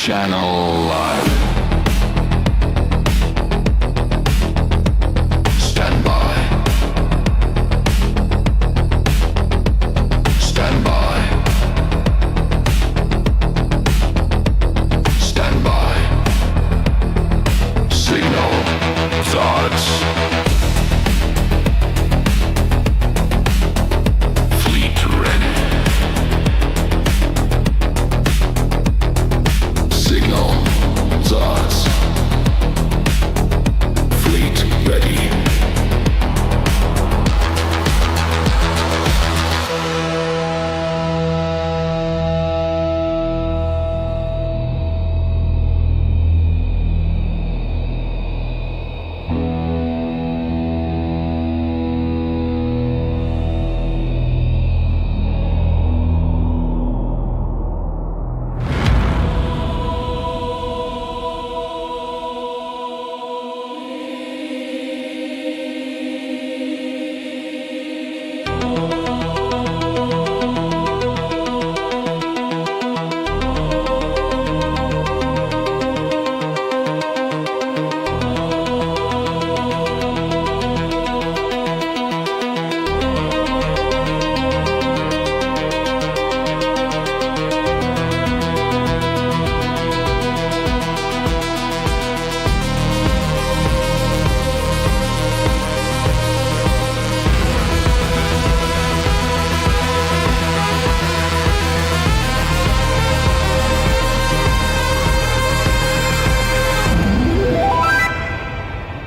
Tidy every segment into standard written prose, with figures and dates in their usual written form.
Channel Live. Stand by. Stand by. Stand by. Signal. Thoughts. Fleet ready. Signal. Thoughts. Fleet ready.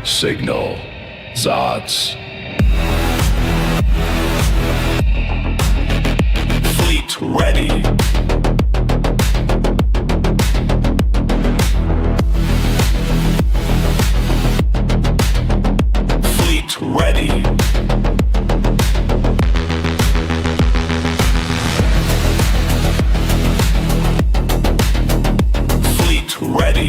Signal. Zots. Fleet ready. Fleet ready. Fleet ready.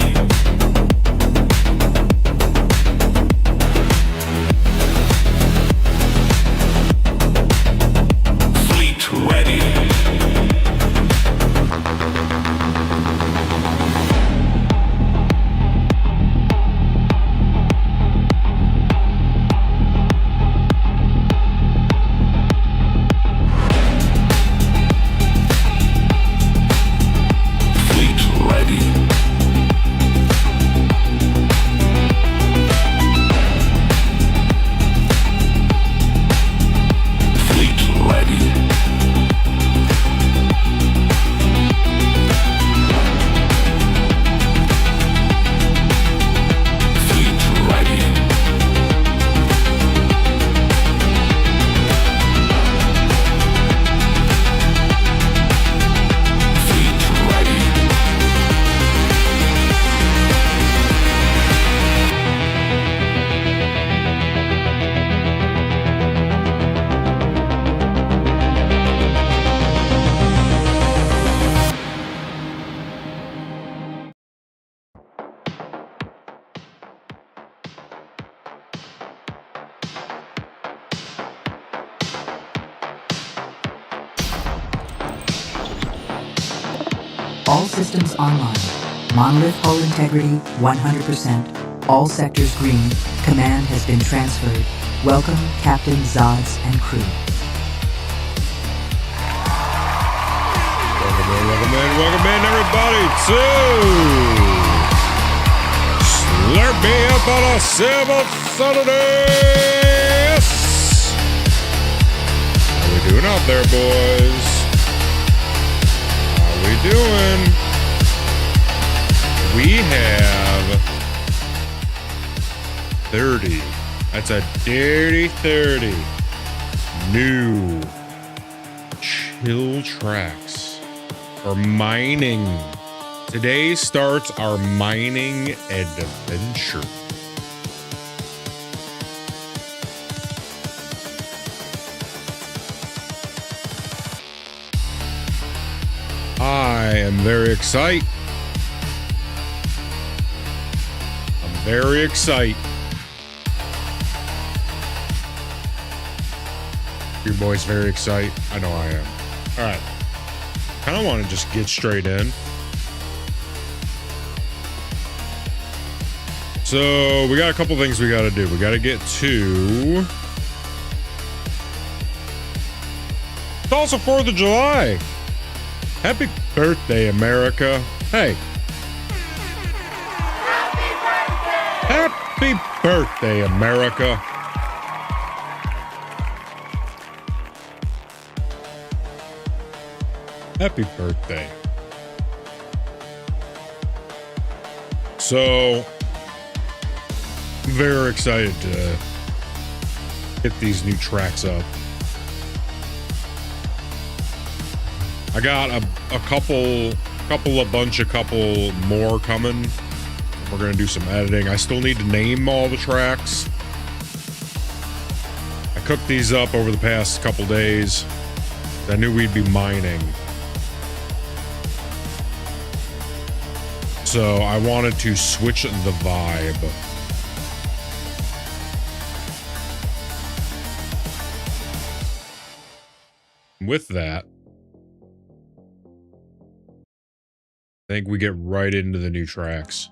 All systems online. Monolith hull integrity 100%. All sectors green. Command has been transferred. Welcome, Captain, Zods, and crew. Welcome in, everybody, to Slurp Me Up on a Sailboat Saturday. How we doing out there, boys? How we doing? We have 30. That's a dirty 30 new chill tracks for mining. Today starts our mining adventure. I am very excited. I'm very excited. Your boy's very excited. I know I am. All right. Kind of want to just get straight in. So we got a couple things we got to do. We got to get to. It's also 4th of July. Happy birthday, America. Hey. Happy birthday, America. Happy birthday. So, I'm very excited to get these new tracks up. I got a couple more coming. We're gonna do some editing. I still need to name all the tracks. I cooked these up over the past couple days. I knew we'd be mining. So I wanted to switch the vibe. With that, I think we get right into the new tracks.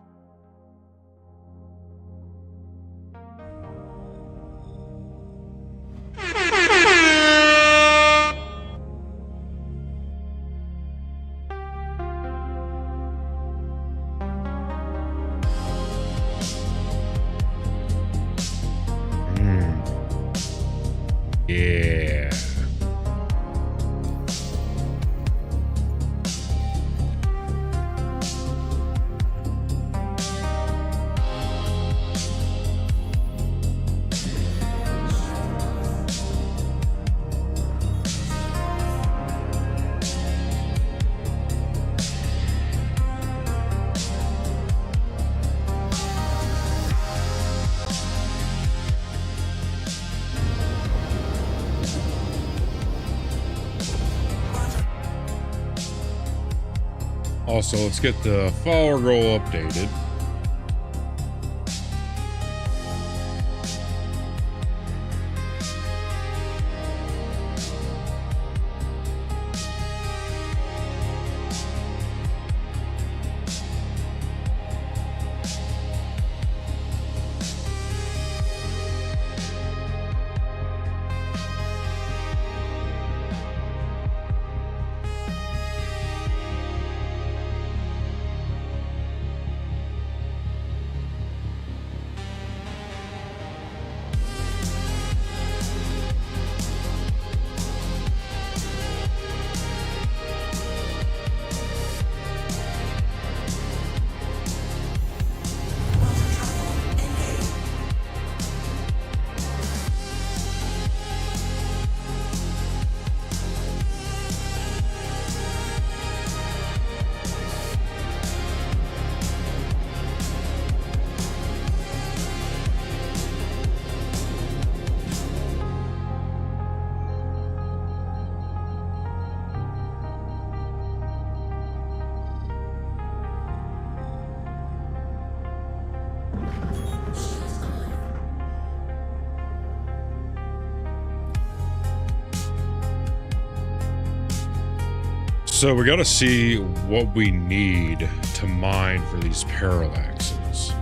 Yeah. Also, let's get the follower goal updated. So we got to see what we need to mine for these parallaxes.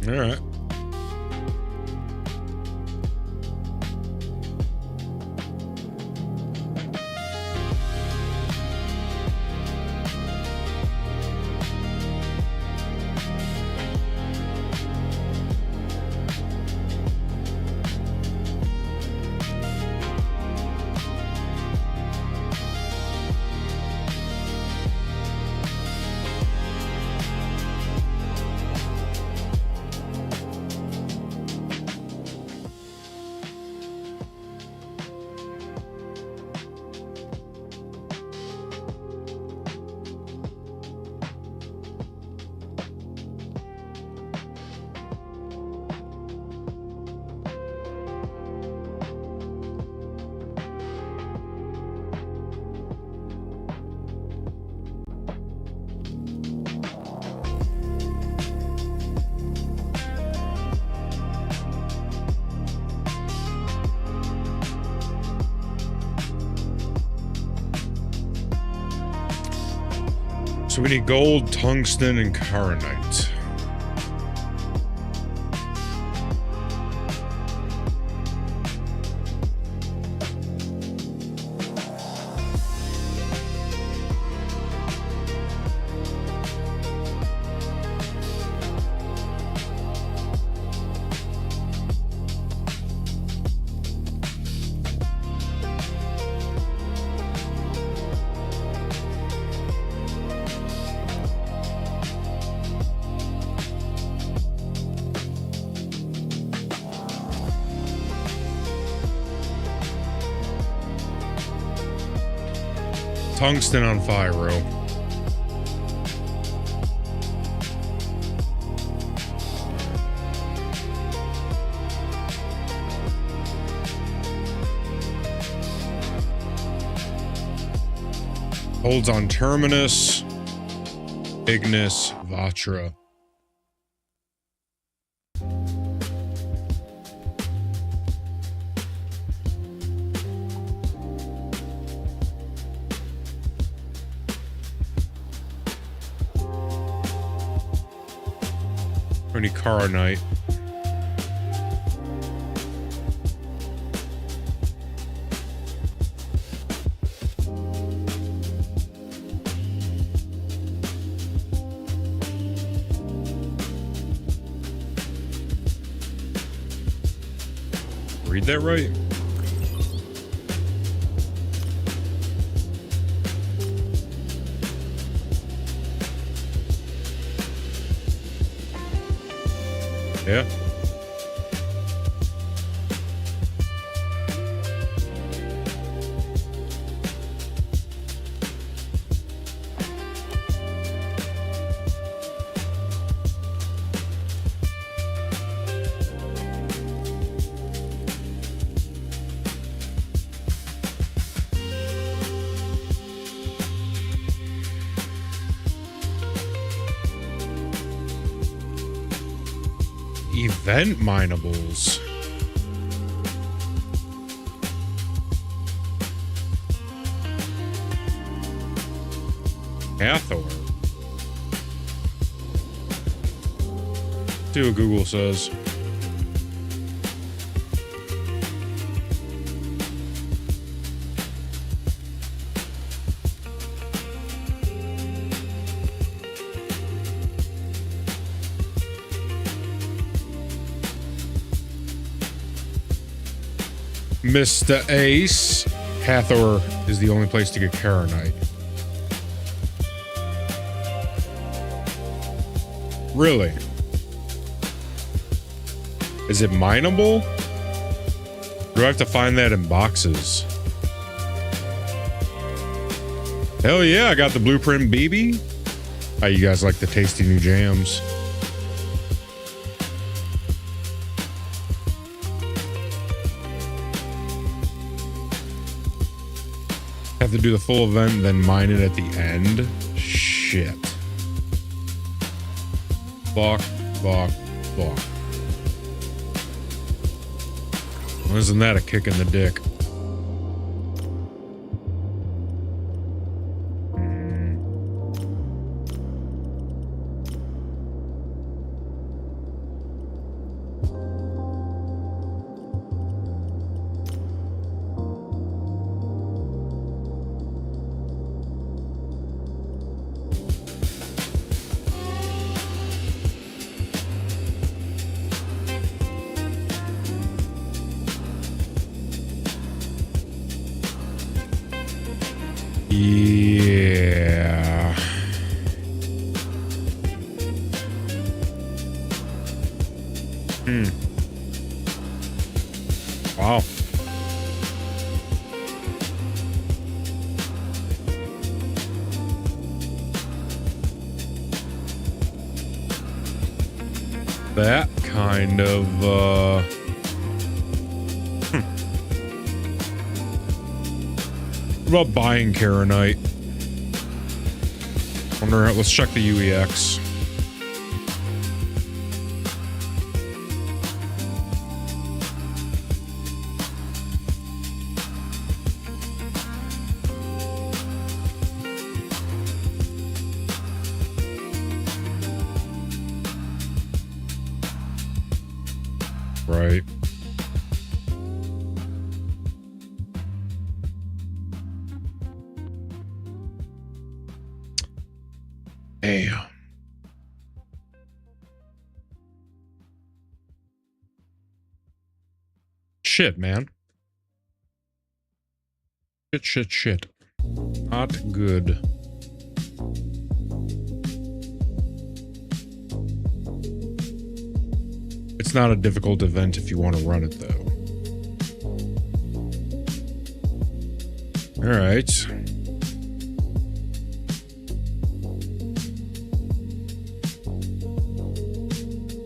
All right. So we need gold, tungsten, and caronite. Tungsten on Fyro. Holds on Terminus, Ignis, Vatra. Any caronite. Read that right? Yeah. Event minables. Hathor. See what Google says. Mr. Ace, Hathor is the only place to get caronite. Really? Is it mineable? Do I have to find that in boxes? Hell yeah, I got the blueprint BB. How you guys like the tasty new jams? Have to do the full event, then mine it at the end. Shit. Fuck, fuck, fuck. Well, isn't that a kick in the dick? Yeah. Wow. That kind of, What about buying Karenite? Wonder, let's check the UEX. Right. Damn. Shit, man. Shit. Not good. It's not a difficult event if you want to run it, though. All right.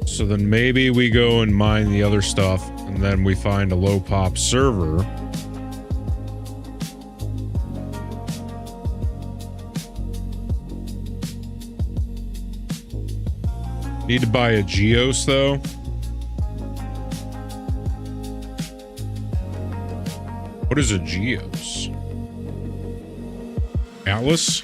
So then maybe we go and mine the other stuff, and then we find a low pop server. Need to buy a Geos, though. What is a Geos? Atlas?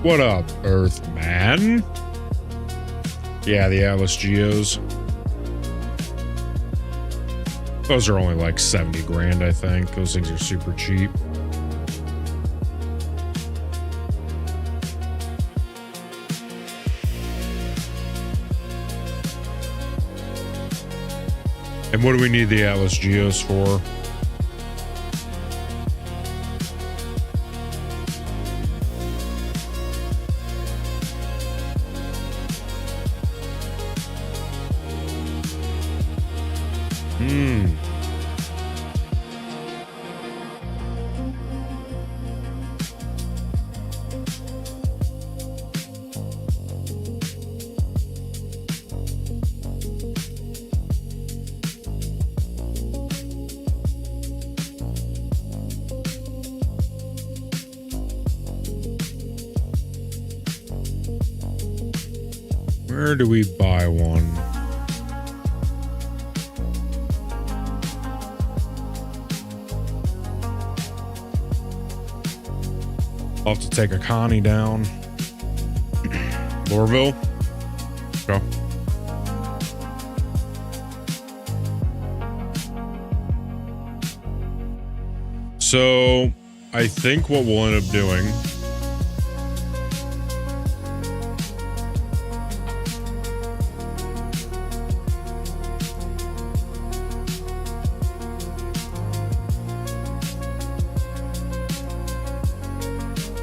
What up, Earthman? Yeah, the Atlas Geos. Those are only like 70 grand, I think. Those things are super cheap. And what do we need the Atlas Geos for? Where do we buy one? I'll have to take a Connie down. Lorville? Go. So, I think what we'll end up doing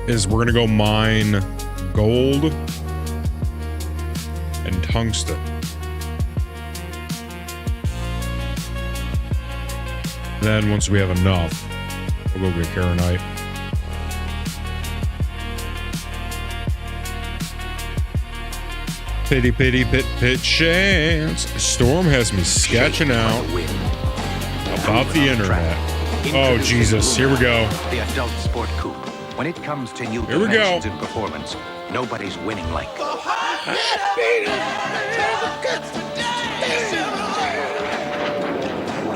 is we're gonna go mine gold and tungsten. Then once we have enough, we'll go get Karenite. Pity, pit, chance. Storm has me sketching out about the internet. Oh, Jesus, here we go. The adult sport coupe. When it comes to new Here we go. dimensions in performance, nobody's winning like.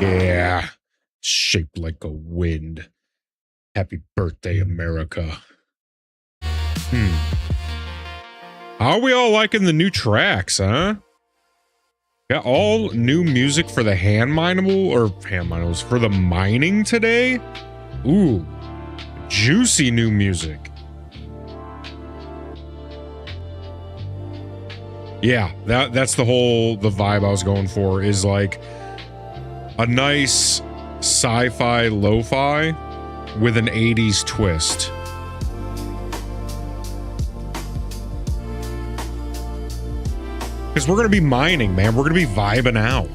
Yeah, shaped like a wind. Happy birthday, America. How are we all liking the new tracks, huh? Got all new music for the hand mineables for the mining today? Ooh, juicy new music. Yeah, that's the vibe I was going for, is like a nice sci-fi lo-fi with an 80s twist. Because we're going to be mining, man. We're going to be vibing out.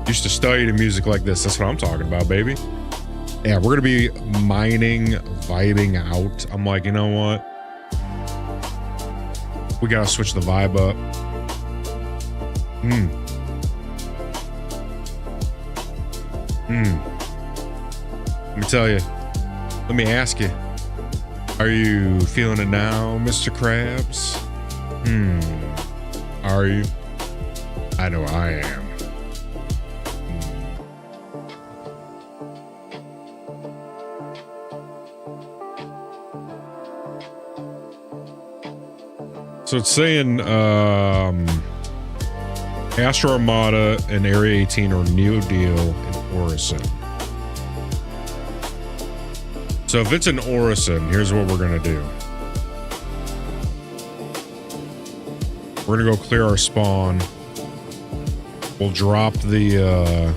Used to study the music like this. That's what I'm talking about, baby. Yeah, we're going to be mining, vibing out. I'm like, you know what? We got to switch the vibe up. Let me tell you. Let me ask you. Are you feeling it now, Mr. Krabs? Are you? I know I am. So it's saying Astro Armada and Area 18 are New Deal in Orison. So if it's in Orison, here's what we're going to do. We're going to go clear our spawn. We'll drop the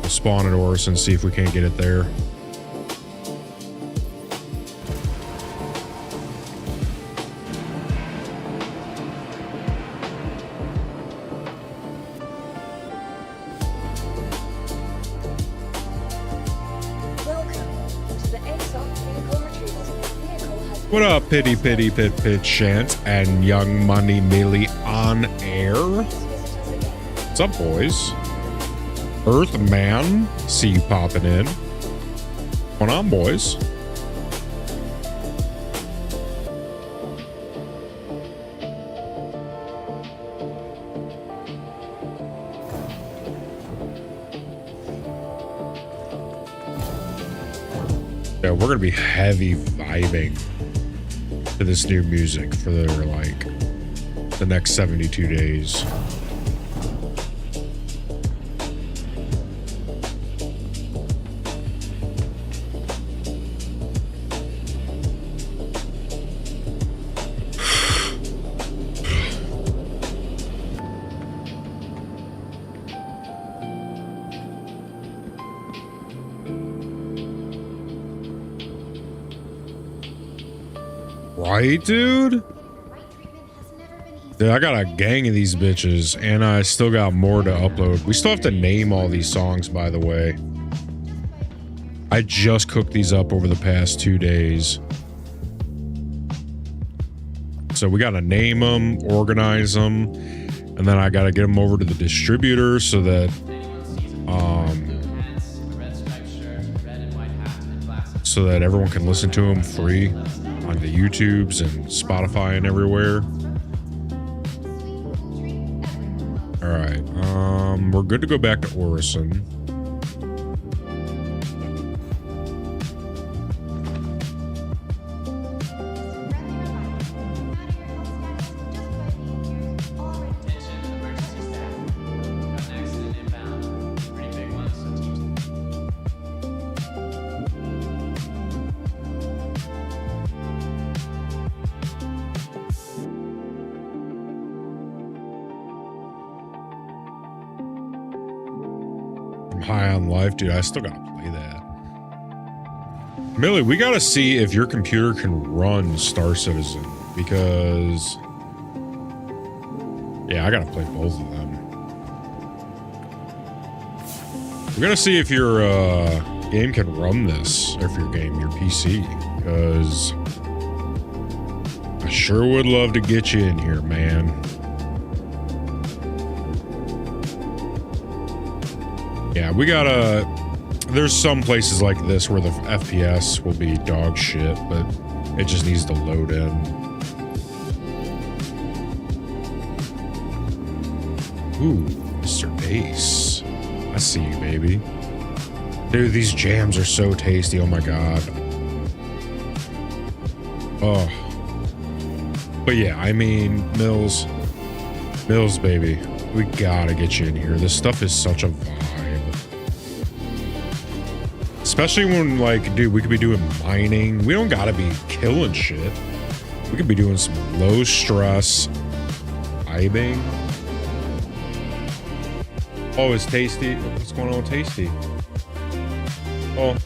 spawn at Orison, see if we can't get it there. What up, Pity Pity Pit Pit Shant and Young Money Millie on air? What's up, boys? Earthman, see you popping in. What's going on, boys? Yeah, we're gonna be heavy vibing to this new music for like the next 72 days. Right, dude? Dude, I got a gang of these bitches, and I still got more to upload. We still have to name all these songs, by the way. I just cooked these up over the past 2 days. So we gotta name them, organize them, and then I gotta get them over to the distributor so that, everyone can listen to them free on the YouTubes and Spotify and everywhere. All right, we're good to go back to Orison. High on Life, dude. I still gotta play that. Millie, we gotta see if your computer can run Star Citizen, because yeah, I gotta play both of them. We gotta see if your game can run this, or if your PC, because I sure would love to get you in here, man. Yeah, we gotta... There's some places like this where the FPS will be dog shit, but it just needs to load in. Ooh, Mr. Bass. I see you, baby. Dude, these jams are so tasty. Oh my god. Oh. But yeah, I mean, Mills, baby. We gotta get you in here. This stuff is such a vibe. Especially when, like, dude, we could be doing mining. We don't gotta be killing shit. We could be doing some low stress vibing. Oh, it's Tasty. What's going on with Tasty? Oh.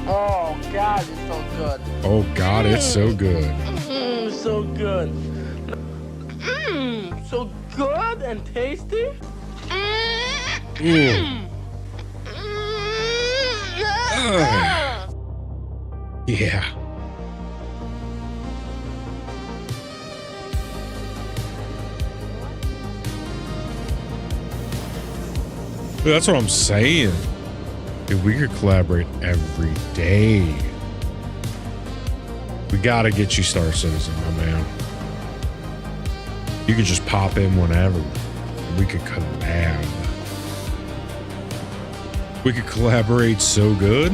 Oh God, it's so good. Oh God, it's so good. So good. So good and tasty. Ooh. Yeah. Dude, that's what I'm saying. Dude, we could collaborate every day. We gotta get you Star Citizen, my man. You could just pop in whenever. We could collab. We could collaborate so good.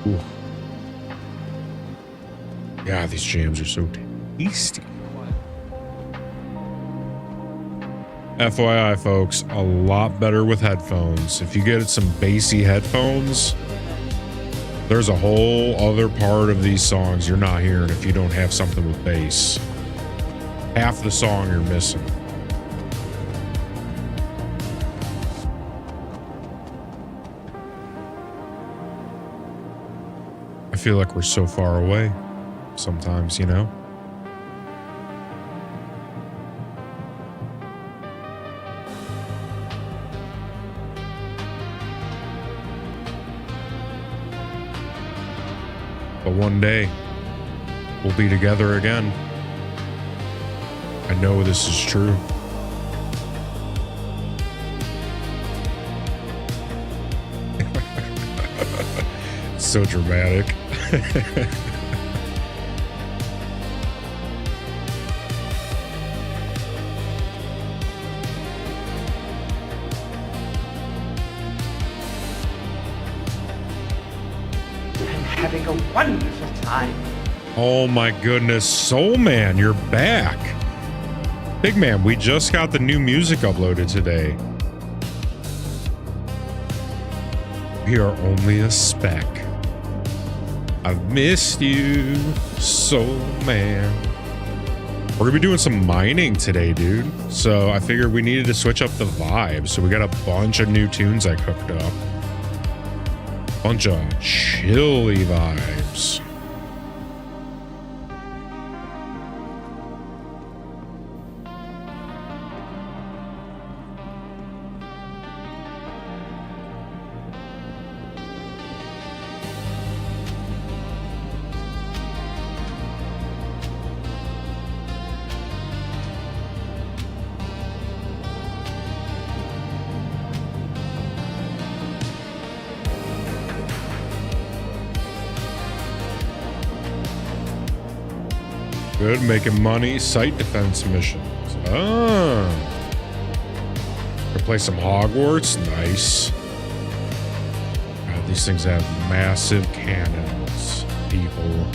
Ooh. Yeah, these jams are so tasty. FYI, folks, a lot better with headphones. If you get some bassy headphones, there's a whole other part of these songs you're not hearing if you don't have something with bass. Half the song you're missing. I feel like we're so far away sometimes, you know? But one day, we'll be together again. I know this is true. So dramatic. Having a wonderful time. Oh my goodness, Soul Man, you're back. Big man, we just got the new music uploaded today. We are only a speck. I've missed you, Soul Man. We're gonna be doing some mining today, dude. So I figured we needed to switch up the vibe. So we got a bunch of new tunes I cooked up. Bunch of chilly vibes. Good, making money. Site defense missions. Ah. Gonna play some Hogwarts. Nice. God, these things have massive cannons, people.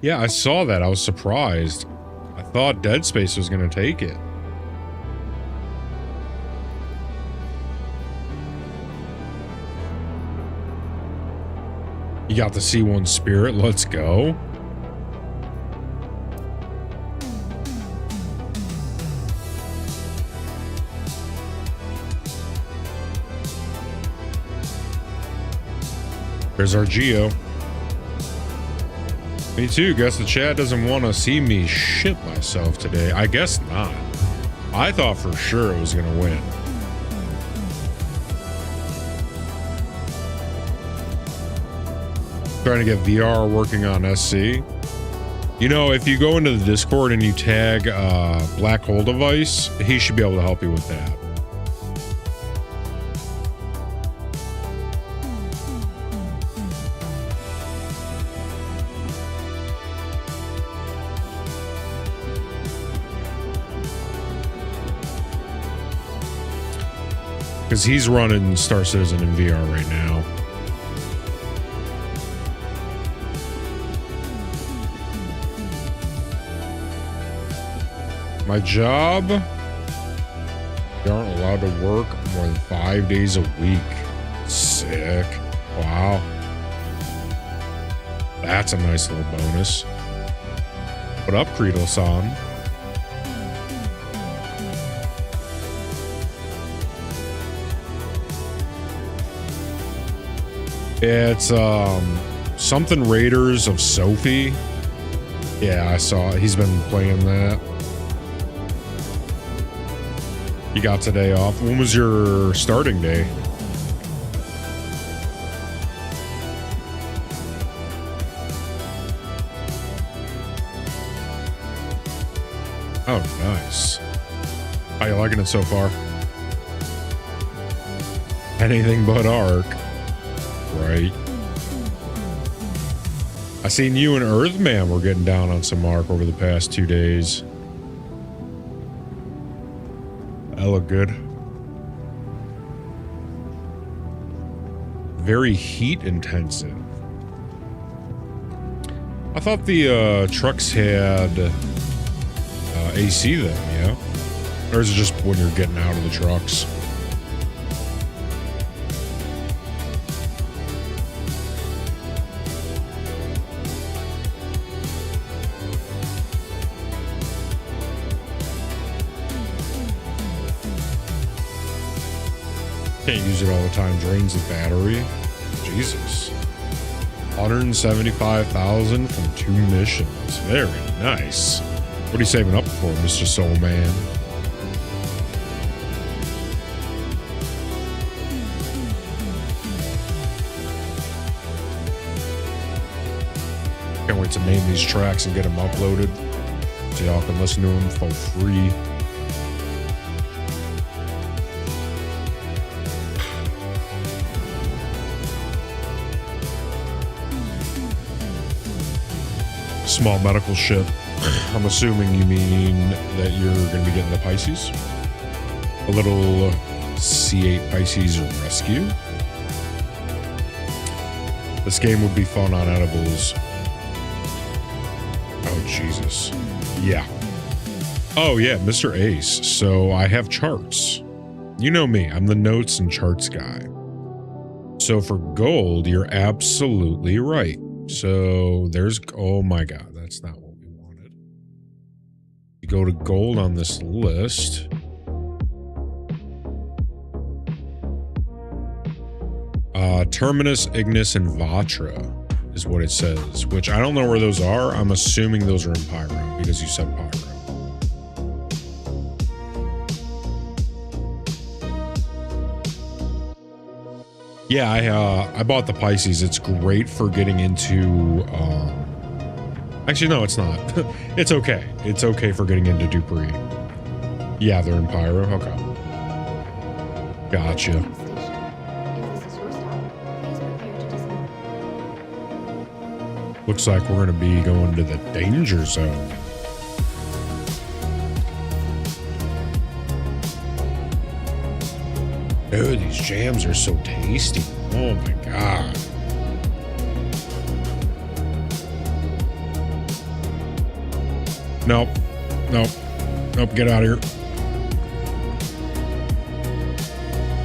Yeah, I saw that. I was surprised. I thought Dead Space was gonna take it. You got the C1 Spirit. Let's go. There's our Geo. Me too. Guess the chat doesn't want to see me shit myself today. I guess not. I thought for sure it was going to win. Trying to get VR working on SC. You know, if you go into the Discord and you tag Black Hole Device, he should be able to help you with that. Because he's running Star Citizen in VR right now. My job, you aren't allowed to work more than 5 days a week. Sick. Wow. That's a nice little bonus. What up, Creedle-san? It's something Raiders of Sophie. Yeah, I saw it. He's been playing that. You got today off. When was your starting day? Oh, nice. How you liking it so far? Anything but Ark. Right. I seen you and Earthman were getting down on some Ark over the past 2 days. That looked good. Very heat intensive. I thought the trucks had AC then, yeah? Or is it just when you're getting out of the trucks? Can't use it all the time, drains the battery. Jesus. 175,000 from 2 missions. Very nice. What are you saving up for, Mr. Soul Man? Can't wait to name these tracks and get them uploaded so y'all can listen to them for free. Small medical ship. I'm assuming you mean that you're going to be getting the Pisces. A little C8 Pisces rescue. This game would be fun on edibles. Oh, Jesus. Yeah. Oh, yeah, Mr. Ace. So I have charts. You know me. I'm the notes and charts guy. So for gold, you're absolutely right. So there's, oh my God, that's not what we wanted. You go to gold on this list. Terminus, Ignis, and Vatra is what it says, which I don't know where those are. I'm assuming those are in Pyro because you said Pyro. Yeah, I bought the Pisces. It's great for getting into, actually, no, it's not. It's okay. It's okay for getting into Dupree. Yeah, they're in Pyro. Okay. Gotcha. Looks like we're going to be going to the danger zone. Oh, these jams are so tasty. Oh my God. Nope. Nope. Nope. Get out of here.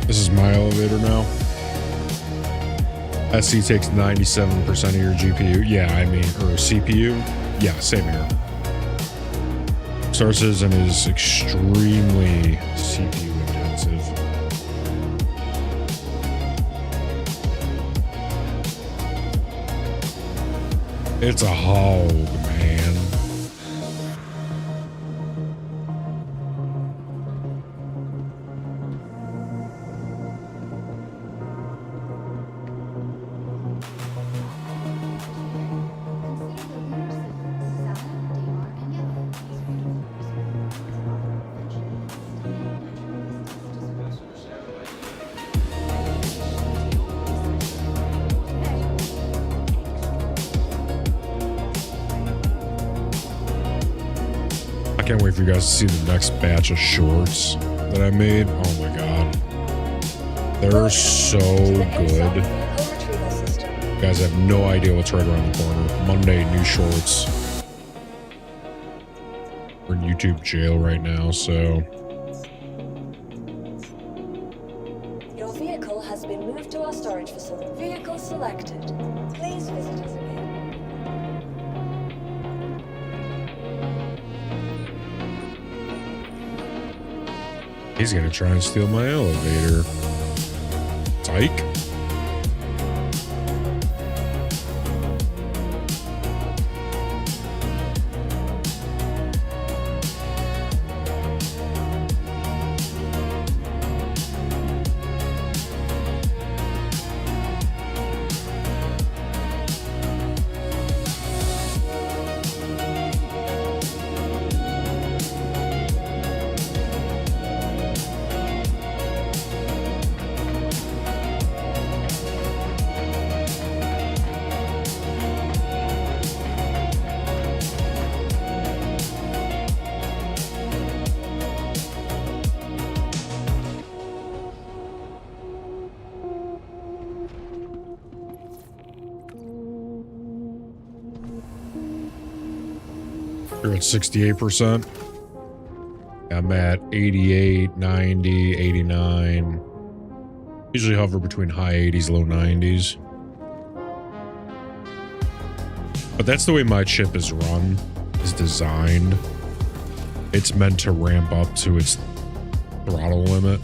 This is my elevator now. SC takes 97% of your GPU. Yeah, I mean, or CPU. Yeah, same here. Star Citizen is extremely CPU intensive. It's a hog, man. I can't wait for you guys to see the next batch of shorts that I made. Oh my God. They're so good. You guys have no idea what's right around the corner. Monday, new shorts. We're in YouTube jail right now, so. Your vehicle has been moved to our storage facility. Vehicle selected. Please visit us again. He's gonna try and steal my elevator. Psych. You're at 68%. I'm at 88, 90, 89. Usually hover between high 80s, low 90s. But that's the way my chip is run, is designed. It's meant to ramp up to its throttle limit.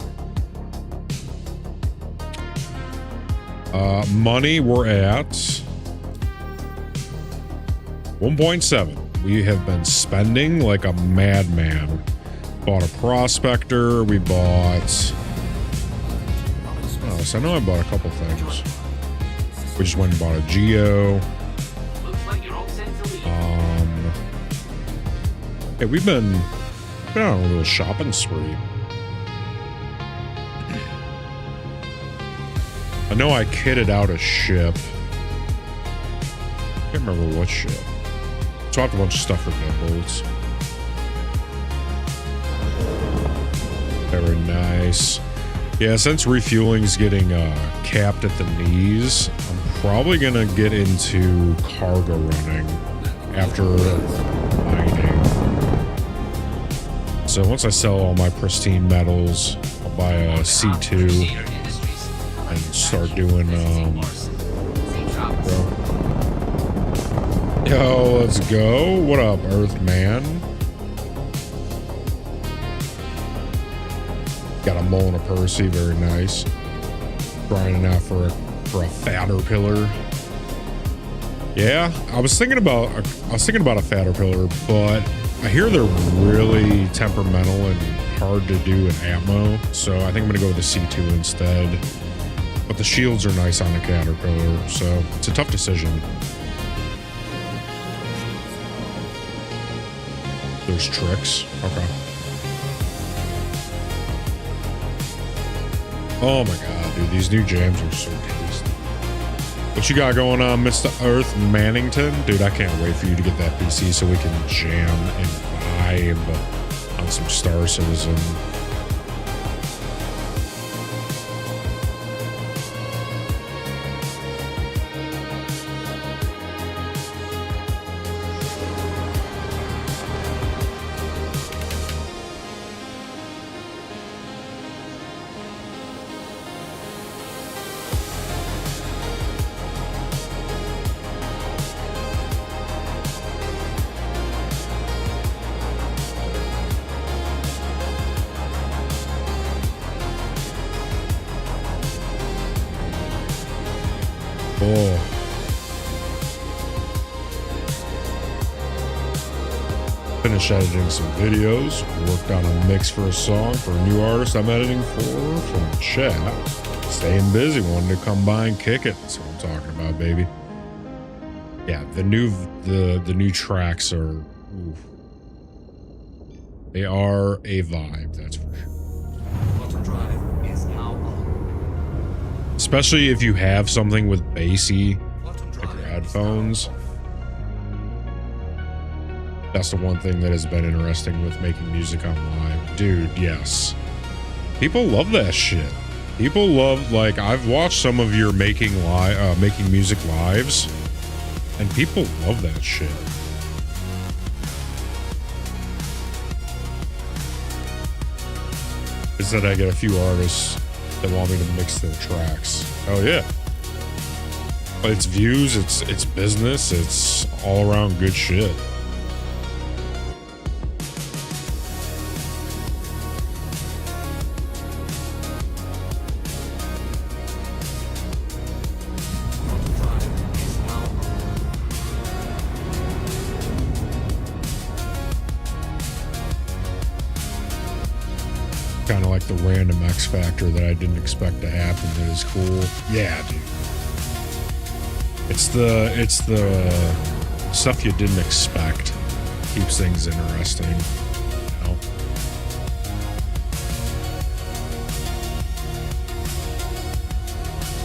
Money, we're at 1.7. We have been spending like a madman. Bought a prospector. We bought. Oh, so I know I bought a couple things. We just went and bought a Geo. Hey, we've been on a little shopping spree. I know I kitted out a ship. I can't remember what ship. Swapped a bunch of stuff for nipples. Very nice. Yeah, since refueling's getting capped at the knees, I'm probably gonna get into cargo running after mining. So once I sell all my pristine metals, I'll buy a C2 and start doing Yo, let's go. What up, Earthman? Got a mole and a Percy, very nice. Grinding out for a fatter pillar. Yeah, I was thinking about a fatter pillar, but I hear they're really temperamental and hard to do in ammo, so I think I'm gonna go with the C2 instead. But the shields are nice on the Caterpillar, so it's a tough decision. There's tricks. Okay. Oh my god, dude, these new jams are so tasty. What you got going on, Mr. Earth Mannington? Dude, I can't wait for you to get that PC so we can jam and vibe on some Star Citizen. Finished editing some videos, worked on a mix for a song for a new artist I'm editing for from chat. Staying busy, wanted to come by and kick it. That's what I'm talking about, baby. Yeah, the new tracks are, oof. They are a vibe, that's for sure. Especially if you have something with bassy, like your headphones. That's the one thing that has been interesting with making music on live. Dude, yes. People love that shit. People love, like, I've watched some of your making music lives, and people love that shit. is that I get a few artists that want me to mix their tracks. Oh yeah. It's views, it's business, it's all around good shit. Kind of like the random X factor that I didn't expect to happen that is cool. Yeah, dude. It's the stuff you didn't expect. Keeps things interesting. You know?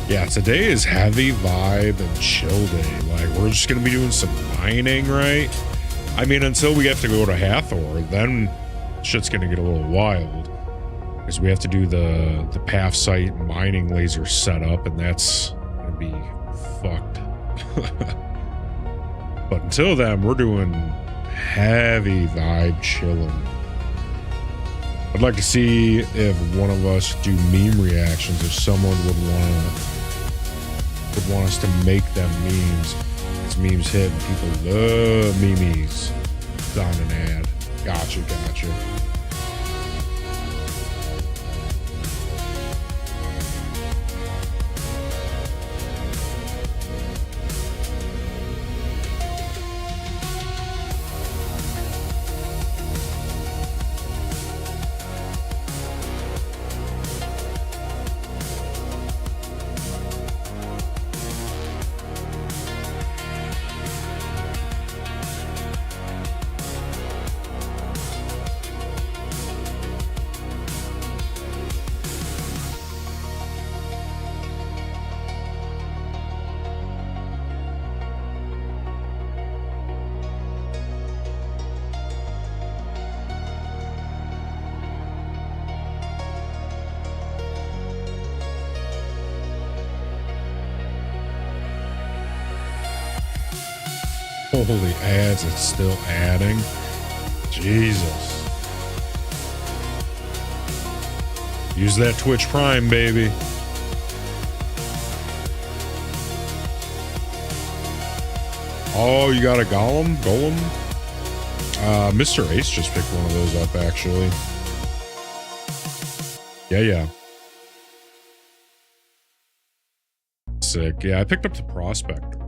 Yeah, today is heavy vibe and chill day. Like, we're just gonna be doing some mining, right? I mean, until we have to go to Hathor, then shit's gonna get a little wild. Because we have to do the path site mining laser setup, and that's gonna be fucked. But until then, we're doing heavy vibe chilling. I'd like to see if one of us do meme reactions, if someone would want us to make them memes. Because memes hit and people love memes. It's on an ad. Gotcha. Holy ads, it's still adding. Jesus. Use that Twitch Prime, baby. Oh, you got a golem? Mr. Ace just picked one of those up, actually. Yeah. Sick. Yeah, I picked up the Prospector.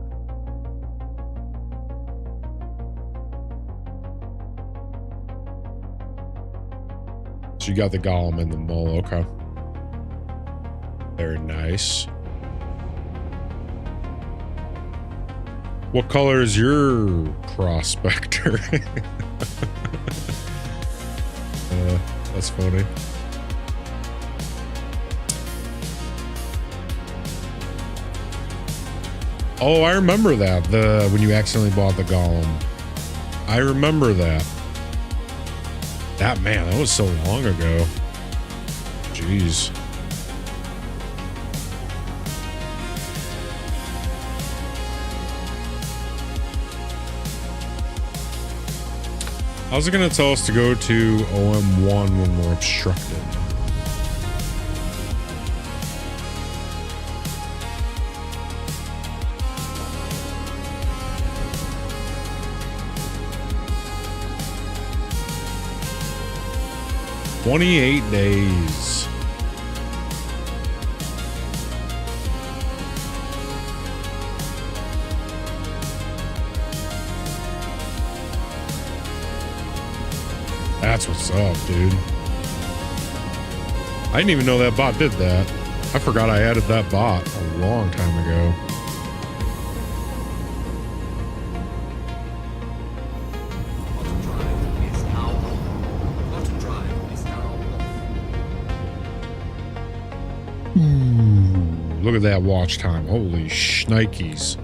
So you got the golem and the mole. Okay. Very nice. What color is your Prospector? That's funny. Oh, I remember that. When you accidentally bought the golem. I remember that. That was so long ago. Jeez. How's it gonna tell us to go to OM1 when we're obstructed? "28 days. That's what's up, dude. I didn't even know that bot did that. I forgot I added that bot a long time ago. Look at that watch time. Holy shnikes.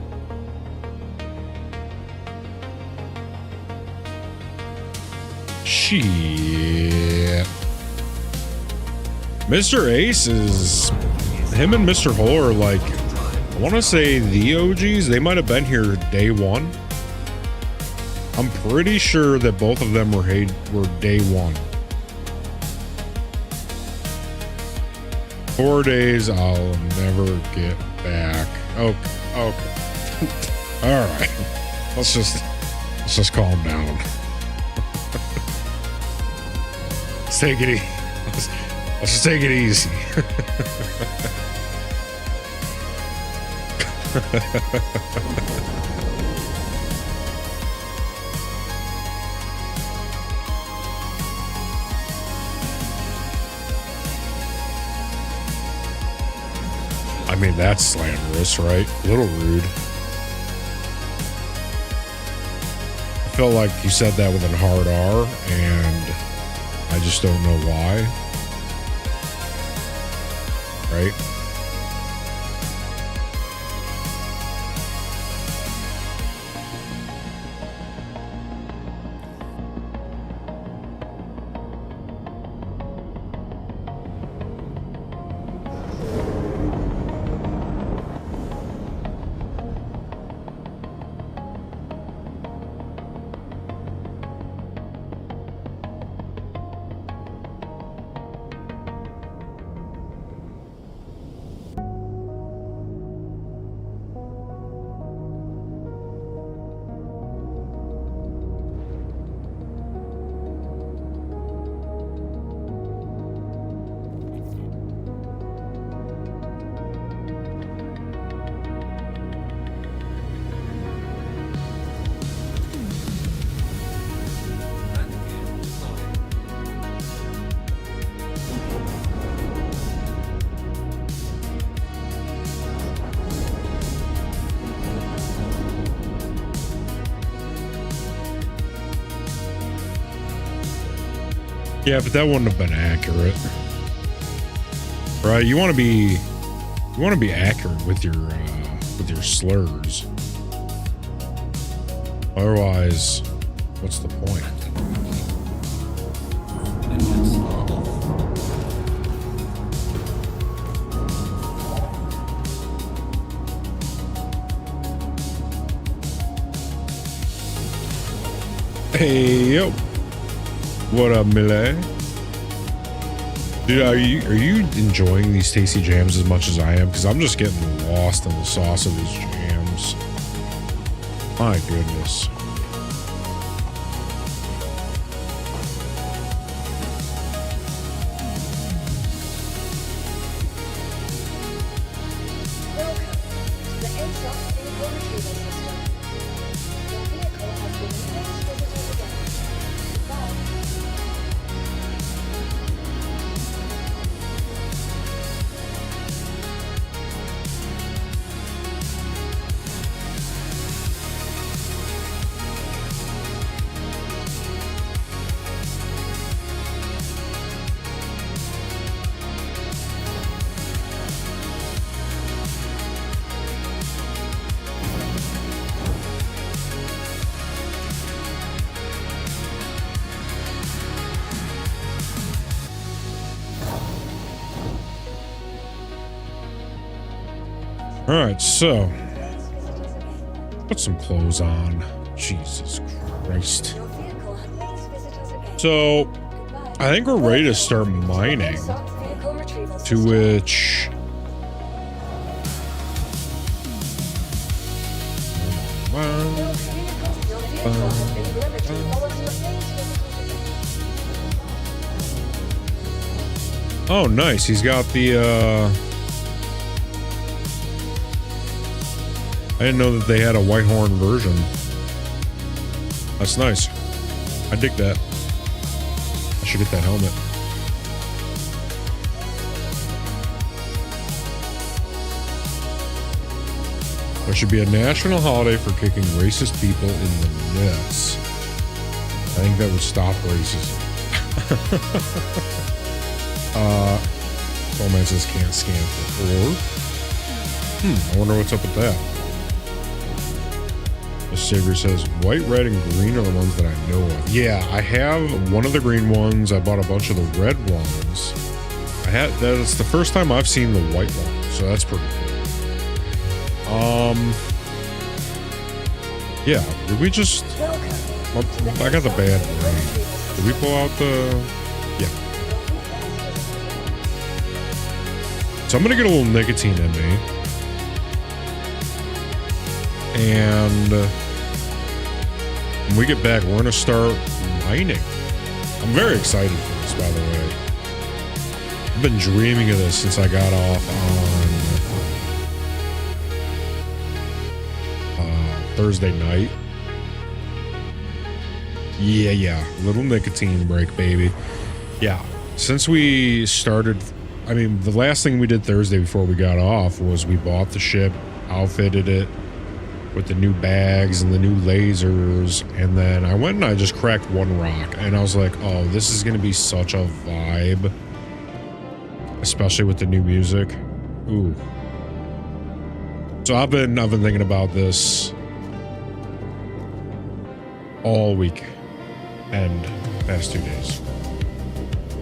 Shit. Mr. Ace is... Him and Mr. Hole are like... I want to say the OGs. They might have been here day one. I'm pretty sure that both of them were day one. 4 days I'll never get back. Okay. All right. Let's just calm down. Let's take it easy. Let's just take it easy. I mean, that's slanderous, right? A little rude. I felt like you said that with a hard R, and I just don't know why. Right? Yeah, but that wouldn't have been accurate, right? You want to be accurate with your slurs. Otherwise, what's the point? Hey yo. What up, Millet? Dude, are you enjoying these tasty jams as much as I am? Because I'm just getting lost in the sauce of these jams. My goodness. All right, so put some clothes on. Jesus Christ. So I think we're ready to start mining. To which oh, nice. He's got the I didn't know that they had a Whitehorn version. That's nice. I dig that. I should get that helmet. There should be a national holiday for kicking racist people in the nuts. I think that would stop racism. Soulman says can't scan for or. I wonder what's up with that. The Savior says white, red, and green are the ones that I know of. Yeah, I have one of the green ones. I bought a bunch of the red ones. That's the first time I've seen the white one, so that's pretty cool. Yeah, did we just... I got the bad brain. Did we pull out the... Yeah. So I'm gonna get a little nicotine in me. And when we get back, we're gonna start mining. I'm very excited for this, by the way. I've been dreaming of this since I got off on Thursday night. Yeah. Little nicotine break, baby. Yeah. Since we started, I mean, the last thing we did Thursday before we got off was we bought the ship, outfitted it with the new bags and the new lasers, and then I went and I just cracked one rock, and I was like, oh, this is gonna be such a vibe, especially with the new music. Ooh. So I've been thinking about this all week and past 2 days.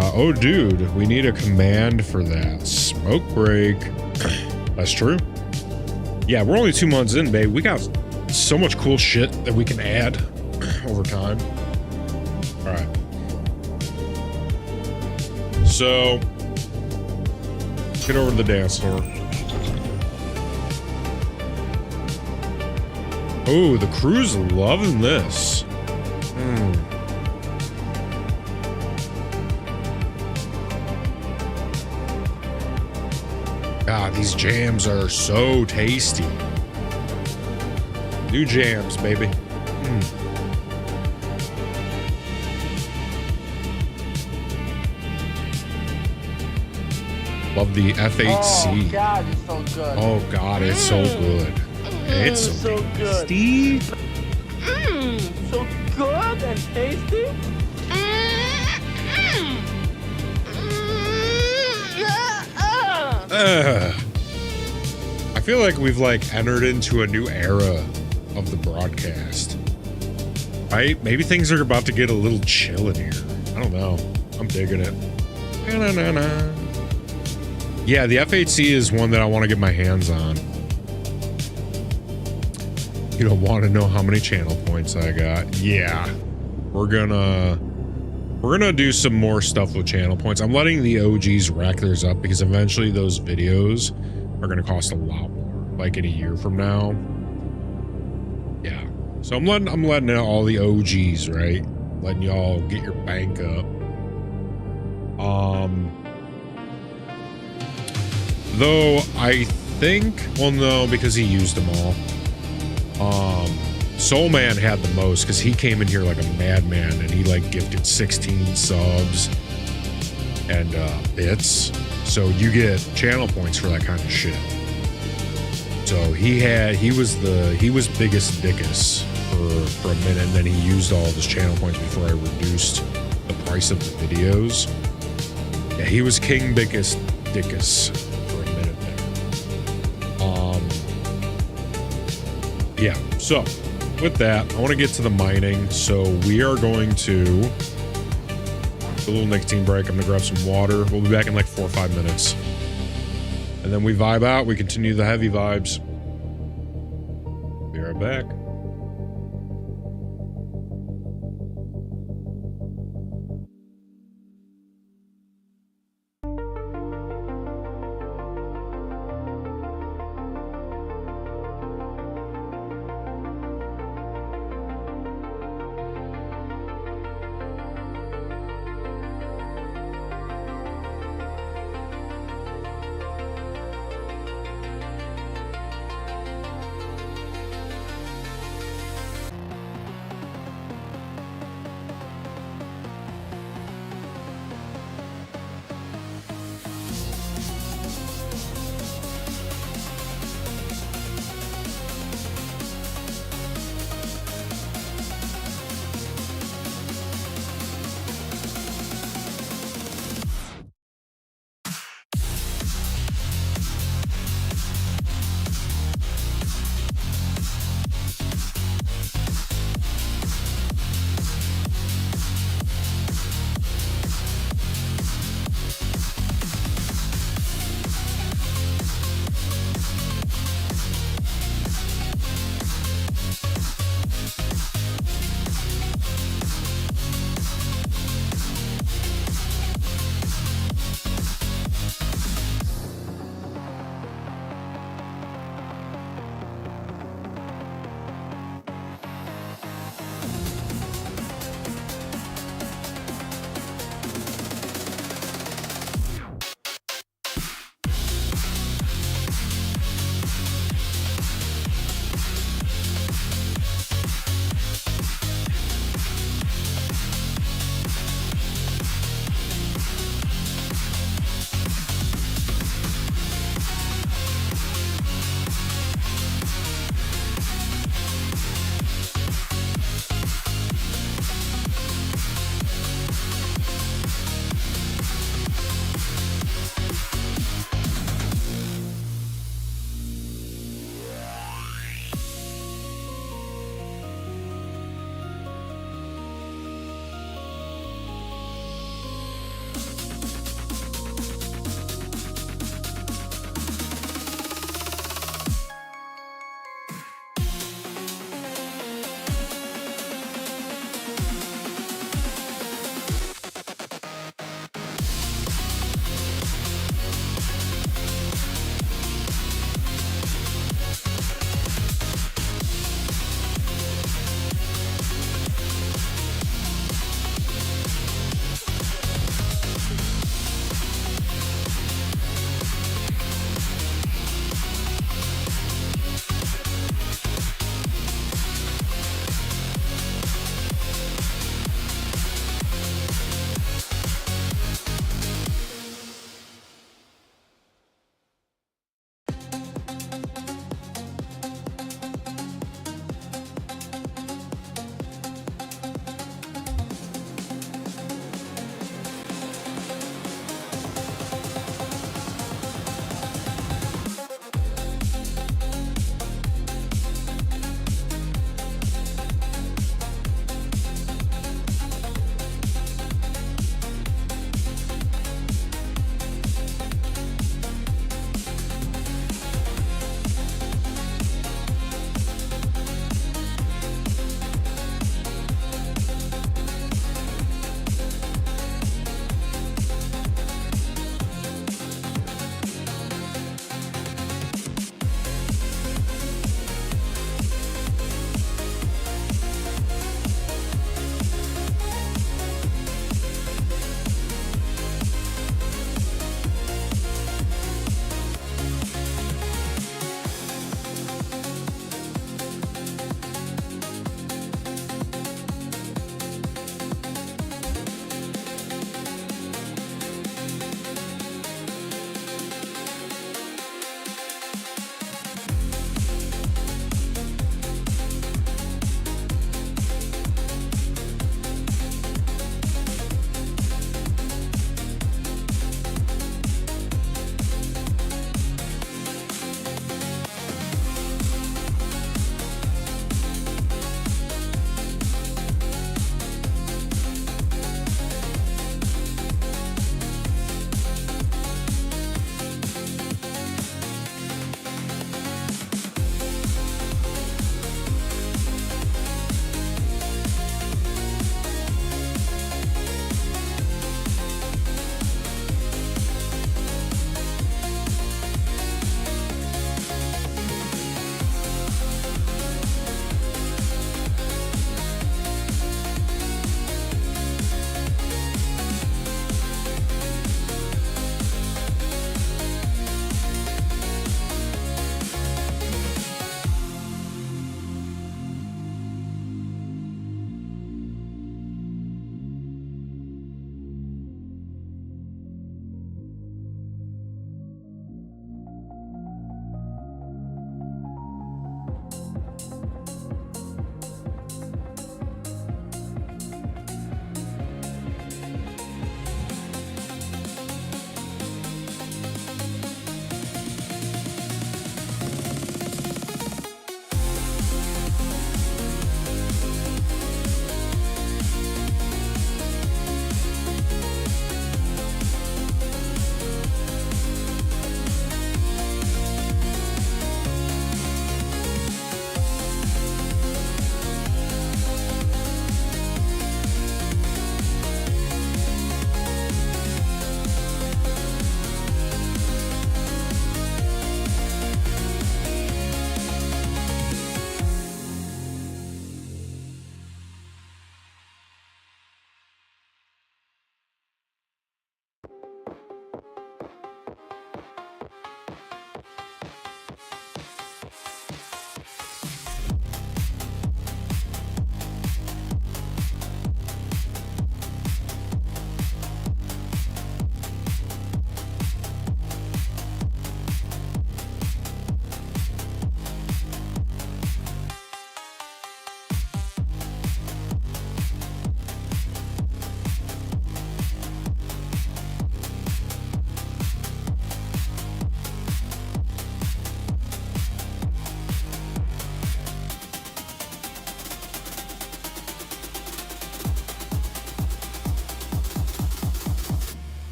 Oh, dude, we need a command for that. Smoke break. That's true. Yeah, we're only 2 months in, babe. We got so much cool shit that we can add over time. All right. So, get over to the dance floor. Oh, the crew's loving this. God, these jams are so tasty. New jams, baby. Love the F8C. Oh God, it's so good. Oh God, it's so good. It's so good. tasty. So good and tasty. I feel like we've entered into a new era of the broadcast. Right? Maybe things are about to get a little chill in here. I don't know. I'm digging it. Yeah, the F8C is one that I want to get my hands on. You don't want to know how many channel points I got. Yeah. We're gonna do some more stuff with channel points. I'm letting the OGs rack theirs up because eventually those videos are gonna cost a lot more, like in a year from now. Yeah. So I'm letting out all the OGs, right? Letting y'all get your bank up. Though I think, well, no, because he used them all. Soul Man had the most because he came in here like a madman and he gifted 16 subs and bits. So you get channel points for that kind of shit. So he was biggest dickus for a minute, and then he used all of his channel points before I reduced the price of the videos. Yeah, he was king biggest dickus for a minute there. Yeah, so with that, I want to get to the mining. So we are going to do a little nicotine break. I'm gonna grab some water. We'll be back in 4 or 5 minutes. And then we vibe out. We continue the heavy vibes. Be right back.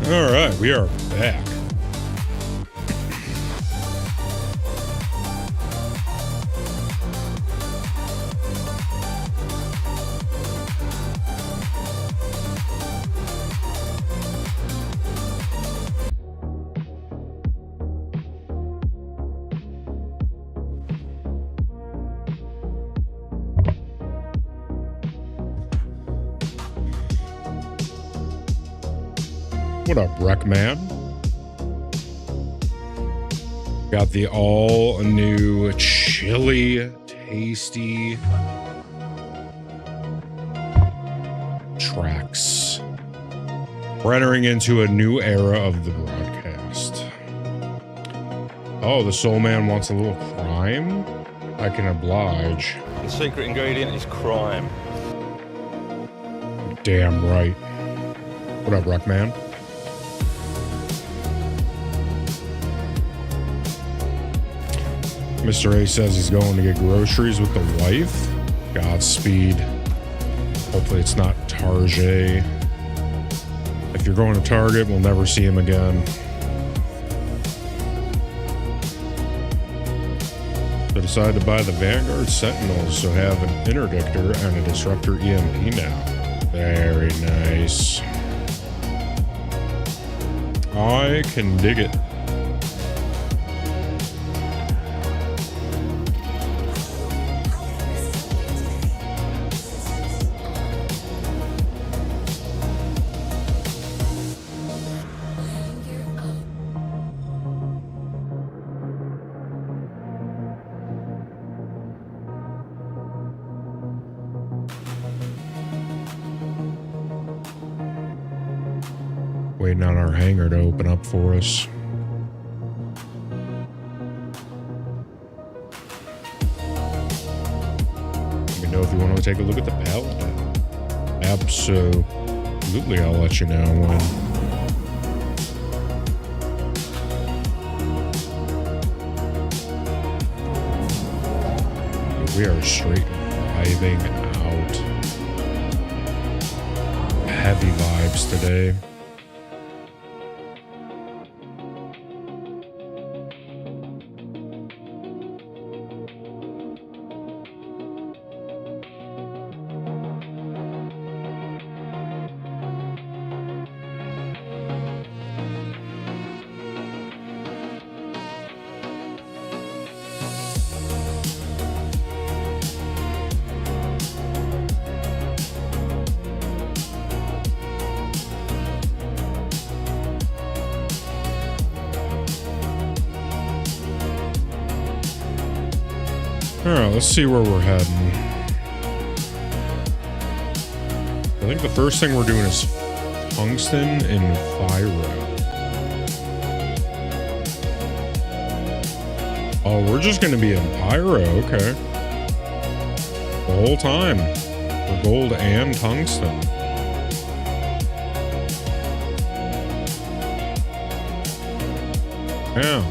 All right, we are back. What up, Wreckman? Got the all new chili, tasty tracks. We're entering into a new era of the broadcast. Oh, the Soul Man wants a little crime? I can oblige. The secret ingredient is crime. Damn right. What up, Wreckman? Mr. A says he's going to get groceries with the wife. Godspeed. Hopefully it's not Target. If you're going to Target, we'll never see him again. So decided to buy the Vanguard Sentinels, so have an interdictor and a disruptor EMP now. Very nice. I can dig it. Waiting on our hangar to open up for us. Let me know if you want to take a look at the pallet. Absolutely, I'll let you know when. We are straight vibing out. Heavy vibes today. Alright, let's see where we're heading. I think the first thing we're doing is tungsten and pyro. Oh, we're just going to be in pyro, okay. The whole time. For gold and tungsten. Yeah.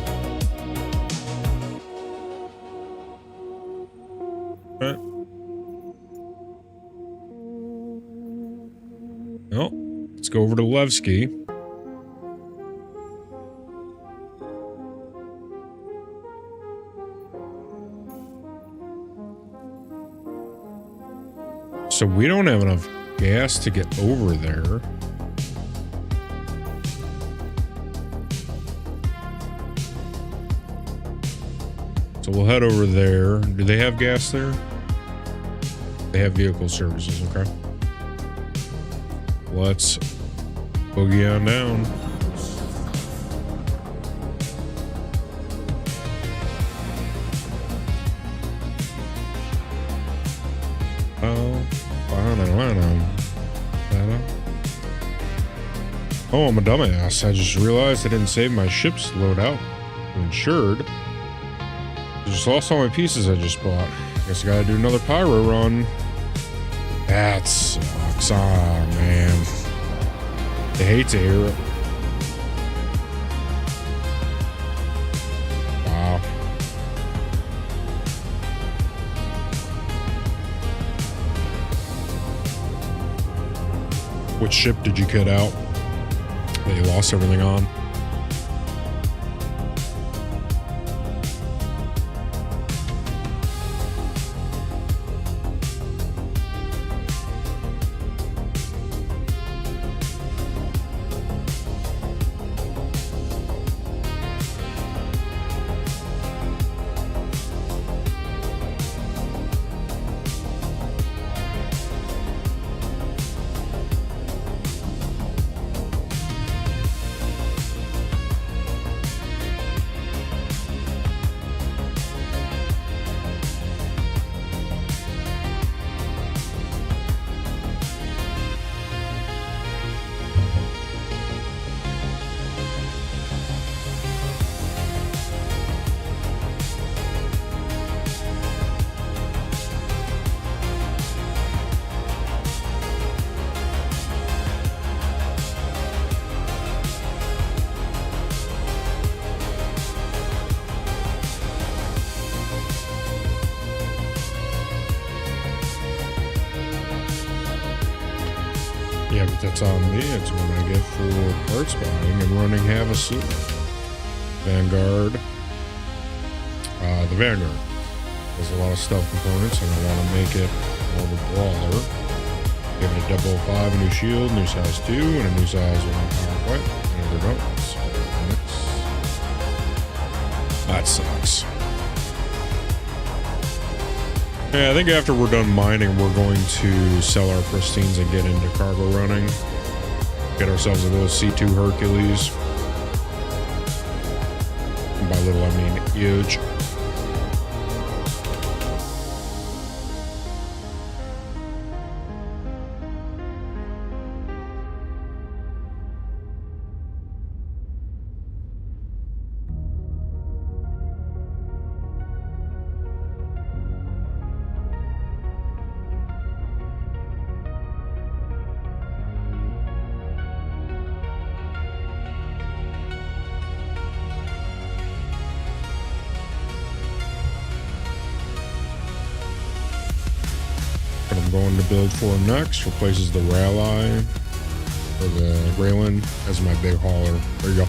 Well, let's go over to Levski. So we don't have enough gas to get over there. So we'll head over there. Do they have gas there? They have vehicle services, okay. Let's boogie on down. Oh, I'm a dumbass. I just realized I didn't save my ship's loadout. I'm insured. I just lost all my pieces I just bought. Guess I gotta do another pyro run. That sucks. Ah, man. I hate to hear it. Wow. Which ship did you cut out? that you lost everything on. Yeah, but that's on me. It's when I get full parts buying and running half a suit. Vanguard. The Vanguard has a lot of stealth components, and I want to make it more of a brawler. Give it a 005, a new shield, new size 2, and a new size 1 power white, and other bonus. That sucks. Yeah, I think after we're done mining, we're going to sell our pristines and get into cargo running. Get ourselves a little C2 Hercules. And by little, I mean huge. What I'm going to build for next replaces the Rally or the Raylan as my big hauler. There you go.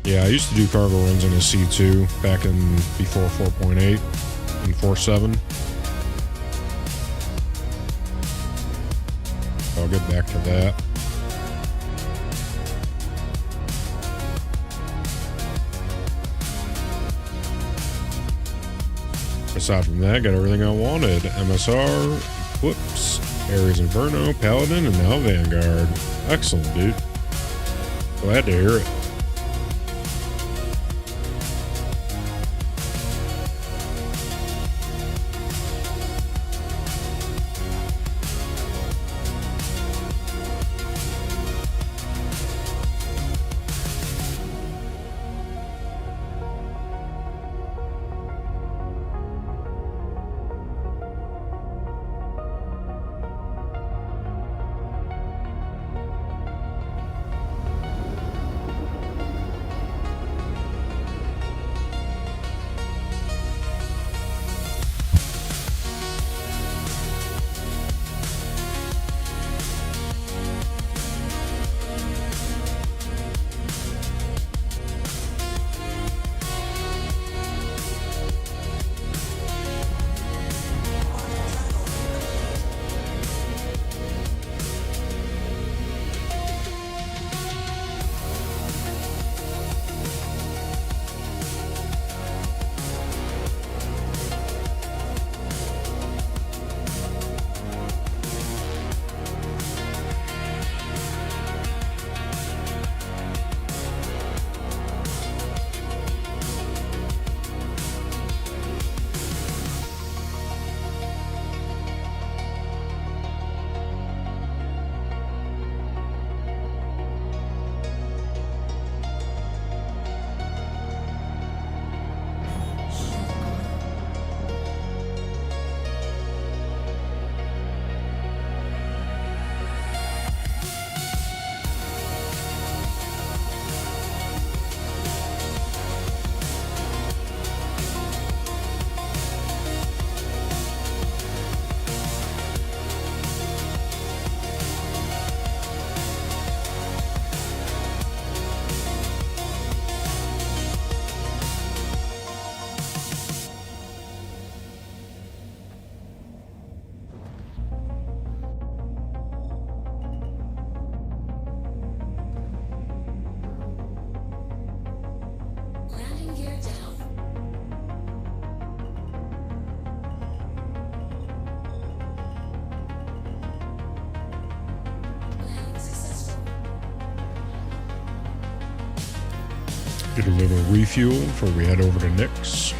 Yeah, I used to do cargo runs in a C2 back in before 4.8 and 4.7. I'll get back to that. Aside from that, got everything I wanted. MSR, Eclipse, Ares Inferno, Paladin, and now Vanguard. Excellent, dude. Glad to hear it. Get a little refuel before we head over to Nick's.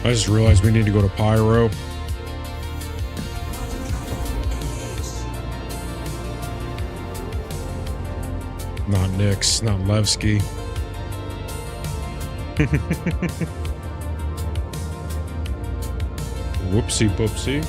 I just realized we need to go to Pyro. Not Nix, not Levski. Whoopsie poopsie.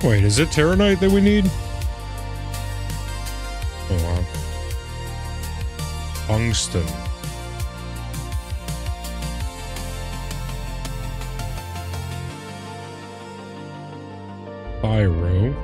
Wait, is it Terranite that we need? Oh, wow. Tungsten. Pyro.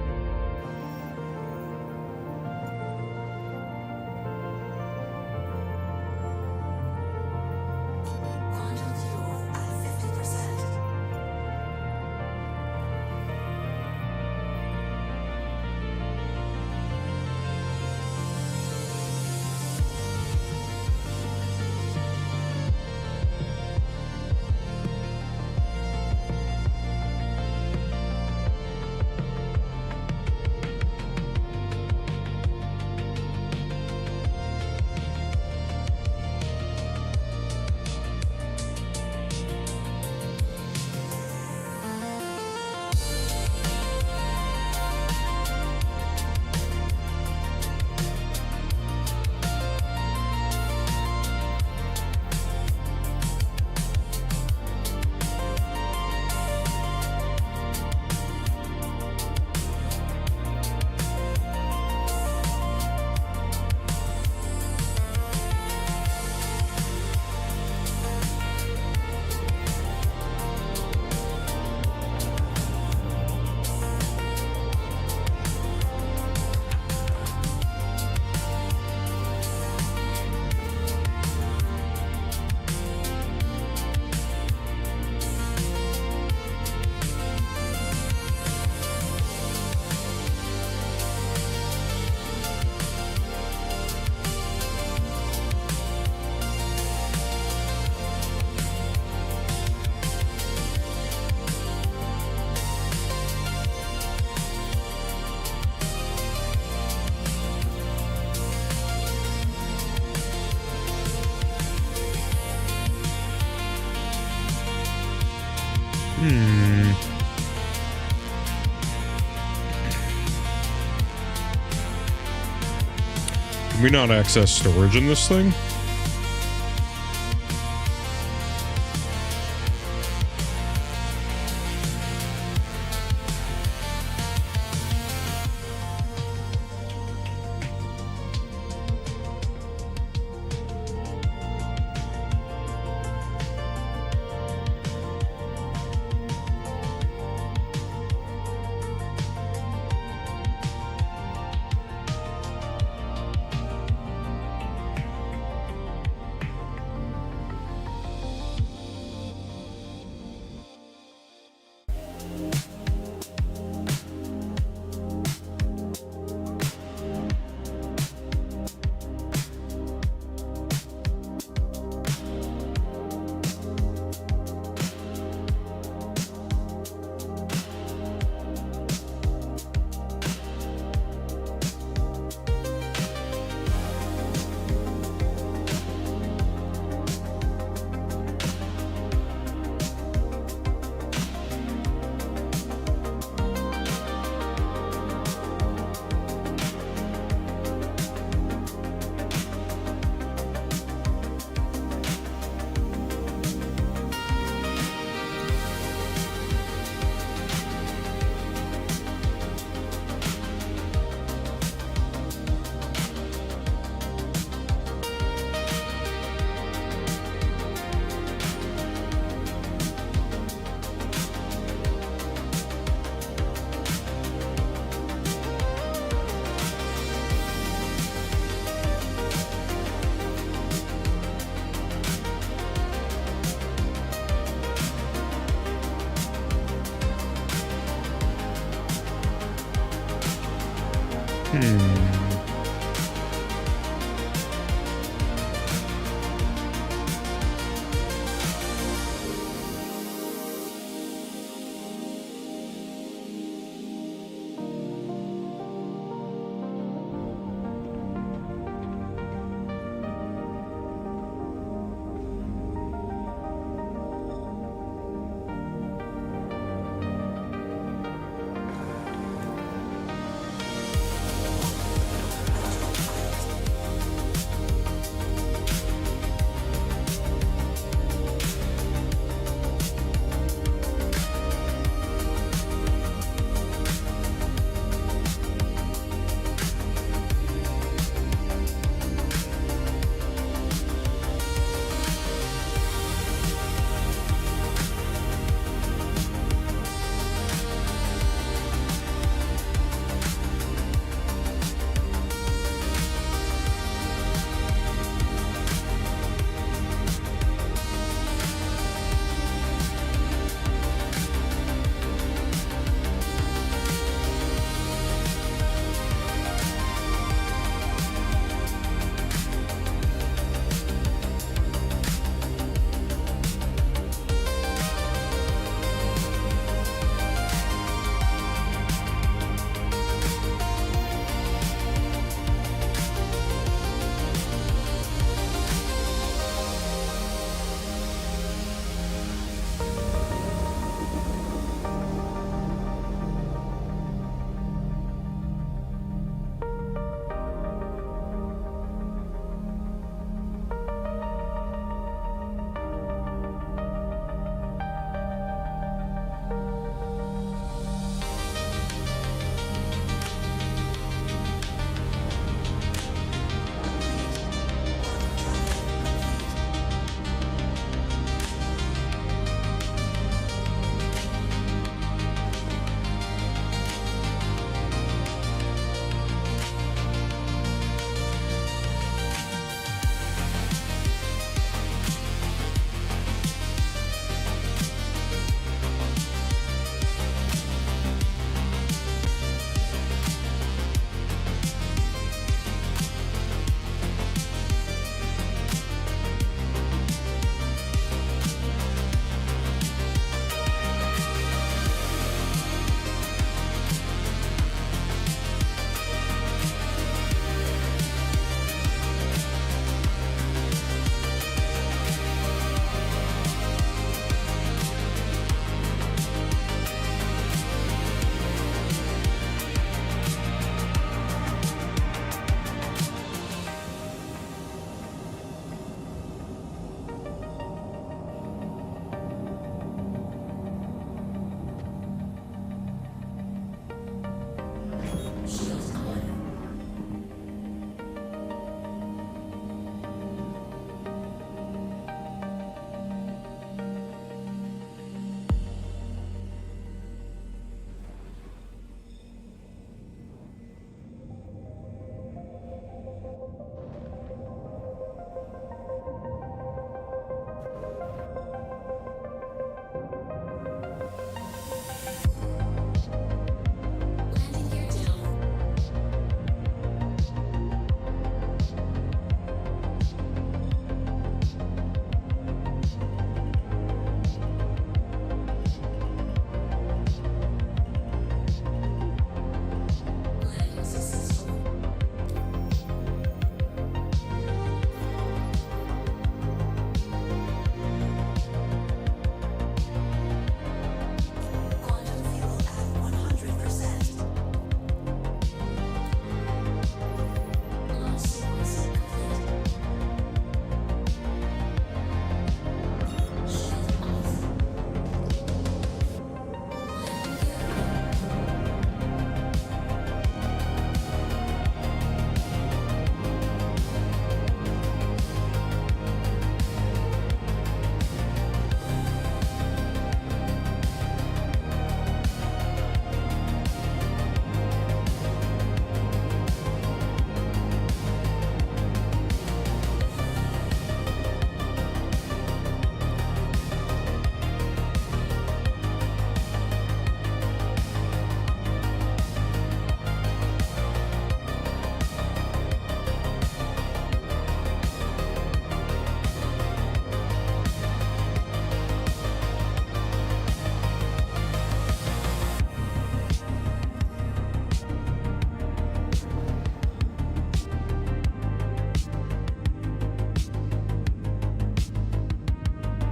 Can we not access storage in this thing?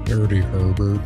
Dirty Herbert.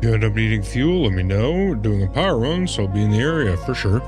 If you end up needing fuel, let me know. We're doing a power run, so I'll be in the area for sure.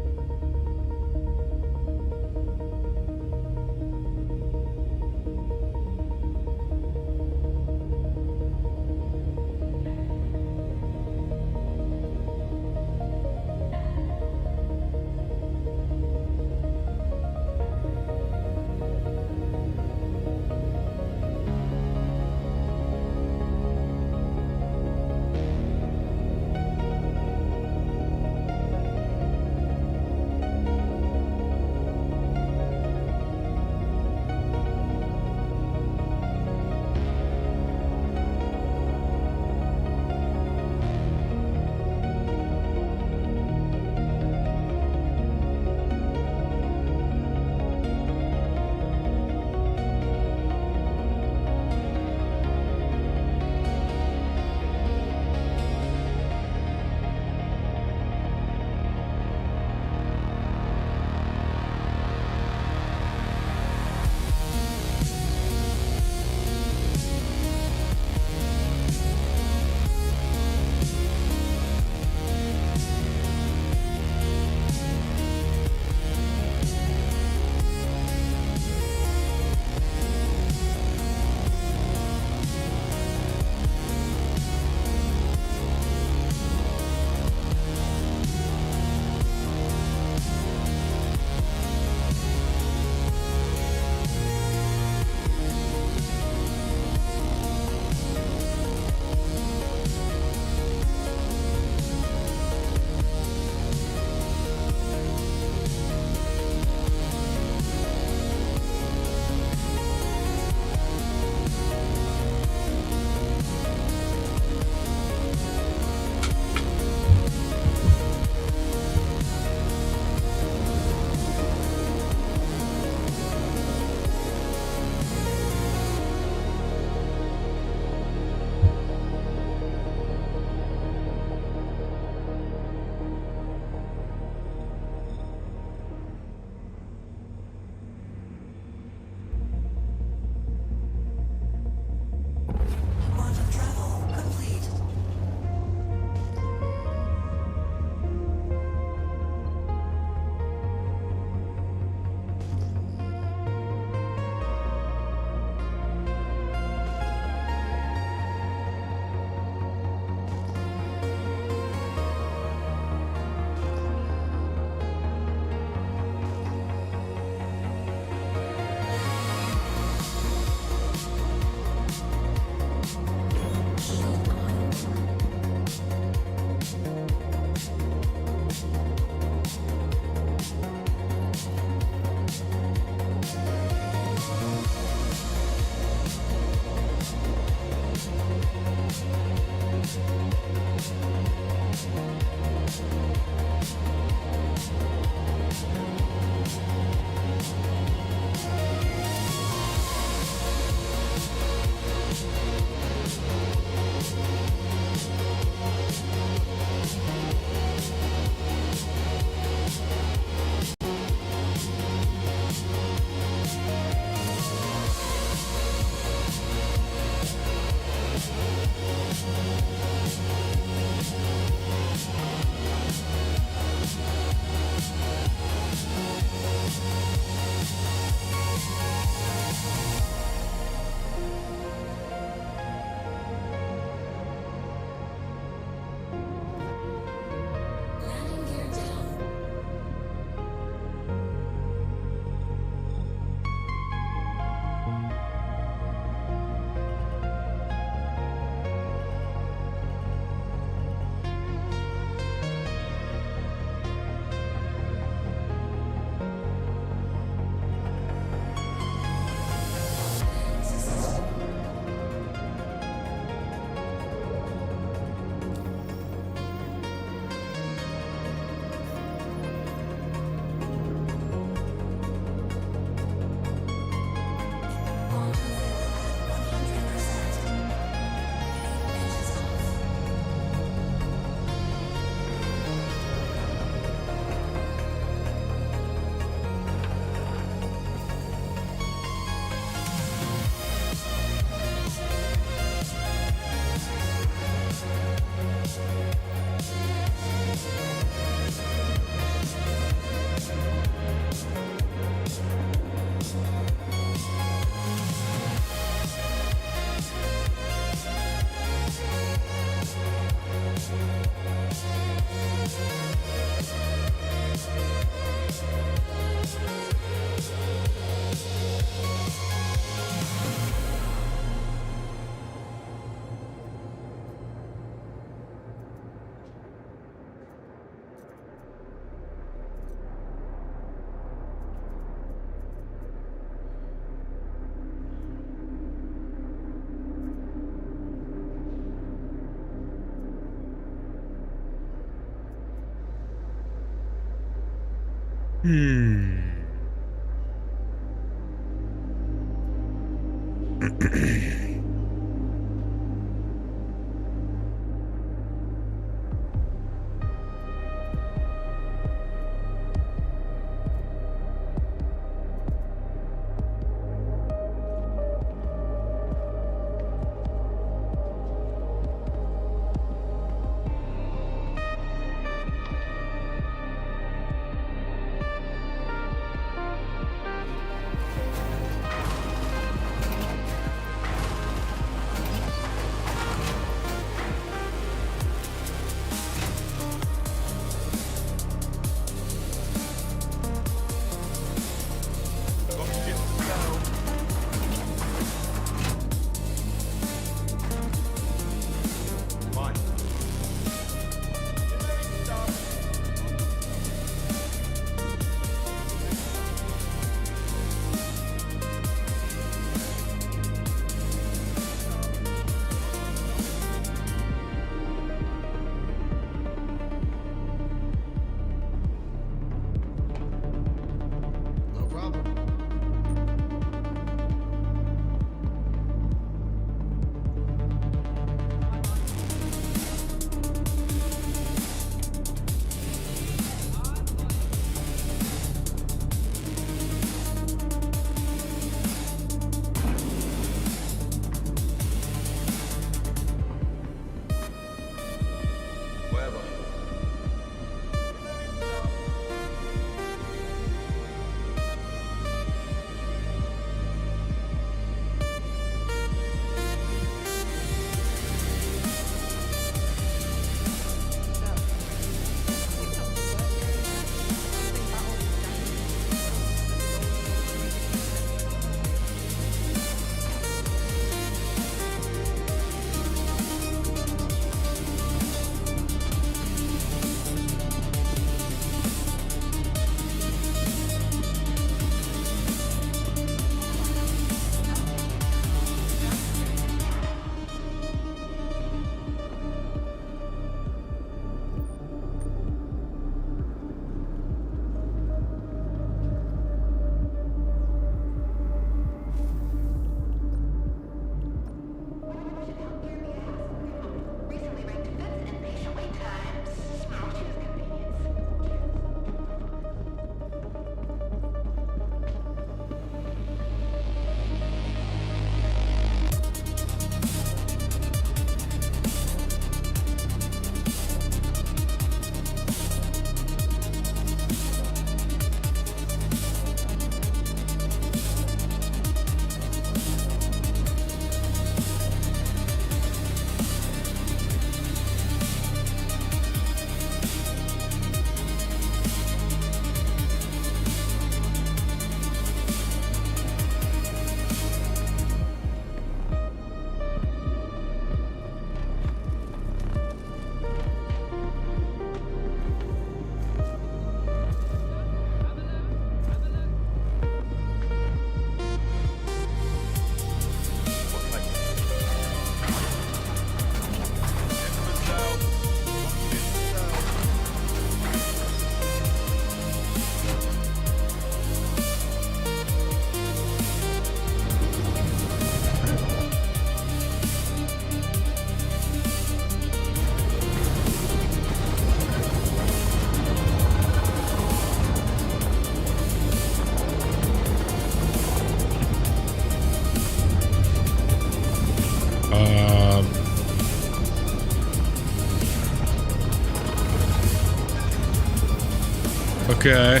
Okay.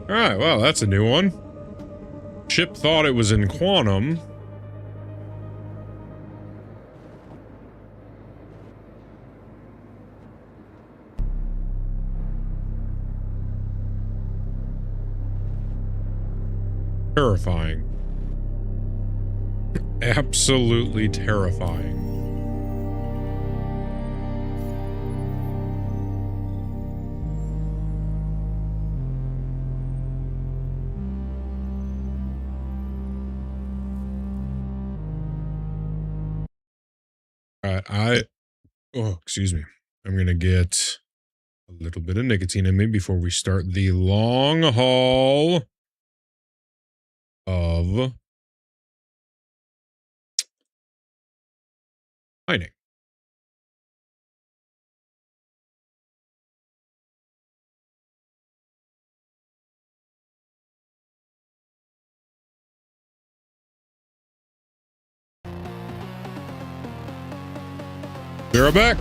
All right, well, that's a new one. Ship thought it was in quantum. Terrifying. Absolutely terrifying. Oh, excuse me. I'm going to get a little bit of nicotine in me before we start the long haul of mining. Be right back.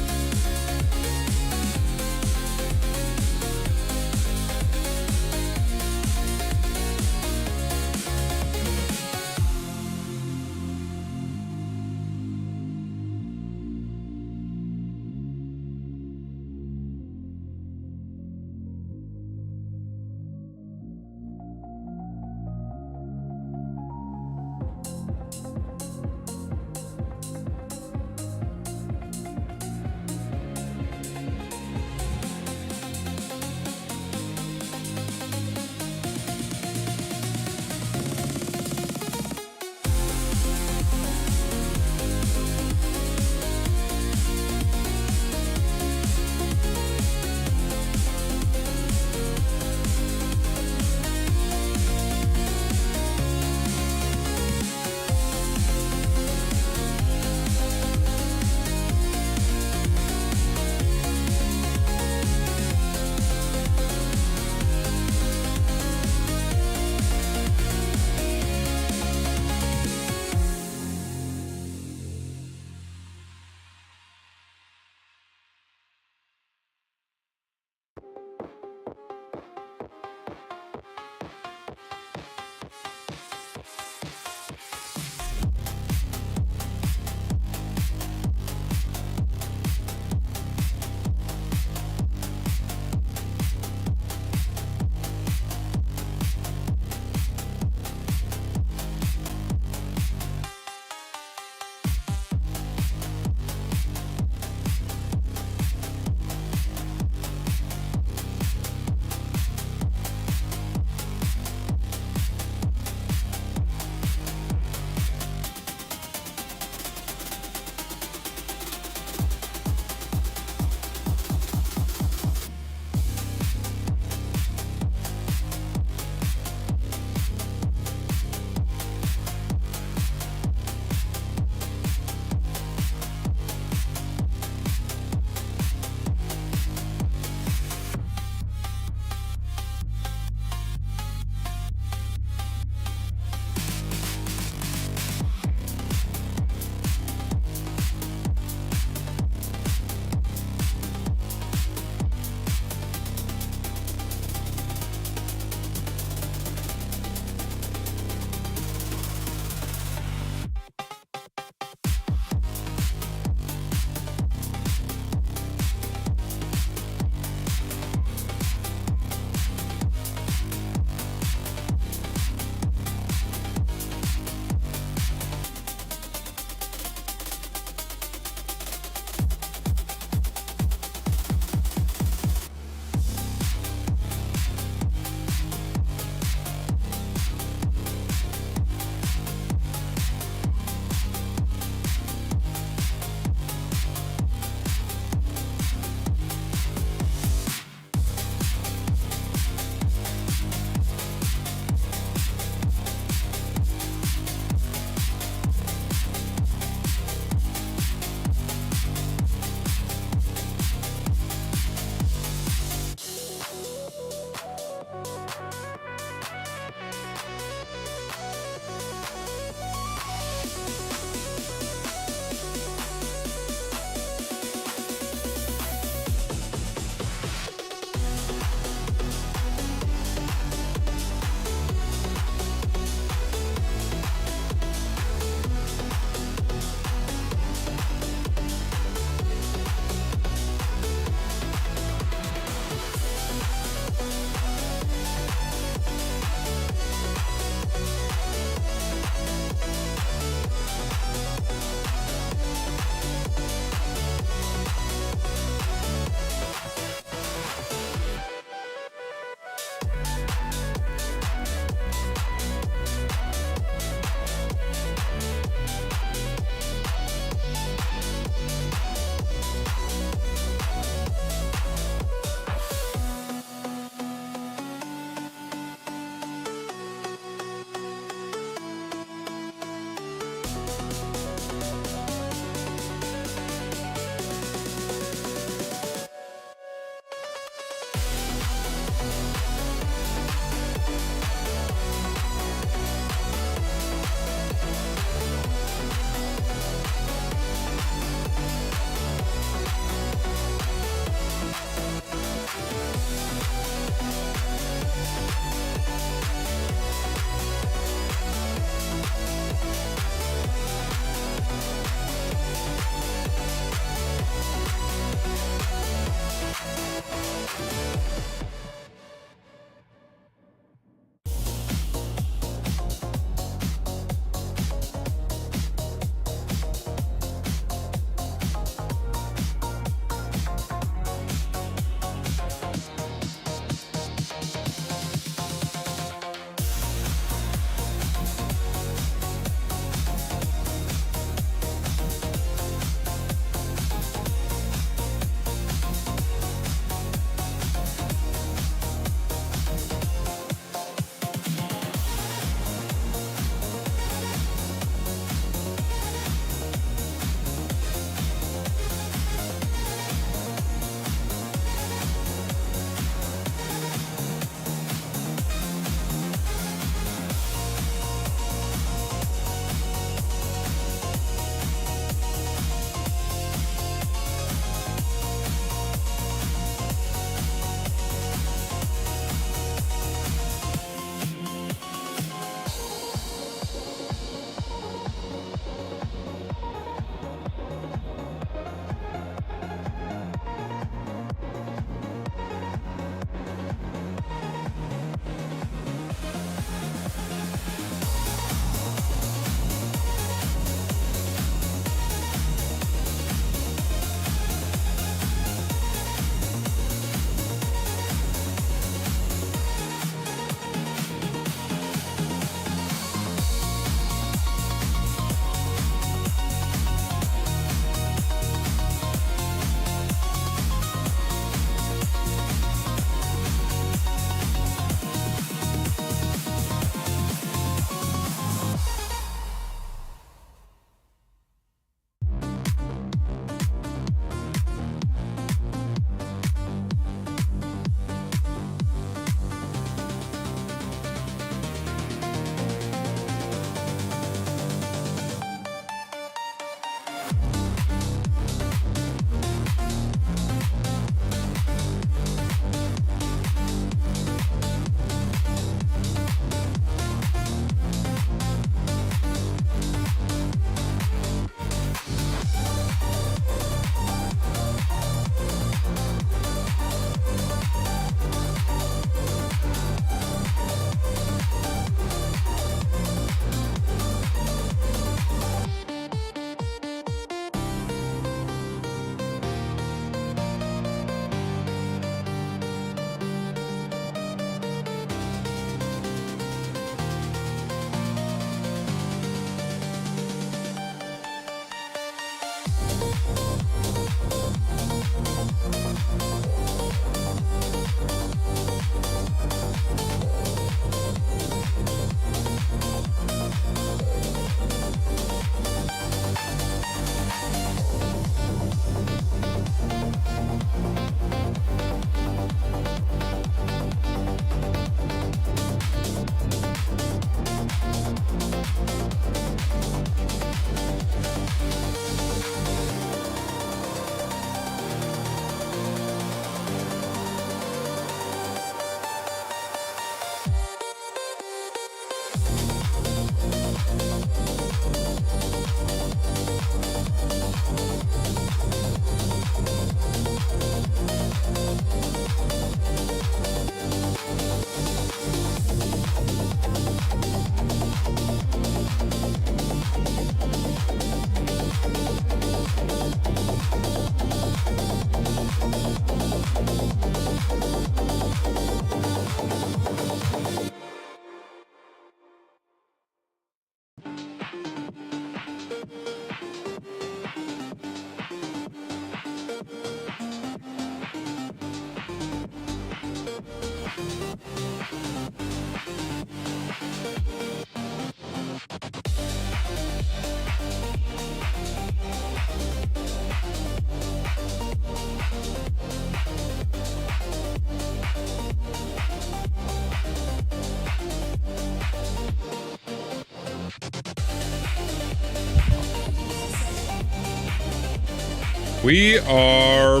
We are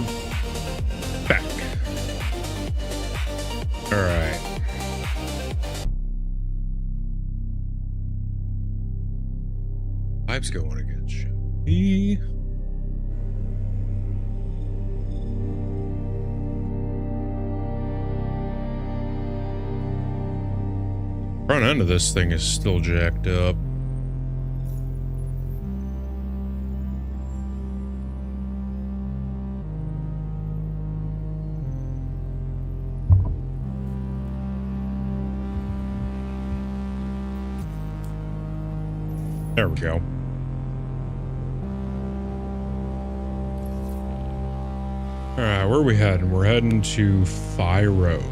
back. All right. Vibes going again, shall we? Front end of this thing is still jacked up. There we go. All right, where are we heading? We're heading to Fyro.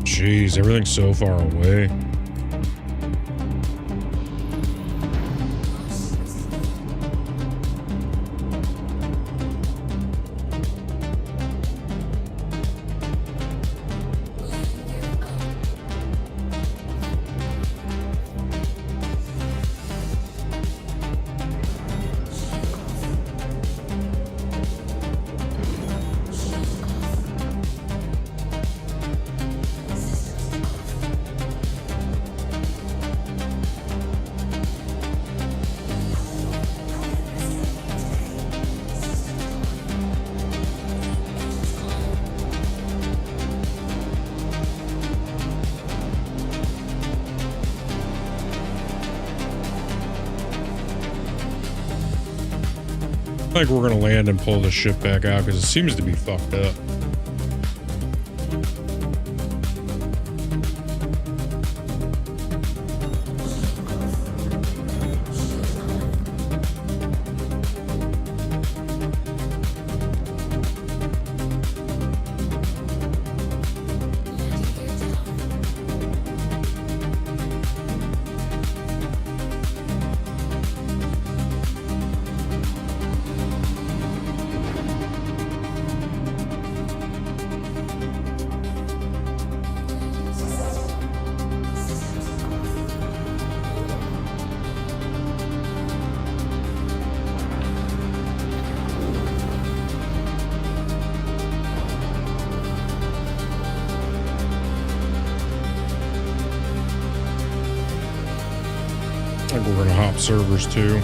Jeez, everything's so far away. I think we're gonna land and pull the ship back out because it seems to be fucked up. I think we're gonna hop servers too.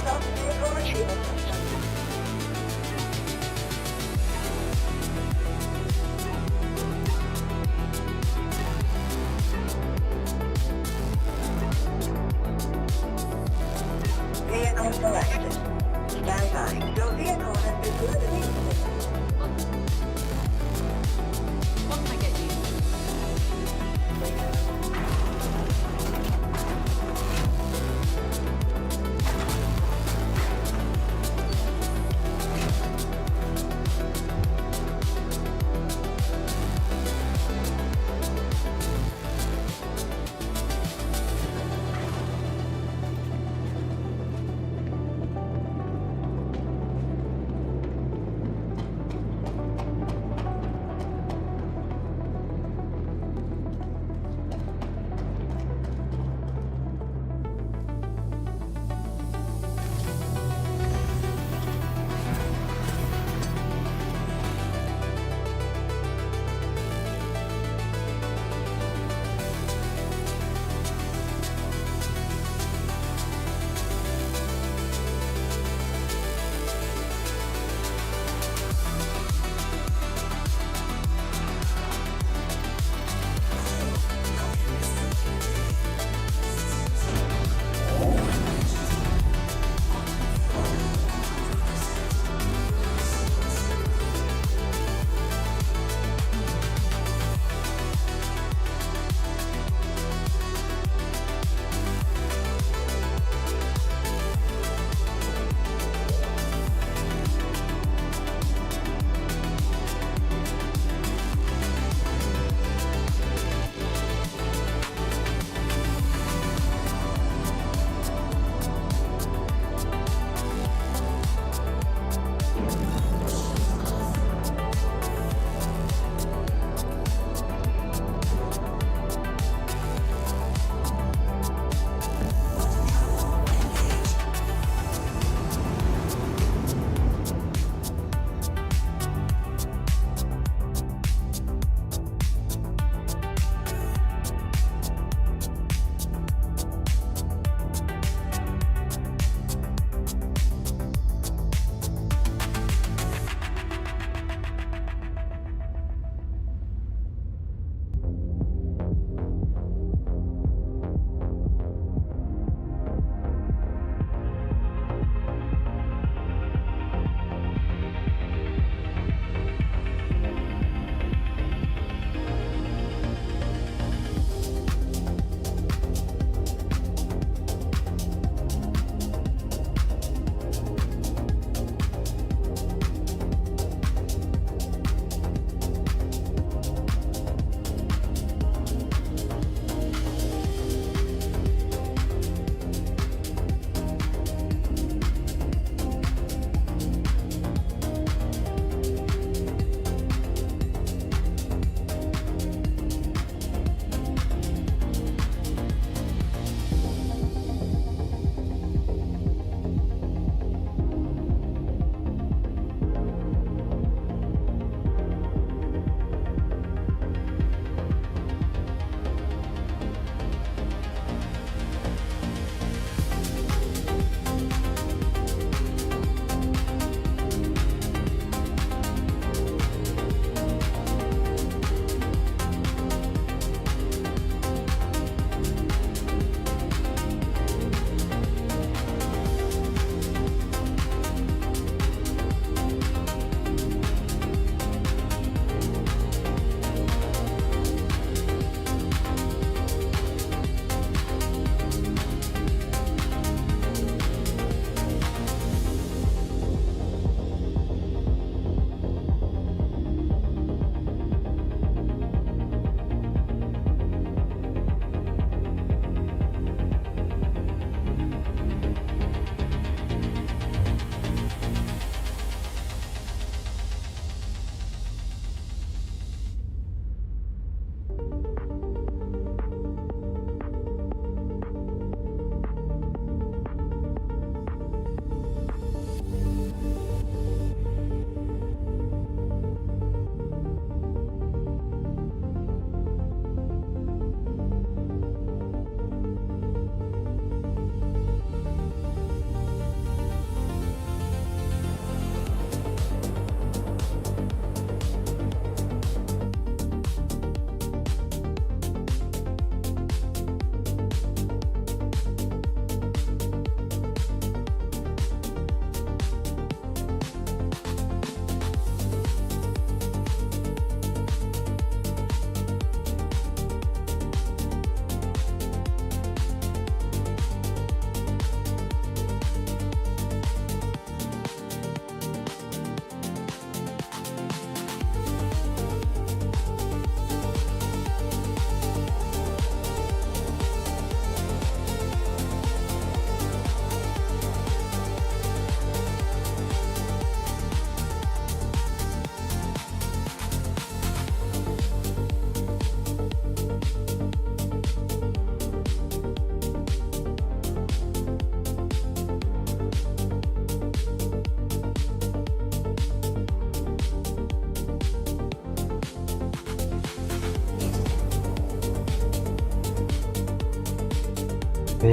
Stop vehicle retrieval system. Vehicle selected. Stand by. Your vehicle has been eliminated. What can I get you?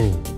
Oh.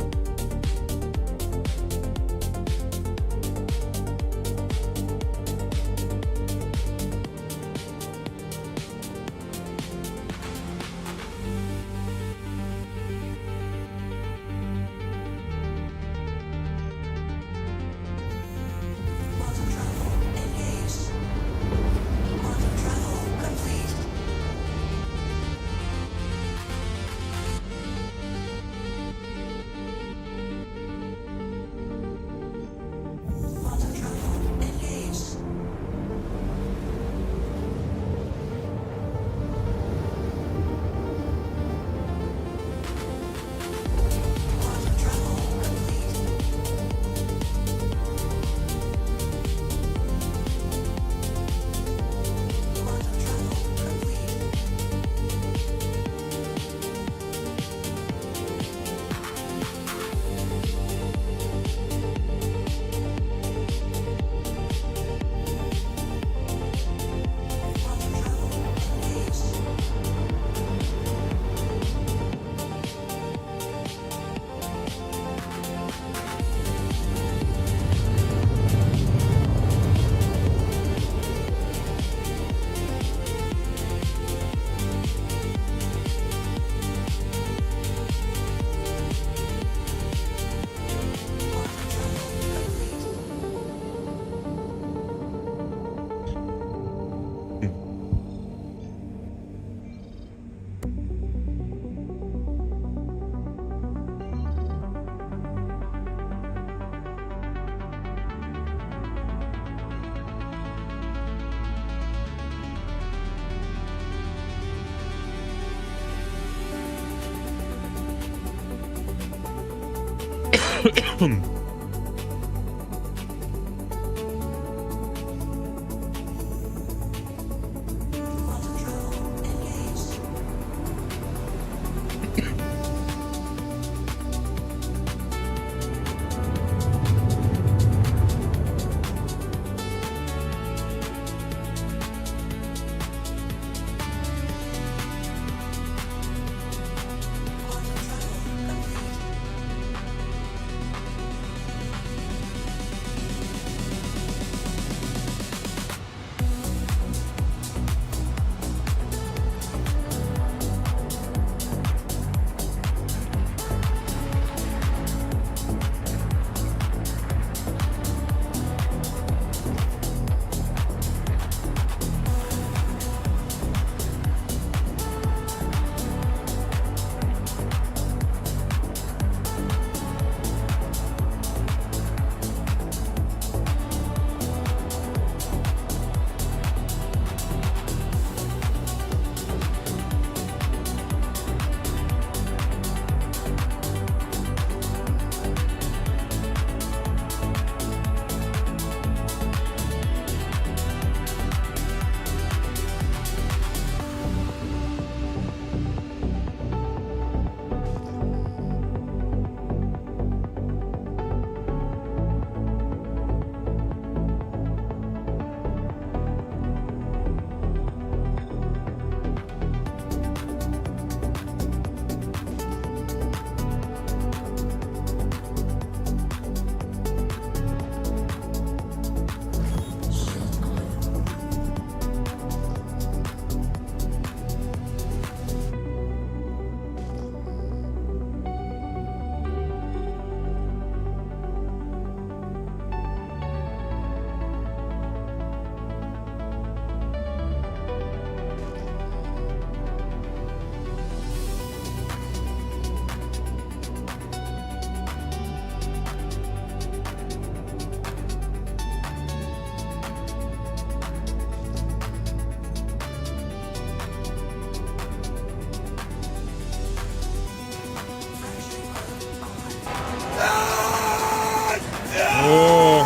Oh.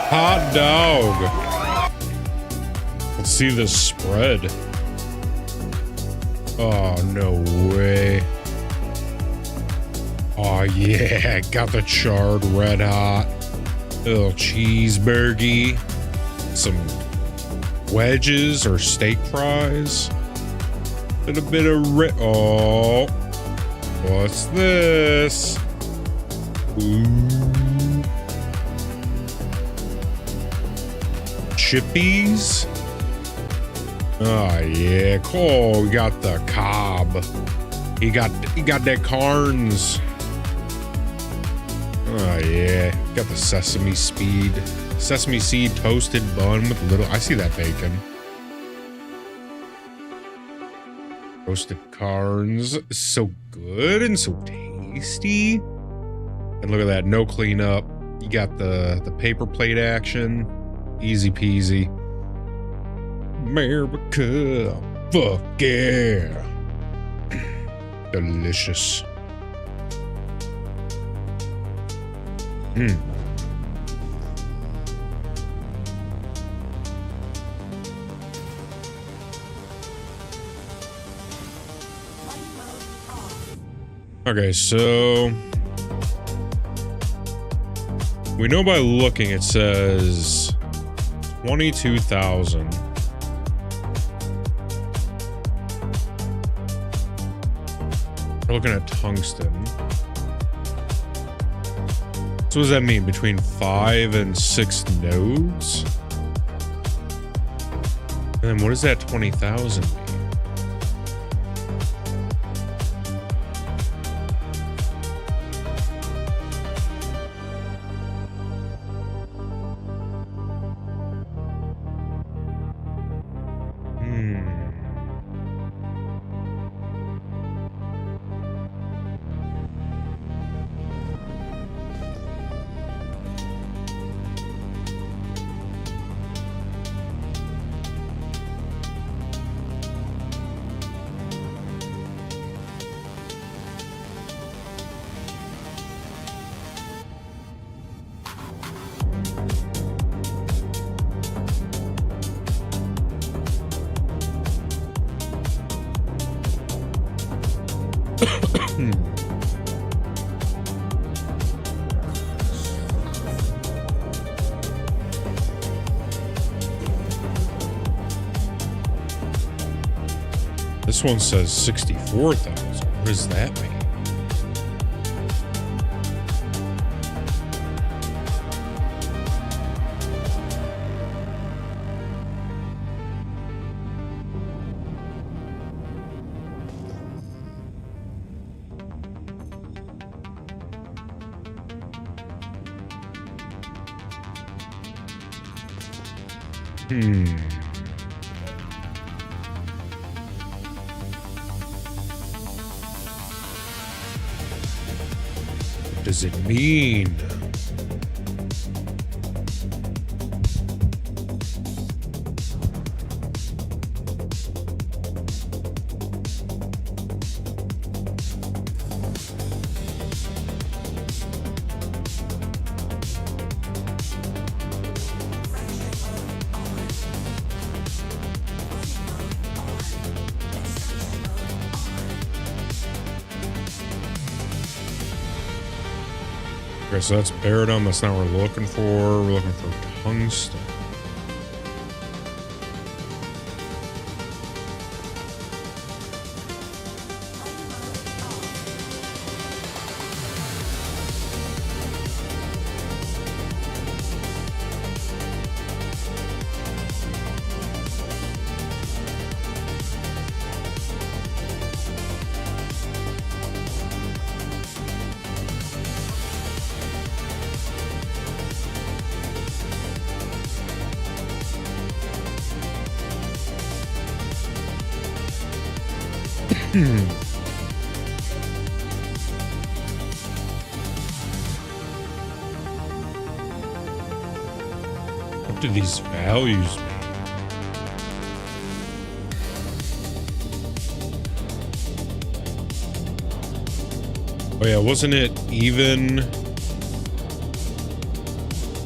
Hot dog. Let's see this spread. Oh, no way. Oh, yeah. Got the charred red hot. Little cheeseburger. Some wedges or steak fries. And a bit of oh. What's this? Ooh. Chippies. Oh yeah, cool. We got the cob. He got that Carnes. Oh yeah, got the sesame seed toasted bun with little. I see that bacon. Roasted Carnes, so good and so tasty. And look at that, no cleanup. You got the paper plate action, easy peasy. America, fuck yeah. Delicious. Okay, so we know by looking it says 22,000. We're looking at tungsten. So what does that mean? Between 5 and 6 nodes? And then what does that 20,000 mean? This one says 64,000. What does that mean? What does it mean? Okay, so that's Baradum. That's not what we're looking for. We're looking for tungsten. What do these values mean? Oh yeah, wasn't it even?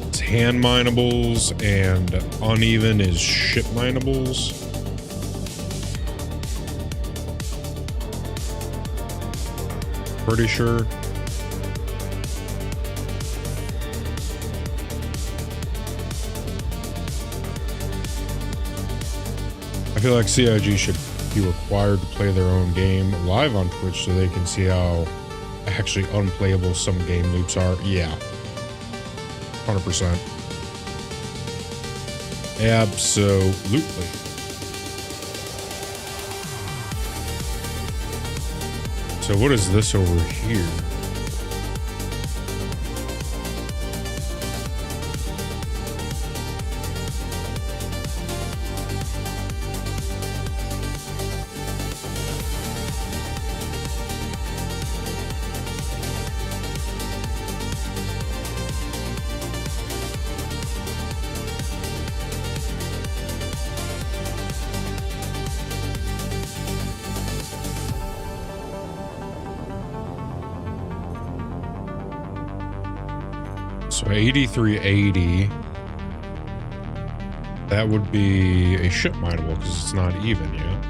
It's hand minables and uneven is ship minables. Pretty sure. I feel like CIG should be required to play their own game live on Twitch so they can see how actually unplayable some game loops are? Yeah. 100%. Absolutely. So what is this over here? So 8380, that would be a ship mineable because it's not even yet.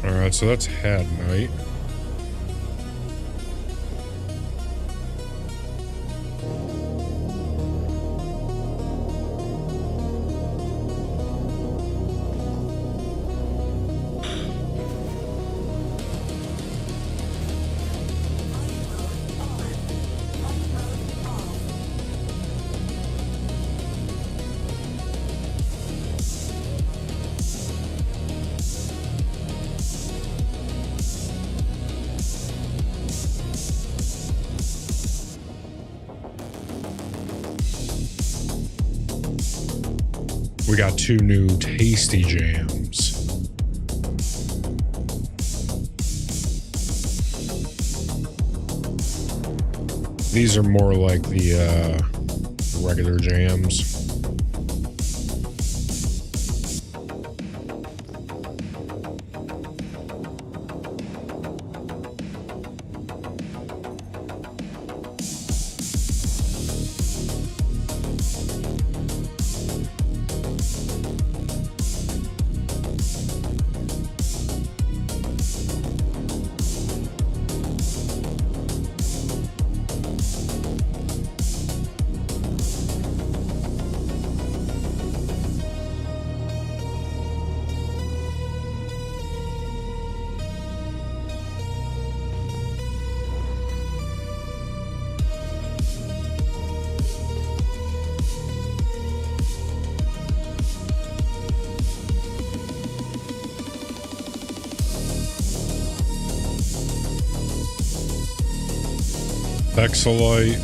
Alright, so that's Had Night. We got 2 new tasty jams. These are more like the regular jams. Hexalite,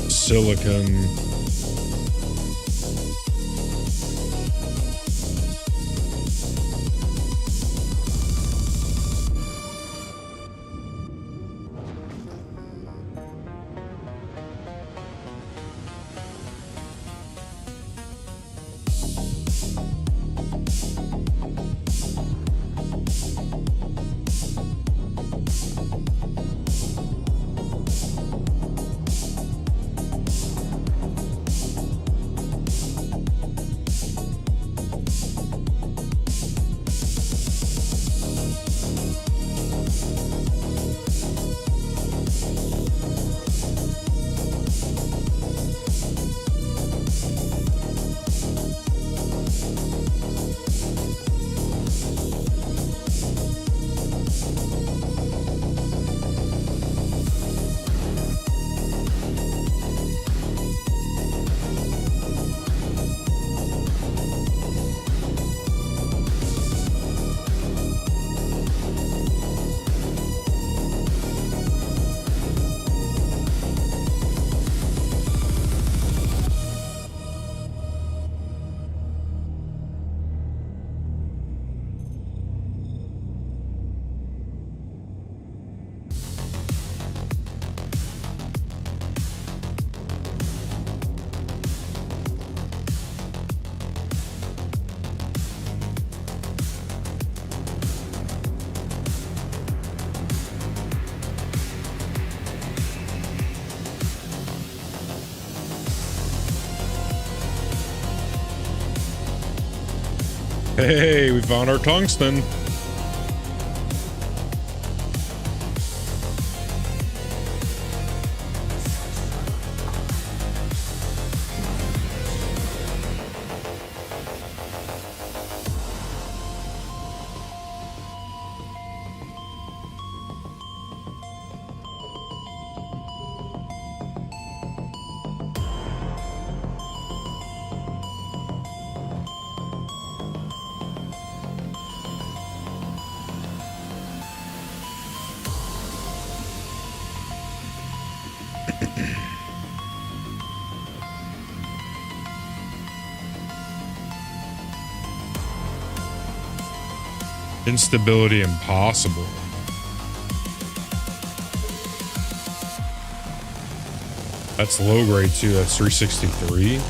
silicon, Hey, we found our tungsten. Instability impossible. That's low grade too. That's 363.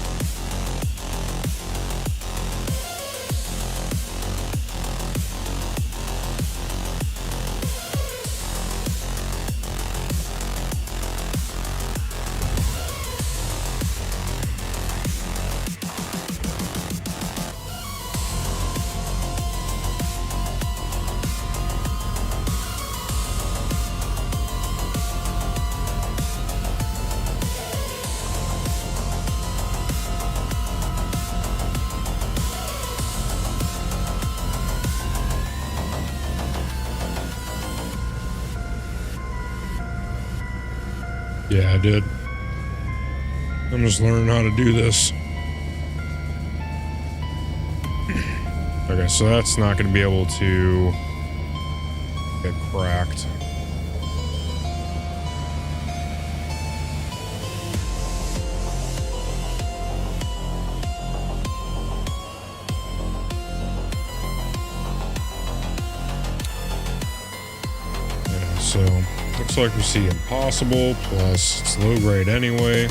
Yeah, I did. I'm just learning how to do this. Okay, so that's not going to be able to get cracked. Yeah, so looks like we see impossible, plus it's low grade anyway.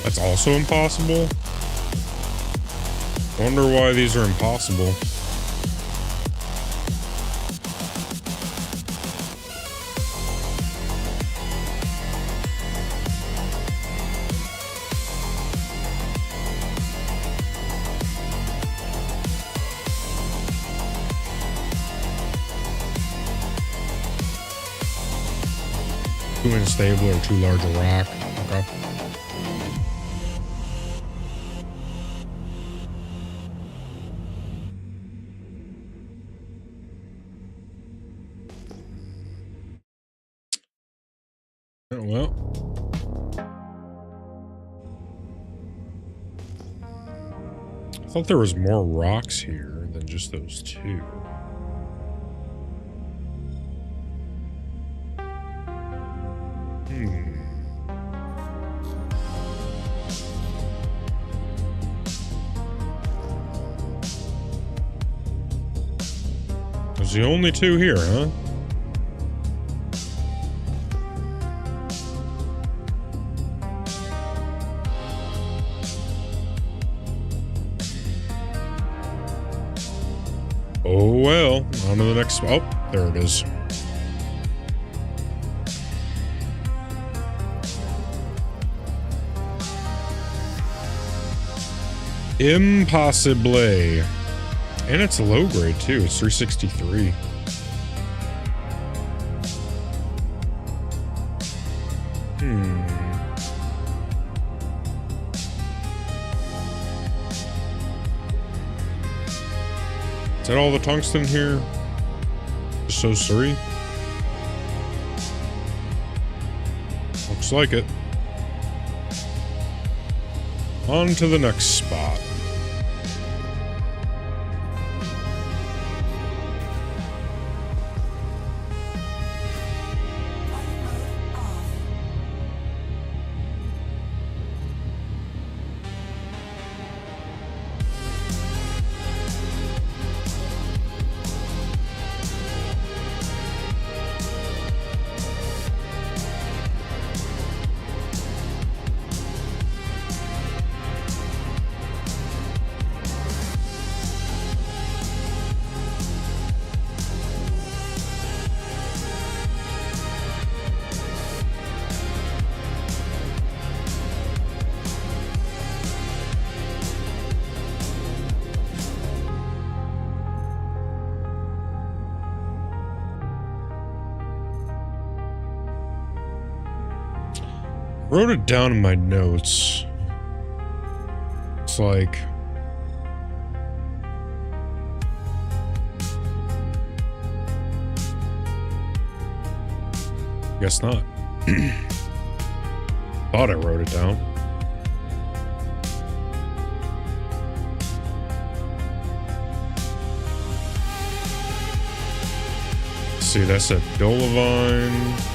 That's also impossible. Wonder why these are impossible. Too unstable or too large a rock. Okay. Oh, well. I thought there was more rocks here than just those two. There's the only two here, huh? Oh well, on to the next. Oh, there it is. Impossible. And it's low grade too. It's 363. Is that all the tungsten here? Just those three? Looks like it. On to the next spot. Wrote it down in my notes. It's like... Guess not. Thought I wrote it down. See, that's a Dolavine.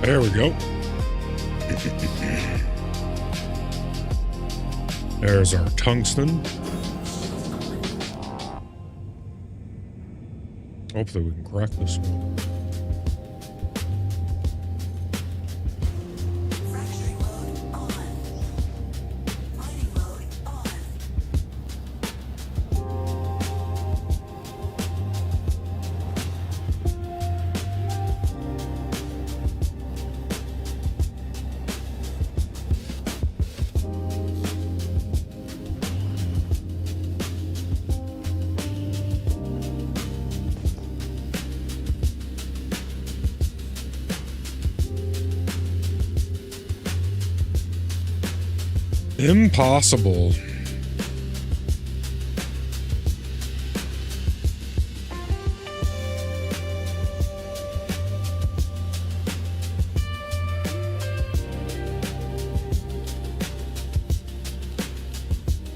There we go. There's our tungsten. Hopefully we can crack this one. Fracturing mode on. Mining mode on. Impossible.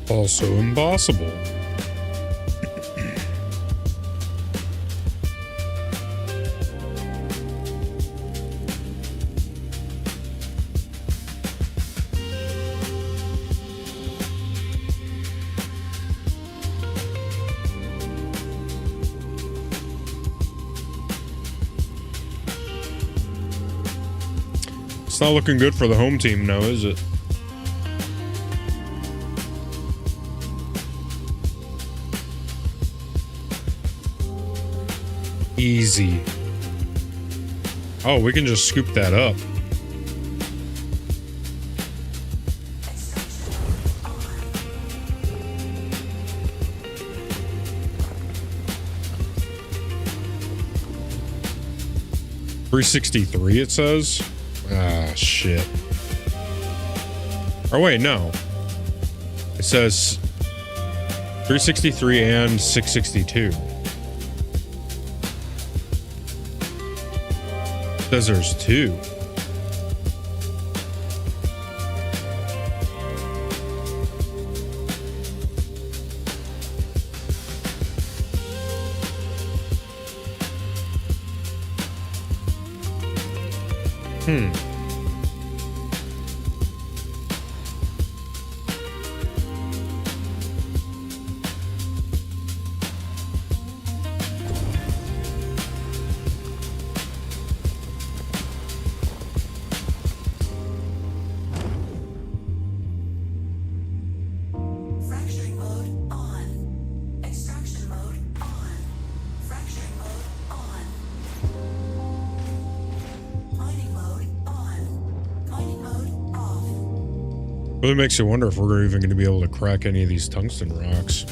Also impossible. It's not looking good for the home team now, is it? Easy. Oh, we can just scoop that up. $363 it says. Ah, shit. Oh wait, no. It says 363 and 662. It says there's two. Fracturing mode on. Extraction mode on. Fracturing mode on. Mining mode on. Mining mode off. Really makes you wonder if we're even going to be able to crack any of these tungsten rocks.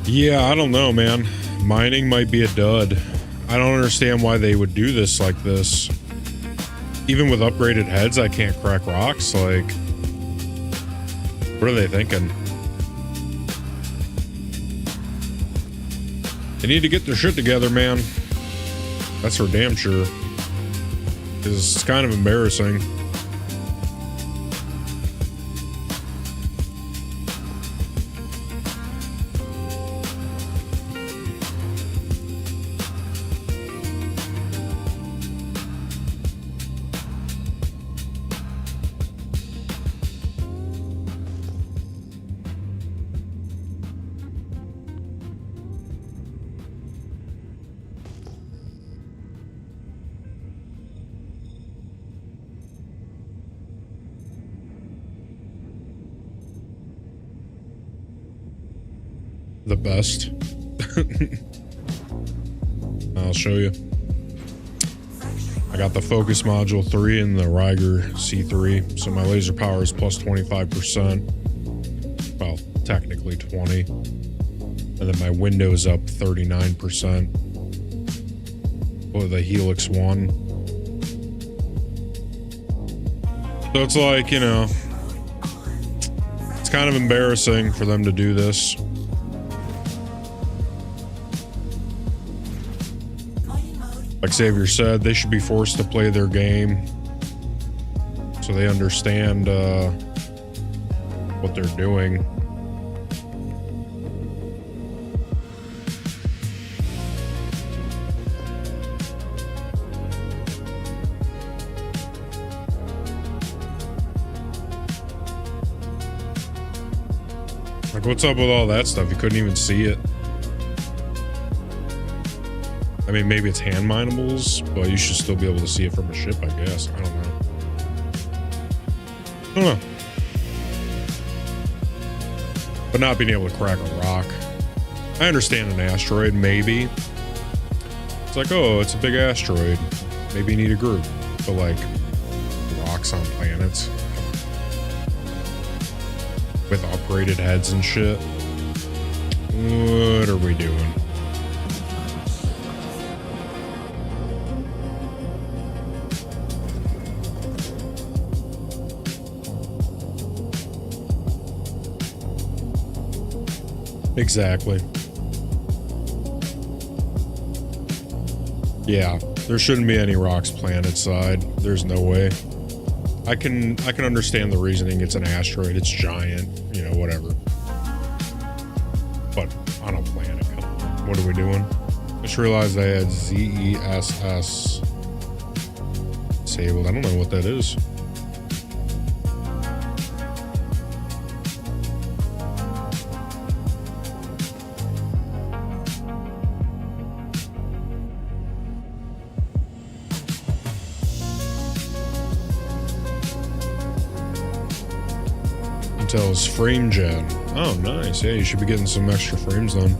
Yeah, I don't know, man. Mining might be a dud. I don't understand why they would do this like this. Even with upgraded heads, I can't crack rocks. Like, what are they thinking? They need to get their shit together, man. That's for damn sure. 'Cause it's kind of embarrassing. The best. I'll show you. I got the focus module 3 and the Riger C3, so my laser power is plus 25%. Well, technically 20. And then my window's up 39% with the Helix 1. So it's like, you know, it's kind of embarrassing for them to do this. Like Xavier said, they should be forced to play their game so they understand what they're doing. Like, what's up with all that stuff? You couldn't even see it. I mean, maybe it's hand minables, but you should still be able to see it from a ship, I guess. I don't know. But not being able to crack a rock. I understand an asteroid, maybe. It's like, oh, it's a big asteroid. Maybe you need a group. But like, rocks on planets. With upgraded heads and shit. What are we doing? Exactly. Yeah, there shouldn't be any rocks planet side. There's no way. I can understand the reasoning. It's an asteroid. It's giant. You know, whatever. But on a planet, come on. What are we doing? Just realized I had ZESS disabled. I don't know what that is. Intel's frame gen. Oh, nice. Yeah, you should be getting some extra frames done.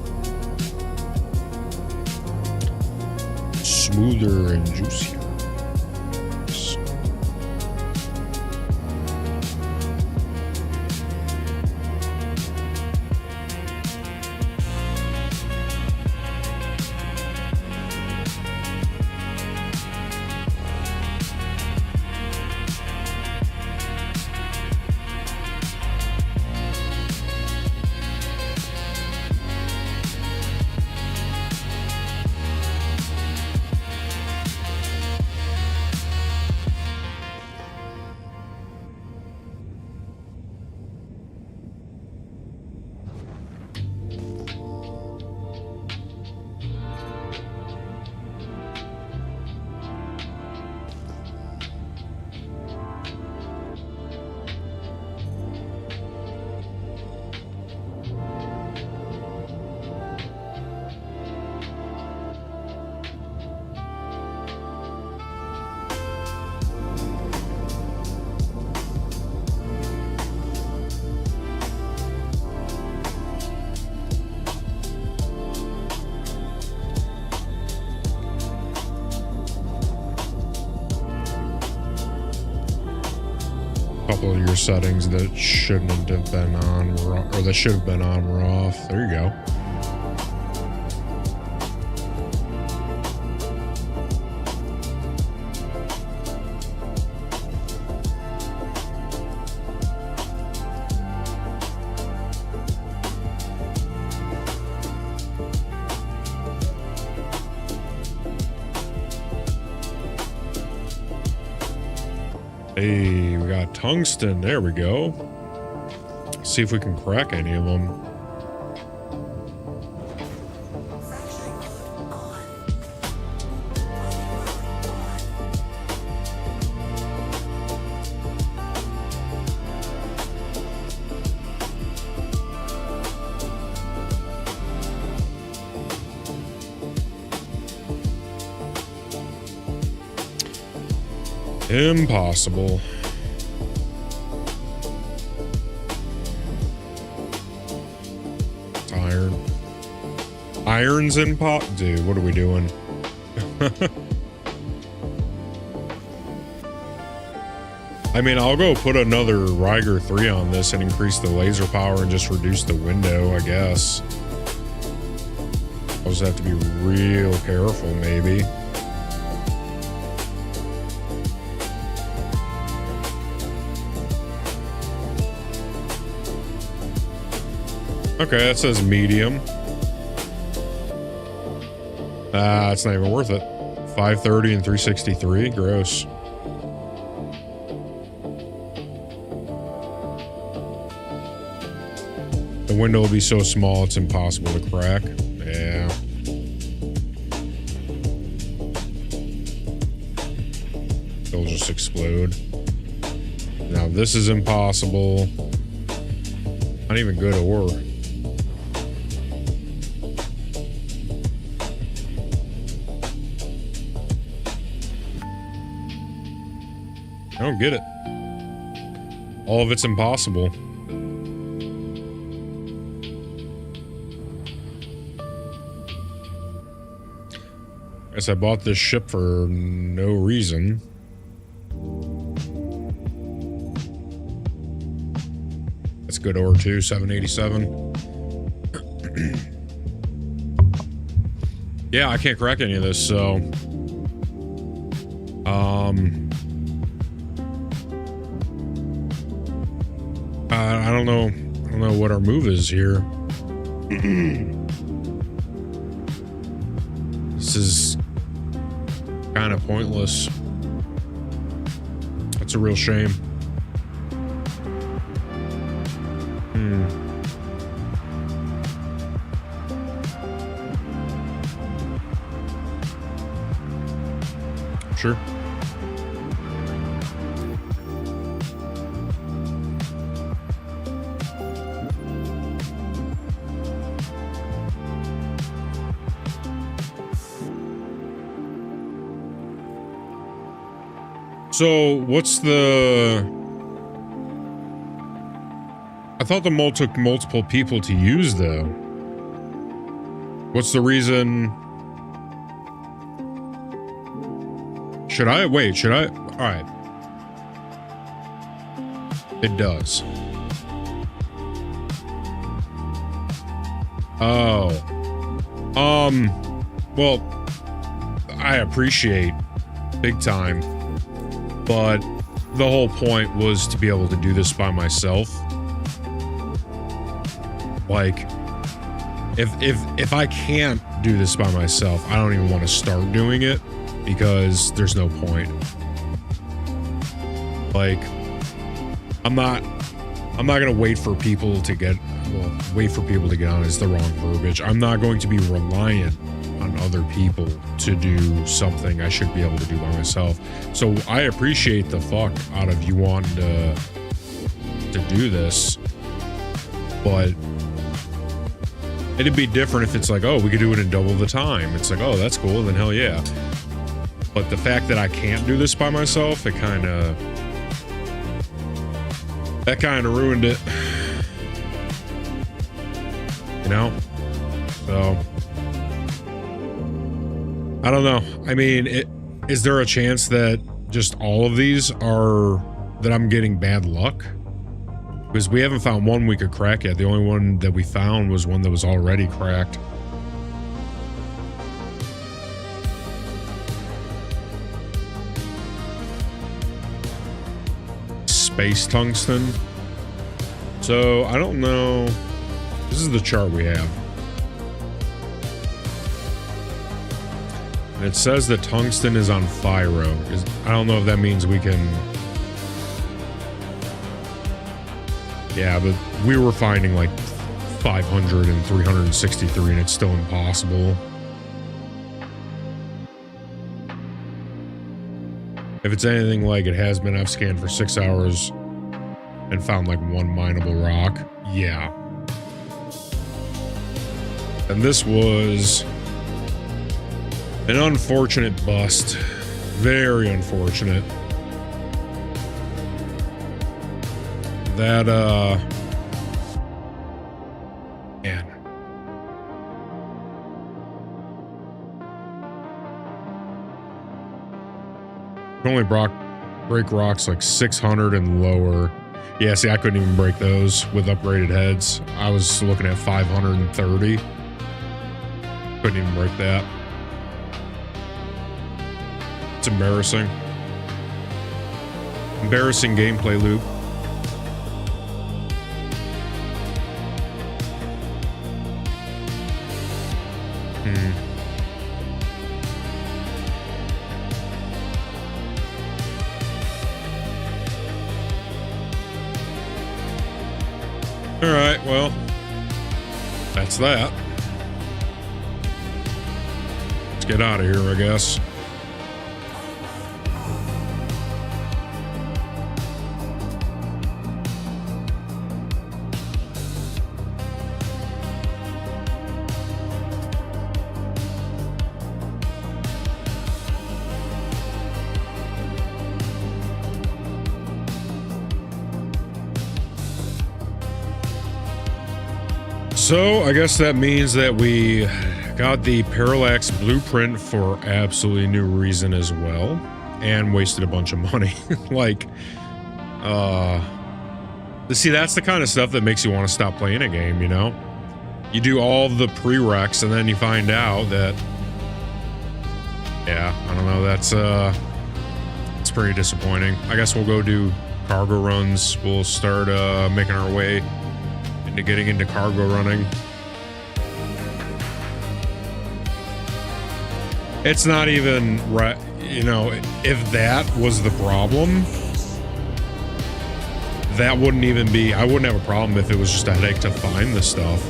Smoother and juicier. Couple of your settings that shouldn't have been on or that should have been on were off. There you go. Hey, we got tungsten. There we go. See if we can crack any of them. Fracturing mode on. Impossible. It's iron. Iron's in pot? Dude, what are we doing? I mean, I'll go put another Riger 3 on this and increase the laser power and just reduce the window, I guess. I'll just have to be real careful, maybe. Okay, that says medium. Ah, it's not even worth it. 530 and 363. Gross. The window will be so small it's impossible to crack. Yeah. They'll just explode. Now this is impossible. Not even good ore. I don't get it. All of it's impossible. Guess I bought this ship for no reason. That's good ore too, 787. Yeah, I can't crack any of this, so I don't know. I don't know what our move is here. This is kind of pointless. That's a real shame. Sure. So, what's the... I thought the mole took multiple people to use, though. What's the reason... Should I? Wait, should I? Alright. It does. Oh. Well, I appreciate big time, but the whole point was to be able to do this by myself. Like, if I can't do this by myself, I don't even want to start doing it. Because there's no point. Like, I'm not gonna wait for people to get, well, wait for people to get on is the wrong verbiage. I'm not going to be reliant on other people to do something I should be able to do by myself. So I appreciate the fuck out of you wanting to do this, but it'd be different if it's like, oh, we could do it in double the time. It's like, oh, that's cool, then hell yeah. But the fact that I can't do this by myself, that kind of ruined it. You know? So, I don't know. I mean, is there a chance that just all of these are, that I'm getting bad luck? Because we haven't found one we could crack yet. The only one that we found was one that was already cracked. Space tungsten. So I don't know. This is the chart we have. And it says that tungsten is on Fyro. I don't know if that means we can. Yeah, but we were finding like 500 and 363 and it's still impossible. If it's anything like it has been, I've scanned for 6 hours and found like one mineable rock. Yeah. And this was an unfortunate bust. Very unfortunate. That, man. Only break rocks like 600 and lower. Yeah, see, I couldn't even break those with upgraded heads. I was looking at 530. Couldn't even break that. It's embarrassing. Embarrassing gameplay loop. All right, well, that's that. Let's get out of here, I guess. So I guess that means that we got the Parallax blueprint for absolutely no reason as well, and wasted a bunch of money. Like, see, that's the kind of stuff that makes you want to stop playing a game, you know? You do all the prereqs and then you find out that, yeah, I don't know, it's pretty disappointing. I guess we'll go do cargo runs. We'll start making our way into getting into cargo running. It's not even right, you know, if that was the problem, that wouldn't even be, I wouldn't have a problem if it was just a headache to find this stuff.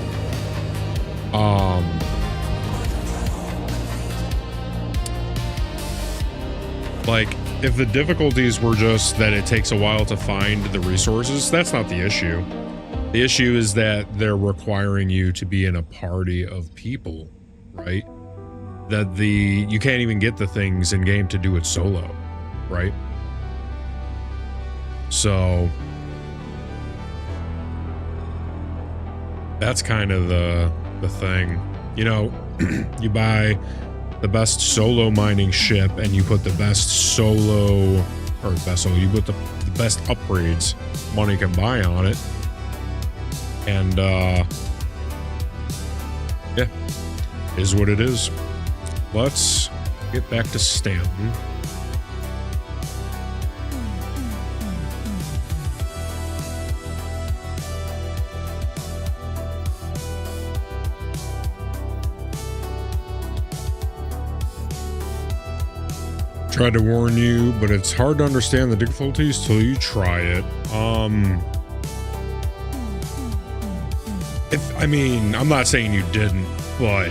Like, if the difficulties were just that it takes a while to find the resources, that's not the issue. The issue is that they're requiring you to be in a party of people, right? That you can't even get the things in game to do it solo, right? So that's kind of the thing. You know, you buy the best solo mining ship and you put the best solo, or best solo, you put the best upgrades money can buy on it. And yeah, is what it is. Let's get back to Stanton. Tried to warn you, but it's hard to understand the difficulties till you try it. I mean, I'm not saying you didn't, but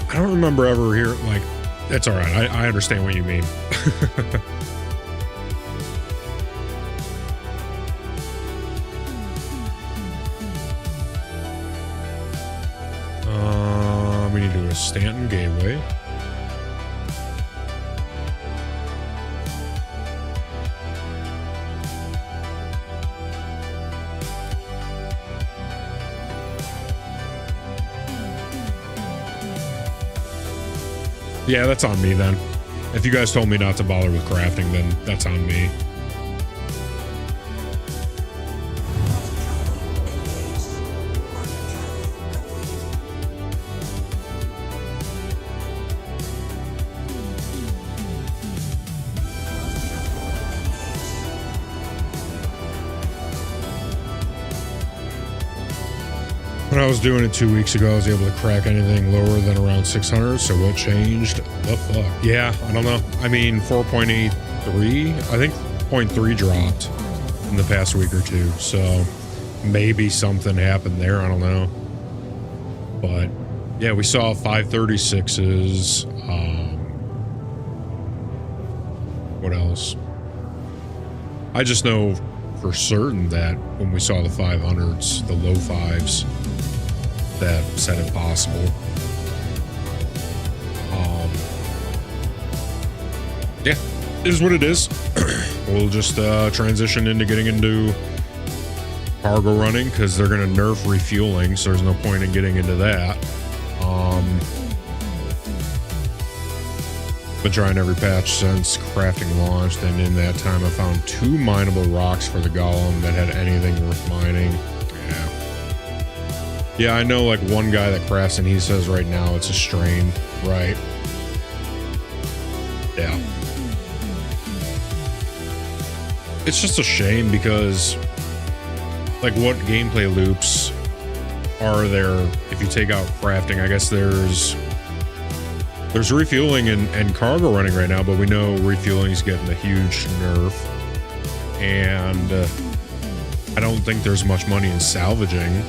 I don't remember ever hearing, like, that's all right. I understand what you mean. We need to do a Stanton Gateway. Yeah, that's on me then. If you guys told me not to bother with crafting, then that's on me. When I was doing it 2 weeks ago, I was able to crack anything lower than around 600. So what changed? The fuck? Yeah, I don't know. I mean, 4.83. I think 0.3 dropped in the past week or two. So maybe something happened there. I don't know. But yeah, we saw 536s. What else? I just know for certain that when we saw the 500s, the low fives, that said impossible. Yeah, it is what it is. We'll just transition into getting into cargo running because they're going to nerf refueling, so there's no point in getting into that. Been trying every patch since crafting launched, and in that time I found 2 mineable rocks for the golem that had anything worth mining. Yeah, I know like one guy that crafts and he says right now it's a strain, right? Yeah. It's just a shame because like what gameplay loops are there if you take out crafting? I guess there's refueling and cargo running right now, but we know refueling is getting a huge nerf. and I don't think there's much money in salvaging.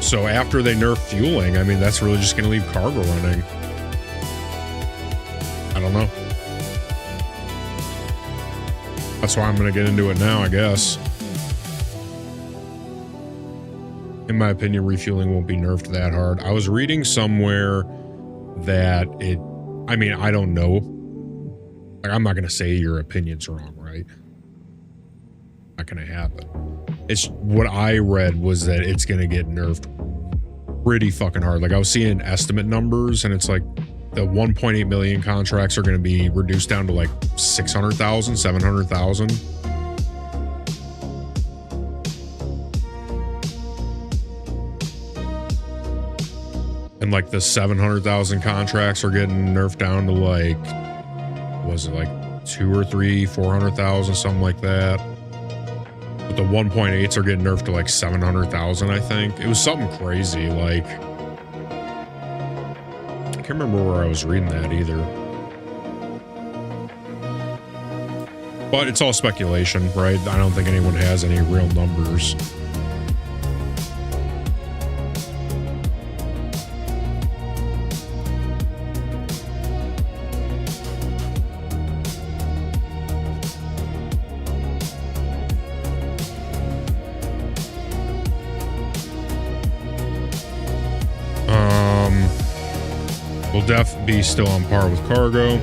So after they nerf fueling, I mean, that's really just going to leave cargo running. I don't know. That's why I'm going to get into it now, I guess. In my opinion, refueling won't be nerfed that hard. I was reading somewhere that I mean, I don't know. Like, I'm not going to say your opinion's wrong, right? Not going to happen. It's what I read was that it's going to get nerfed pretty fucking hard. Like, I was seeing estimate numbers, and it's like the 1.8 million contracts are going to be reduced down to like 600,000, 700,000. And like the 700,000 contracts are getting nerfed down to like, was it like 2 or 3, 400,000, something like that. But the 1.8s are getting nerfed to like 700,000, I think. It was something crazy. Like, I can't remember where I was reading that either. But it's all speculation, right? I don't think anyone has any real numbers. Will def be still on par with cargo.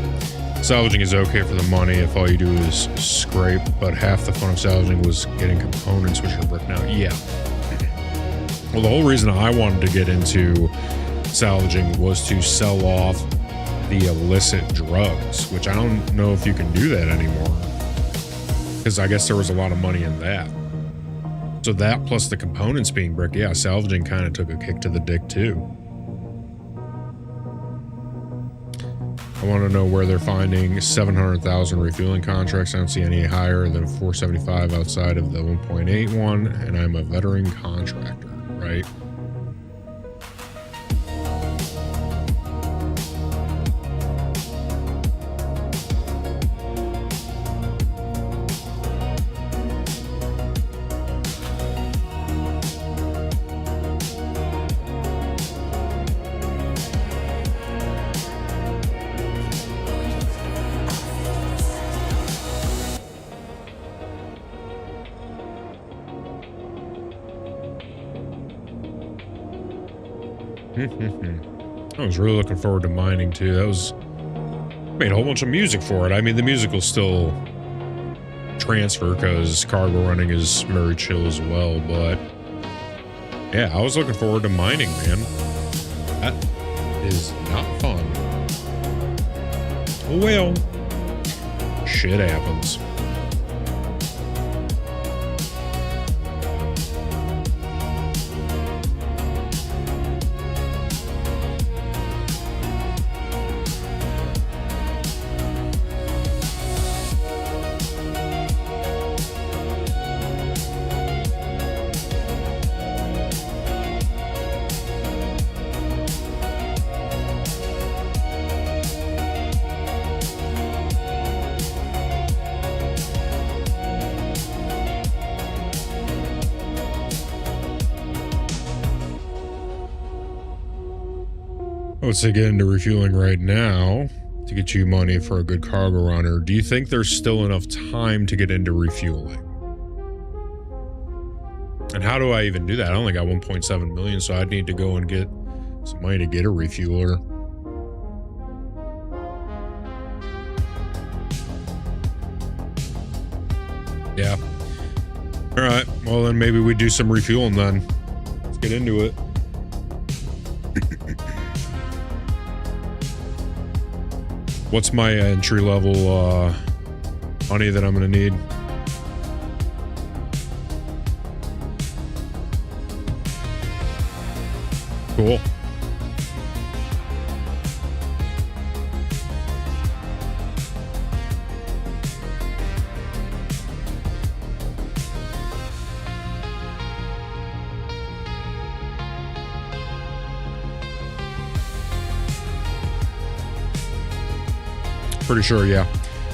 Salvaging is okay for the money if all you do is scrape, but half the fun of salvaging was getting components which are bricked out. Yeah. Well, the whole reason I wanted to get into salvaging was to sell off the illicit drugs, which I don't know if you can do that anymore, because I guess there was a lot of money in that. So that plus the components being bricked, yeah, salvaging kind of took a kick to the dick too. I want to know where they're finding 700,000 refueling contracts. I don't see any higher than 475 outside of the 1.8 one, and I'm a veteran contractor, right? I was really looking forward to mining too. That was made a whole bunch of music for it. I mean, the music will still transfer because cargo running is very chill as well, but yeah, I was looking forward to mining, man. That is not fun. Well, shit happens. Let's get into refueling right now to get you money for a good cargo runner. Do you think there's still enough time to get into refueling? And how do I even do that? I only got 1.7 million, so I'd need to go and get some money to get a refueler. Yeah. All right. Well, then maybe we do some refueling then. Let's get into it. What's my entry level money that I'm gonna need? Cool. Pretty sure, yeah.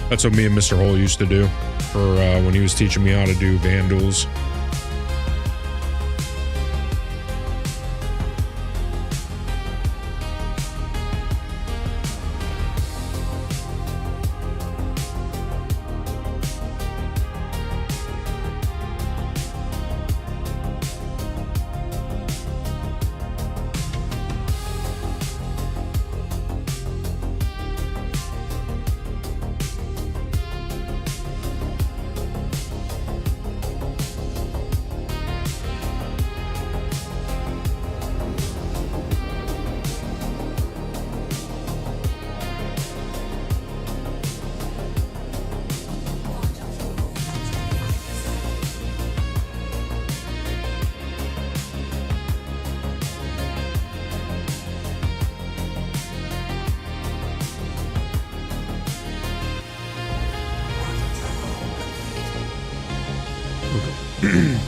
That's what me and Mr. Hole used to do for when he was teaching me how to do vandals.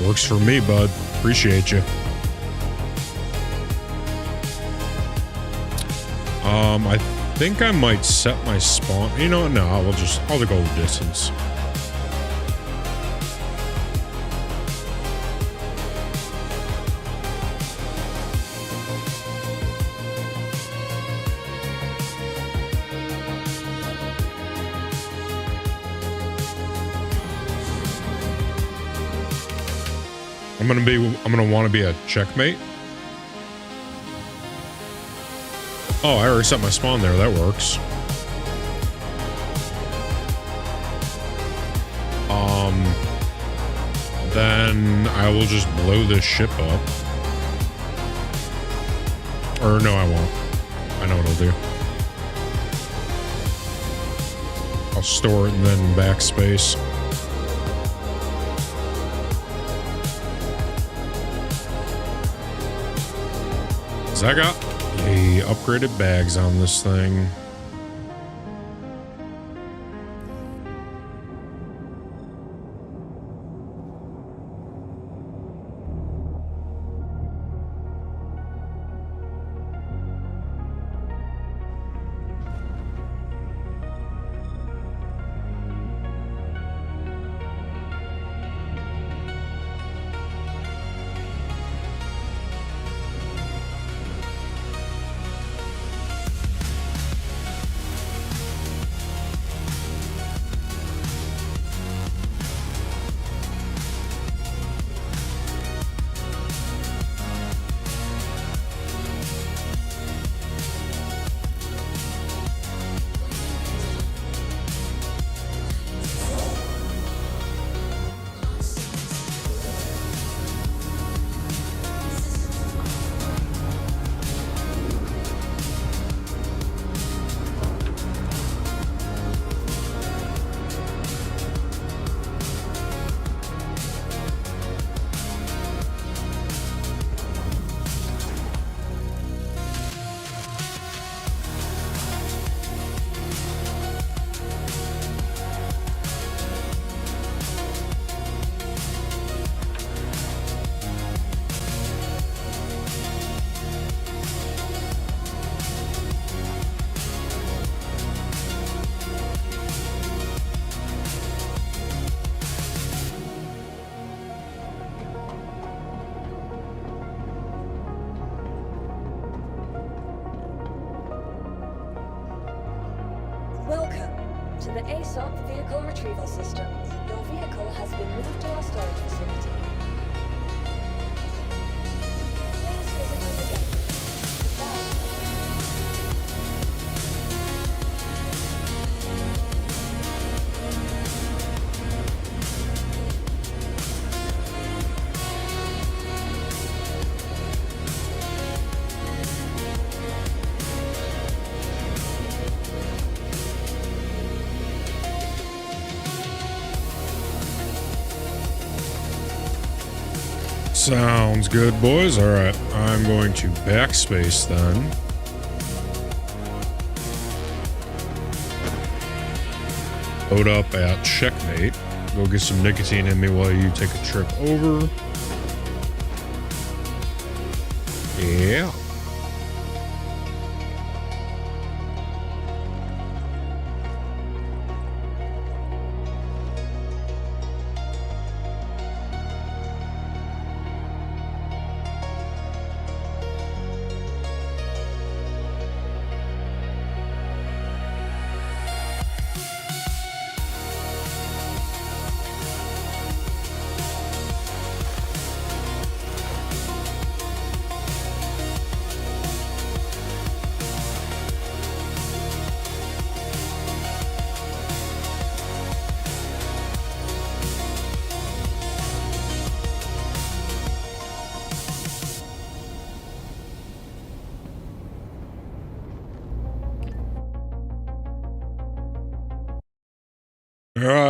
Works for me, bud. Appreciate you. I think I might set my spawn. You know what? No, I'll go with distance. I'm gonna want to be a checkmate. Oh, I already set my spawn there. That works. Then I will just blow this ship up. Or no, I won't. I know what I'll do. I'll store it and then backspace. I got the upgraded bags on this thing. Welcome to the ASOP Vehicle Retrieval System. Your vehicle has been moved to our storage facility. Please visit us again. Sounds good, boys. All right, I'm going to backspace then. Load up at checkmate. Go get some nicotine in me while you take a trip over. Yeah.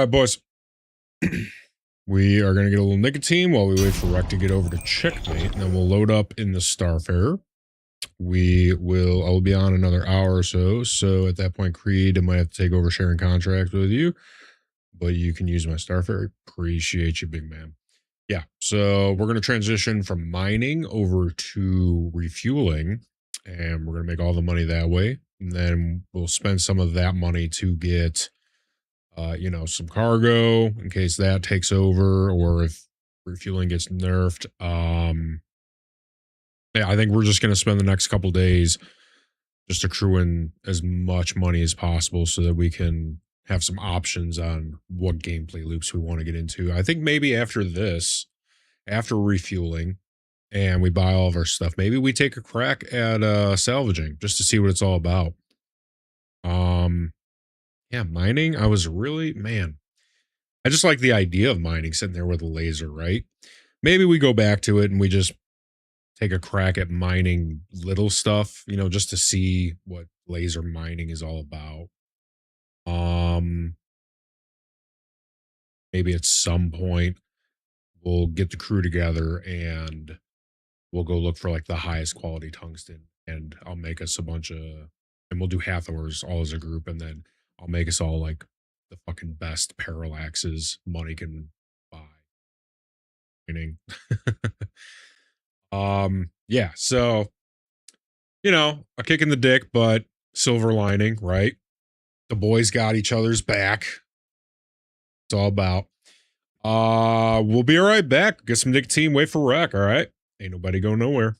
right, boys. We are going to get a little nicotine while we wait for Rec to get over to checkmate, and then we'll load up in the Starfarer. I'll be on another hour or so. So at that point, Creed, I might have to take over sharing contracts with you, but you can use my Starfarer. Appreciate you, big man. Yeah. So we're going to transition from mining over to refueling, and we're going to make all the money that way. And then we'll spend some of that money to get, some cargo in case that takes over, or if refueling gets nerfed. Yeah, I think we're just going to spend the next couple days just accruing as much money as possible so that we can have some options on what gameplay loops we want to get into. I think maybe after refueling and we buy all of our stuff, maybe we take a crack at salvaging just to see what it's all about. Yeah, mining, I just like the idea of mining, sitting there with a laser, right? Maybe we go back to it and we just take a crack at mining little stuff, just to see what laser mining is all about. Maybe at some point we'll get the crew together and we'll go look for like the highest quality tungsten, and I'll make us and we'll do Hathors all as a group, and then I'll make us all like the fucking best parallaxes money can buy. Mining. Yeah, so a kick in the dick, but silver lining, right? The boys got each other's back. It's all about. We'll be right back. Get some nicotine, wait for Rec, all right? Ain't nobody going nowhere.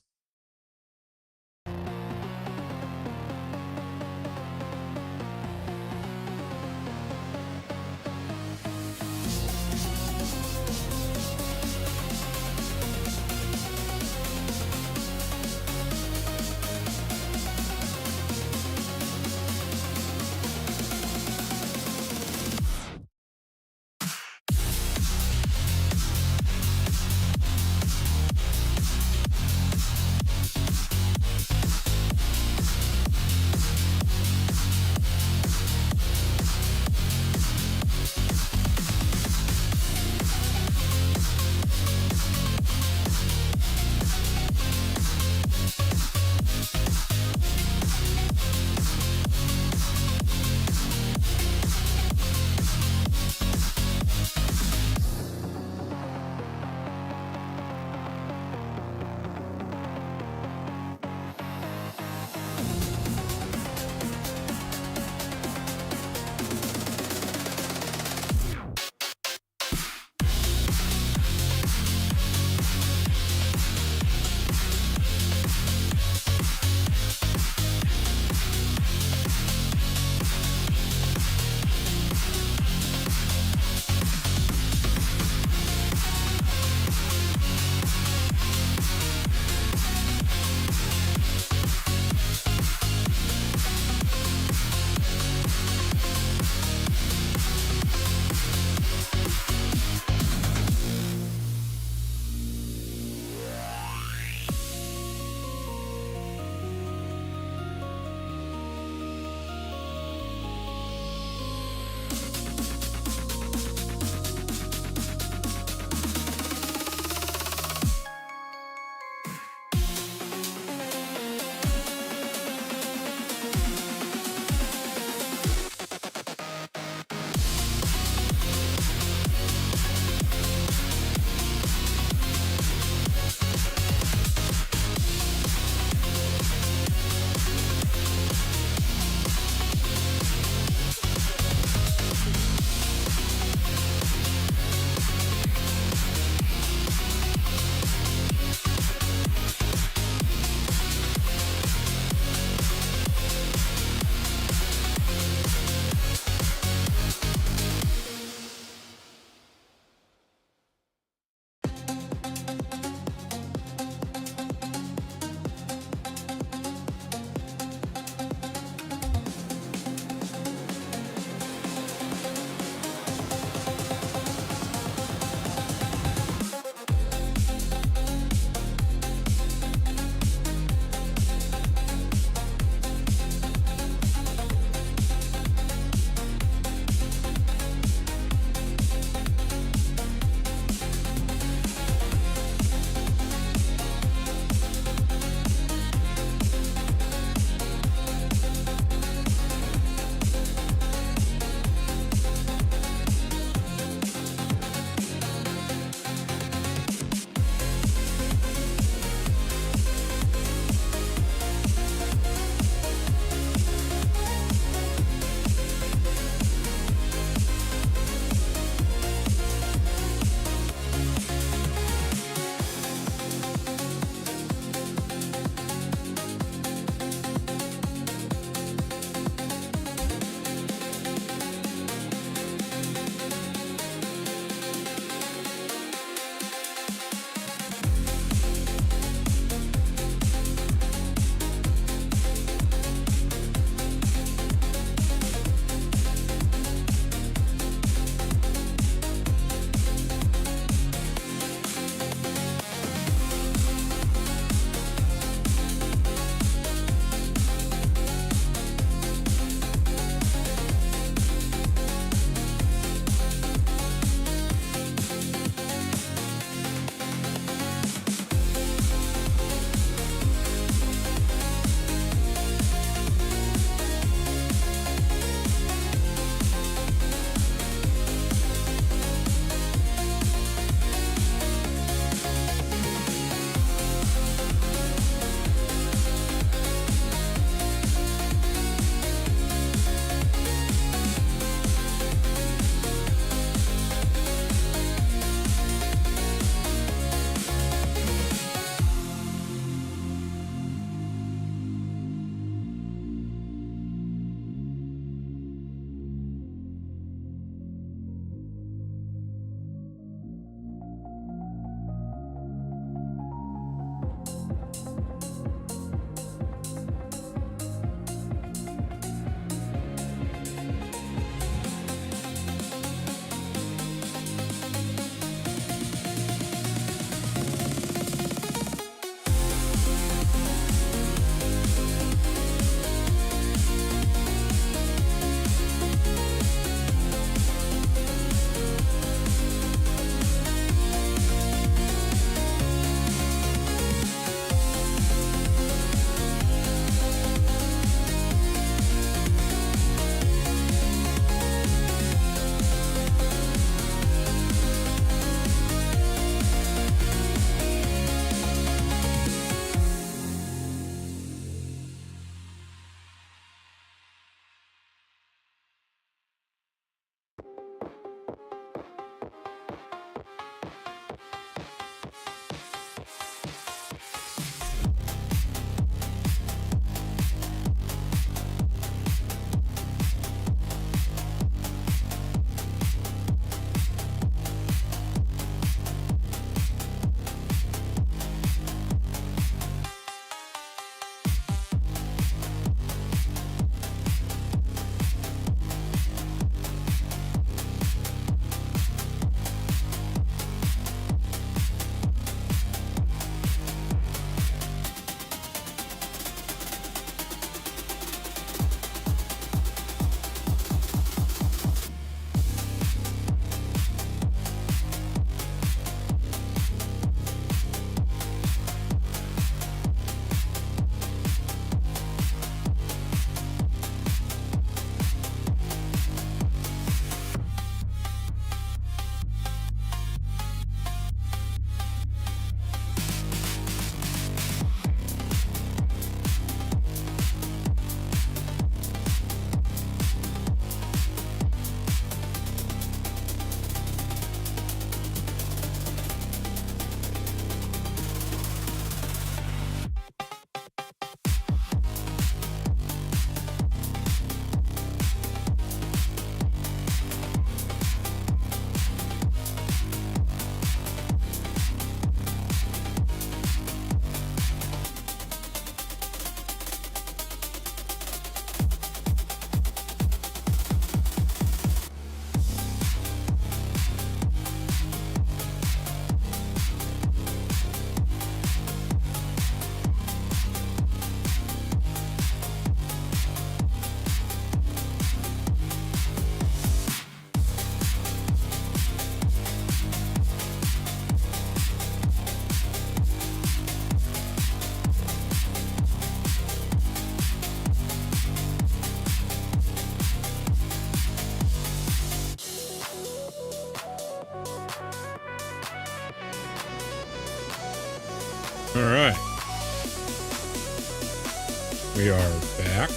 We are back.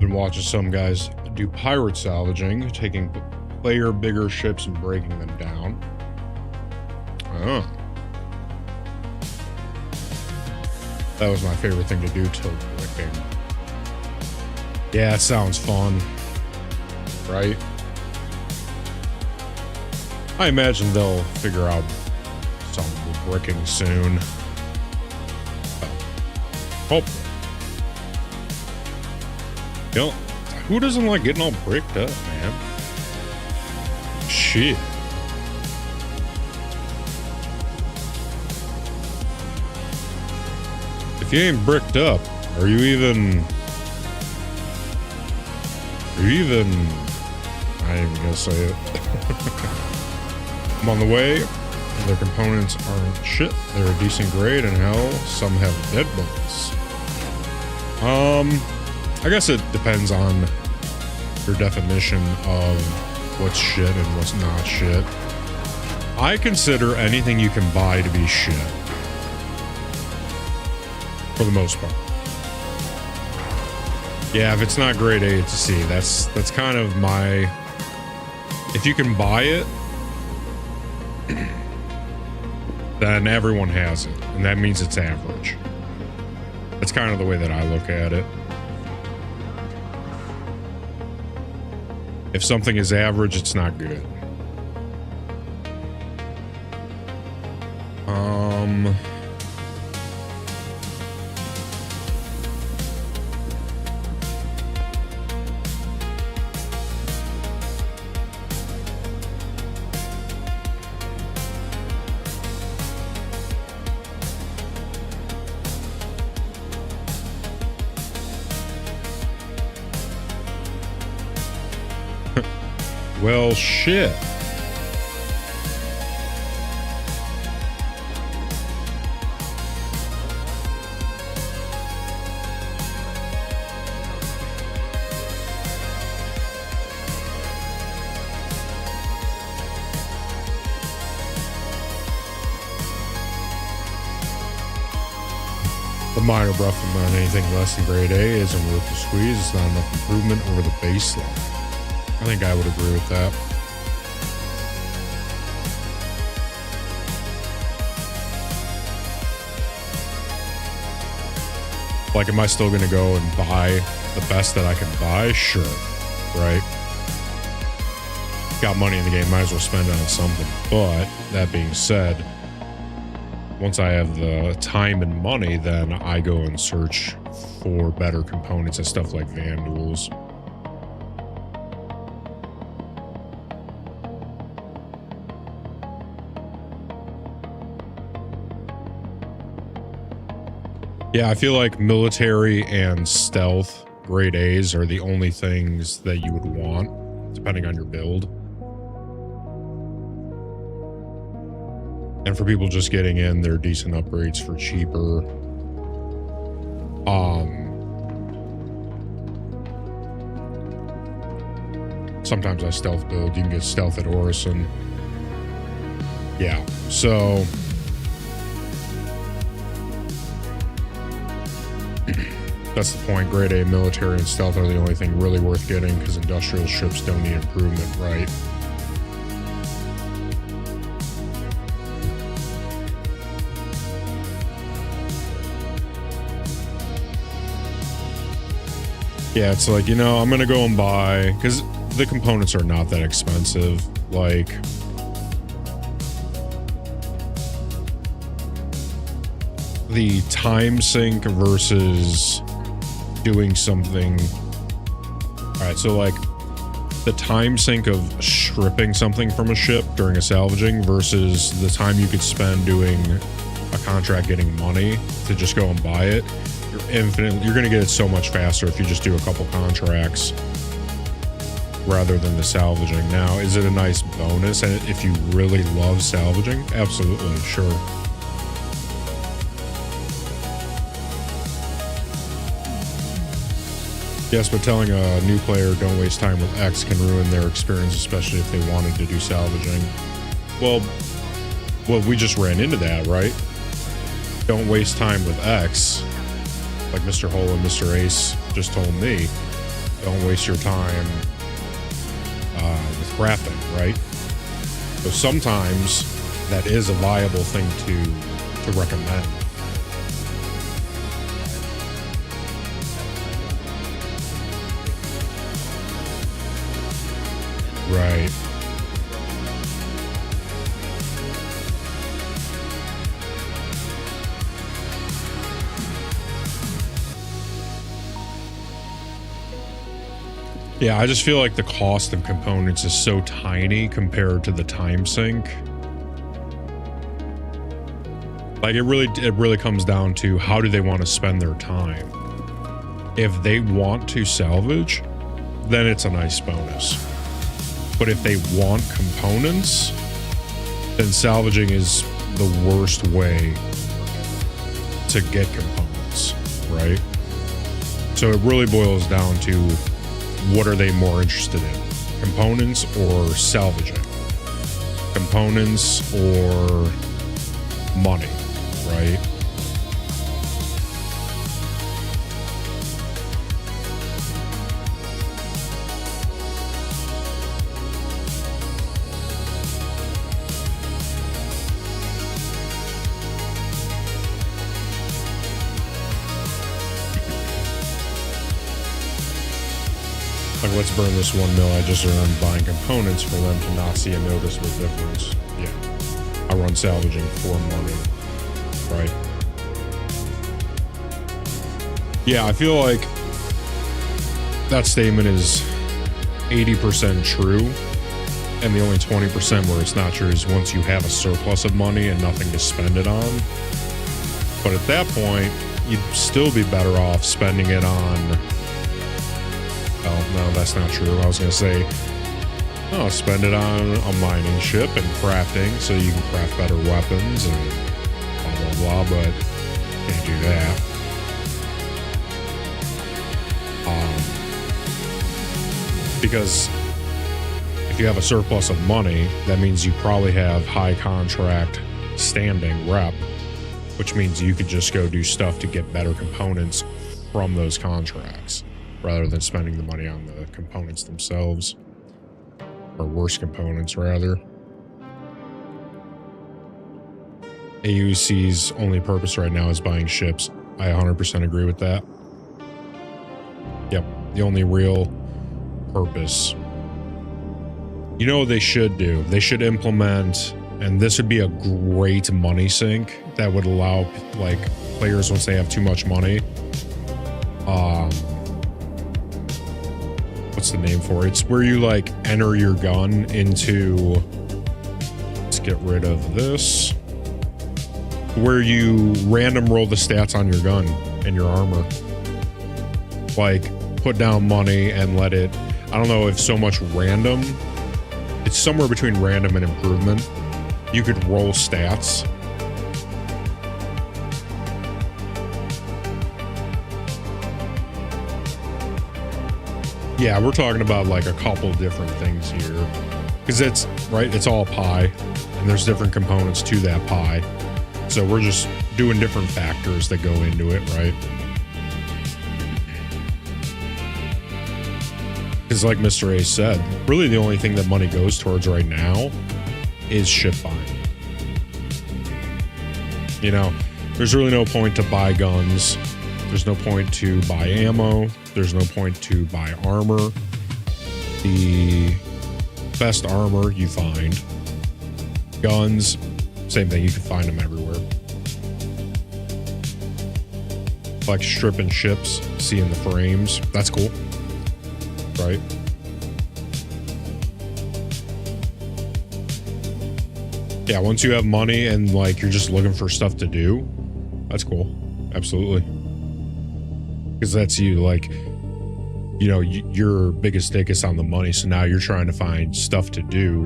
Been watching some guys do pirate salvaging, taking player bigger ships and breaking them down. Oh. That was my favorite thing to do till bricking. Yeah, it sounds fun. Right? I imagine they'll figure out something with bricking soon. Hopefully. You know, who doesn't like getting all bricked up, man? Shit. If you ain't bricked up, are you even... I ain't even gonna say it. I'm on the way. Their components aren't shit. They're a decent grade, and hell, some have dead bugs. I guess it depends on your definition of what's shit and what's not shit. I consider anything you can buy to be shit. For the most part. Yeah, if it's not grade A, it's a C. That's kind of my... If you can buy it, then everyone has it. And that means it's average. That's kind of the way that I look at it. If something is average, it's not good. Well, shit. The minor buff on anything less than grade A isn't worth the squeeze. It's not enough improvement over the baseline. I think I would agree with that. Like, am I still going to go and buy the best that I can buy? Sure. Right? Got money in the game, might as well spend it on something. But, that being said, once I have the time and money, then I go and search for better components and stuff like Vandals. Yeah, I feel like military and stealth grade A's are the only things that you would want, depending on your build. And for people just getting in, they're decent upgrades for cheaper. Sometimes I stealth build. You can get stealth at Orison. Yeah, so... That's the point. Grade A military and stealth are the only thing really worth getting because industrial ships don't need improvement, right? Yeah, it's like, you know, I'm going to go and buy, because the components are not that expensive. Like, the time sink versus doing something. All right, so like the time sink of stripping something from a ship during a salvaging versus the time you could spend doing a contract getting money to just go and buy it. You're going to get it so much faster if you just do a couple contracts rather than the salvaging. Now, is it a nice bonus? And if you really love salvaging, absolutely, sure. Yes, but telling a new player don't waste time with X can ruin their experience, especially if they wanted to do salvaging. Well, we just ran into that, right? Don't waste time with X. Like Mr. Hole and Mr. Ace just told me. Don't waste your time with crafting, right? So sometimes that is a viable thing to recommend. Right. Yeah, I just feel like the cost of components is so tiny compared to the time sink. Like it really comes down to how do they want to spend their time. If they want to salvage, then it's a nice bonus. But if they want components, then salvaging is the worst way to get components, right? So it really boils down to what are they more interested in? Components or salvaging? Components or money, right? Like, let's burn this 1 mil I just earned buying components for them to not see a noticeable difference. Yeah. I run salvaging for money. Right. Yeah, I feel like that statement is 80% true. And the only 20% where it's not true is once you have a surplus of money and nothing to spend it on. But at that point, you'd still be better off spending it on... Oh, no, that's not true. I was going to say, oh, spend it on a mining ship and crafting so you can craft better weapons and blah, blah, blah, but can't do that. Because if you have a surplus of money, that means you probably have high contract standing rep, which means you could just go do stuff to get better components from those contracts, rather than spending the money on the components themselves. Or worse components, rather. AUC's only purpose right now is buying ships. I 100% agree with that. Yep, the only real purpose. You know what they should do? They should implement, and this would be a great money sink that would allow, like, players, once they have too much money, what's the name for it? It's where you like enter your gun into, let's get rid of this, where you random roll the stats on your gun and your armor. Like put down money and let it, I don't know if so much random, it's somewhere between random and improvement. You could roll stats. Yeah, we're talking about like a couple different things here. Because it's, right, it's all pie. And there's different components to that pie. So we're just doing different factors that go into it, right? Because like Mr. A said, really the only thing that money goes towards right now is ship buying. You know, there's really no point to buy guns. There's no point to buy ammo. There's no point to buy armor. The best armor you find. Guns, same thing. You can find them everywhere. Like stripping ships, seeing the frames. That's cool. Right? Yeah, once you have money and like you're just looking for stuff to do, that's cool. Absolutely. Because that's you, like, you know, your biggest stake is on the money. So now you're trying to find stuff to do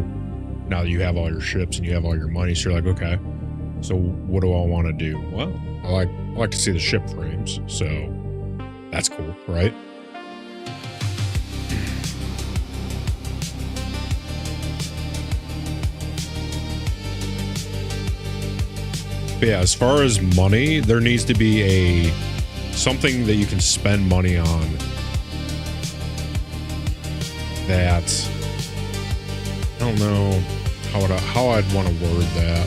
now that you have all your ships and you have all your money. So you're like, okay, so what do I want to do? Well, I like to see the ship frames. So that's cool, right? But yeah, as far as money, there needs to be something that you can spend money on that, I don't know how I'd want to word that.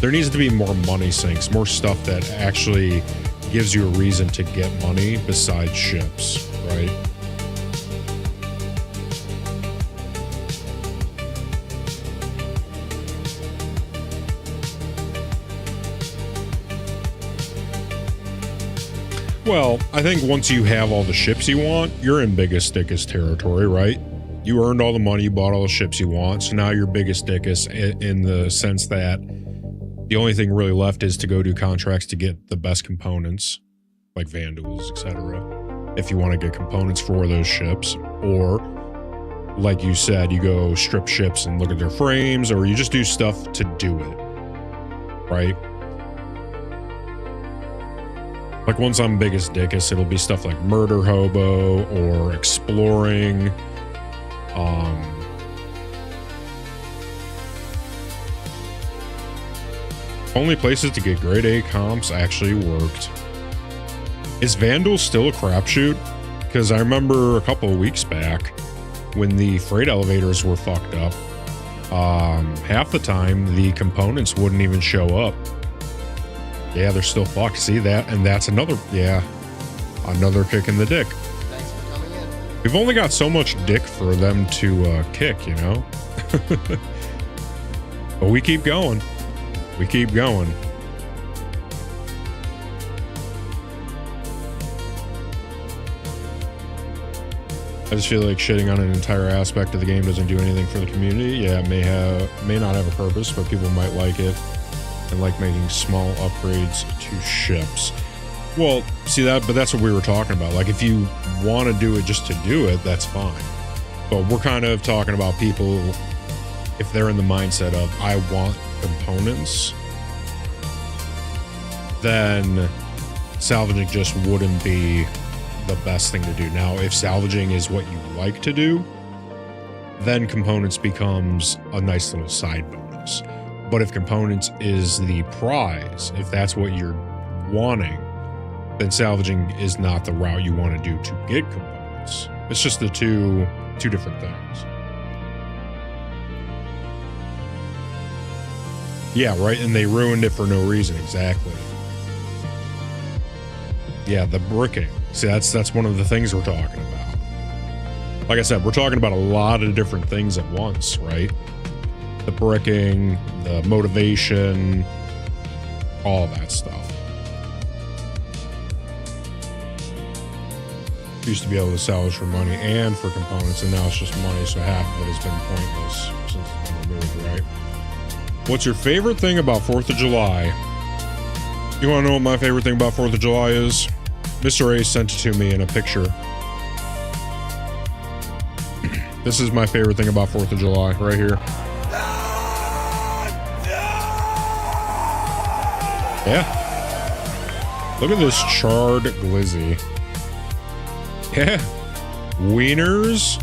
There needs to be more money sinks, more stuff that actually gives you a reason to get money besides ships, right? Well, I think once you have all the ships you want, you're in biggest dickest territory, right? You earned all the money, you bought all the ships you want, so now you're biggest dickest in the sense that the only thing really left is to go do contracts to get the best components, like Vandals, etc. If you want to get components for those ships, or like you said, you go strip ships and look at their frames, or you just do stuff to do it, right? Like once I'm biggest dickest, it'll be stuff like Murder Hobo or exploring. Only places to get grade A comps actually worked. Is Vandal still a crapshoot? Because I remember a couple of weeks back when the freight elevators were fucked up, half the time the components wouldn't even show up. Yeah, they're still fucked. See that? And that's another kick in the dick. Thanks for coming in. We've only got so much dick for them to kick, you know? But we keep going. We keep going. I just feel like shitting on an entire aspect of the game doesn't do anything for the community. Yeah, it may not have a purpose, but people might like it and like making small upgrades to ships. Well, see that, but that's what we were talking about. Like if you want to do it just to do it, that's fine. But we're kind of talking about people, if they're in the mindset of I want components, then salvaging just wouldn't be the best thing to do. Now, if salvaging is what you like to do, then components becomes a nice little side bonus. But if components is the prize, if that's what you're wanting, then salvaging is not the route you want to do to get components. It's just the two different things. Yeah, right, and they ruined it for no reason. Exactly. Yeah, the bricking. See, that's one of the things we're talking about. Like I said, we're talking about a lot of different things at once, right? The bricking, the motivation, all that stuff. Used to be able to salvage for money and for components, and now it's just money, so half of it has been pointless since it's been removed, right? What's your favorite thing about 4th of July? You want to know what my favorite thing about 4th of July is? Mr. A sent it to me in a picture. This is my favorite thing about 4th of July, right here. Yeah. Look at this charred glizzy. Yeah. Wieners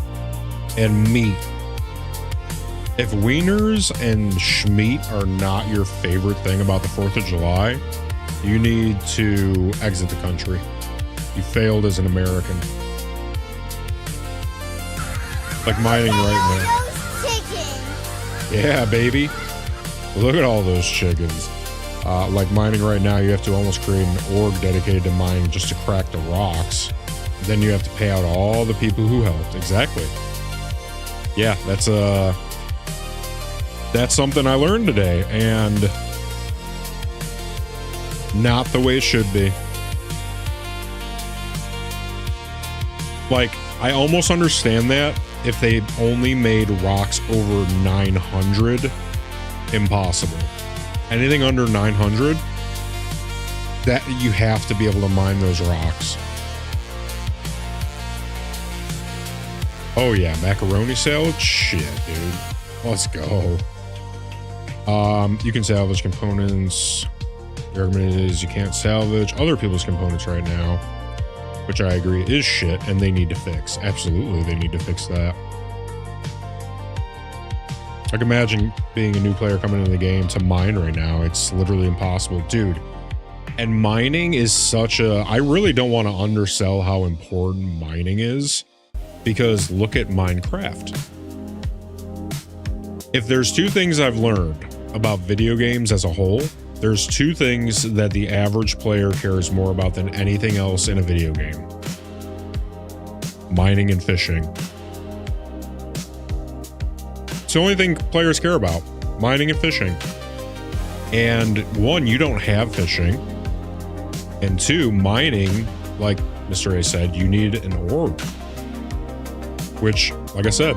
and meat. If wieners and schmeat are not your favorite thing about the 4th of July, you need to exit the country. You failed as an American. Like mining right now. Yeah, baby. Look at all those chickens. Like mining right now, you have to almost create an org dedicated to mining just to crack the rocks. Then you have to pay out all the people who helped. Exactly. Yeah, that's something I learned today, and not the way it should be. Like, I almost understand that if they only made rocks over 900 impossible. Anything under 900, that you have to be able to mine those rocks. Oh yeah, macaroni salad? Shit, dude. Let's go. You can salvage components. The argument is you can't salvage other people's components right now, which I agree is shit, and they need to fix. Absolutely, they need to fix that. Like, imagine being a new player coming into the game to mine right now. It's literally impossible, dude. And mining is such a... I really don't want to undersell how important mining is, because look at Minecraft. If there's two things I've learned about video games as a whole, there's two things that the average player cares more about than anything else in a video game. Mining and fishing. It's the only thing players care about. Mining and fishing. And one, you don't have fishing. And two, mining, like Mr. A said, you need an orb. Which, like I said,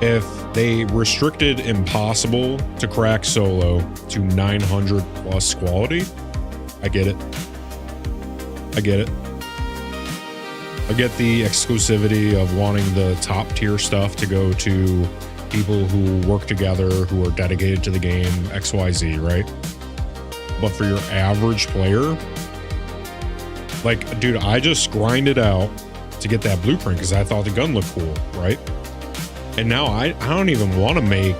if they restricted impossible to crack solo to 900 plus quality, I get it. I get it. I get the exclusivity of wanting the top tier stuff to go to people who work together, who are dedicated to the game, XYZ, right? But for your average player, like, dude, I just grinded out to get that blueprint because I thought the gun looked cool, right? And now I don't even want to make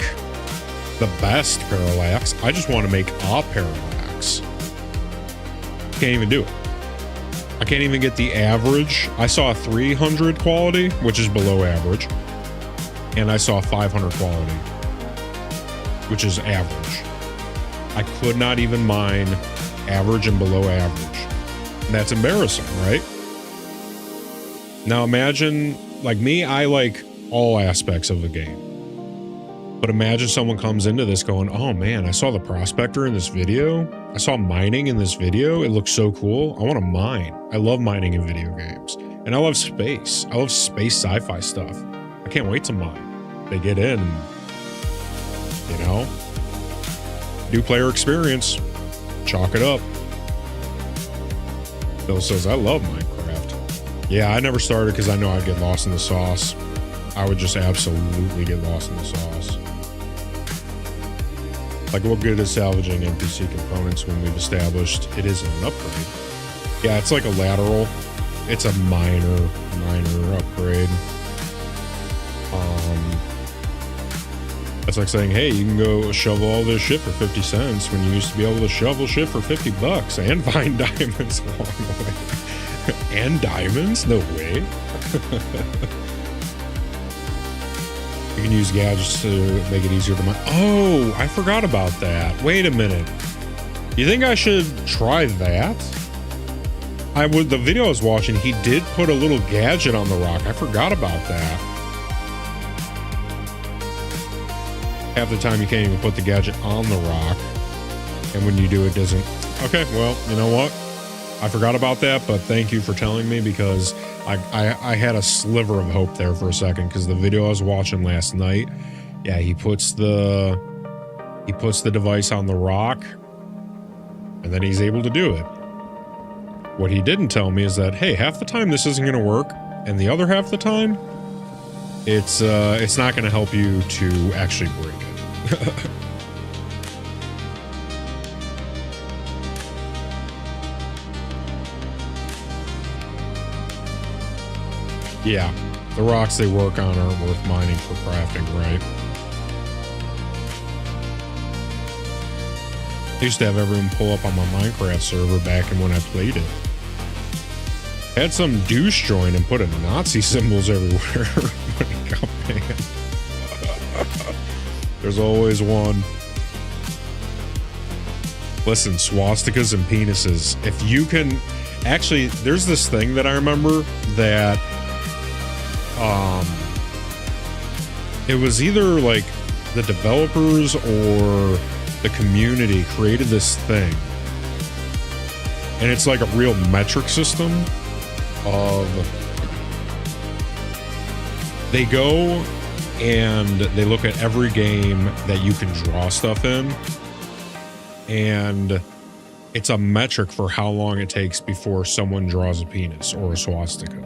the best parallax. I just want to make a parallax. Can't even do it. I can't even get the average. I saw a 300 quality, which is below average. And I saw 500 quality, which is average. I could not even mine average and below average. And that's embarrassing, right? Now imagine, like me, I like all aspects of the game. But imagine someone comes into this going, oh man, I saw the prospector in this video. I saw mining in this video. It looks so cool. I want to mine. I love mining in video games. And I love space. I love space sci-fi stuff. I can't wait to mine. They get in, you know, new player experience, chalk it up. Bill says, I love Minecraft. Yeah, I never started because I know I'd get lost in the sauce. I would just absolutely get lost in the sauce. Like, what good is salvaging NPC components when we've established it isn't an upgrade? Yeah, it's like a lateral. It's a minor upgrade. That's like saying, hey, you can go shovel all this shit for 50 cents when you used to be able to shovel shit for 50 bucks and find diamonds along the way. And diamonds? No way. You can use gadgets to make it easier to mine. Oh, I forgot about that. Wait a minute. You think I should try that? The video I was watching, he did put a little gadget on the rock. I forgot about that. Half the time you can't even put the gadget on the rock. And when you do, it doesn't. Okay, well, you know what? I forgot about that, but thank you for telling me, because I had a sliver of hope there for a second, because the video I was watching last night, yeah, he puts the device on the rock, and then he's able to do it. What he didn't tell me is that, hey, half the time this isn't going to work, and the other half the time, it's not going to help you to actually break it. Yeah, the rocks they work on aren't worth mining for crafting, right? I used to have everyone pull up on my Minecraft server back in when I played it. Had some douche join and put a Nazi symbols everywhere when it got banned. There's always one. Listen, swastikas and penises. If you can... Actually, there's this thing that I remember that... it was either like the developers or the community created this thing. And it's like a real metric system of... They go and they look at every game that you can draw stuff in, and it's a metric for how long it takes before someone draws a penis or a swastika.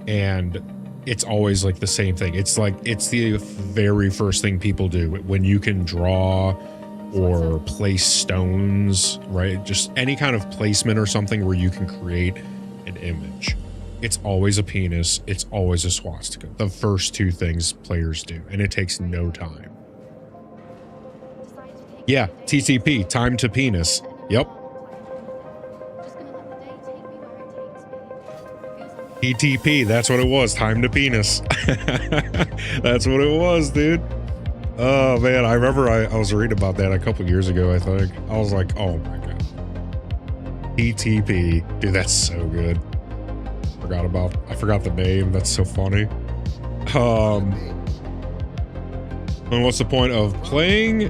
And it's always like the same thing. It's like, it's the very first thing people do when you can draw or place stones, right? Just any kind of placement or something where you can create an image. it's always a penis, it's always a swastika. The first two things players do, and it takes no time. Yeah, TTP, time to penis. Yep. TTP, that's what it was, time to penis. That's what it was, dude. Oh man, I remember I was reading about that a couple years ago, I think. I was like, oh my god. TTP. Dude, that's so good. I forgot the name. That's so funny. And what's the point of playing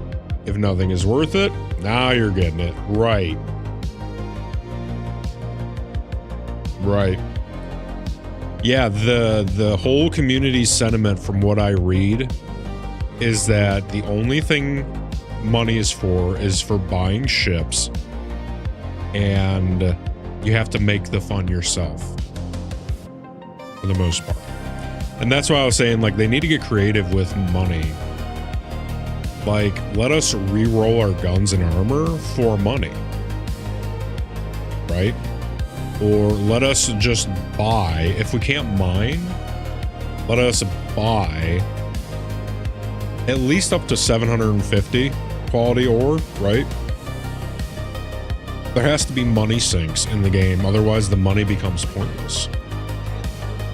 if nothing is worth it? Now you're getting it. Right. Right. Yeah, the whole community sentiment from what I read is that the only thing money is for buying ships, and you have to make the fun yourself for the most part. And that's why I was saying, like, they need to get creative with money. Like, let us re-roll our guns and armor for money, right? Or let us just buy, if we can't mine, let us buy at least up to 750 quality ore, right? There has to be money sinks in the game, otherwise the money becomes pointless.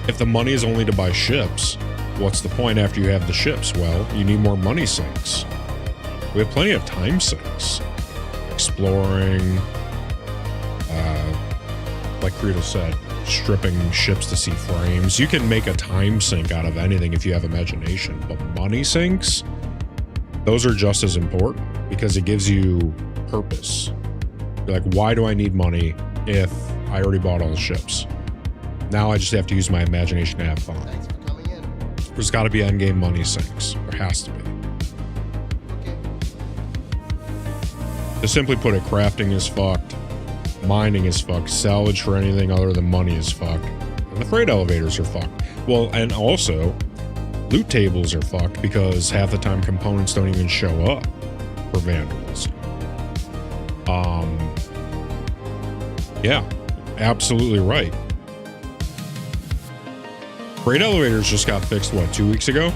If the money is only to buy ships, what's the point after you have the ships? Well, you need more money sinks. We have plenty of time sinks. Exploring, like Credo said, stripping ships to see frames. You can make a time sink out of anything if you have imagination, but money sinks, those are just as important because it gives you purpose. You're like, why do I need money if I already bought all the ships? Now I just have to use my imagination to have fun. There's got to be endgame money sinks. There has to be. To simply put it, crafting is fucked. Mining is fucked. Salvage for anything other than money is fucked. And the freight elevators are fucked. Well, and also, loot tables are fucked because half the time components don't even show up for vandalism. Yeah, absolutely right. Freight elevators just got fixed, what, 2 weeks ago?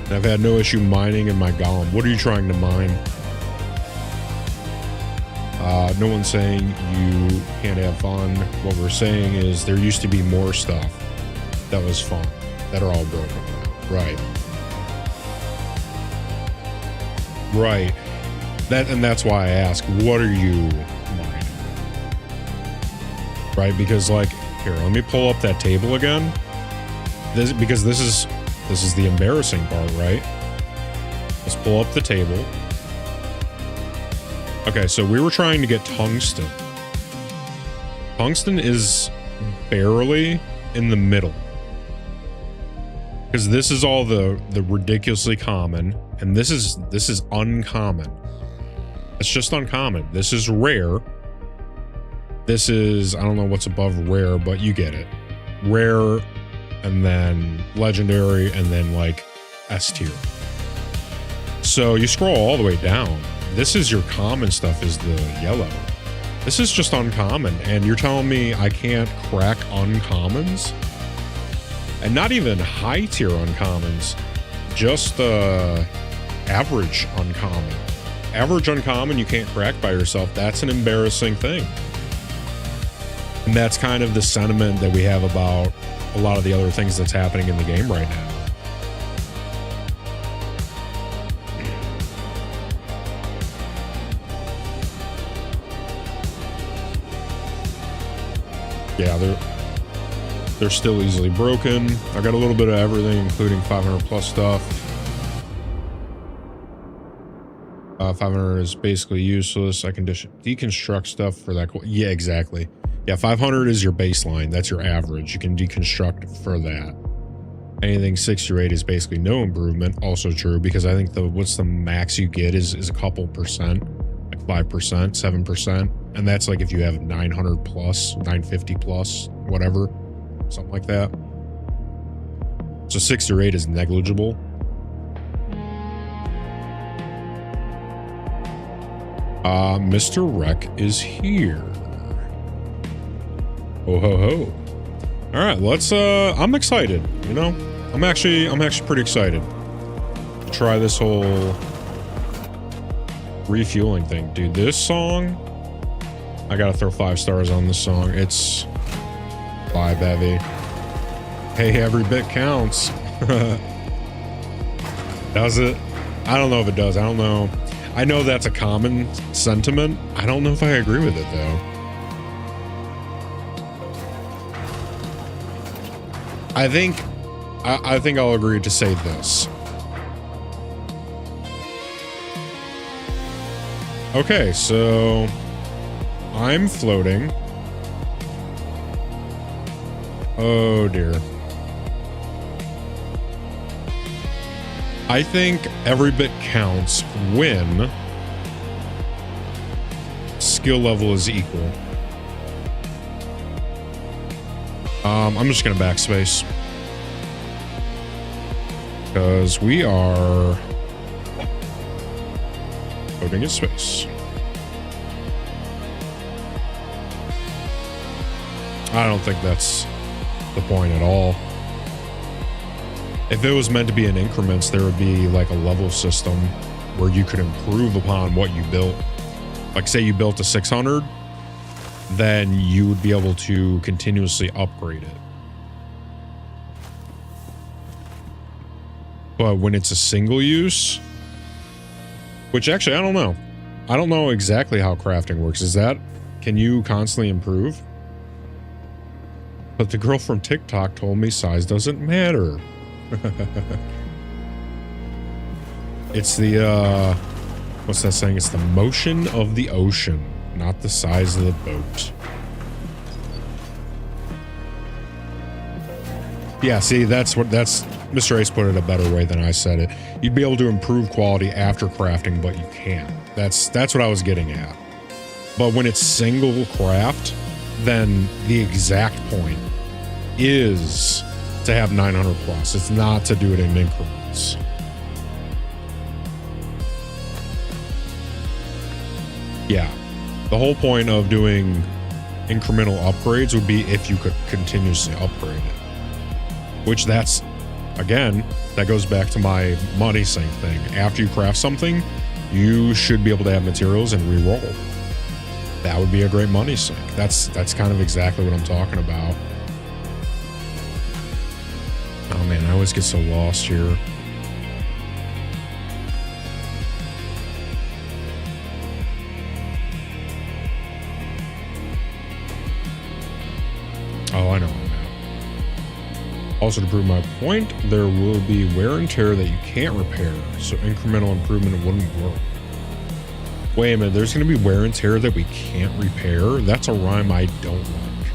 And I've had no issue mining in my golem. What are you trying to mine? No one's saying you can't have fun. What we're saying is there used to be more stuff that was fun that are all broken now. Right. Right. That's why I ask, what are you mining? Right? Because, like, here, let me pull up that table again. This is the embarrassing part, right? Let's pull up the table. Okay, so we were trying to get tungsten. Tungsten is barely in the middle. Because this is all the ridiculously common, and this is uncommon. It's just uncommon. This is rare. This is, I don't know what's above rare, but you get it. Rare, and then legendary, and then like S tier. So you scroll all the way down. This is your common stuff, is the yellow. This is just uncommon, and you're telling me I can't crack uncommons? And not even high tier uncommons, just average uncommon. Average uncommon you can't crack by yourself. That's an embarrassing thing. And that's kind of the sentiment that we have about a lot of the other things that's happening in the game right now. Yeah, they're still easily broken. I got a little bit of everything, including 500 plus stuff. 500 is basically useless. I can deconstruct stuff for that. Yeah, exactly. Yeah, 500 is your baseline. That's your average. You can deconstruct for that. Anything 6 or 8 is basically no improvement. Also true, because I think what's the max you get is a couple percent, like 5%, 7%. And that's like if you have 900 plus, 950 plus, whatever, something like that. So 6 or 8 is negligible. Mr. Wreck is here. Ho ho ho. All right, let's I'm excited, you know? I'm actually pretty excited to try this whole refueling thing. Dude, this song, I gotta throw 5 stars on this song. It's vibe heavy. Hey, every bit counts. Does it? I don't know if it does. I don't know. I know that's a common sentiment. I don't know if I agree with it though. I think I'll agree to say this. Okay, so I'm floating. Oh dear. I think every bit counts when skill level is equal. I'm just gonna backspace because we are floating in space. I don't think that's the point at all. If it was meant to be in increments, there would be like a level system where you could improve upon what you built. Like say you built a 600, then you would be able to continuously upgrade it. But when it's a single use, which actually, I don't know. I don't know exactly how crafting works. Can you constantly improve? But the girl from TikTok told me size doesn't matter. It's the, what's that saying? It's the motion of the ocean, not the size of the boat. Yeah, see, Mr. Ace put it a better way than I said it. You'd be able to improve quality after crafting, but you can't. That's what I was getting at. But when it's single craft, then the exact point is to have 900 plus. It's not to do it in increments. Yeah. The whole point of doing incremental upgrades would be if you could continuously upgrade it. Which that goes back to my money sink thing. After you craft something, you should be able to have materials and re-roll. That would be a great money sink. That's kind of exactly what I'm talking about. Oh man, I always get so lost here. Oh, I know. Also, to prove my point, there will be wear and tear that you can't repair, so incremental improvement wouldn't work. Wait a minute, there's going to be wear and tear that we can't repair? That's a rhyme I don't like.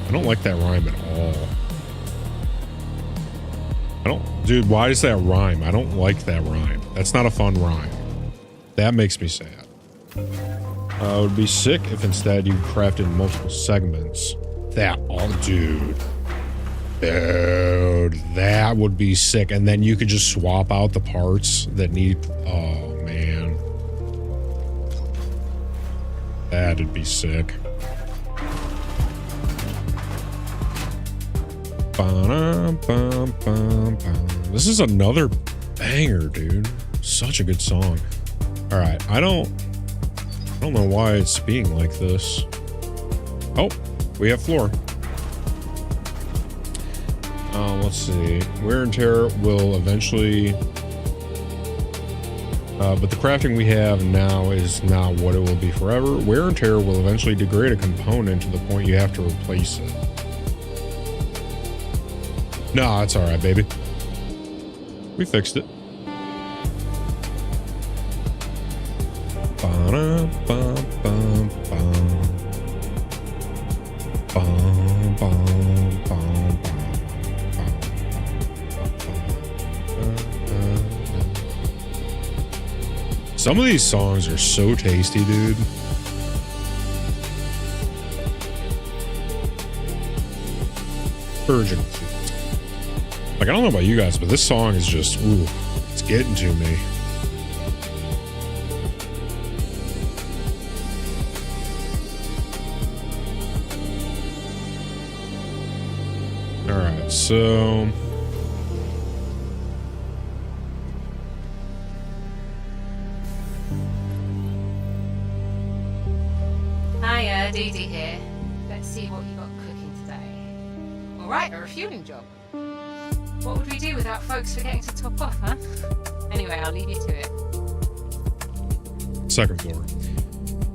I don't like that rhyme at all. Dude, why does that rhyme? I don't like that rhyme. That's not a fun rhyme. That makes me sad. It would be sick if instead you crafted multiple segments. Dude, that would be sick. And then you could just swap out the parts that need, oh man. That'd be sick. This is another banger, dude. Such a good song. All right, I don't know why it's being like this. Oh, we have floor. Let's see. Wear and tear will eventually, but the crafting we have now is not what it will be forever. Wear and tear will eventually degrade a component to the point you have to replace it. Nah, it's all right, baby. We fixed it. Some of these songs are so tasty, dude. Virgin. Like, I don't know about you guys, but this song is just, ooh, it's getting to me. right, so Hiya, Dee Dee here. Let's see what you got cooking today. Alright, a refueling job. What would we do without folks forgetting to top off, huh? Anyway, I'll leave you to it. second floor.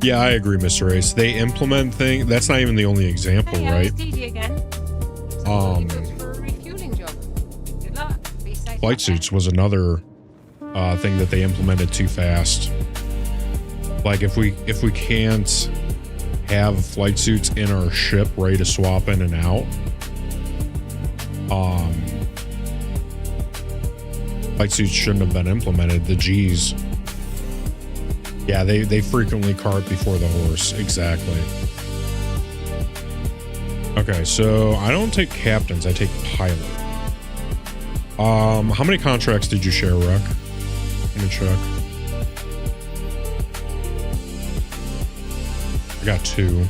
Yeah, I agree, Mr. Ace. They implement things. That's not even the only example, Hey, right? it's Dee Dee again. You booked for a refueling job. Good luck. Be safe. Flight out there. suits was another thing that they implemented too fast. Like if we can't have flight suits in our ship ready to swap in and out, flight suits shouldn't have been implemented. The G's. Yeah, they frequently cart before the horse. Exactly. Okay, so I don't take captains, I take pilot. How many contracts did you share, Ruck? Let me check. I got 2.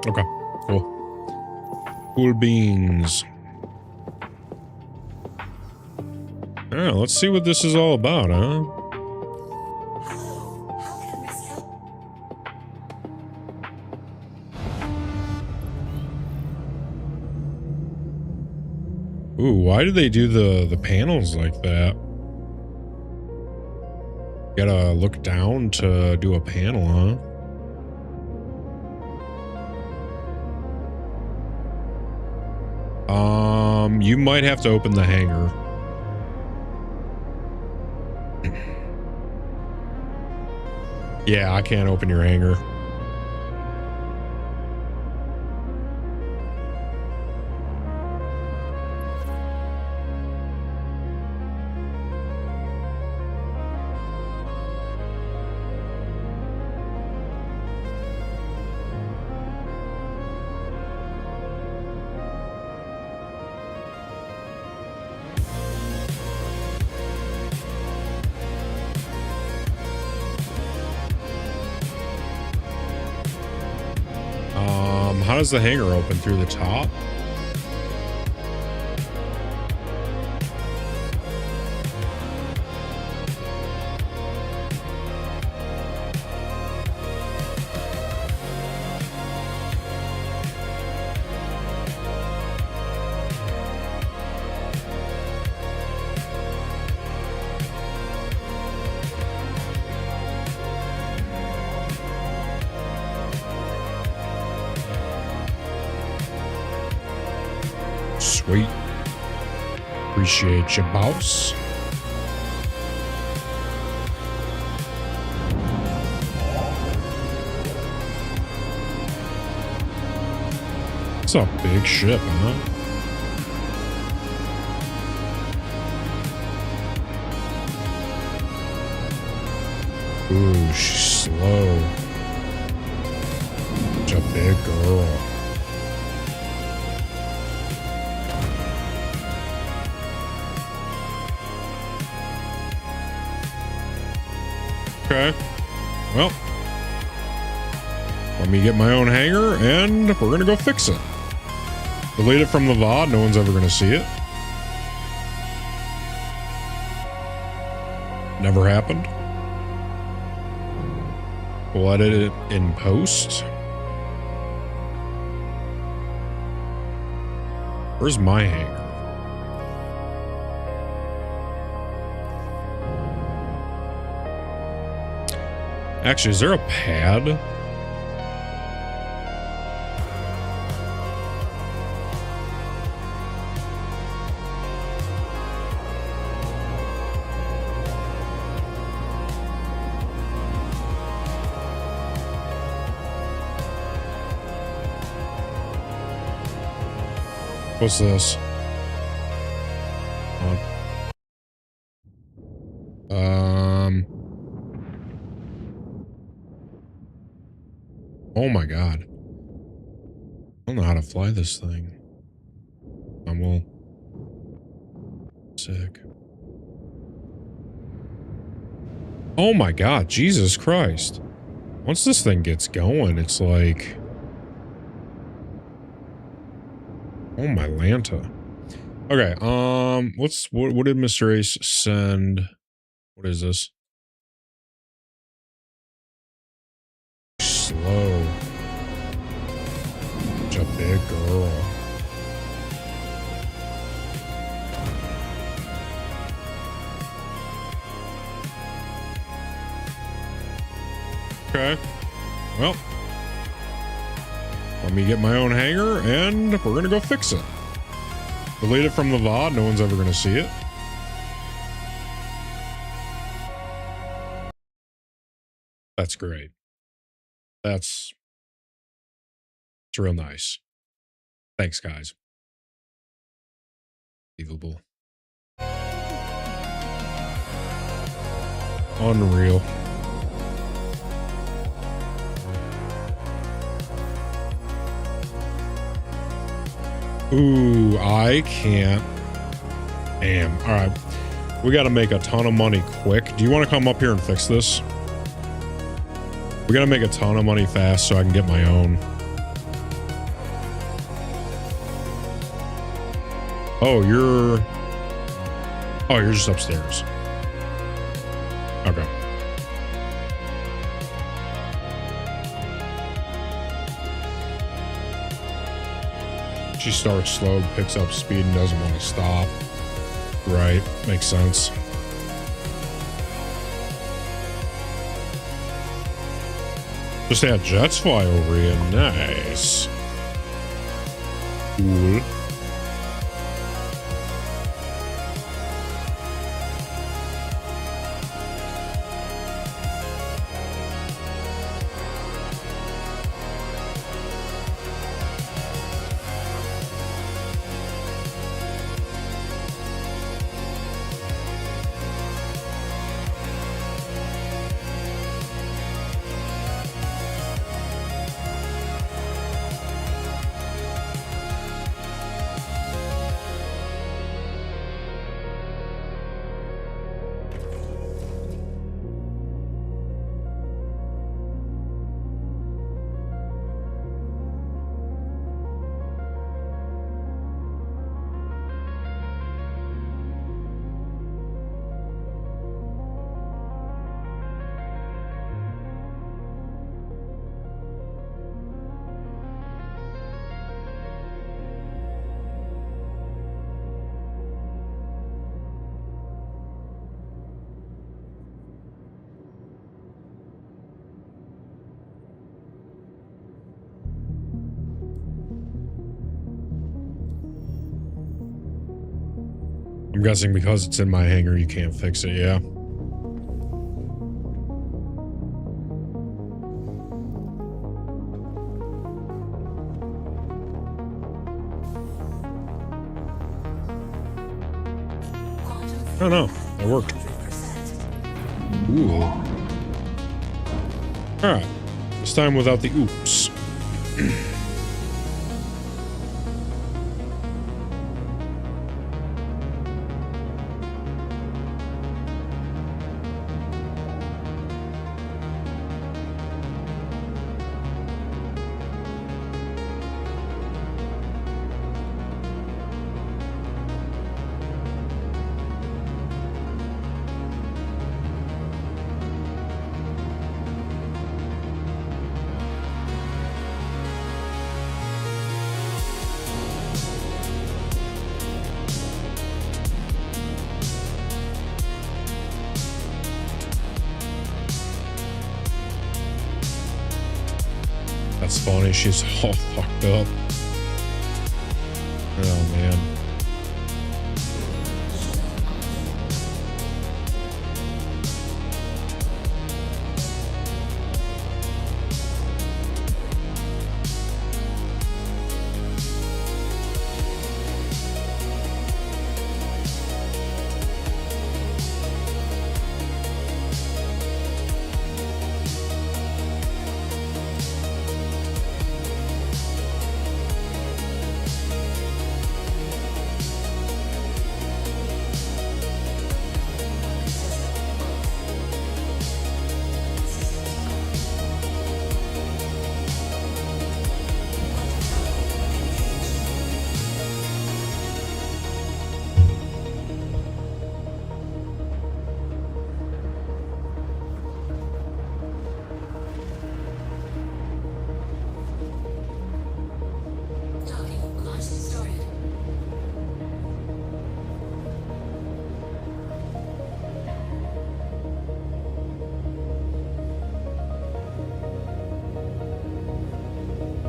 Okay, cool. Cool beans. Yeah, let's see what this is all about, huh? Hello, how can I best help? Ooh, why do they do the panels like that? Gotta look down to do a panel, huh? You might have to open the hangar. Yeah, I can't open your hangar. How does the hangar open? Through the top? Sweet. Appreciate you, boss. It's a big ship, huh? Ooh, she's slow. Such a big girl. Okay. Well, let me get my own hangar and we're gonna go fix it. Delete it from the VOD. No one's ever gonna see it. Never happened. We'll edit it in post. Where's my hangar? Actually, is there a pad? What's this? Oh my god. I don't know how to fly this thing. I'm all sick. Oh my god, Jesus Christ. Once this thing gets going, it's like... Oh, my Lanta. Okay, what did Mr. Ace send? What is this? Slow. Such a big girl. Okay. Well, let me get my own hangar and we're gonna go fix it. Delete it from the VOD. No one's ever gonna see it. That's great. It's real nice. Thanks, guys. Unbelievable. Unreal. Ooh, I can't. Damn. All right. We got to make a ton of money quick. Do you want to come up here and fix this? We got to make a ton of money fast so I can get my own. Oh, you're just upstairs. Okay. She starts slow, picks up speed, and doesn't want to stop. Right, makes sense. Just had jets fly over here. Nice. Cool. I'm guessing because it's in my hangar, you can't fix it, yeah. Oh no, it worked. Ooh. Alright, this time without the oops. That's funny, she's all fucked up. Oh man.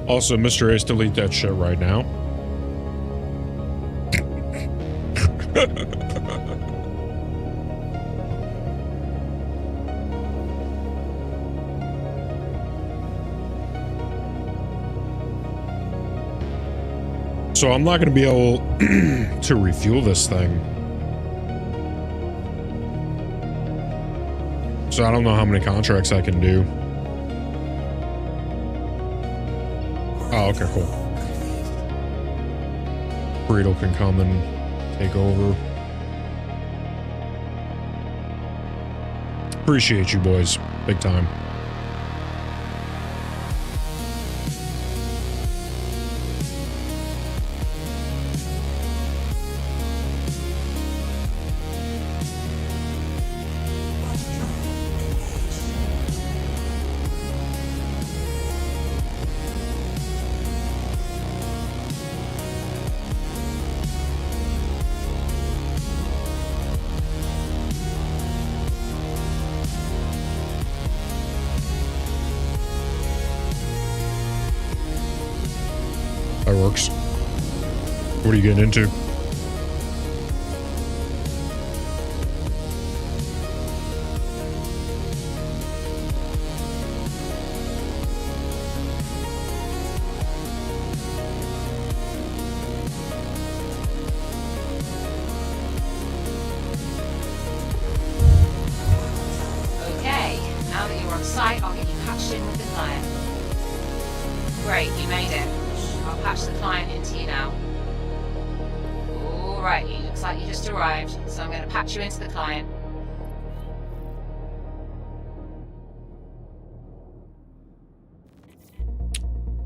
Also, Mr. Ace, delete that shit right now. So I'm not going to be able to refuel this thing. So I don't know how many contracts I can do. Oh, okay, cool. Burrito can come and take over. Appreciate you boys. Big time. That works. What are you getting into? Okay, now that you're on site, I'll get you patched in with the client. Great, you made it. I'll patch the client into you now. Alrighty, looks like you just arrived, so I'm going to patch you into the client.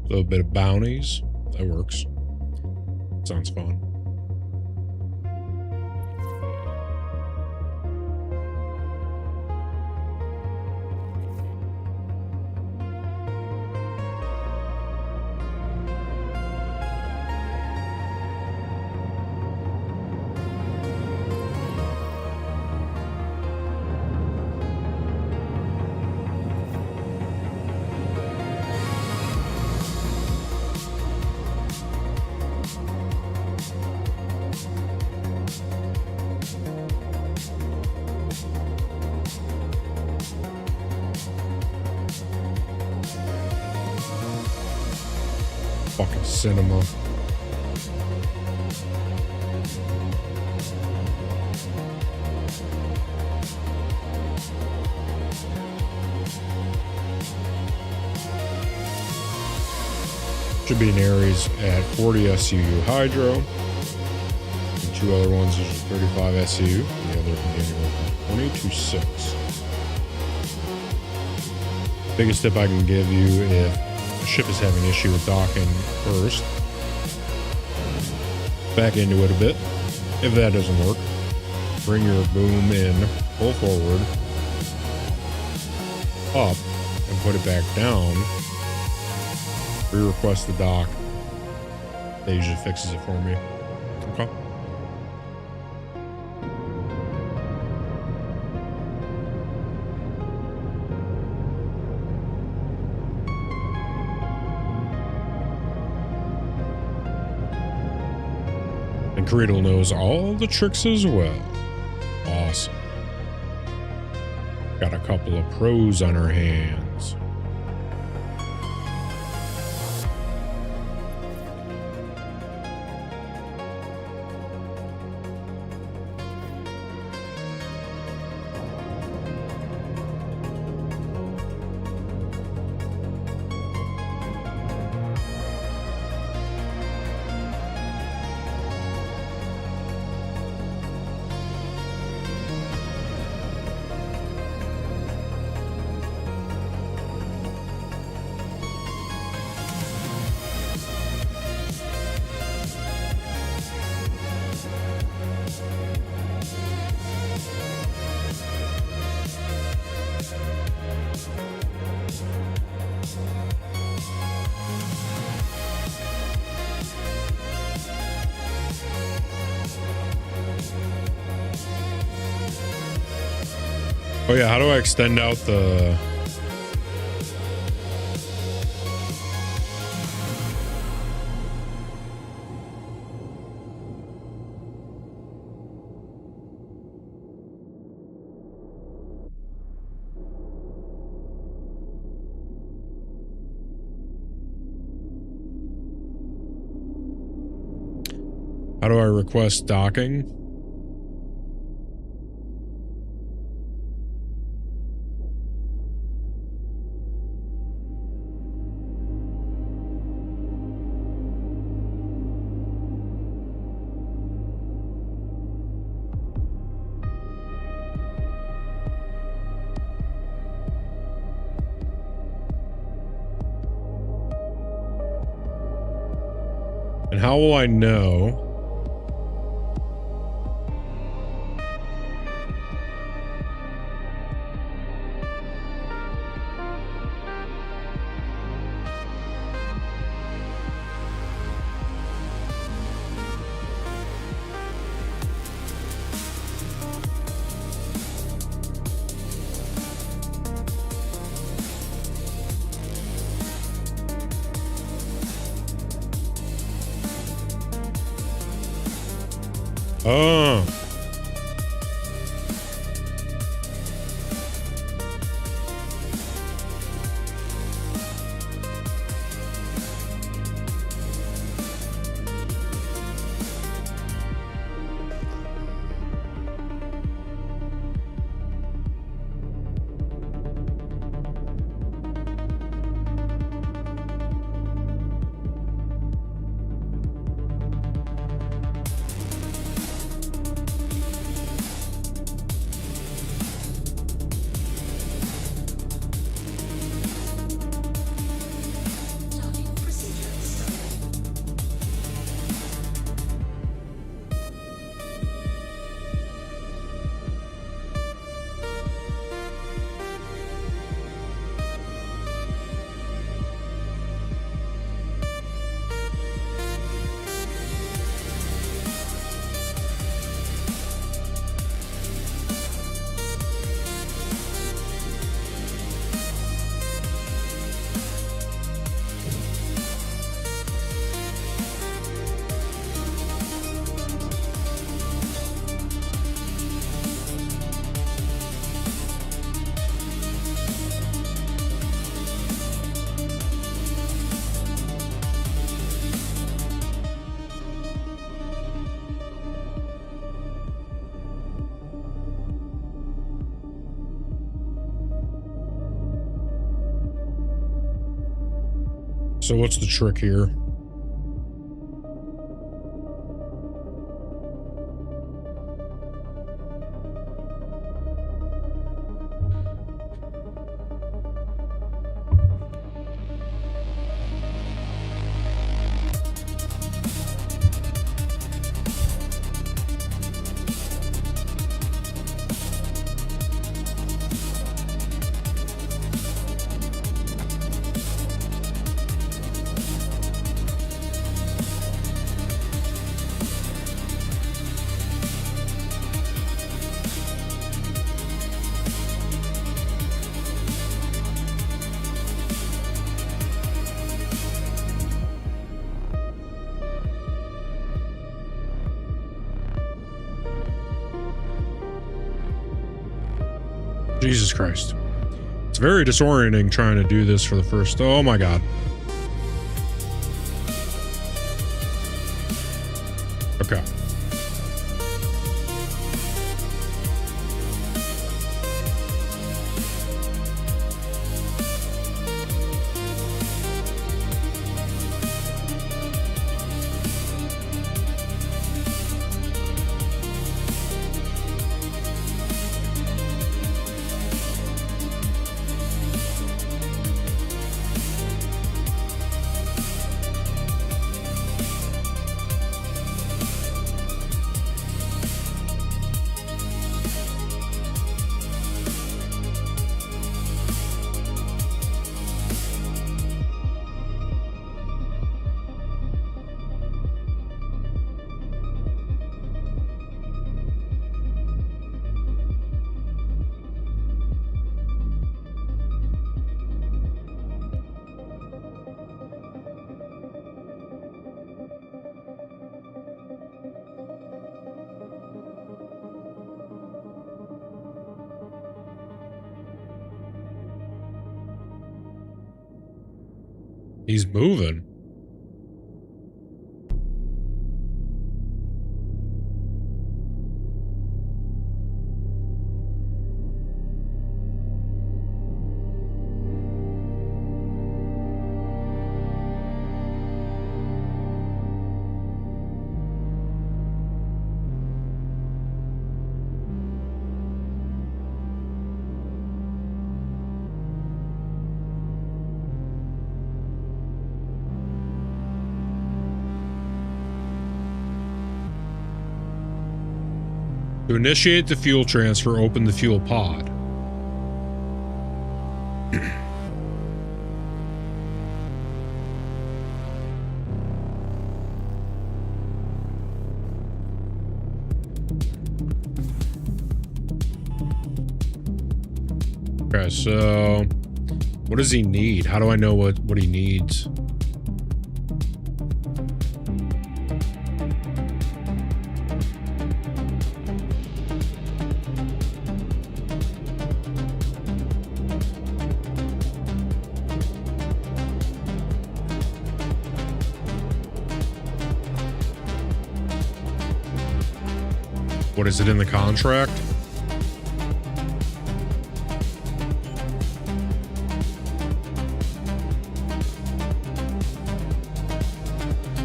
A little bit of bounties. That works. Sounds fun. Fucking cinema. Should be an Aries at 40 SCU Hydro. And two other ones is 35 SCU. The other can get anywhere from 20 to 6. Biggest tip I can give you if the ship is having an issue with docking first, back into it a bit. If that doesn't work, bring your boom in, pull forward, up, and put it back down. Re-request the dock. That usually fixes it for me. Okay. And Cradle knows all the tricks as well. Awesome. Got a couple of pros on our hands. Oh yeah, how do I extend out the... How do I request docking? And how will I know? Oh. Docking procedure started. So what's the trick here? Jesus Christ. It's very disorienting trying to do this for the first... Oh my god. Okay. He's moving. To initiate the fuel transfer, open the fuel pod. Okay, so what does he need? How do I know what he needs? What is it in the contract?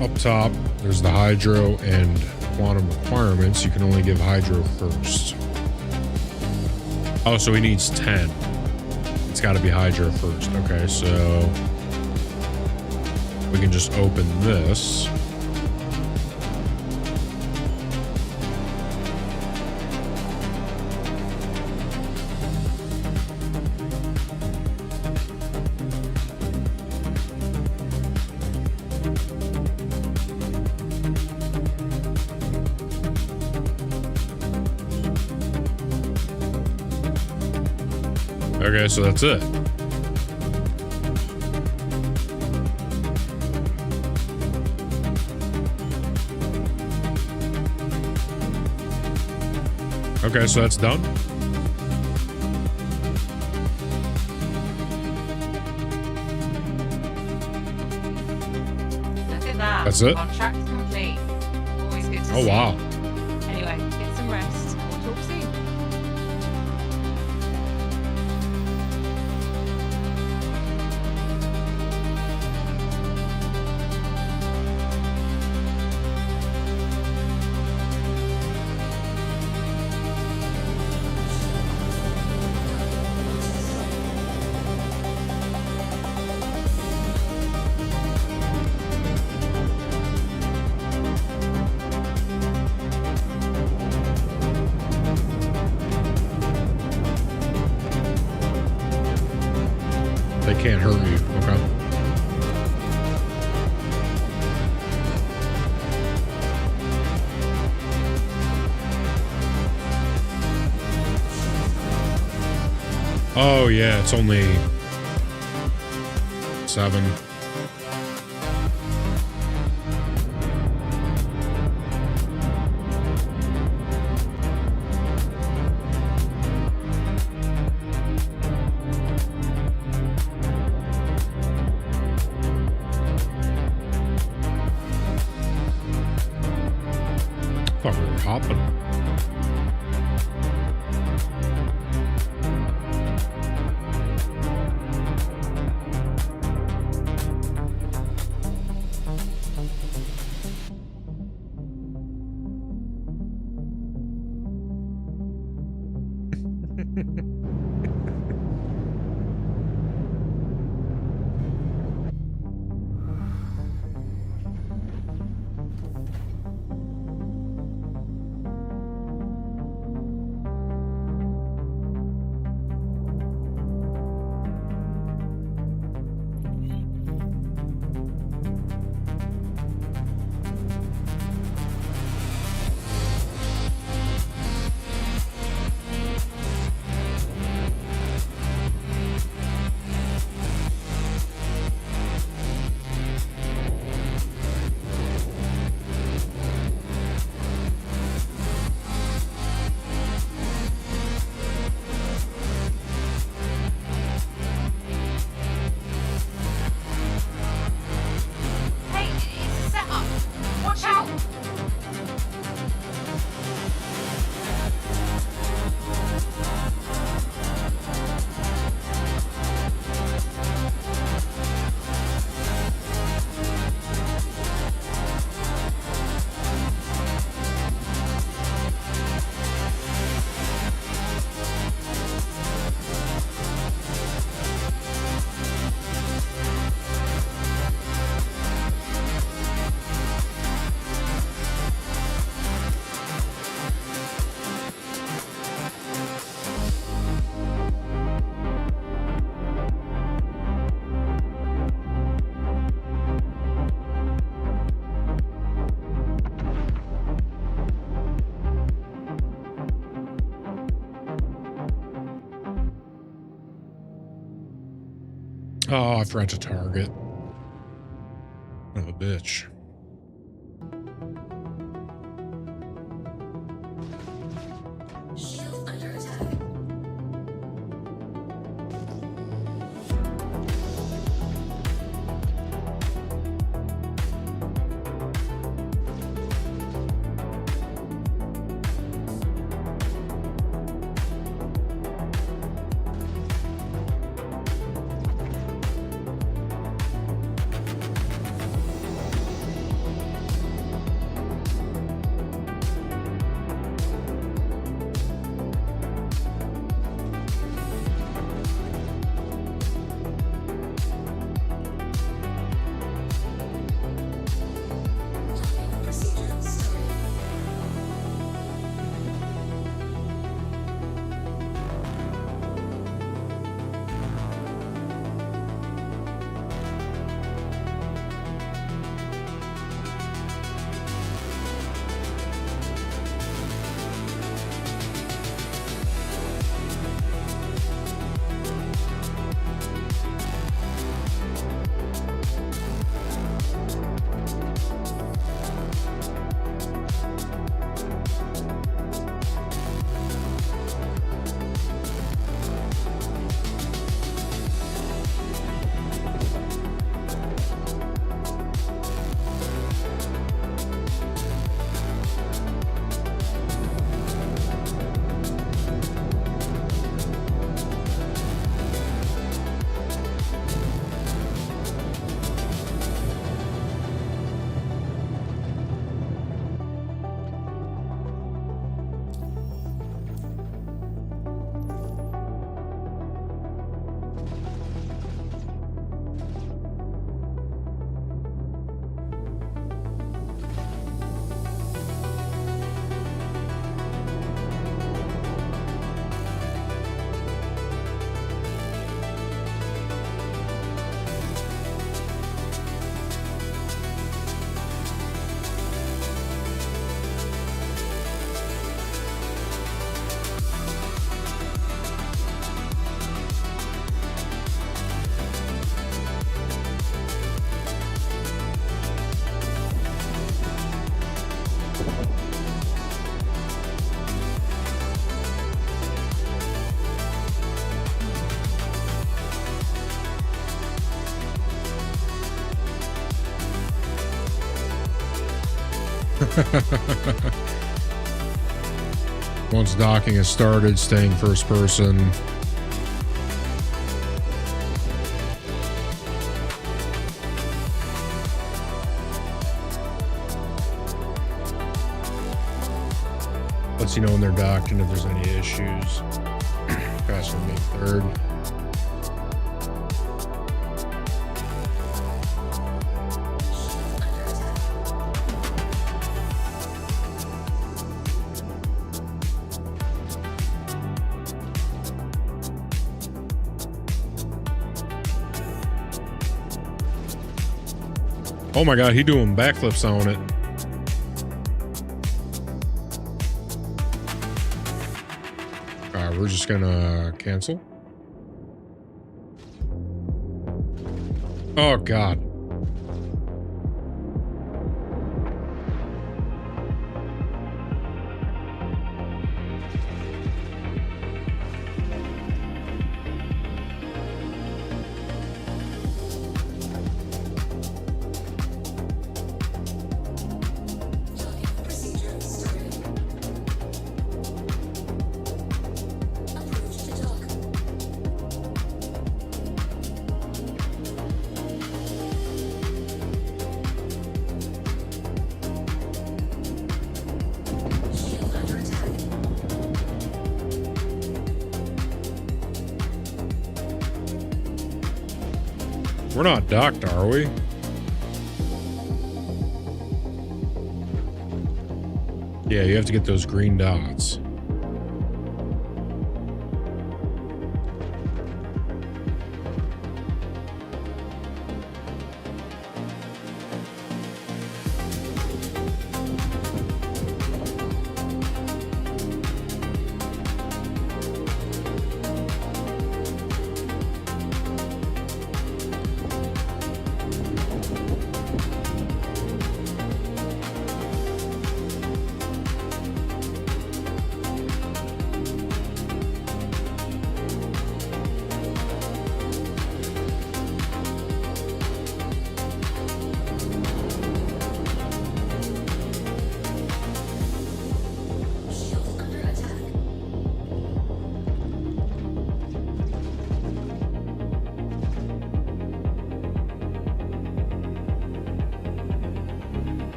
Up top, there's the hydro and quantum requirements. You can only give hydro first. Oh, so he needs 10. It's got to be hydro first. Okay, so we can just open this. Okay, so that's it. Okay, so that's done. Look at that. That's it? Contract complete. Always good to see. Oh, wow. Anyway, get some rest. We'll talk soon. They can't hurt you. Okay. Oh, yeah, it's only 7. Thought we were hopping. Oh, I forgot to target. Oh, a bitch. Shield under attack. Procedure started. Once docking has started, staying first person. Lets you know when they're docked and if there's any issues. Faster than me third. Oh my god, he doing backflips on it. Alright, we're just gonna cancel. Oh god. Procedure started. Approach to dock. Shield under attack. We're not docked, are we? Yeah, you have to get those green dots.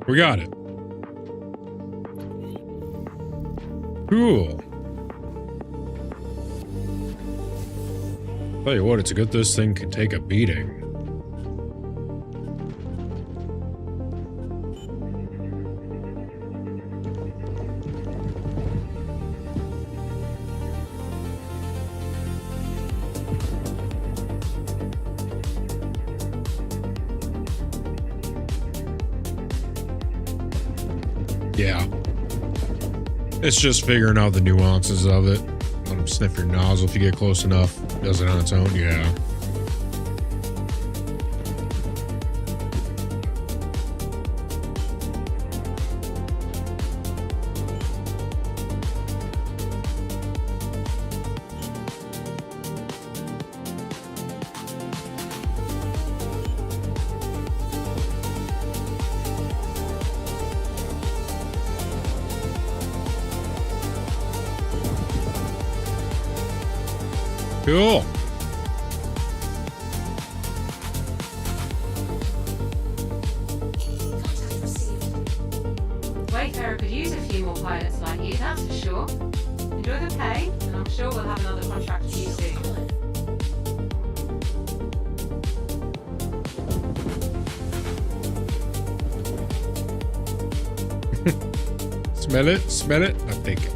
We got it. Cool. Tell you what, it's good this thing can take a beating. Yeah. It's just figuring out the nuances of it. Let him sniff your nozzle if you get close enough. Does it on its own? Yeah. Cool. Wayfarer could use a few more pilots like you, that's for sure. Enjoy the pay, and I'm sure we'll have another contract for you soon. Smell it? Smell it? I think it.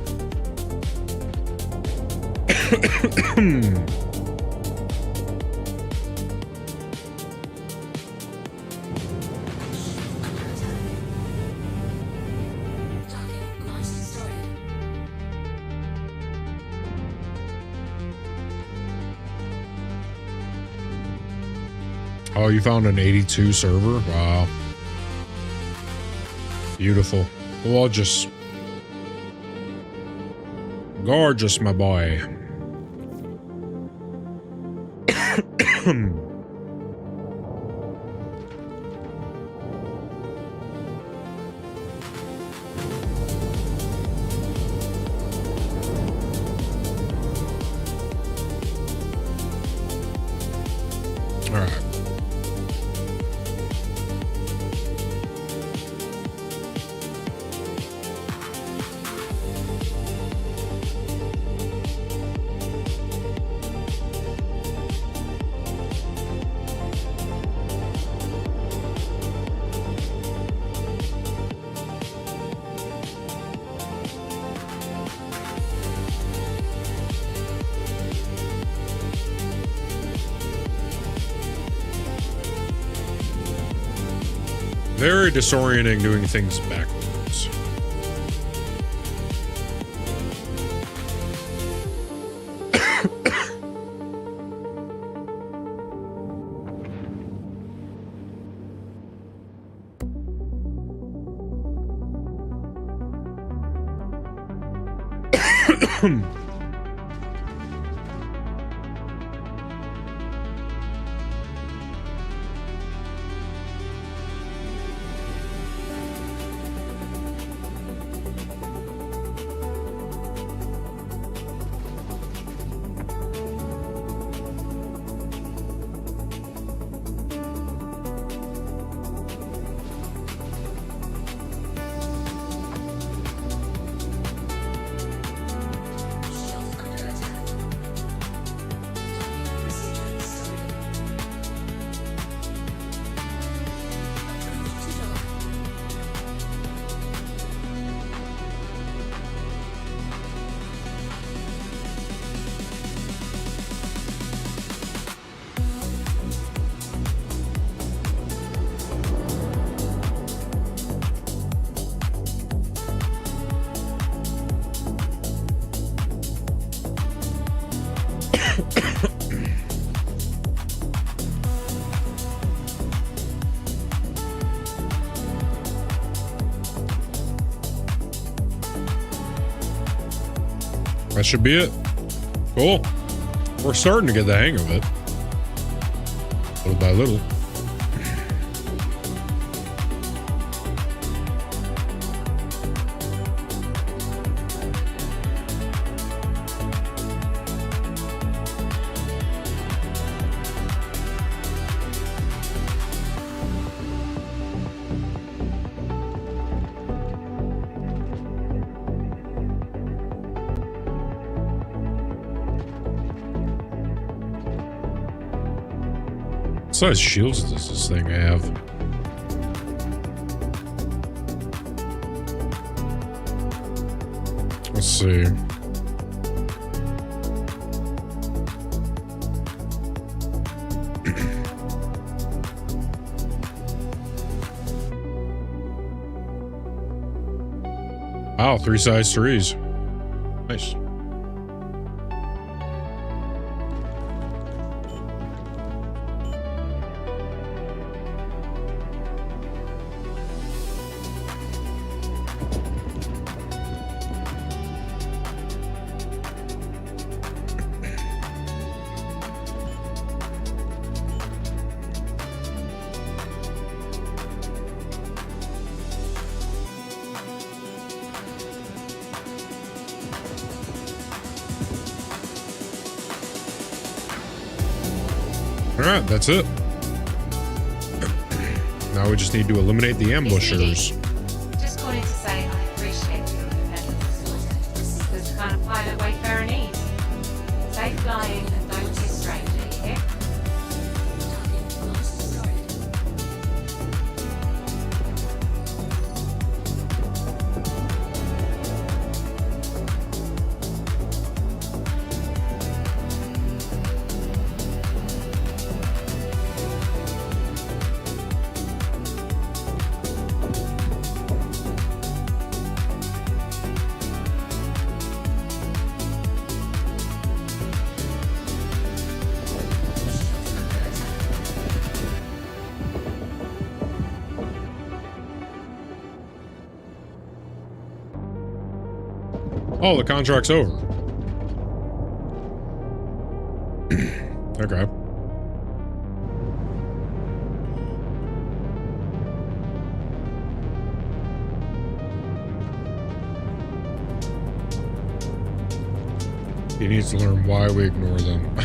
Oh, you found an 82 server? Wow. Beautiful. Gorgeous. Gorgeous, my boy. All right. Very disorienting doing things backwards. That should be it. Cool. We're starting to get the hang of it. Little by little. size shields does this thing have? Let's see. Wow, 3 size 3s. Nice. Alright, that's it. Now we just need to eliminate the ambushers. Just calling to say I appreciate your independence. It's the kind of pilot wayfarer needs. Safe flying and don't be a stranger, you hear? Oh, the contract's over. Okay. He needs to learn why we ignore them.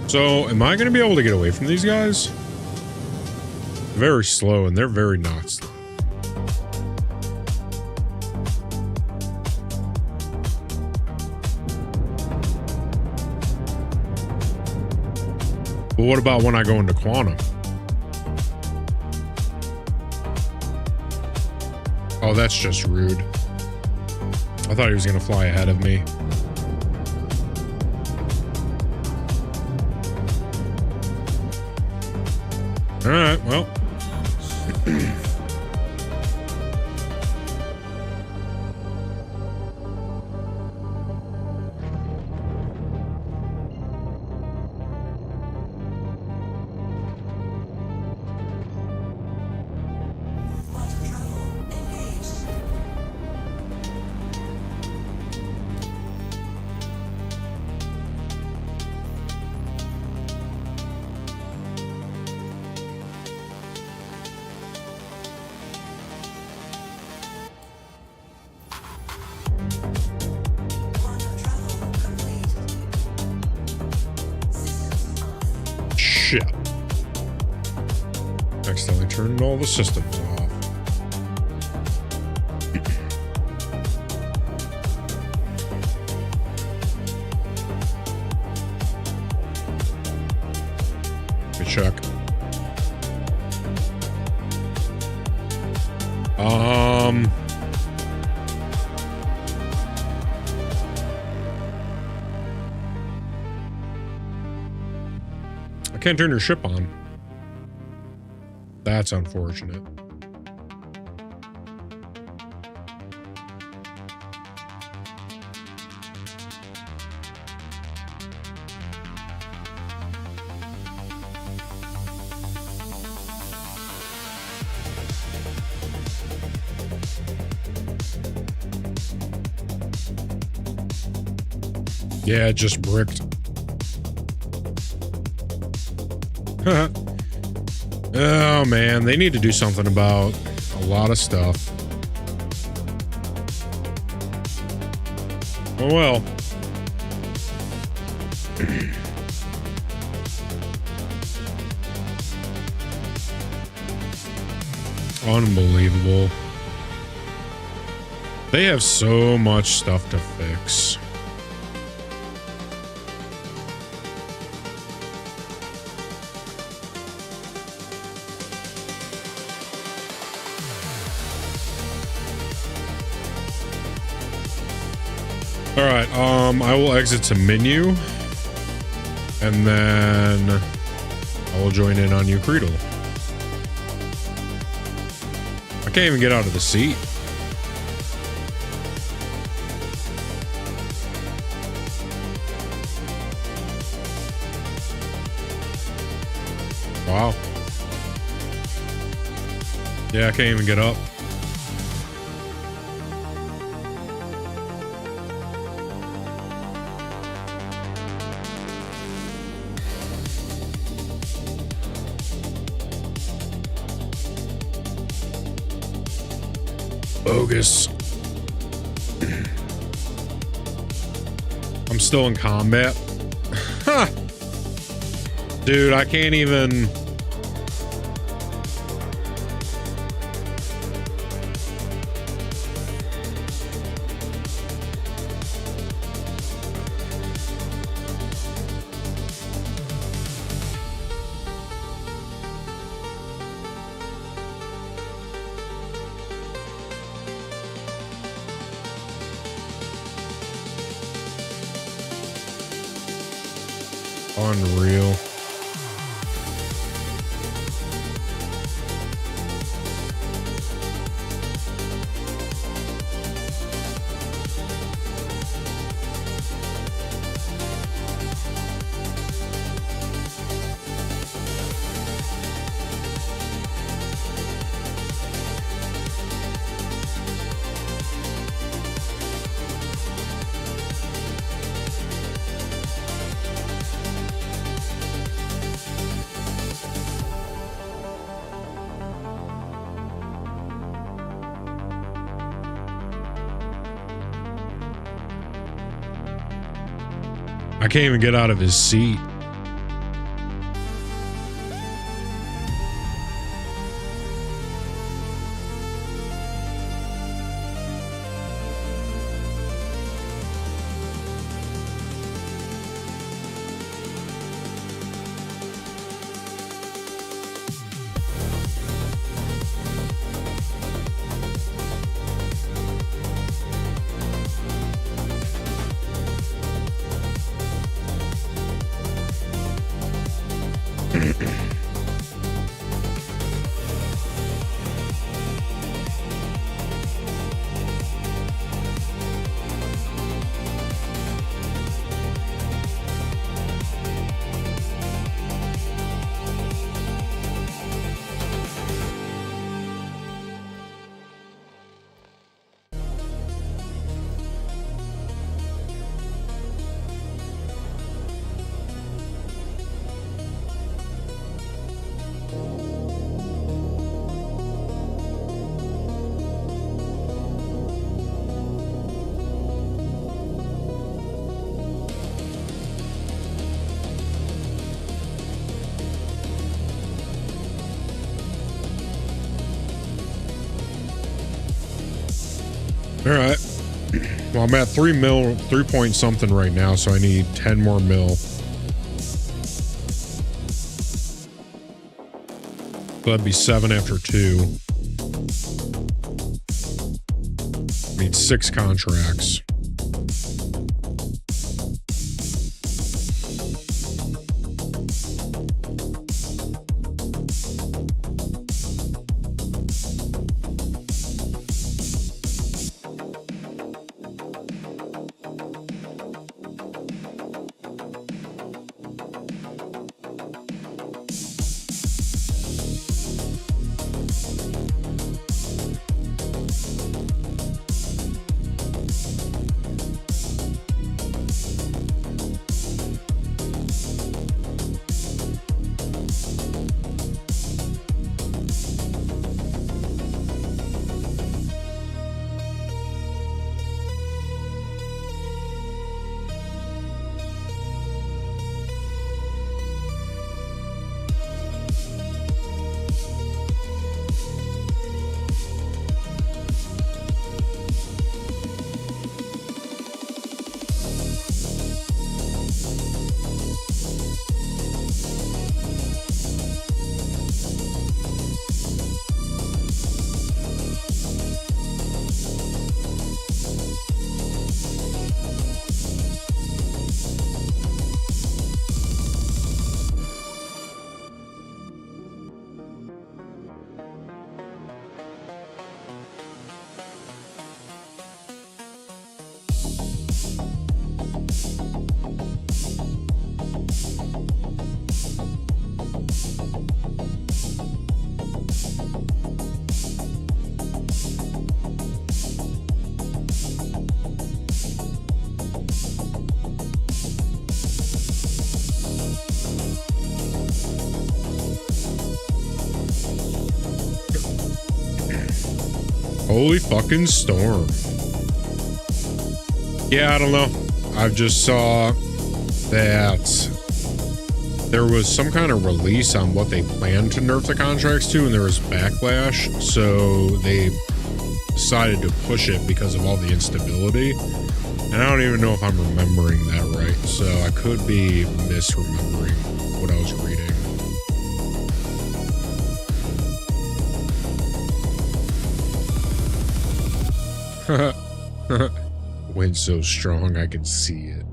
So, am I going to be able to get away from these guys? Very slow, and they're very not slow. But what about when I go into quantum? Oh, that's just rude. I thought he was going to fly ahead of me. All right, well. Shit. Accidentally turned all the systems off. Let me check. I can't turn your ship on. That's unfortunate. Yeah, it just bricked. Oh man, they need to do something about a lot of stuff. Oh well. Unbelievable. They have so much stuff to fix. All right, I will exit to menu, and then I will join in on you, Creedle. I can't even get out of the seat. Wow. Yeah, I can't even get up. Bogus. I'm still in combat. Huh. Dude, I can't even... Unreal. I can't even get out of his seat. All right. Well, I'm at 3 point something right now, so I need 10 more mil. So that'd be 7 after 2. Need 6 contracts. Holy fucking storm. Yeah, I don't know. I just saw that there was some kind of release on what they planned to nerf the contracts to, and there was backlash, so they decided to push it because of all the instability. And I don't even know if I'm remembering that right, so I could be misremembering what I was reading. Wind's so strong I can see it.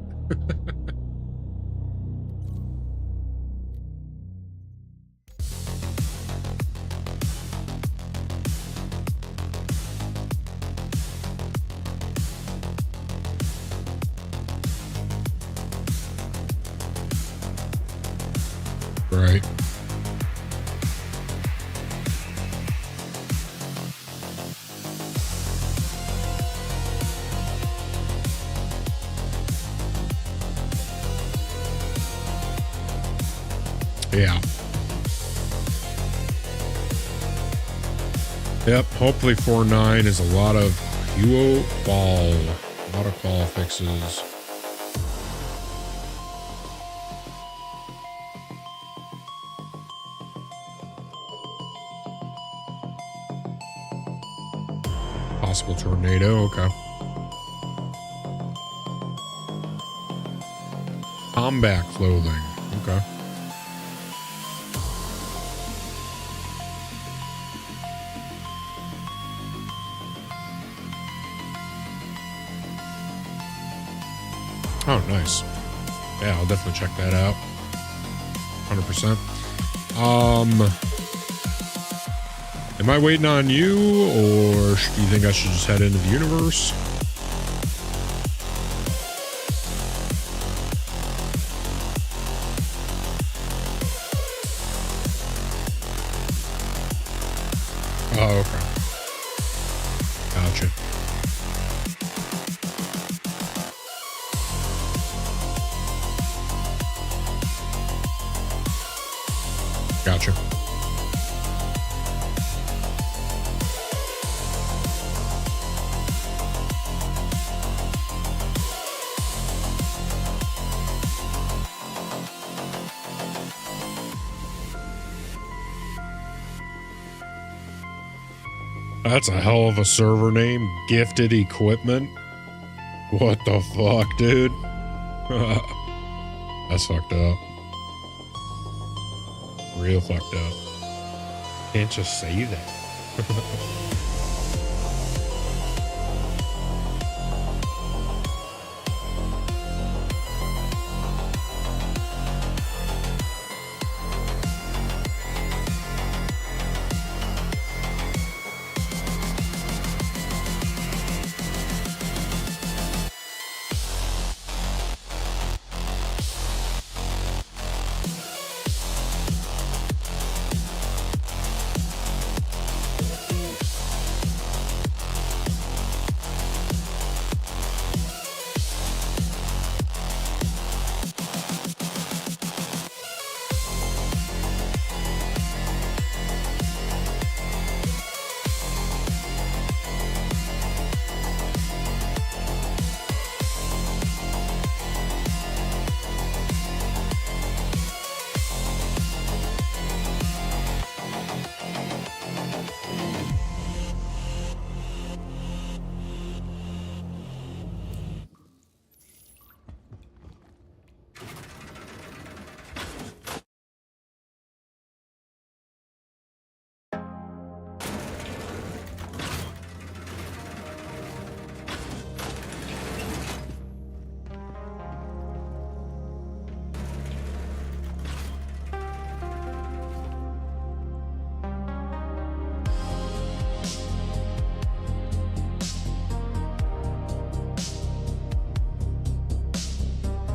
Right. Yeah. Yep, hopefully 4.9 is a lot of qual. A lot of qual fixes. Possible tornado, okay. Combat clothing, okay. Oh, nice. Yeah, I'll definitely check that out. 100%. Am I waiting on you, or do you think I should just head into the universe? Oh, okay. Gotcha. Gotcha. That's a hell of a server name. Gifted Equipment. What the fuck, dude? That's fucked up. Real fucked up. Can't just say that.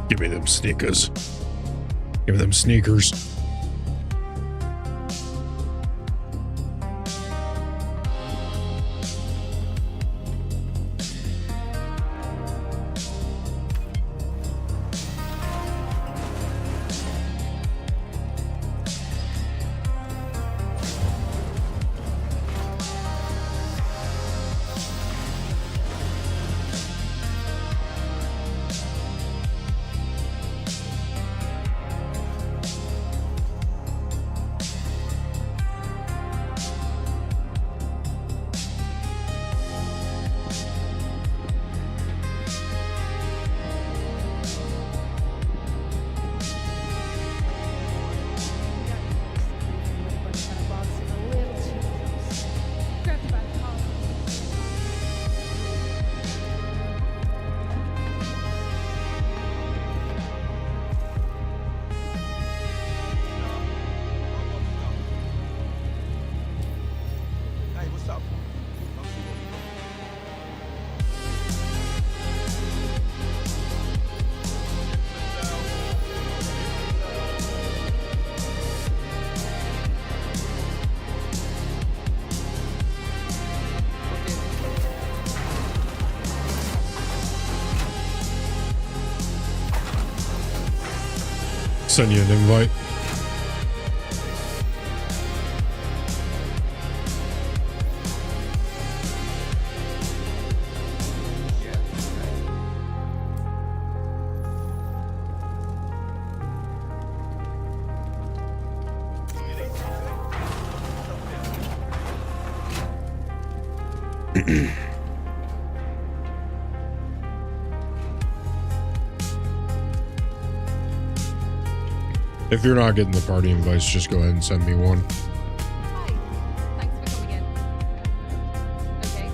Give me them sneakers. Give me them sneakers. send you an invite. If you're not getting the party invites, just go ahead and send me one. Hi. Thanks for coming in. Okay.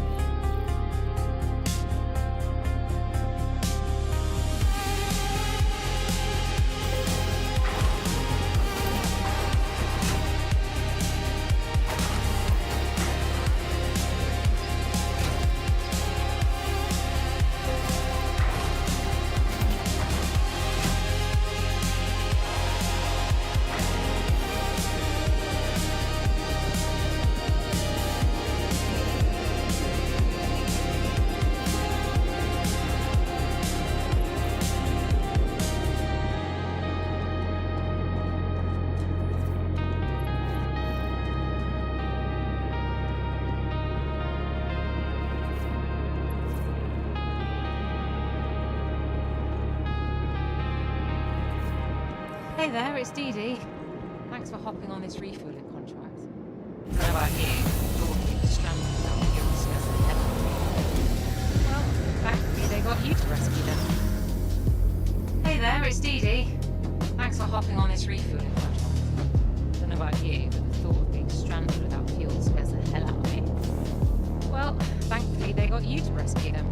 Hey there, it's Dee Dee. Thanks for hopping on this refueling contract. How about you? Thought you were stranded without fuel scares the hell out of me. Well, thankfully they got you to rescue them. Hey there, it's Dee Dee. Thanks for hopping on this refueling contract. Don't know about you, but the thought of being stranded without fuel scares the hell out of me. Well, thankfully they got you to rescue them.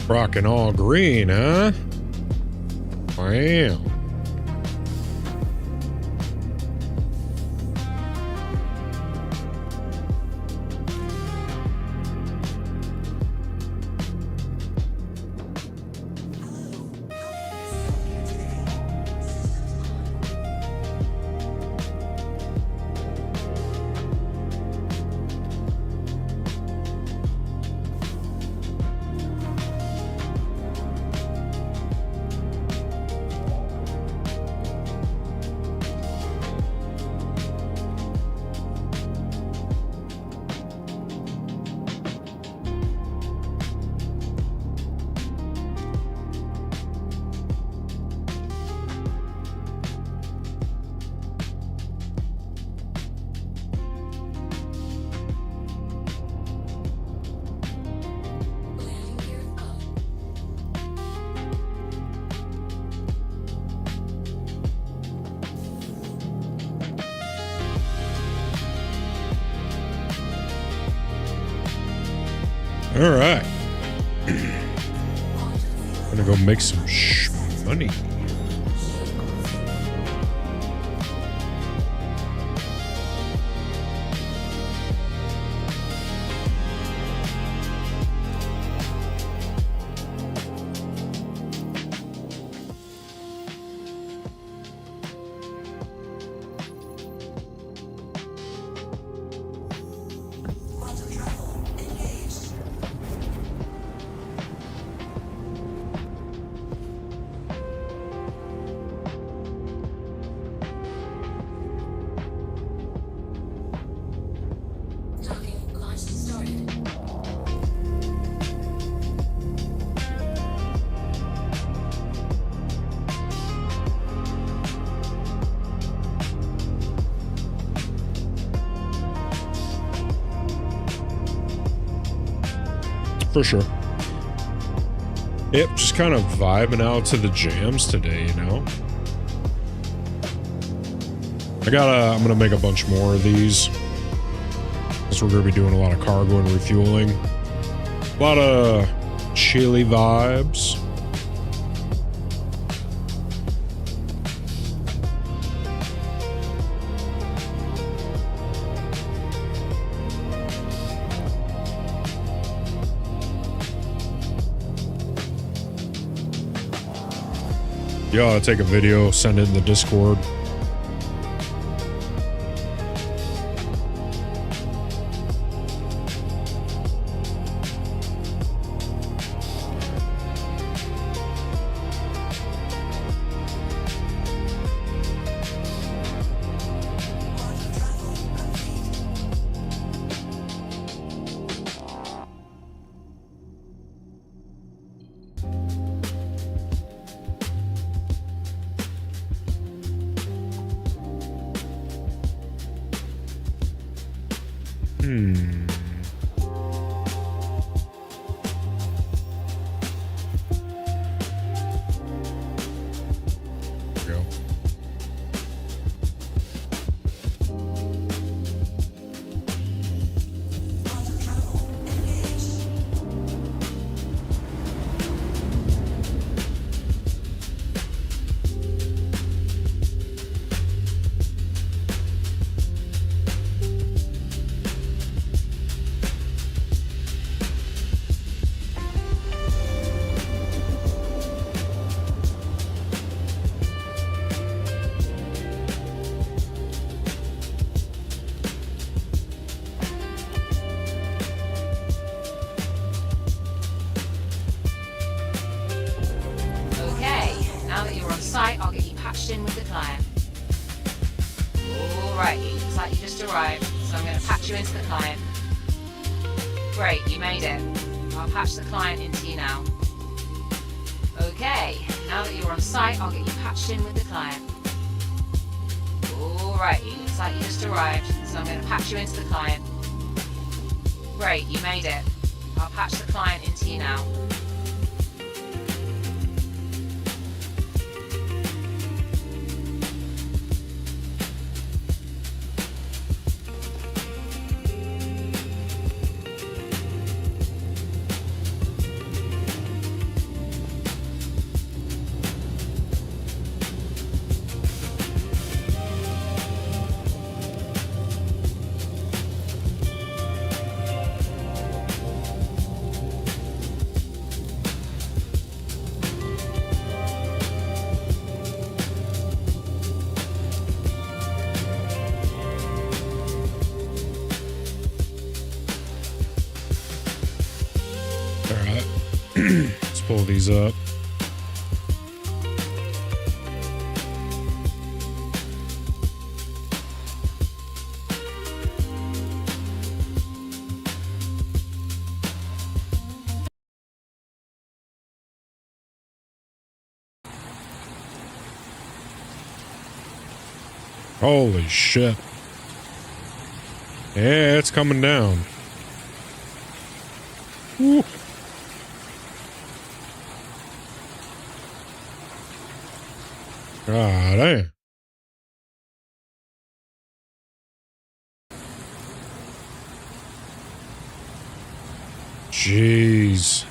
Rockin' all green, huh? Wow. All right. Gonna go make some money. For sure. Yep, just kind of vibing out to the jams today, you know? I'm gonna make a bunch more of these. Because we're gonna be doing a lot of cargo and refueling. A lot of chilly vibes. Yo, I'll take a video, send it in the Discord. Hmm. There we go. Okay, now that you're on site, I'll get you patched in with the client. Alrighty, looks like you just arrived, so I'm going to patch you into the client. Great, you made it. I'll patch the client into you now. Okay, now that you're on site, I'll get you patched in with the client. Alrighty, looks like you just arrived, so I'm going to patch you into the client. Great, you made it. I'll patch the client into you now. Alright. Let's pull these up. Holy shit. Yeah, it's coming down. Woo. God damn. Jeez.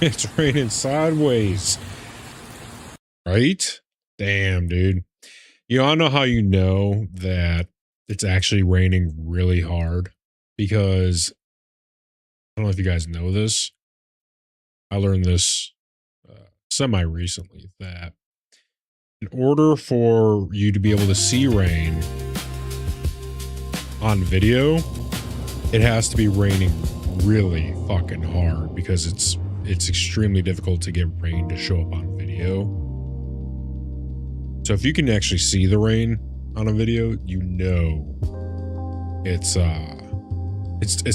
It's raining sideways. Right? Damn, dude. You know, I know how you know that it's actually raining really hard because I don't know if you guys know this. I learned this semi recently that in order for you to be able to see rain on video, it has to be raining really fucking hard because it's extremely difficult to get rain to show up on video. So if you can actually see the rain on a video, you know it's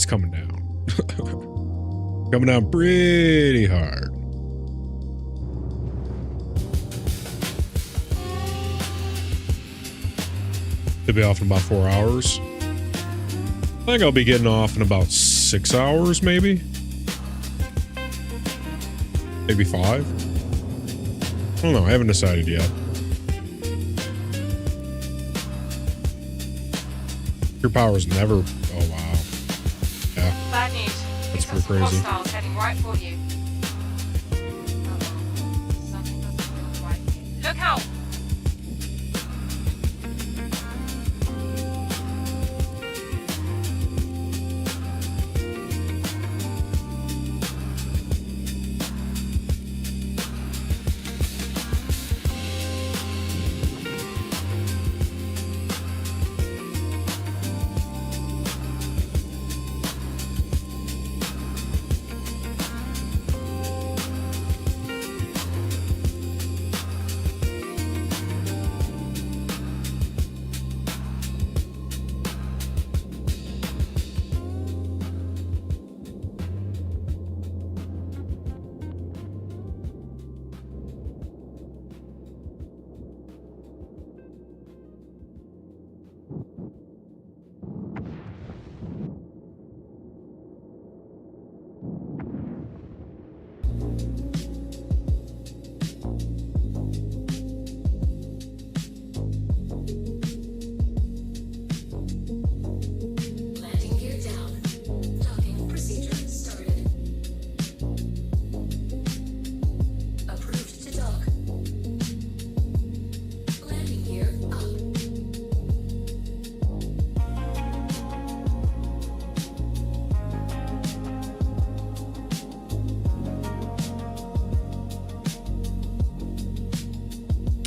coming down. Coming down pretty hard. To be off in about 4 hours. I think I'll be getting off in about 6 hours, maybe. Maybe 5. I don't know. I haven't decided yet. Your power's never. Oh wow. Yeah. Bad news. That's We've got pretty some crazy. hostiles heading right for you. Something doesn't feel right here. Look out!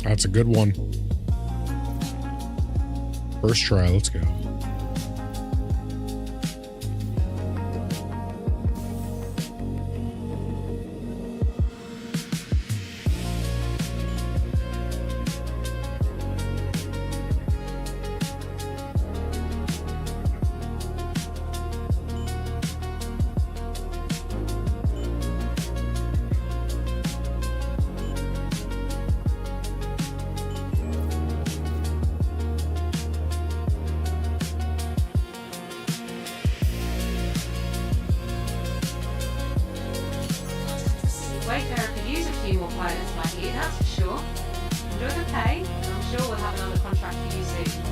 That's a good one. First try, let's go. Wayfarer could use a few more pilots like you, that's for sure. Enjoy the pay, and I'm sure we'll have another contract for you soon.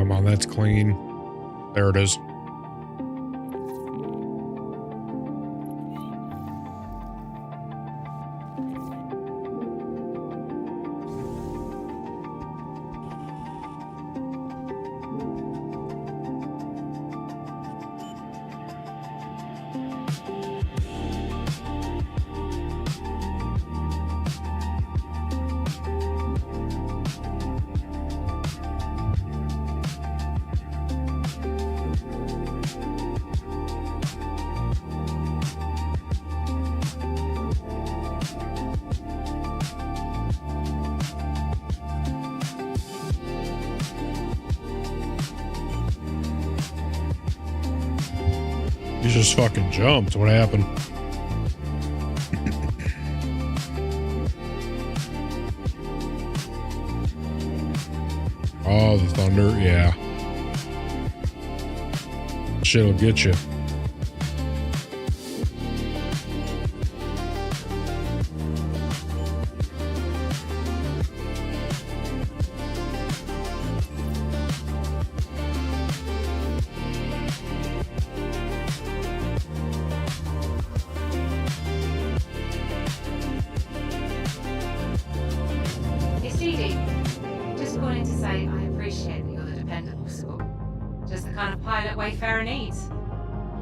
Come on, that's clean. There it is. You just fucking jumped. What happened? Oh, the thunder. Yeah. Shit'll get you. It's Edie. Just calling to say I appreciate that you're the dependable sort. Just the kind of pilot Wayfarer needs.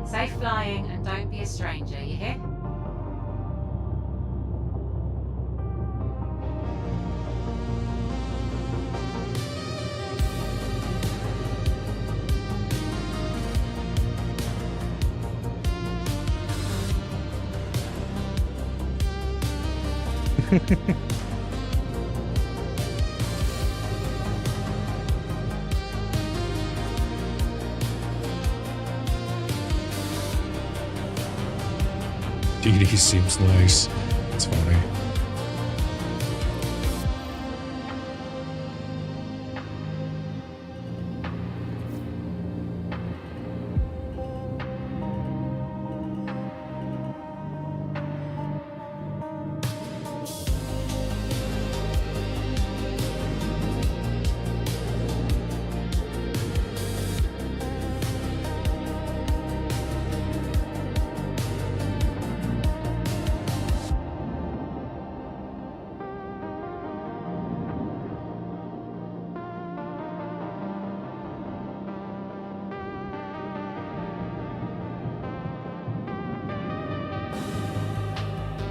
Safe flying and don't be a stranger, you hear? DD seems nice. It's funny.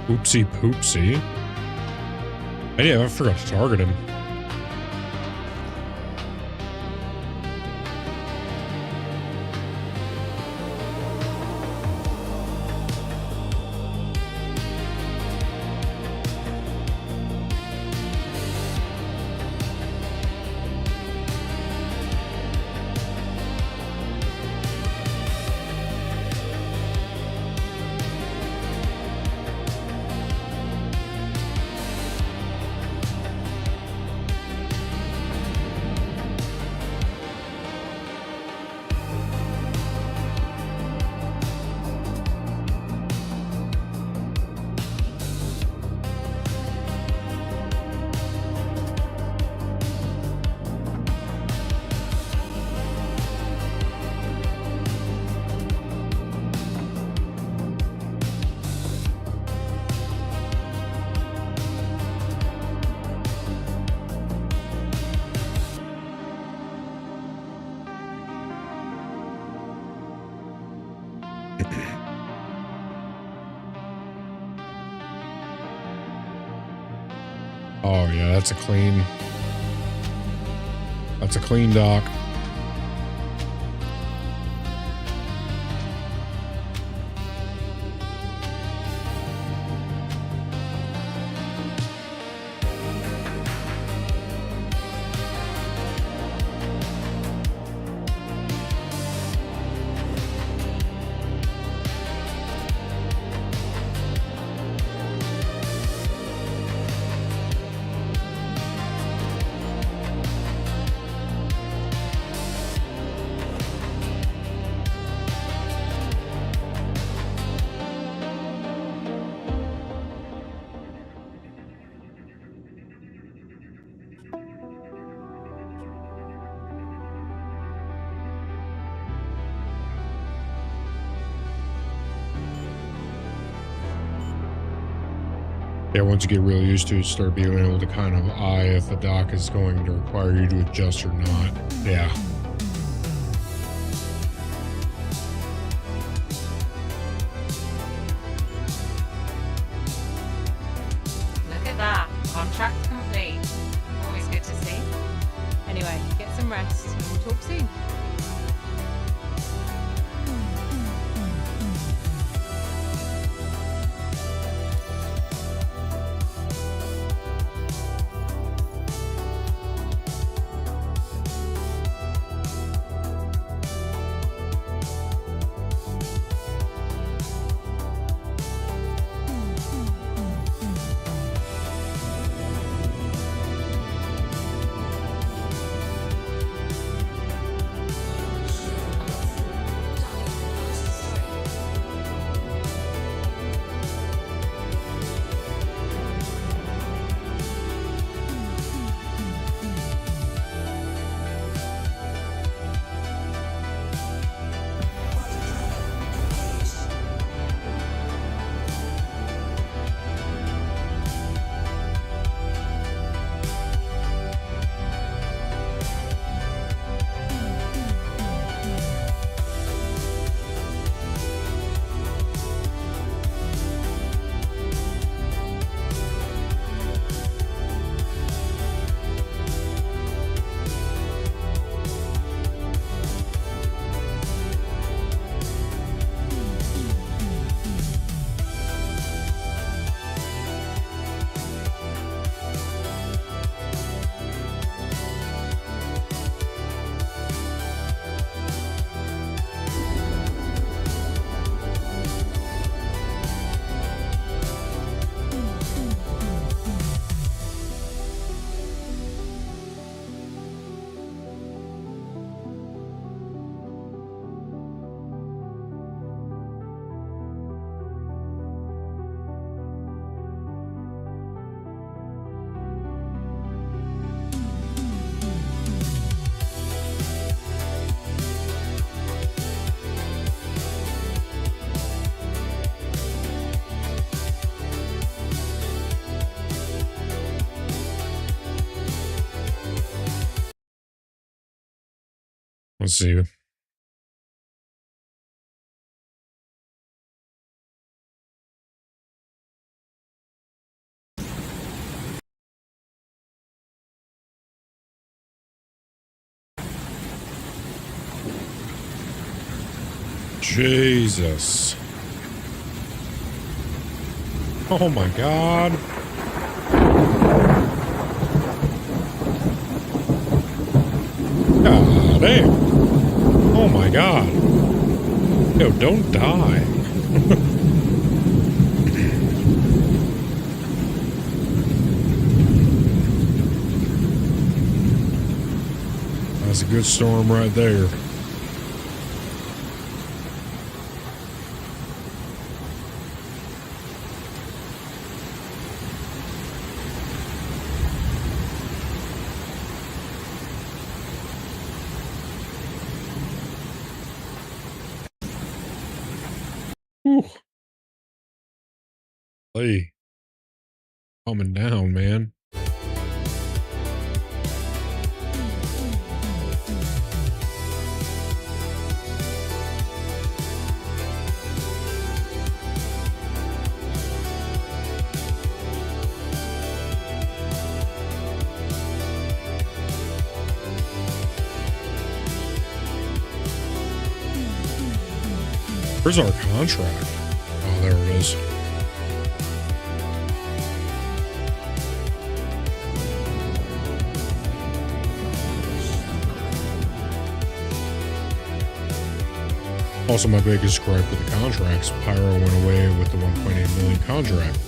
Oopsie poopsie. I forgot to target him. Oh yeah, that's a clean dock. Yeah, once you get really used to it, start being able to kind of eye if a dock is going to require you to adjust or not. Yeah. Look at that. Contract complete. Always good to see. Anyway, get some rest and we'll talk soon. Let's see. Jesus. Oh my God. God damn. Oh my God. Yo, don't die. That's a good storm right there. Whew. Hey, calming down, man. Where's our contract? Oh, there it is. Also, my biggest gripe with the contracts, Pyro went away with the 1.8 million contract.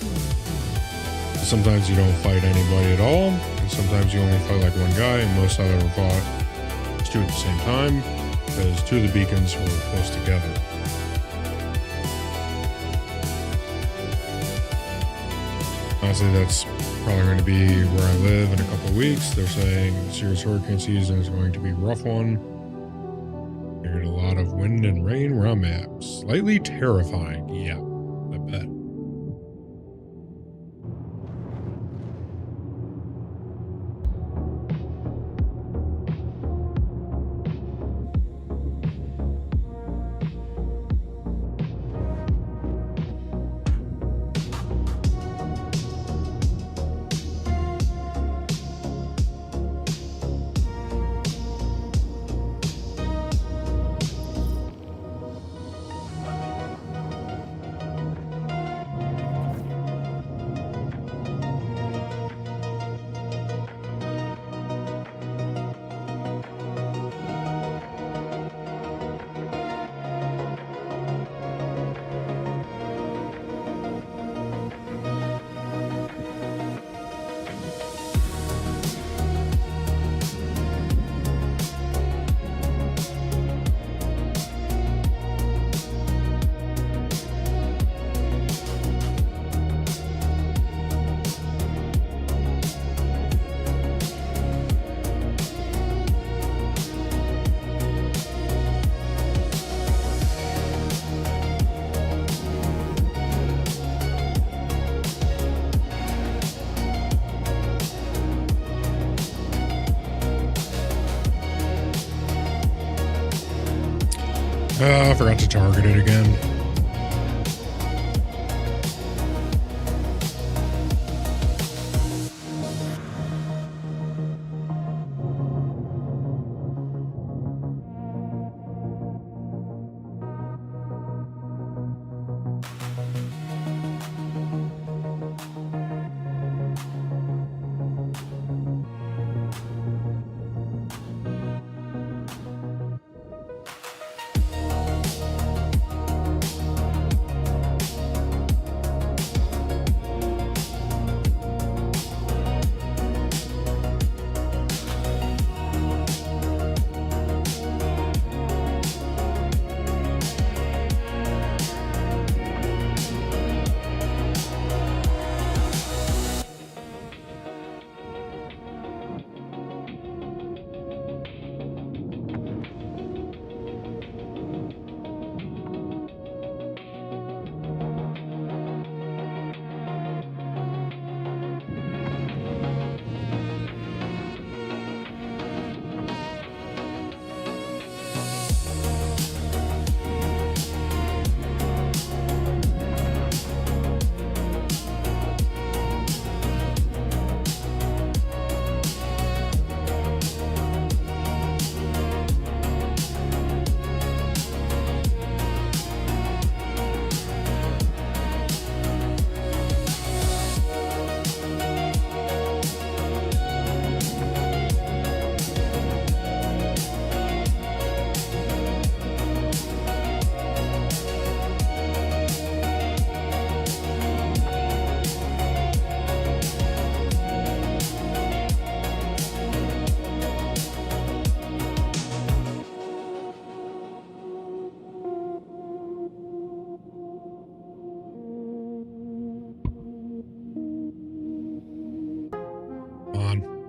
Sometimes you don't fight anybody at all, and sometimes you only fight like one guy, and most I've ever fought was two at the same time, because two of the beacons were close together. Honestly, that's probably going to be where I live in a couple of weeks. They're saying serious hurricane season is going to be a rough one. You get a lot of wind and rain where I'm at. Slightly terrifying, yeah, I bet. I forgot to target it again.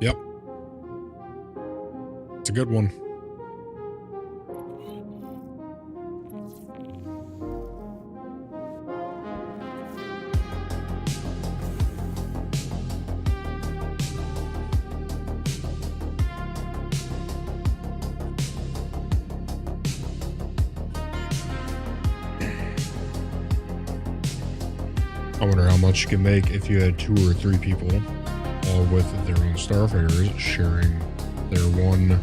Yep. It's a good one. I wonder how much you can make if you had 2 or 3 people, all with their own starfares, sharing their one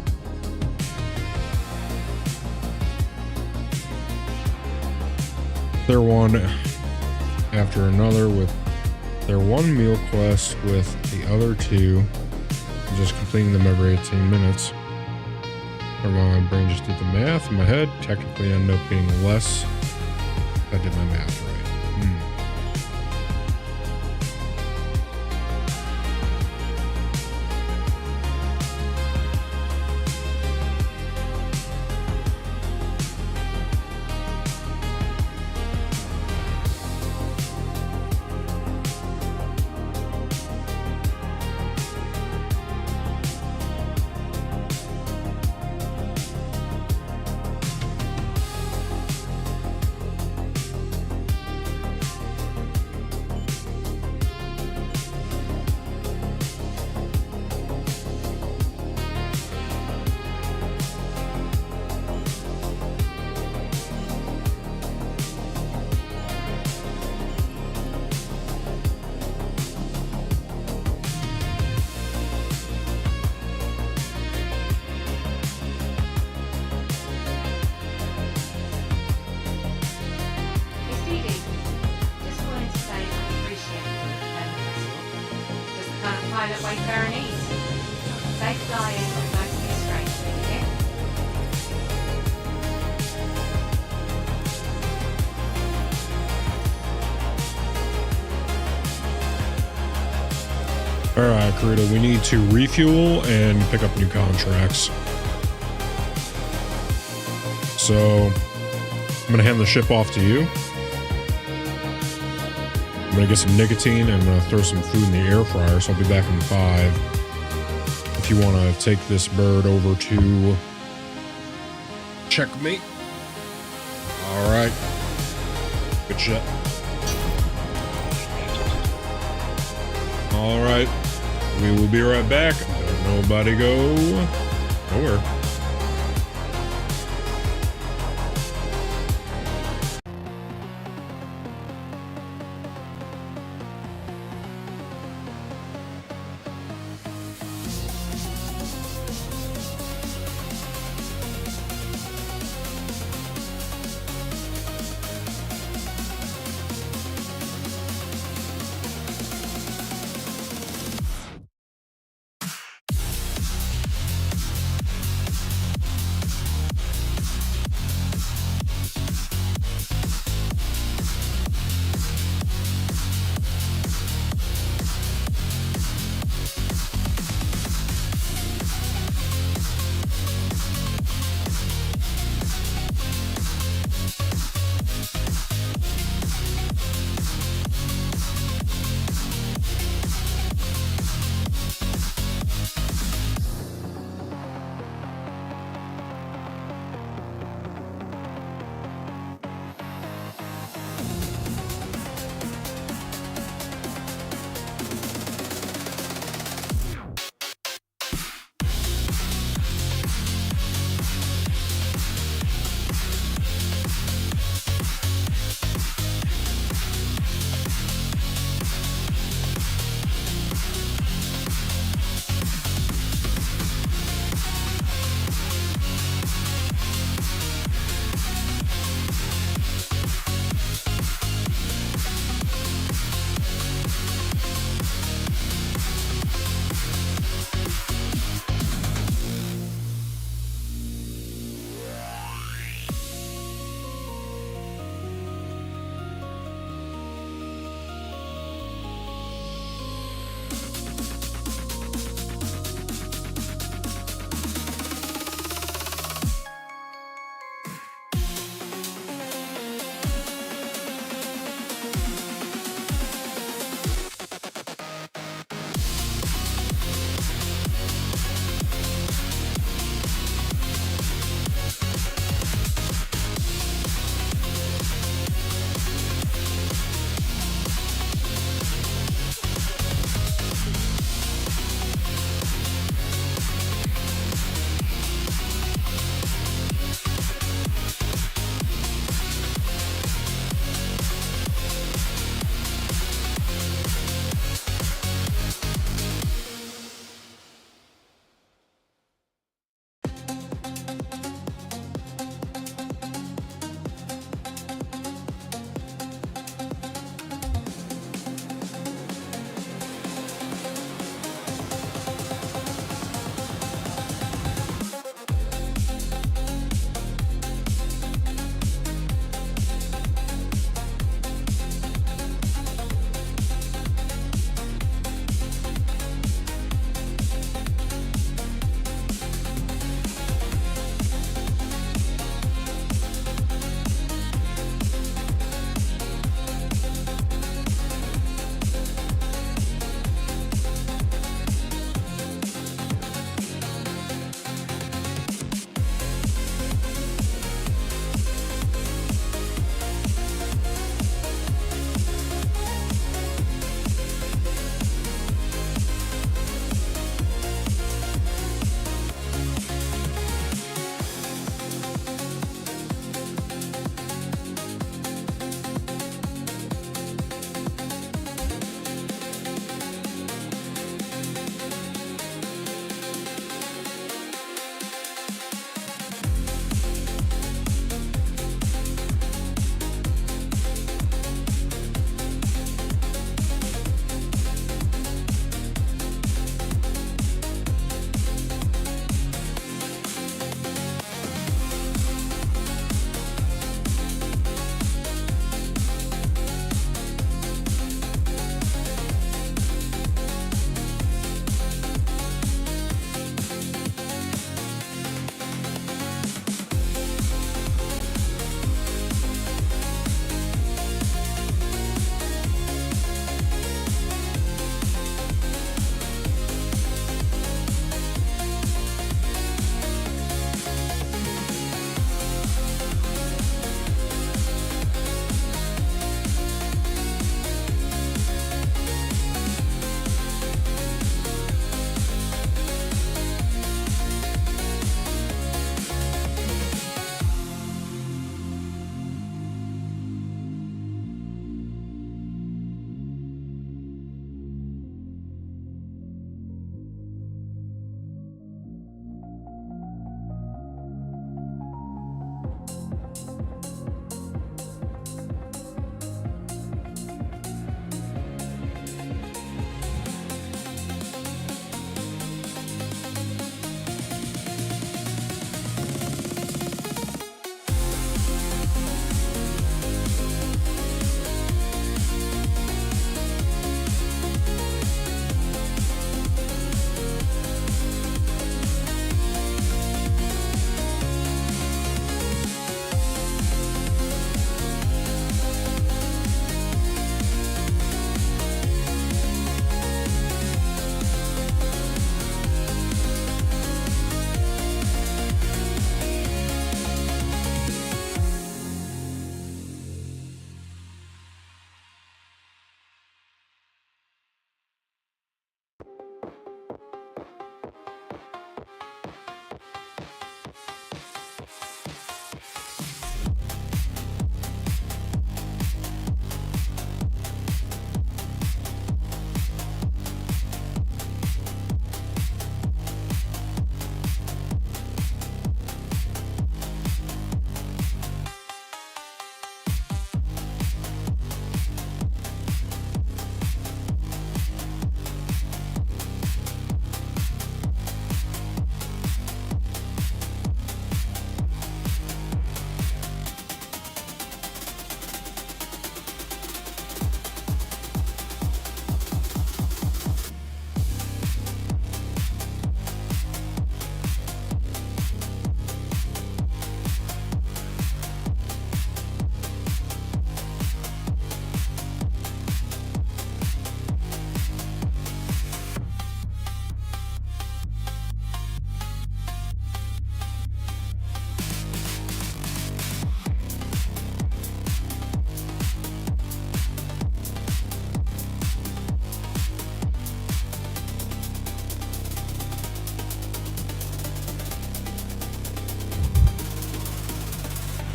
after another with their one meal quest with the other 2, just completing them every 18 minutes. Or my brain just did the math in my head, technically end up being less if I did my math right. Pilot Wayfarer needs. Safe flying and nice to be strange, thank you. Alright, Karita, we need to refuel and pick up new contracts. So, I'm going to hand the ship off to you. I'm going to get some nicotine and I'm going to throw some food in the air fryer, so I'll be back in 5. If you want to take this bird over to Checkmate. Alright. Good shit. Alright. We will be right back. Don't nobody go nowhere.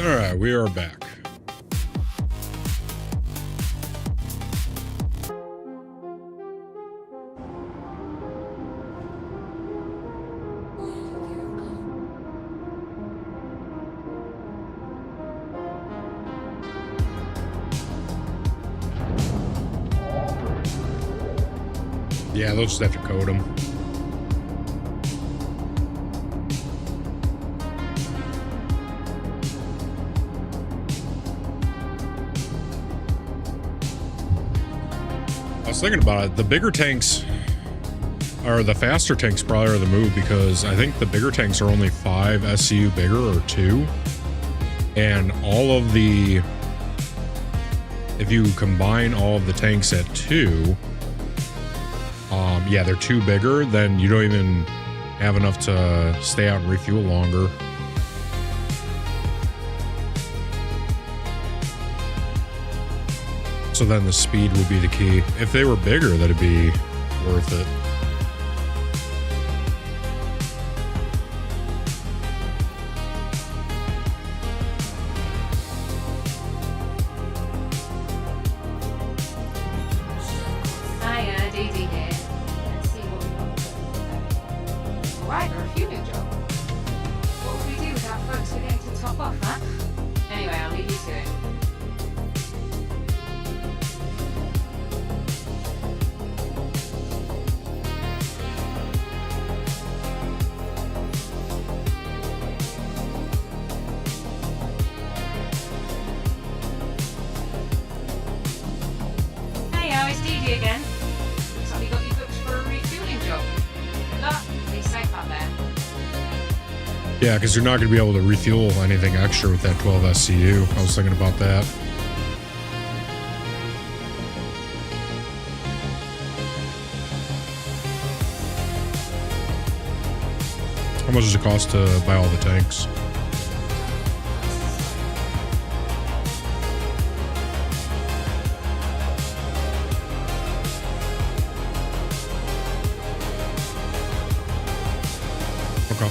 All right, we are back. Yeah, they'll just have to code them. I was thinking about it. The bigger tanks, or the faster tanks, probably are the move, because I think the bigger tanks are only 5 SCU bigger, or 2. And all of the, if you combine all of the tanks at 2, yeah, they're 2 bigger, then you don't even have enough to stay out and refuel longer. So then the speed will be the key. If they were bigger, that'd be worth it. Hiya, Dee Dee here. Let's see what we've got today. Alright, a refueling job. What would we do without folks forgetting to top off, huh? Anyway, I'll leave you to it. Hey, it's Dee Dee again. Looks like we got you booked for a refueling job. Good luck. Be safe out there. Yeah, because you're not going to be able to refuel anything extra with that 12 SCU. I was thinking about that. How much does it cost to buy all the tanks? Okay.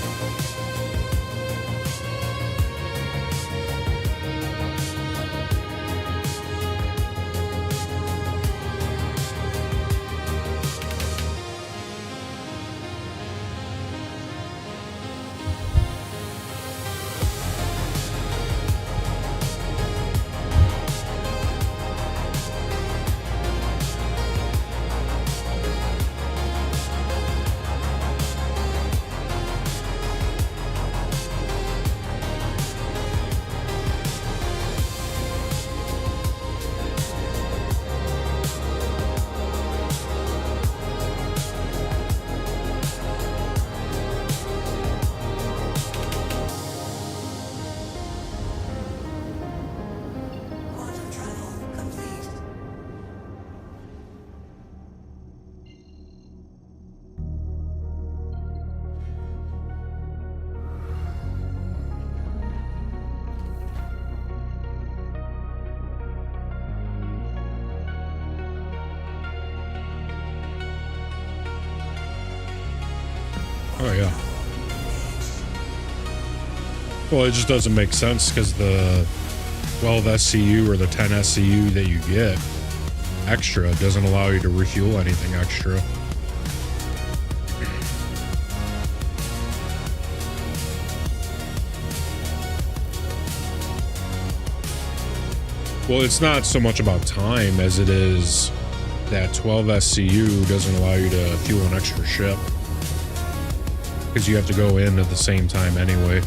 Well, it just doesn't make sense because the 12 SCU or the 10 SCU that you get extra doesn't allow you to refuel anything extra. Well, it's not so much about time as it is that 12 SCU doesn't allow you to fuel an extra ship. Because you have to go in at the same time anyway.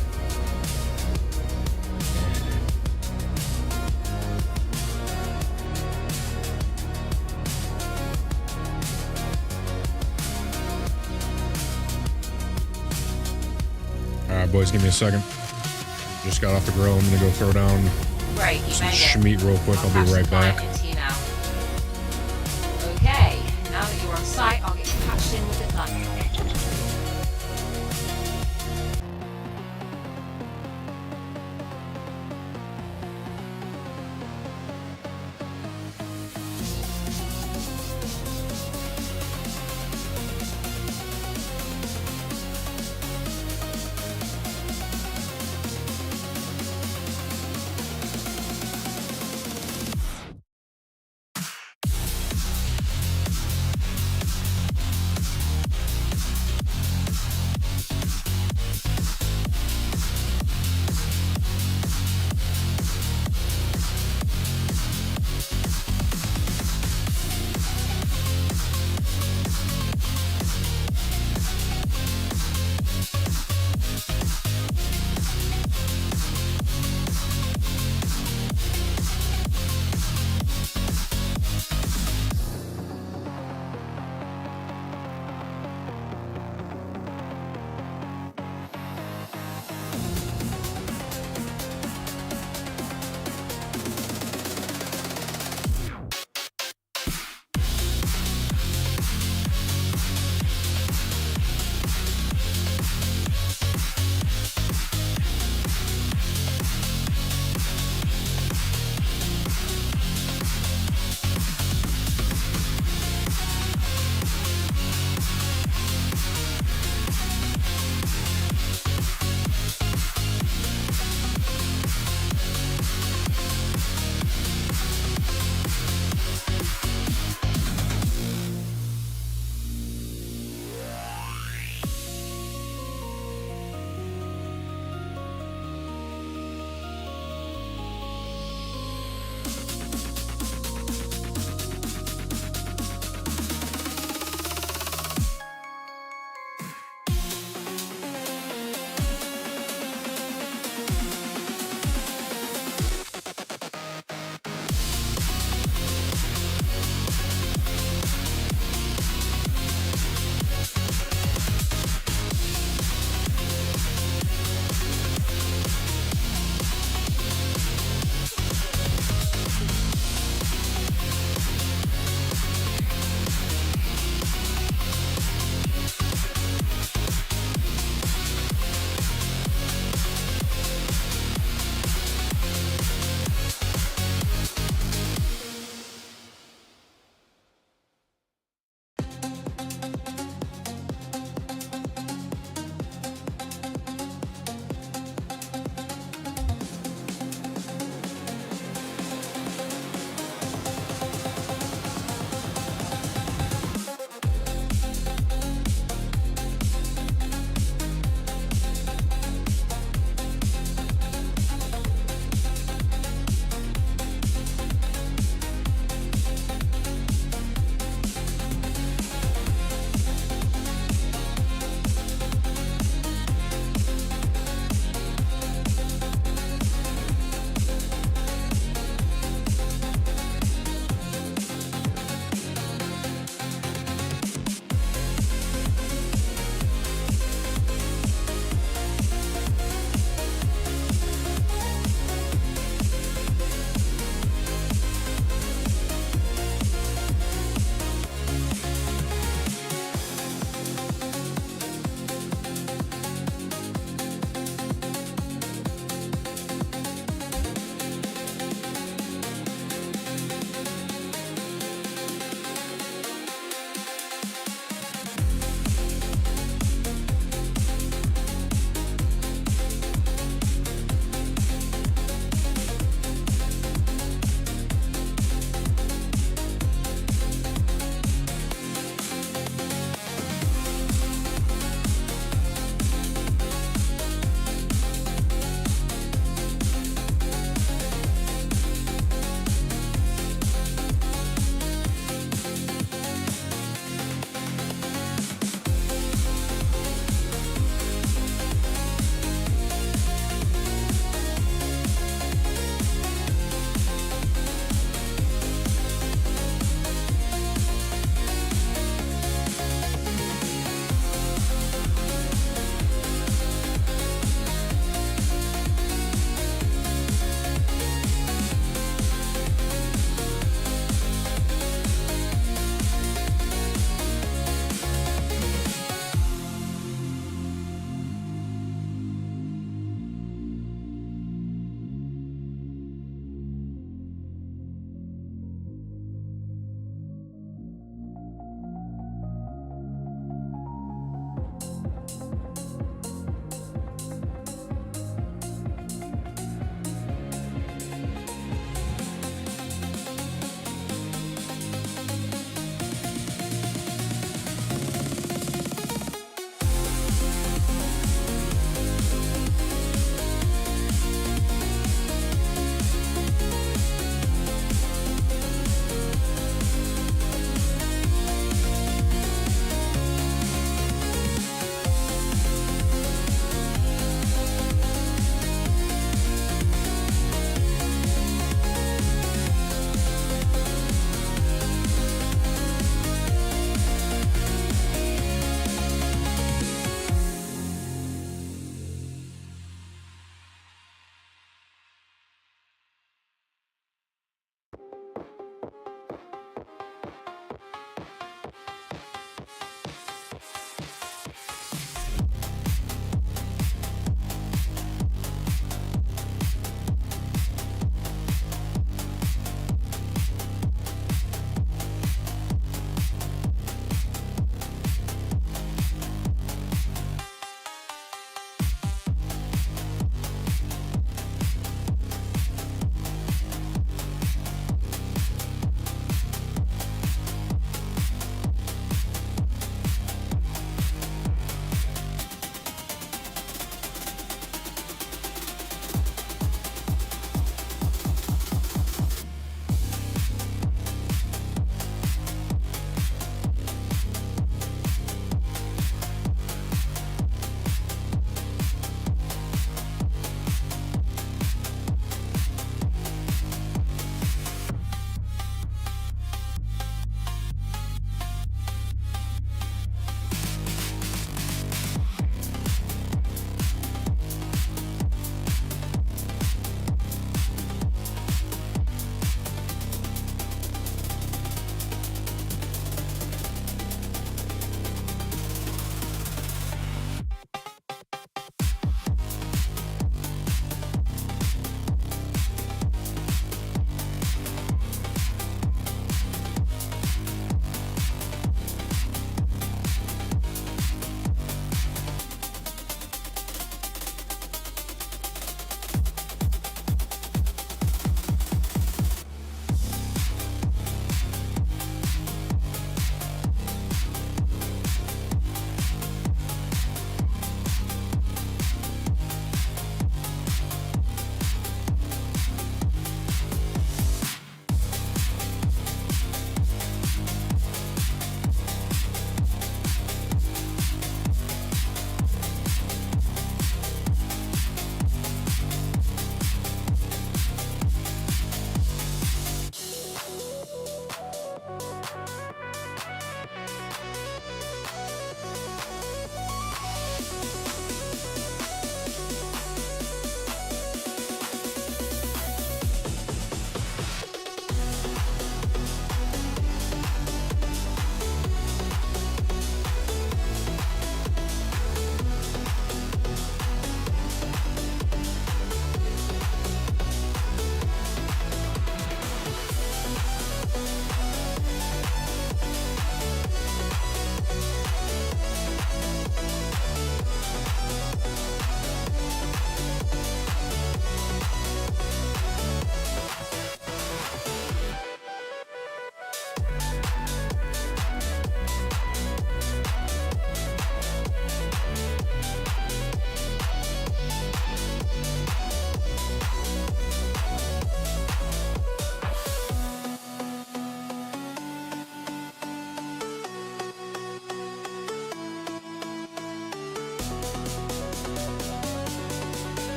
Alright, boys, give me a second. Just got off the grill. I'm gonna go throw down Great, you some made it. schmeat real quick. I'll be pass right the client back. into you now. Okay, now that you're on site, I'll get you patched in with the client.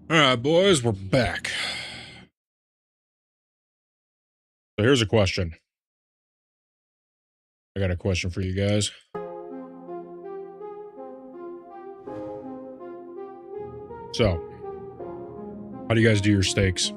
All right, boys, we're back. So here's a question. I got a question for you guys. So, how do you guys do your steaks?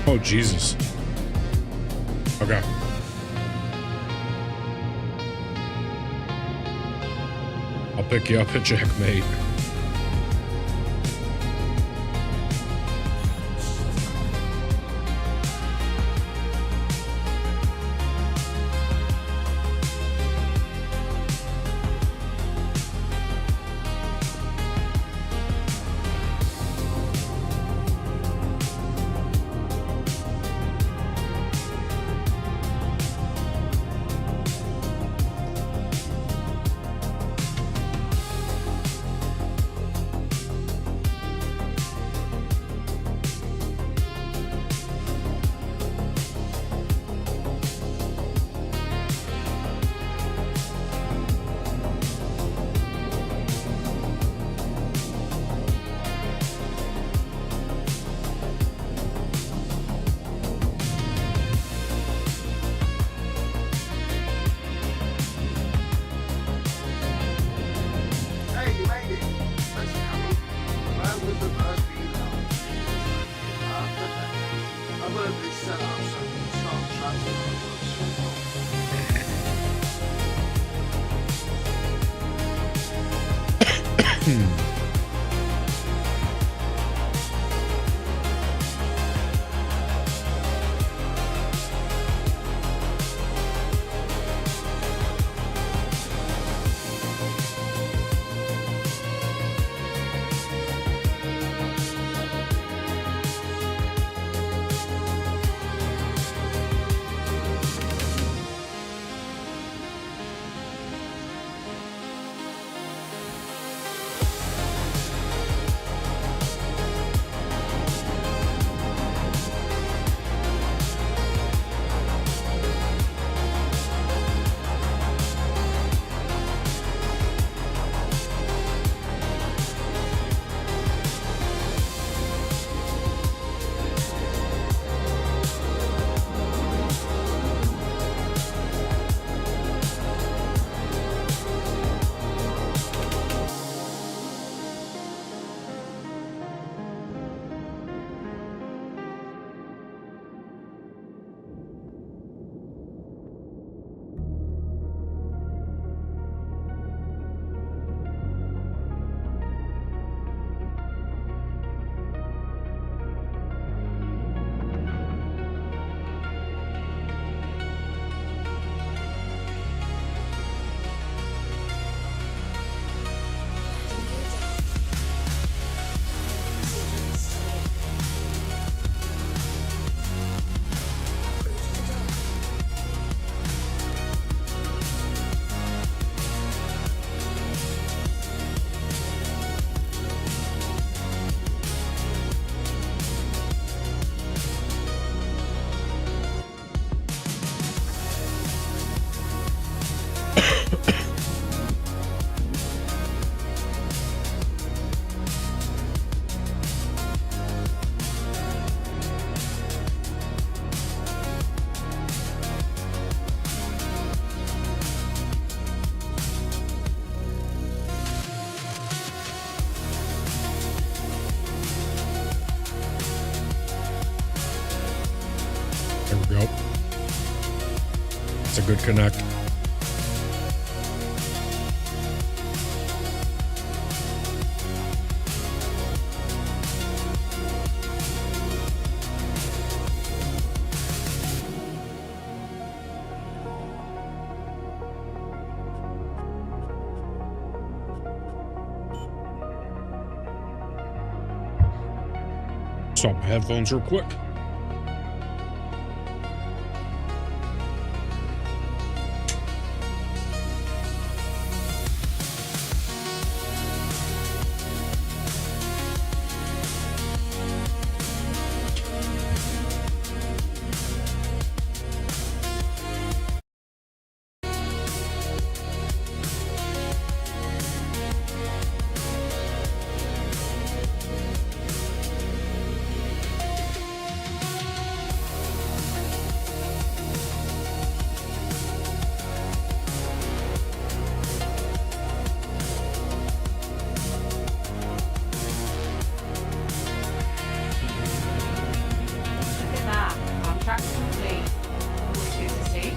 Oh, Jesus. Okay. I'll pick you up at checkmate. There we go. It's a good connect. Swap my headphones real quick. Look at that. Our track's complete. Always good to see.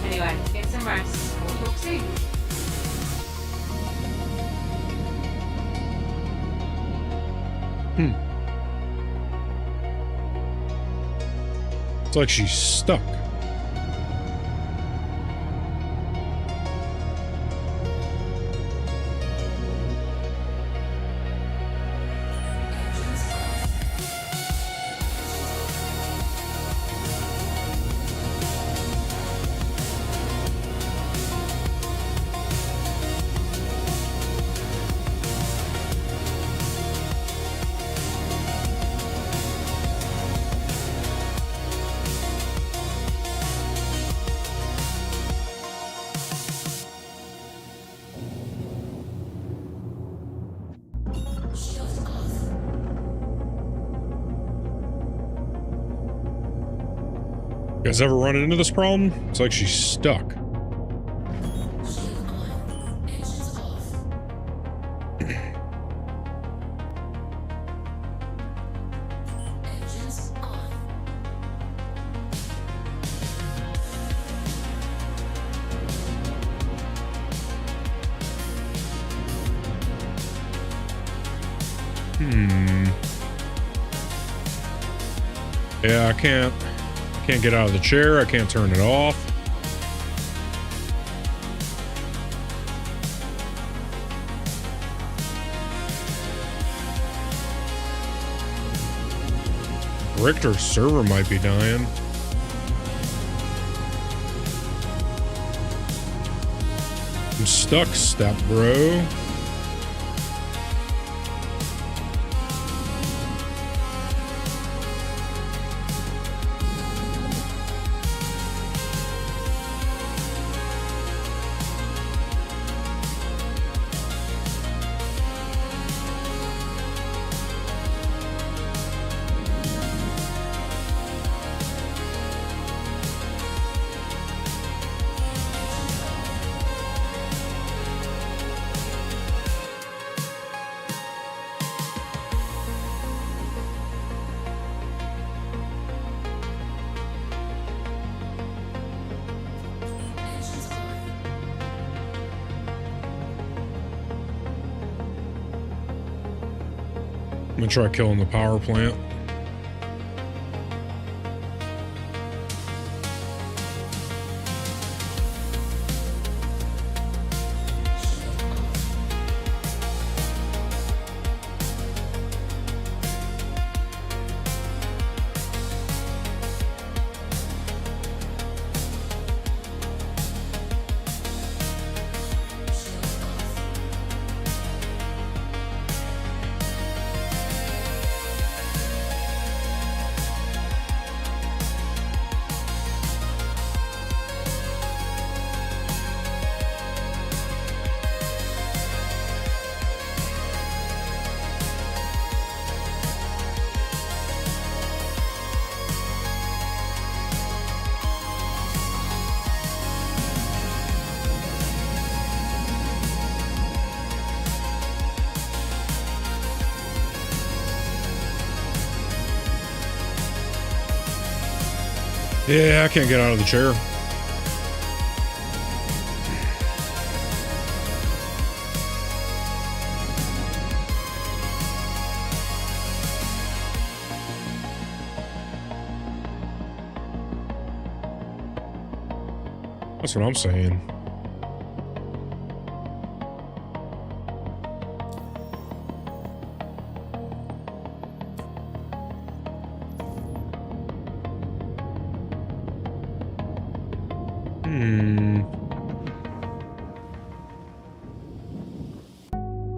Anyway, get some rest. We'll talk soon. It's like she's stuck. You guys ever run into this problem? It's like she's stuck. Yeah, I can't get out of the chair. I can't turn it off. Richter's server might be dying. I'm stuck, step bro. I'm gonna try killing the power plant. Yeah, I can't get out of the chair. That's what I'm saying.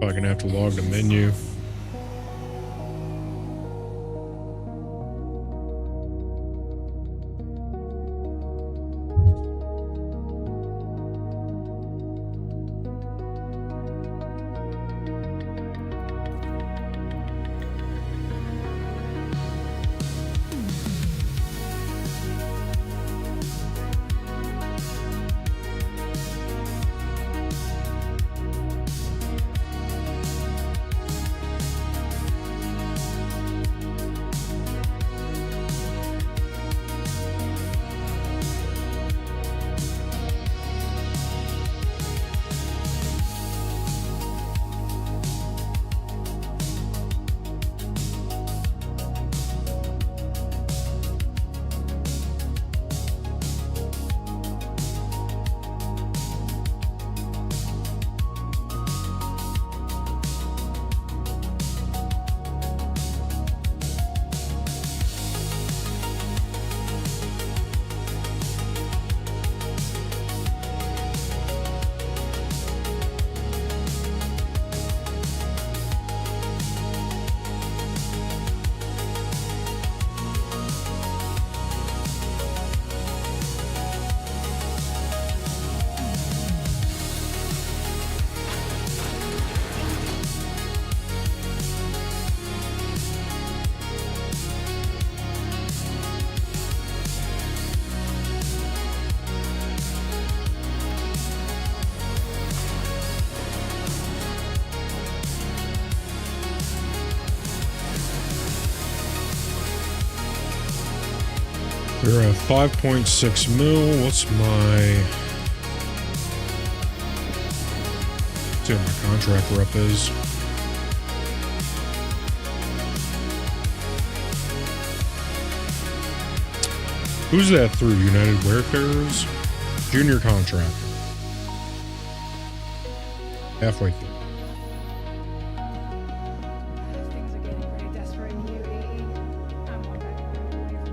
Probably gonna have to log the menu. We're at 5.6 mil. What's my... see what my contract rep is. Who's that through? United Wayfarers? Junior contract. Halfway through. Things are getting pretty desperate in UAE. I'm one back away from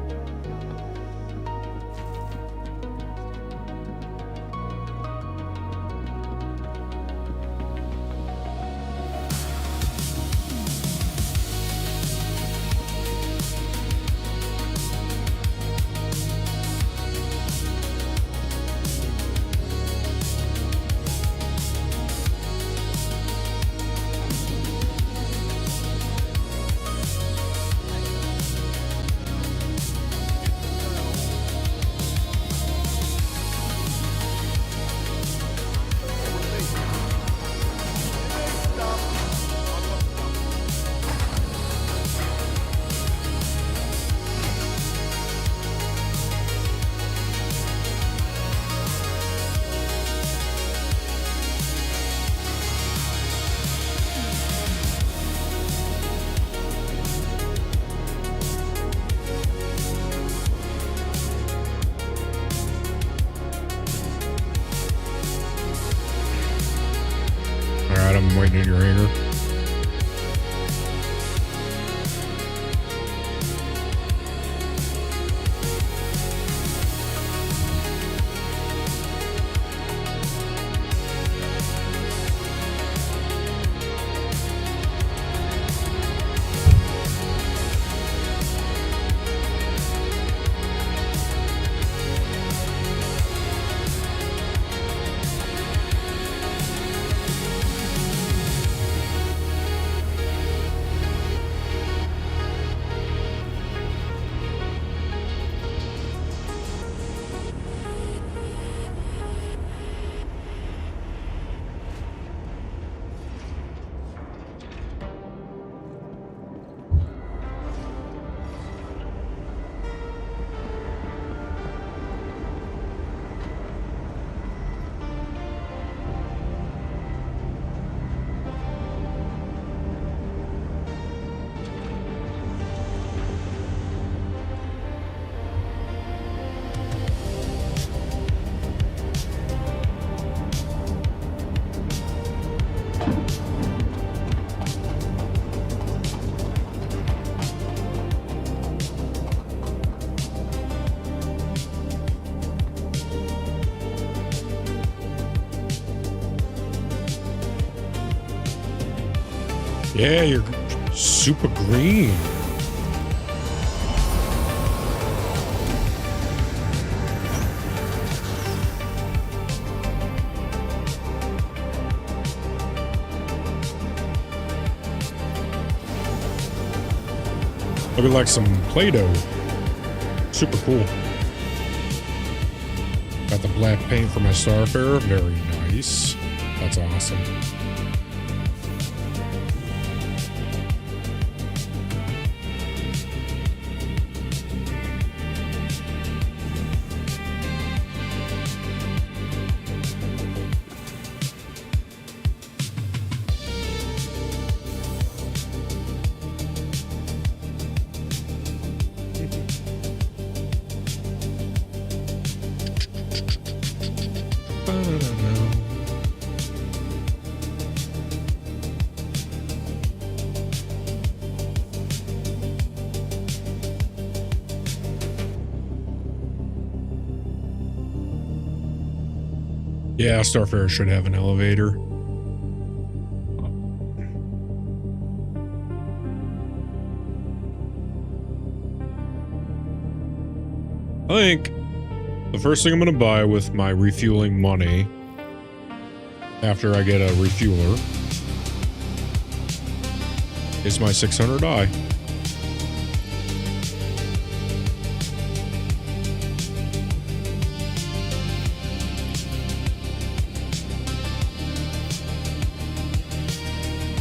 Alright, I'm waiting in your hangar. Yeah, you're super green. Looking like some Play-Doh. Super cool. Got the black paint for my Starfarer. Very nice. That's awesome. Yeah, Starfarer should have an elevator. I think the first thing I'm going to buy with my refueling money after I get a refueler is my 600i.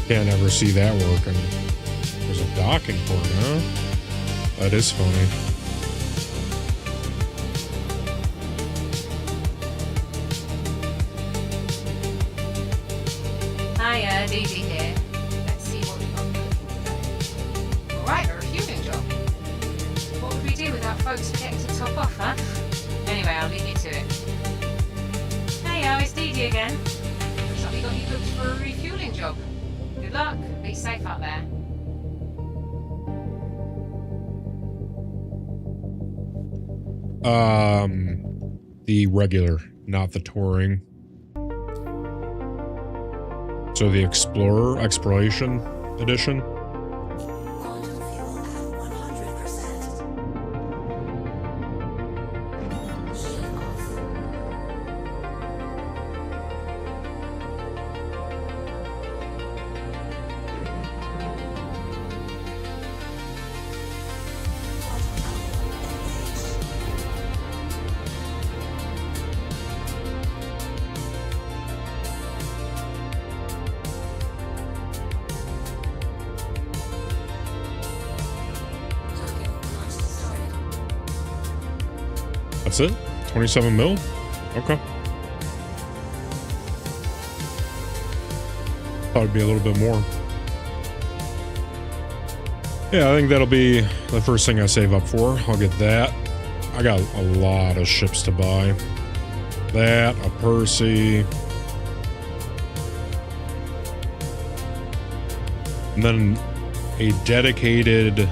Can't ever see that working. There's a docking port, huh? That is funny. Hiya, Dee Dee here. Let's see what we've got cooking today. Alright, a refueling job. What would we do without folks forgetting to top off, huh? Anyway, I'll leave you to it. Hiya, it's Dee Dee again. Looks like we got you booked for a refueling job. Good luck. Be safe out there. The regular, not the touring. So the Explorer Exploration Edition. Quantum fuel at 100%. Shield off. That's it? 27 mil? Okay. Thought it'd be a little bit more. Yeah, I think that'll be the first thing I save up for. I'll get that. I got a lot of ships to buy. That, a Percy. And then a dedicated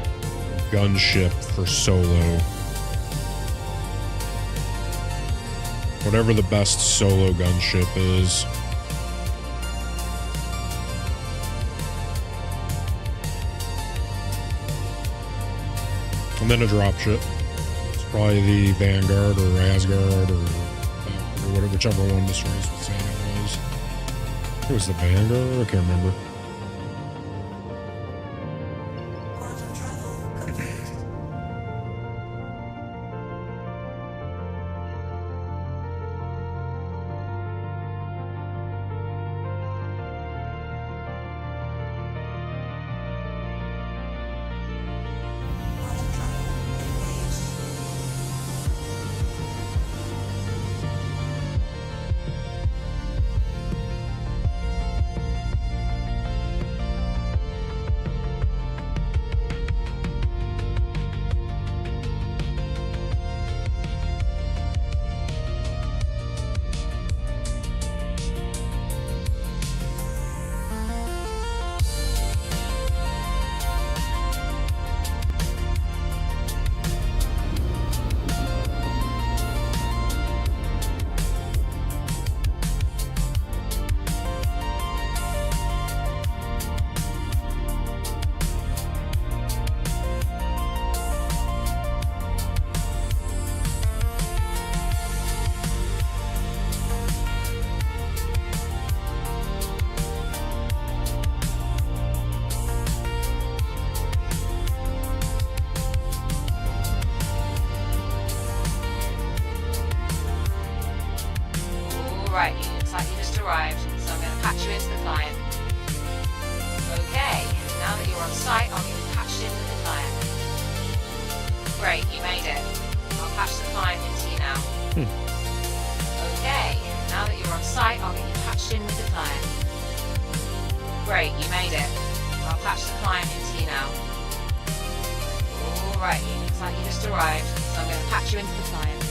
gunship for solo. Whatever the best solo gunship is. And then a dropship. It's probably the Vanguard or Asgard or whatever, whichever one this race was saying it was. It was the Vanguard? I can't remember. Quantum travel complete. Quantum travel engaged. like you just arrived, so I'm going to patch you into the client. Okay, now that you're on site, I'll get you patched in with the client. Great, you made it. I'll patch the client into you now. Okay, now that you're on site, I'll get you patched in with the client. Great, you made it. I'll patch the client into you now. Alrighty, looks like you just arrived, so I'm going to patch you into the client.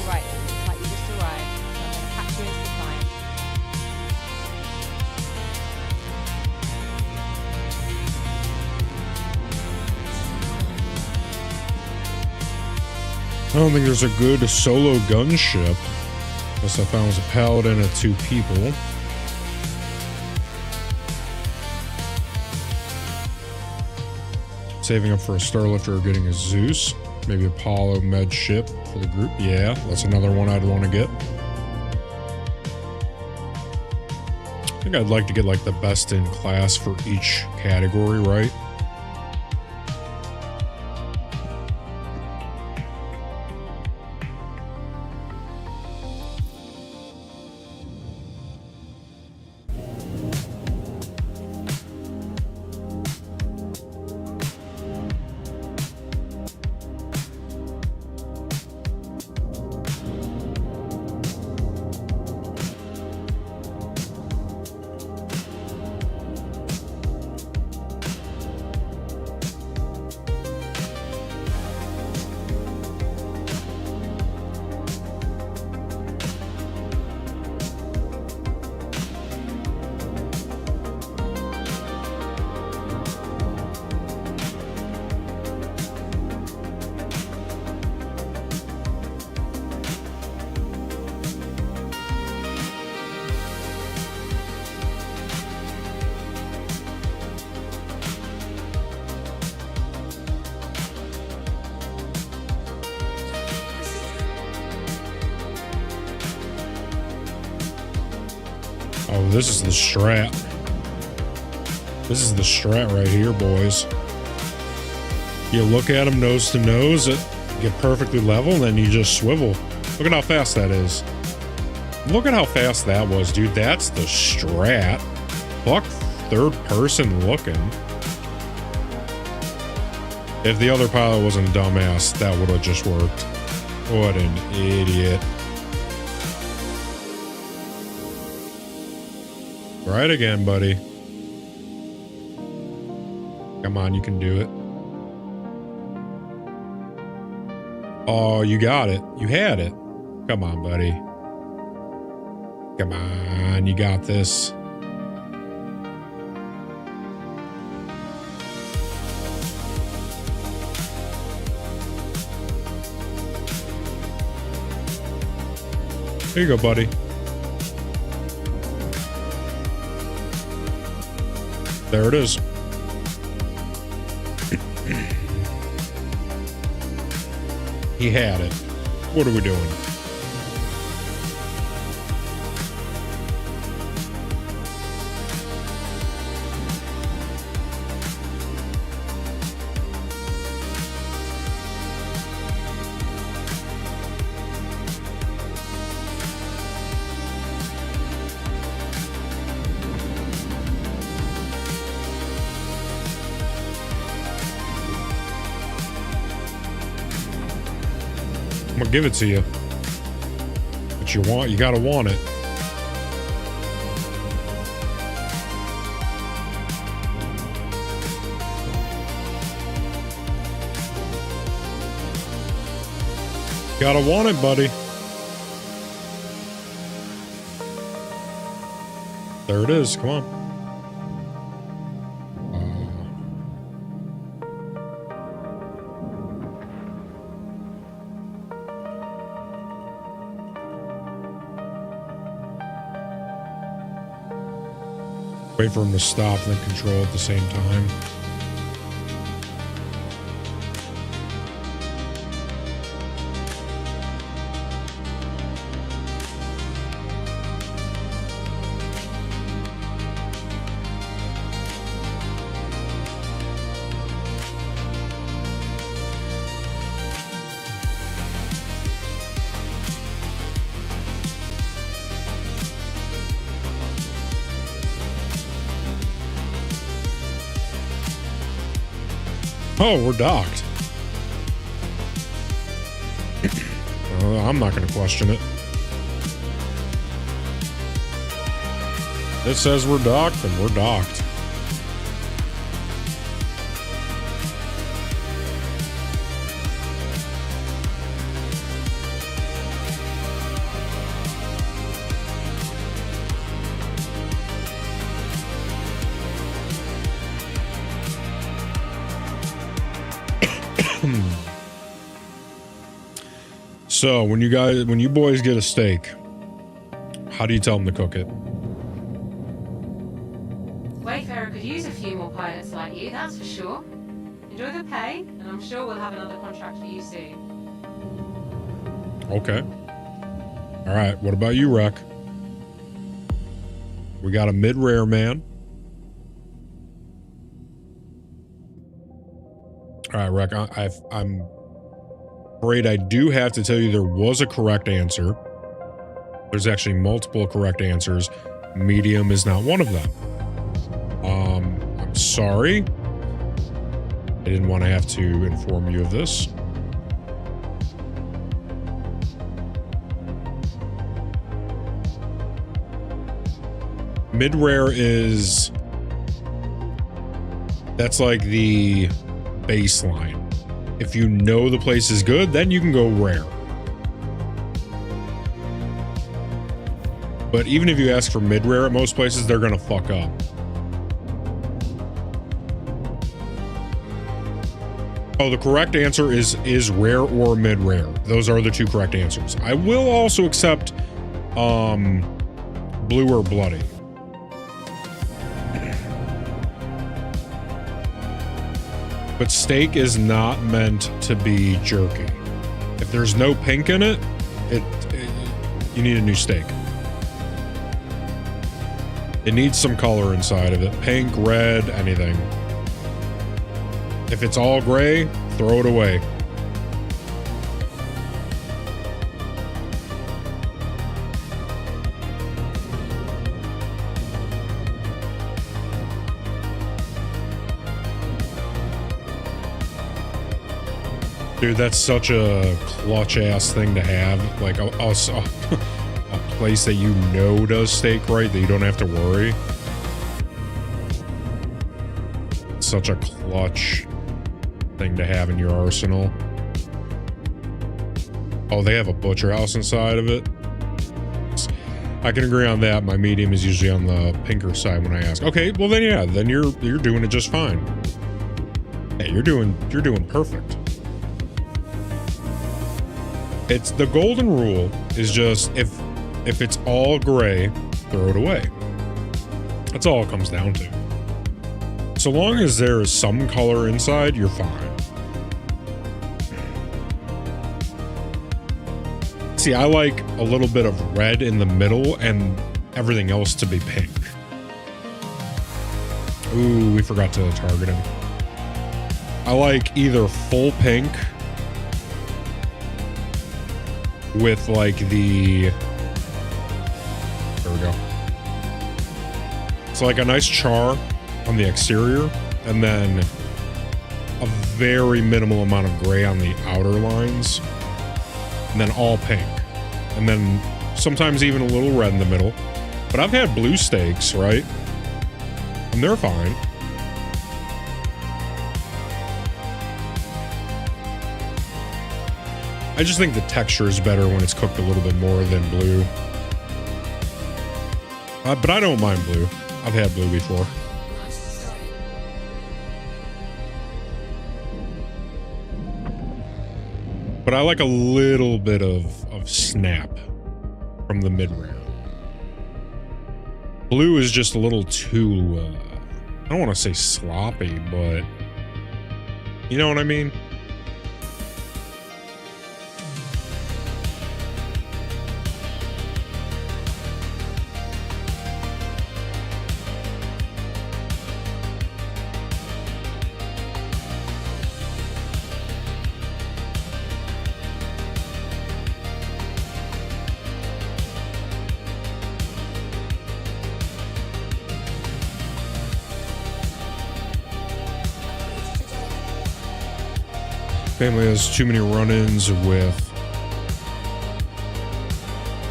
Alright, looks like you just arrived, so I'm going to patch you into the client. I don't think there's a good solo gunship. Best I found was a paladin and 2 people. Saving up for a Starlifter or getting a Zeus. Maybe Apollo med ship for the group. Yeah, that's another one I'd want to get. I think I'd like to get like the best in class for each category, right? Oh, this is the strat. This is the strat right here, boys. You look at them nose to nose, get perfectly level, and then you just swivel. Look at how fast that is. Look at how fast that was, dude. That's the strat. Fuck third person looking. If the other pilot wasn't a dumbass, that would have just worked. What an idiot. Right again, buddy. Come on, you can do it. Oh, you got it. You had it. Come on, buddy. Come on, you got this. There you go, buddy. There it is. He had it. What are we doing? I'm gonna give it to you. But you gotta want it. Gotta want it, buddy. There it is, come on. Wait for him to stop and then control at the same time. Oh, we're docked. I'm not going to question it. It says we're docked, and we're docked. So, when you boys get a steak, how do you tell them to cook it? Wayfarer could use a few more pilots like you, that's for sure. Enjoy the pay, and I'm sure we'll have another contract for you soon. Okay. All right, what about you, Rec? We got a mid-rare man. All right, Rec, I'm afraid I do have to tell you there was a correct answer. There's actually multiple correct answers. Medium is not one of them. I'm sorry. I didn't want to have to inform you of this. Mid-rare is... that's like the baseline. If you know the place is good, then you can go rare. But even if you ask for mid-rare at most places, they're gonna fuck up. Oh, the correct answer is rare or mid-rare. Those are the two correct answers. I will also accept blue or bloody. But steak is not meant to be jerky. If there's no pink in it, you need a new steak. It needs some color inside of it. Pink, red, anything. If it's all gray, throw it away. Dude, that's such a clutch-ass thing to have. Like, a place that you know does steak right, that you don't have to worry. It's such a clutch thing to have in your arsenal. Oh, they have a butcher house inside of it. I can agree on that. My medium is usually on the pinker side when I ask. Okay, well then yeah, then you're doing it just fine. Hey, you're doing perfect. It's the golden rule is just if it's all gray, throw it away. That's all it comes down to. So long as there is some color inside, you're fine. See, I like a little bit of red in the middle and everything else to be pink. Ooh, we forgot to target him. I like either full pink with like the... there we go. It's like a nice char on the exterior, and then a very minimal amount of gray on the outer lines, and then all pink, and then sometimes even a little red in the middle. But I've had blue steaks, right? And they're fine. I just think the texture is better when it's cooked a little bit more than blue. But I don't mind blue. I've had blue before. But I like a little bit of snap from the mid-rare. Blue is just a little too, I don't want to say sloppy, but you know what I mean? Family has too many run-ins with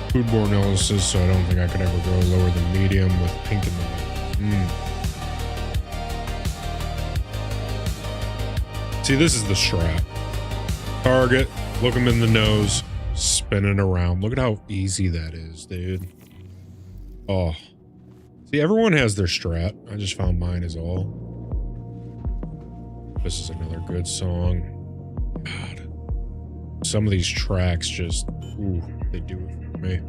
foodborne illnesses, so I don't think I could ever go lower than medium with pink in the See, this is the strap. Target, look them in the nose, spinning around. Look at how easy that is, dude. Oh. See, everyone has their strat. I just found mine is all. This is another good song. God. Some of these tracks just, ooh, they do it for me.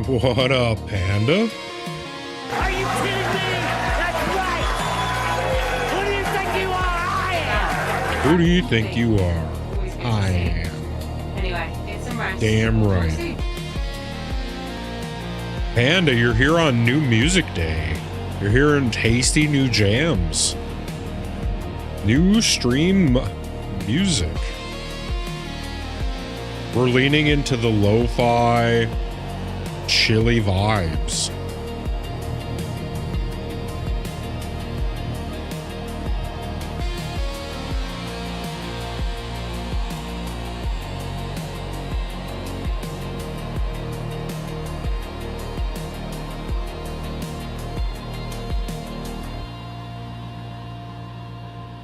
What up, Panda? Are you kidding me? That's right! Who do you think you are? I am! Who do you think you are? I am. Anyway, get some rest. Damn right. Panda, you're here on New Music Day. You're hearing tasty new jams. New stream music. We're leaning into the lo-fi, chilly vibes.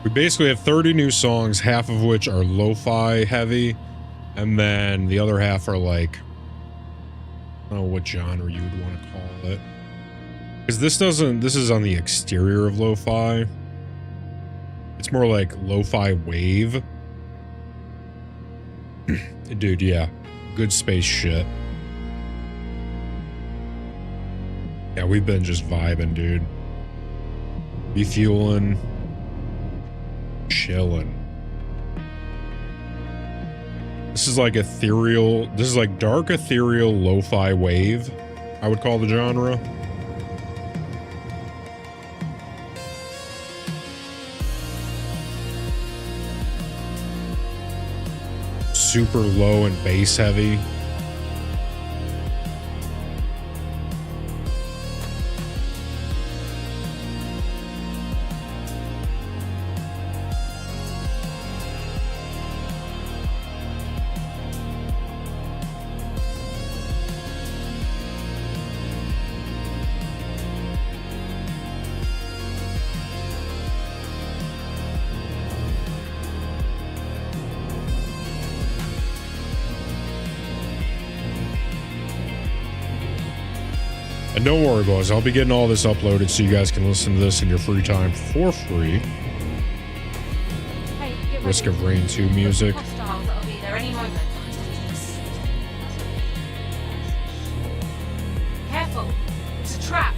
We basically have 30 new songs, half of which are lo-fi heavy, and then the other half are like, I don't know what genre you would want to call it. Because this is on the exterior of lo-fi. It's more like lo-fi wave. Dude, yeah. Good space shit. Yeah, we've been just vibing, dude. Refueling. Chilling. This is like ethereal. This is like dark ethereal lo-fi wave, I would call the genre. Super low and bass heavy. And don't worry, boys, I'll be getting all this uploaded so you guys can listen to this in your free time for free. Hey, get Risk ready. of Rain 2 music. Hostiles that'll be there any moment. Careful, it's a trap.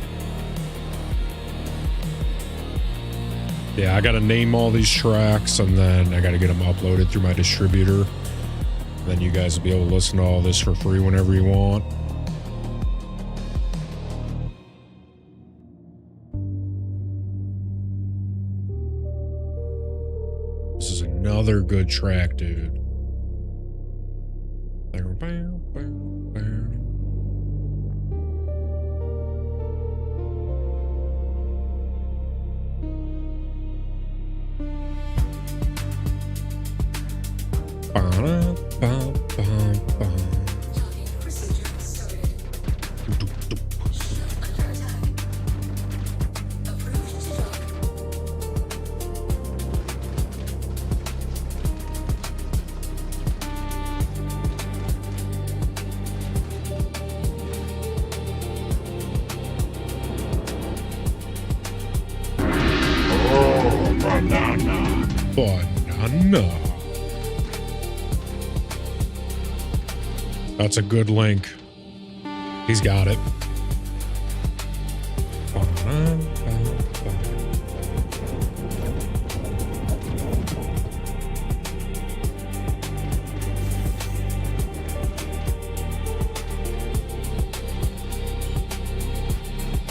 Yeah, I gotta name all these tracks and then I gotta get them uploaded through my distributor. Then you guys will be able to listen to all this for free whenever you want. This is another good track, dude. Banana. That's a good link. He's got it.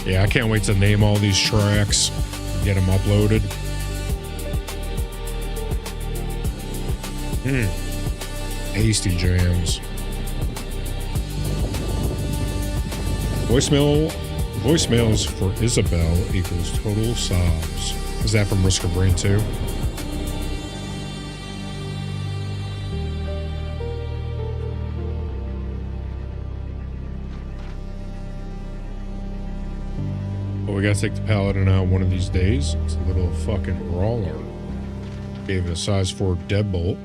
Yeah, I can't wait to name all these tracks, get them uploaded. Hasty jams. Voicemails for Isabel equals total sobs. Is that from Risk of Rain 2? Well, we gotta take the Paladin out one of these days. It's a little fucking brawler. Gave it a size 4 deadbolt.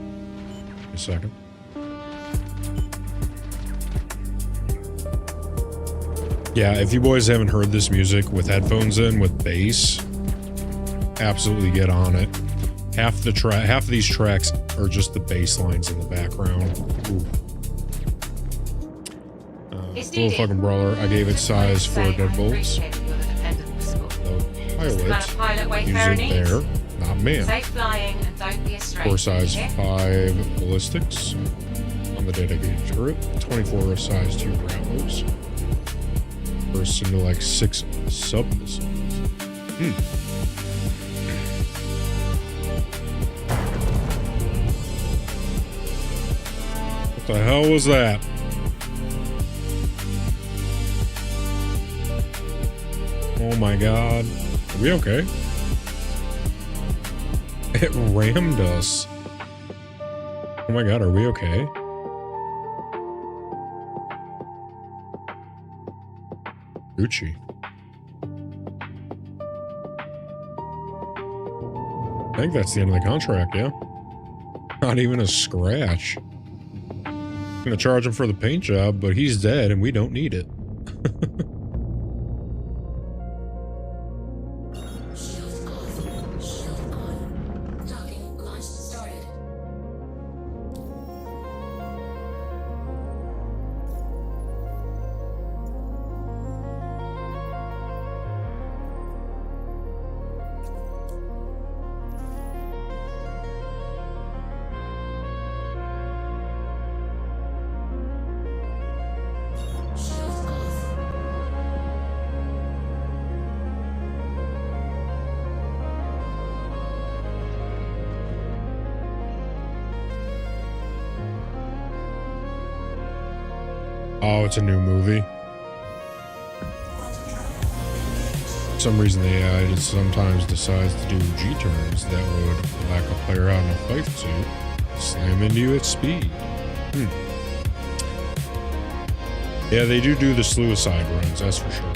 A second. Yeah, if you boys haven't heard this music with headphones in with bass, absolutely get on it. Half of these tracks are just the bass lines in the background. It's a little fucking brawler. I gave it size 4 deadbolts. The pilot uses there, not man. Safe flying and don't be a stranger. For size 5 ballistics on the data gauge turret. 24 size 2 Bravos. Bursts into like 6 sub missiles. What the hell was that? Oh my god. Are we okay? It rammed us. Oh my god, are we okay? Gucci. I think that's the end of the contract, yeah? Not even a scratch. I'm gonna charge him for the paint job, but he's dead and we don't need it. Oh, it's a new movie. For some reason, the AI just sometimes decides to do G-turns that would lack a player out in a fight suit, slam into you at speed. Yeah, they do the suicide runs, that's for sure.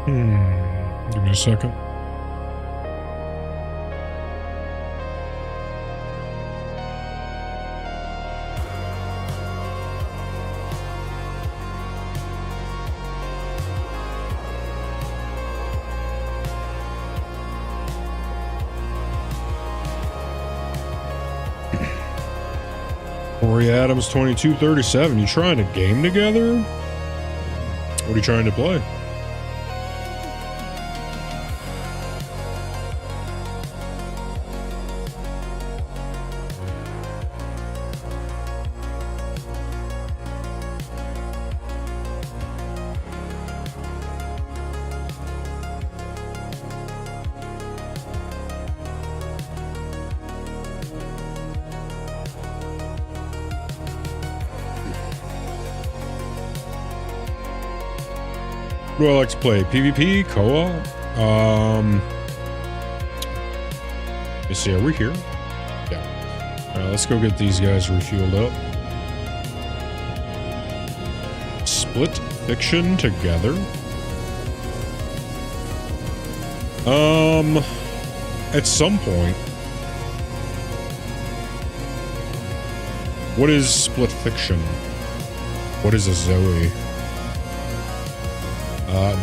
Give me a second. Corey Adams 2237. You trying to game together? What are you trying to play? What do I like to play? PvP? Co-op? Let me see, are we here? Yeah. Alright, let's go get these guys refueled up. Split fiction together. At some point. What is split fiction? What is a Zoe?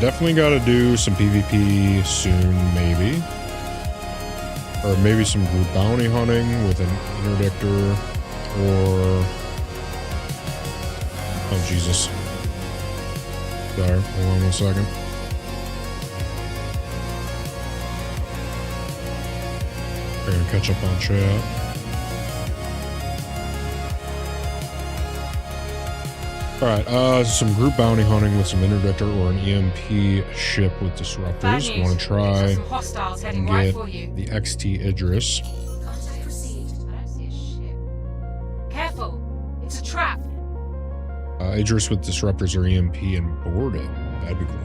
Definitely got to do some PvP soon, maybe. Or maybe some group bounty hunting with an interdictor, or... Oh, Jesus. Sorry, hold on 1 second. We're gonna catch up on chat. Alright, some group bounty hunting with some interdictor or an EMP ship with disruptors. Want to try some hostiles heading and right get for you. the XT Idris. Contact received. I don't see a ship. Careful! It's a trap! Idris with disruptors or EMP and board it. That'd be cool.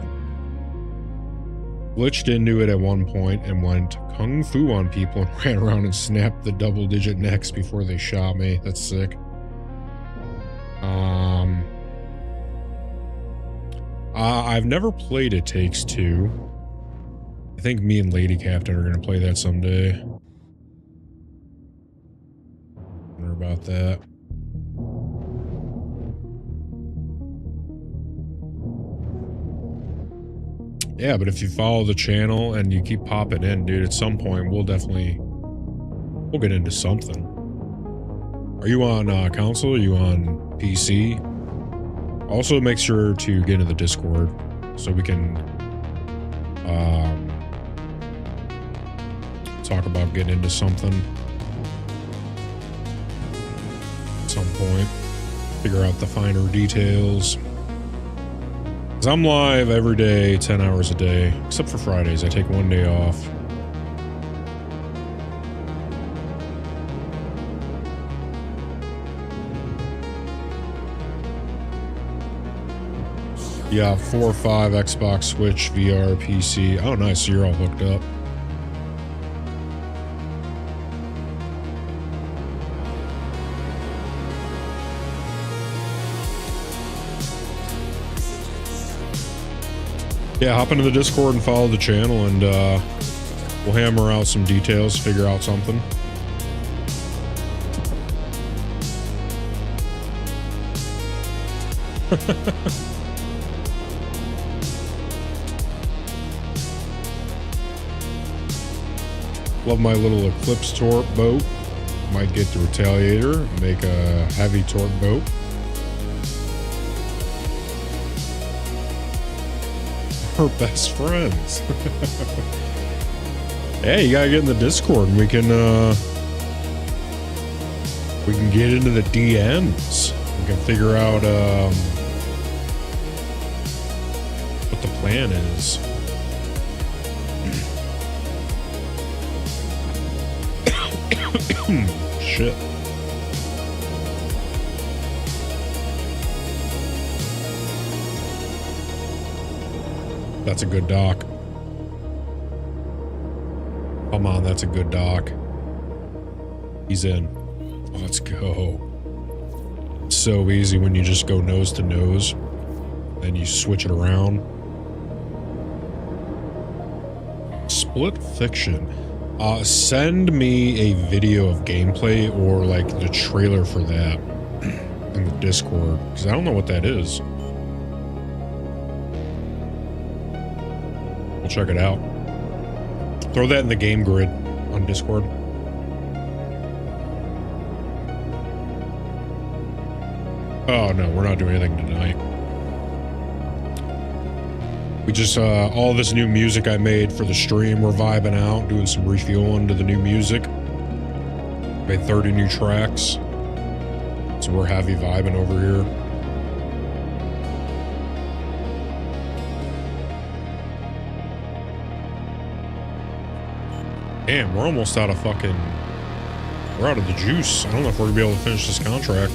Glitched into it at one point and went kung fu on people and ran around and snapped the double-digit necks before they shot me. That's sick. I've never played It Takes Two. I think me and Lady Captain are gonna play that someday. Wonder about that. Yeah, but if you follow the channel and you keep popping in, dude, at some point we'll get into something. Are you on console? Are you on PC? Also, make sure to get into the Discord so we can talk about getting into something at some point. Figure out the finer details. Because I'm live every day, 10 hours a day, except for Fridays. I take one day off. Yeah, 4 or 5, Xbox, Switch, VR, PC. Oh, nice. So you're all hooked up. Yeah, hop into the Discord and follow the channel, and we'll hammer out some details, figure out something. Love my little Eclipse torque boat. Might get the Retaliator, make a heavy torque boat. We're best friends. Hey, you gotta get in the Discord and we can get into the DMs. We can figure out what the plan is. Shit. That's a good dock. Come on, that's a good dock. He's in. Let's go. It's so easy when you just go nose to nose. Then you switch it around. Split fiction. Send me a video of gameplay or like the trailer for that in the Discord, because I don't know what that is. We'll check it out. Throw that in the game grid on Discord. Oh, no, we're not doing anything tonight. We just, all this new music I made for the stream, we're vibing out, doing some refueling to the new music. Made 30 new tracks. So we're heavy vibing over here. Damn, we're almost out of fucking... We're out of the juice. I don't know if we're gonna be able to finish this contract.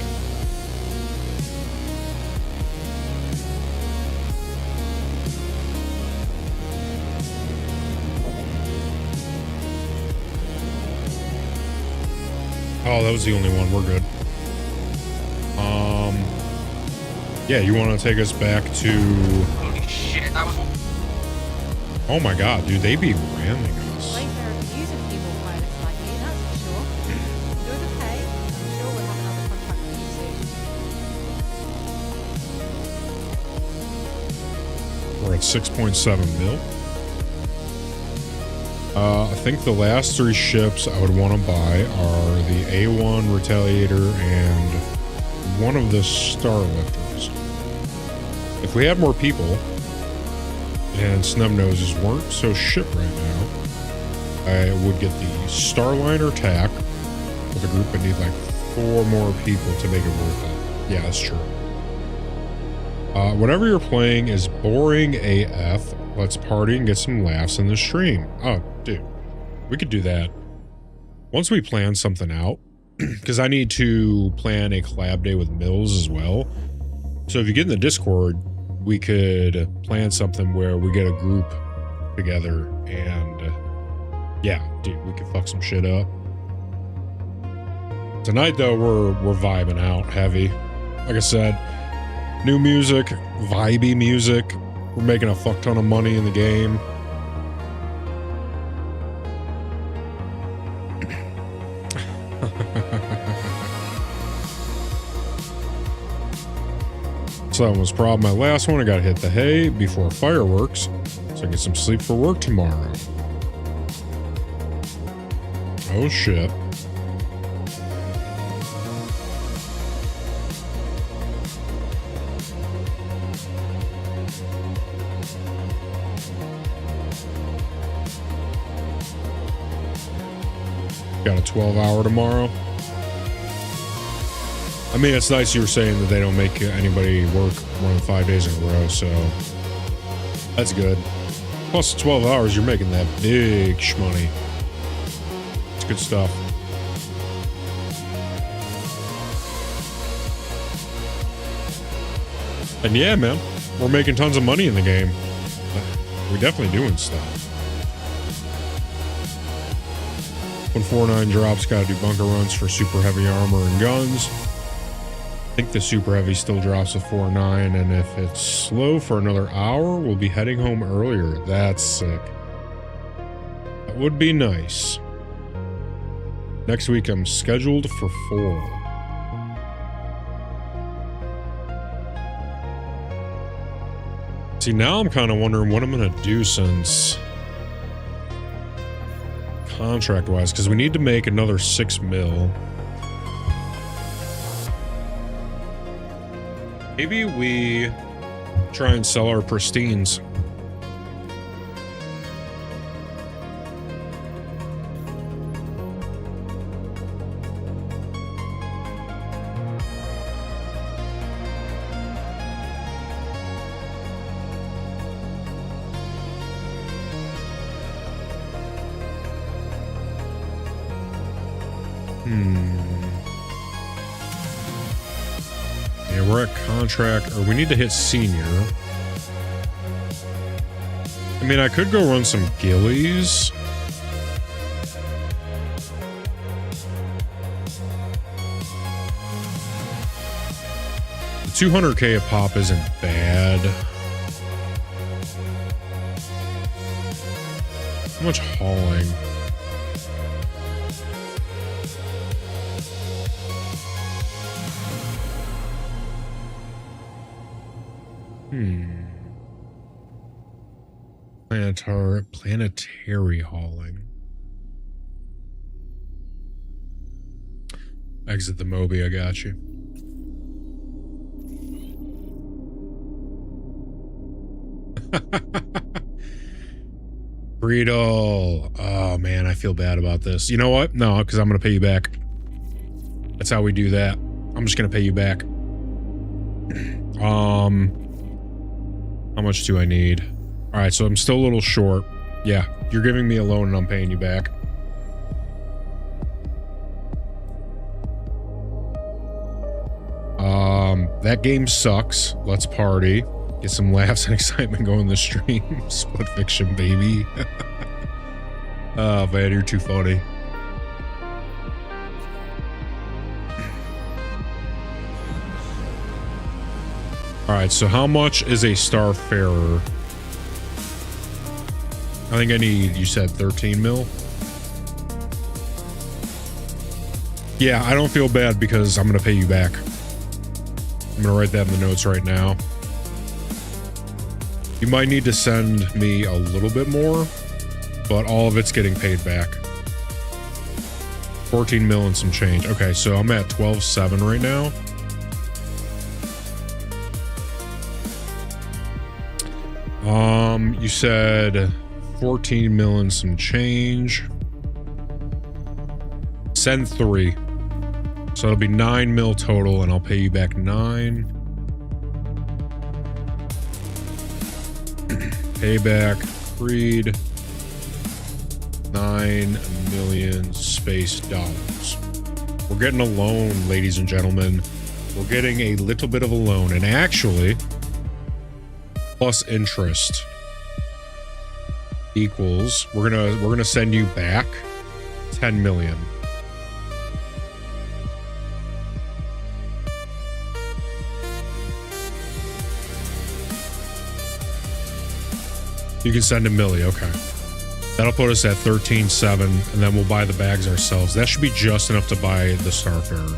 Oh, that was the only one. We're good. Yeah, you want to take us back to... Holy shit, that was... Oh my god, dude, they be ramming us. Wayfarer could use a few more pilots like me, that's for sure. Enjoy the pay. I'm sure we'll have another contract for you soon. We're at 6.7 mil. I think the last 3 ships I would want to buy are the A1 Retaliator and one of the Starlifters. If we had more people and Snubnoses weren't so shit right now, I would get the Starliner TAC with a group. I need like 4 more people to make it worth it. Yeah, that's true. Whatever you're playing is boring AF. Let's party and get some laughs in the stream. Oh, dude, we could do that. Once we plan something out, because I need to plan a collab day with Mills as well. So if you get in the Discord, we could plan something where we get a group together and yeah, dude, we could fuck some shit up. Tonight though, we're vibing out heavy. Like I said, new music, vibey music. We're making a fuck ton of money in the game. So that was probably my last one. I gotta hit the hay before fireworks so I get some sleep for work tomorrow. Oh shit. Got a 12-hour tomorrow. I mean, it's nice you were saying that they don't make anybody work more than 5 days in a row, so that's good. Plus 12 hours, you're making that big shmoney. It's good stuff. And yeah, man, we're making tons of money in the game. We're definitely doing stuff. When 4.9 drops, gotta do bunker runs for super heavy armor and guns. I think the super heavy still drops at 4.9, and if it's slow for another hour, we'll be heading home earlier. That's sick. That would be nice. Next week, I'm scheduled for 4. See, now I'm kind of wondering what I'm going to do since... contract-wise, because we need to make another 6 mil. Maybe we try and sell our pristines. Yeah, we're at contract, or we need to hit senior. I mean, I could go run some gillies. The 200k a pop isn't bad. How much hauling? Planetary hauling. Exit the Moby, I got you. Greedle. Oh man, I feel bad about this. You know what? No, because I'm gonna pay you back. That's how we do that. I'm just gonna pay you back. How much do I need? All right, so I'm still a little short. Yeah, you're giving me a loan and I'm paying you back. That game sucks. Let's party. Get some laughs and excitement going in the stream. Split fiction, baby. Oh man, you're too funny. All right, so how much is a Starfarer? I think I need, you said 13 mil? Yeah, I don't feel bad because I'm going to pay you back. I'm going to write that in the notes right now. You might need to send me a little bit more, but all of it's getting paid back. 14 mil and some change. Okay, so I'm at 12.7 right now. You said 14 mil and some change. Send 3. So it'll be 9 mil total, and I'll pay you back 9. Payback, Creed, 9 million space dollars. We're getting a loan, ladies and gentlemen. We're getting a little bit of a loan, and actually, plus interest equals we're gonna send you back 10 million. You can send a milli, okay. That'll put us at 13.7, and then we'll buy the bags ourselves. That should be just enough to buy the Starfarer.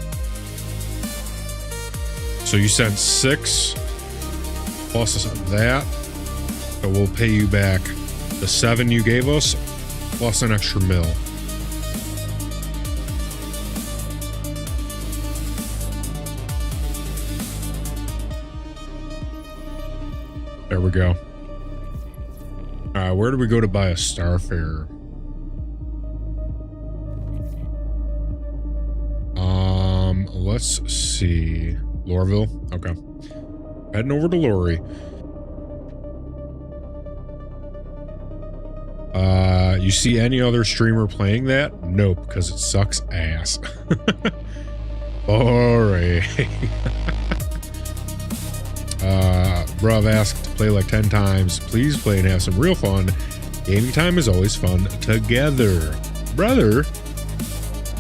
So you sent 6 plus that, but we'll pay you back the 7 you gave us plus an extra mil. There we go. Where do we go to buy a Starfarer? Let's see. Lorville? Okay. Heading over to Lori. You see any other streamer playing that? Nope, because it sucks ass. Boring. Bruv asked to play like 10 times. Please play and have some real fun. Gaming time is always fun together. Brother.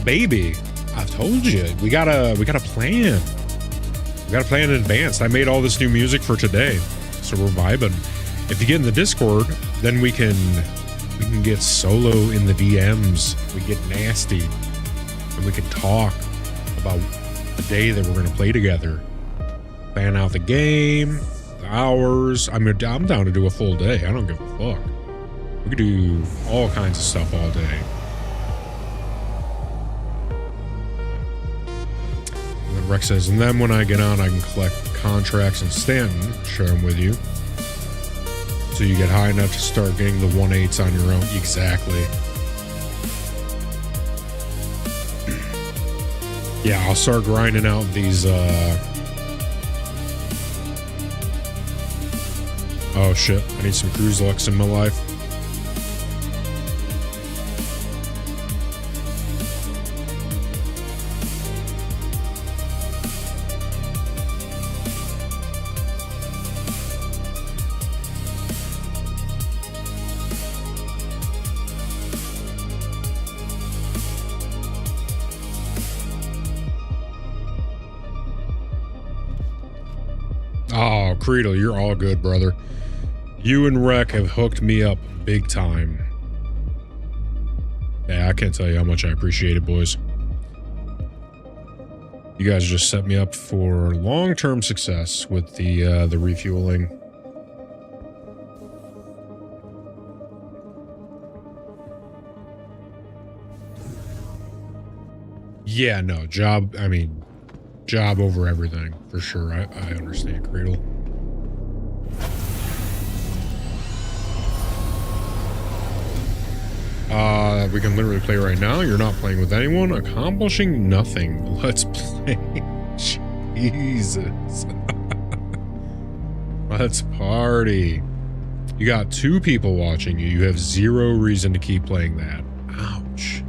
Baby. I've told you. We gotta plan. We gotta plan in advance. I made all this new music for today. So we're vibing. If you get in the Discord, then we can get solo in the DMs. We get nasty. And we can talk about the day that we're gonna play together. Plan out the game, the hours. I'm down to do a full day. I don't give a fuck. We could do all kinds of stuff all day. And then Rex says, and then when I get on, I can collect contracts in Stanton, share them with you. So you get high enough to start getting the 1/8s on your own. Exactly. Yeah, I'll start grinding out these, oh shit, I need some cruise lux in my life. Oh, Creedle, you're all good, brother. You and Rec have hooked me up big time. Yeah, I can't tell you how much I appreciate it, boys. You guys just set me up for long-term success with the refueling. Yeah, no, job over everything, for sure. I understand, Creedle. We can literally play right now. You're not playing with anyone. Accomplishing nothing. Let's play. Jesus. Let's party. You got 2 people watching you. You have 0 reason to keep playing that. Ouch.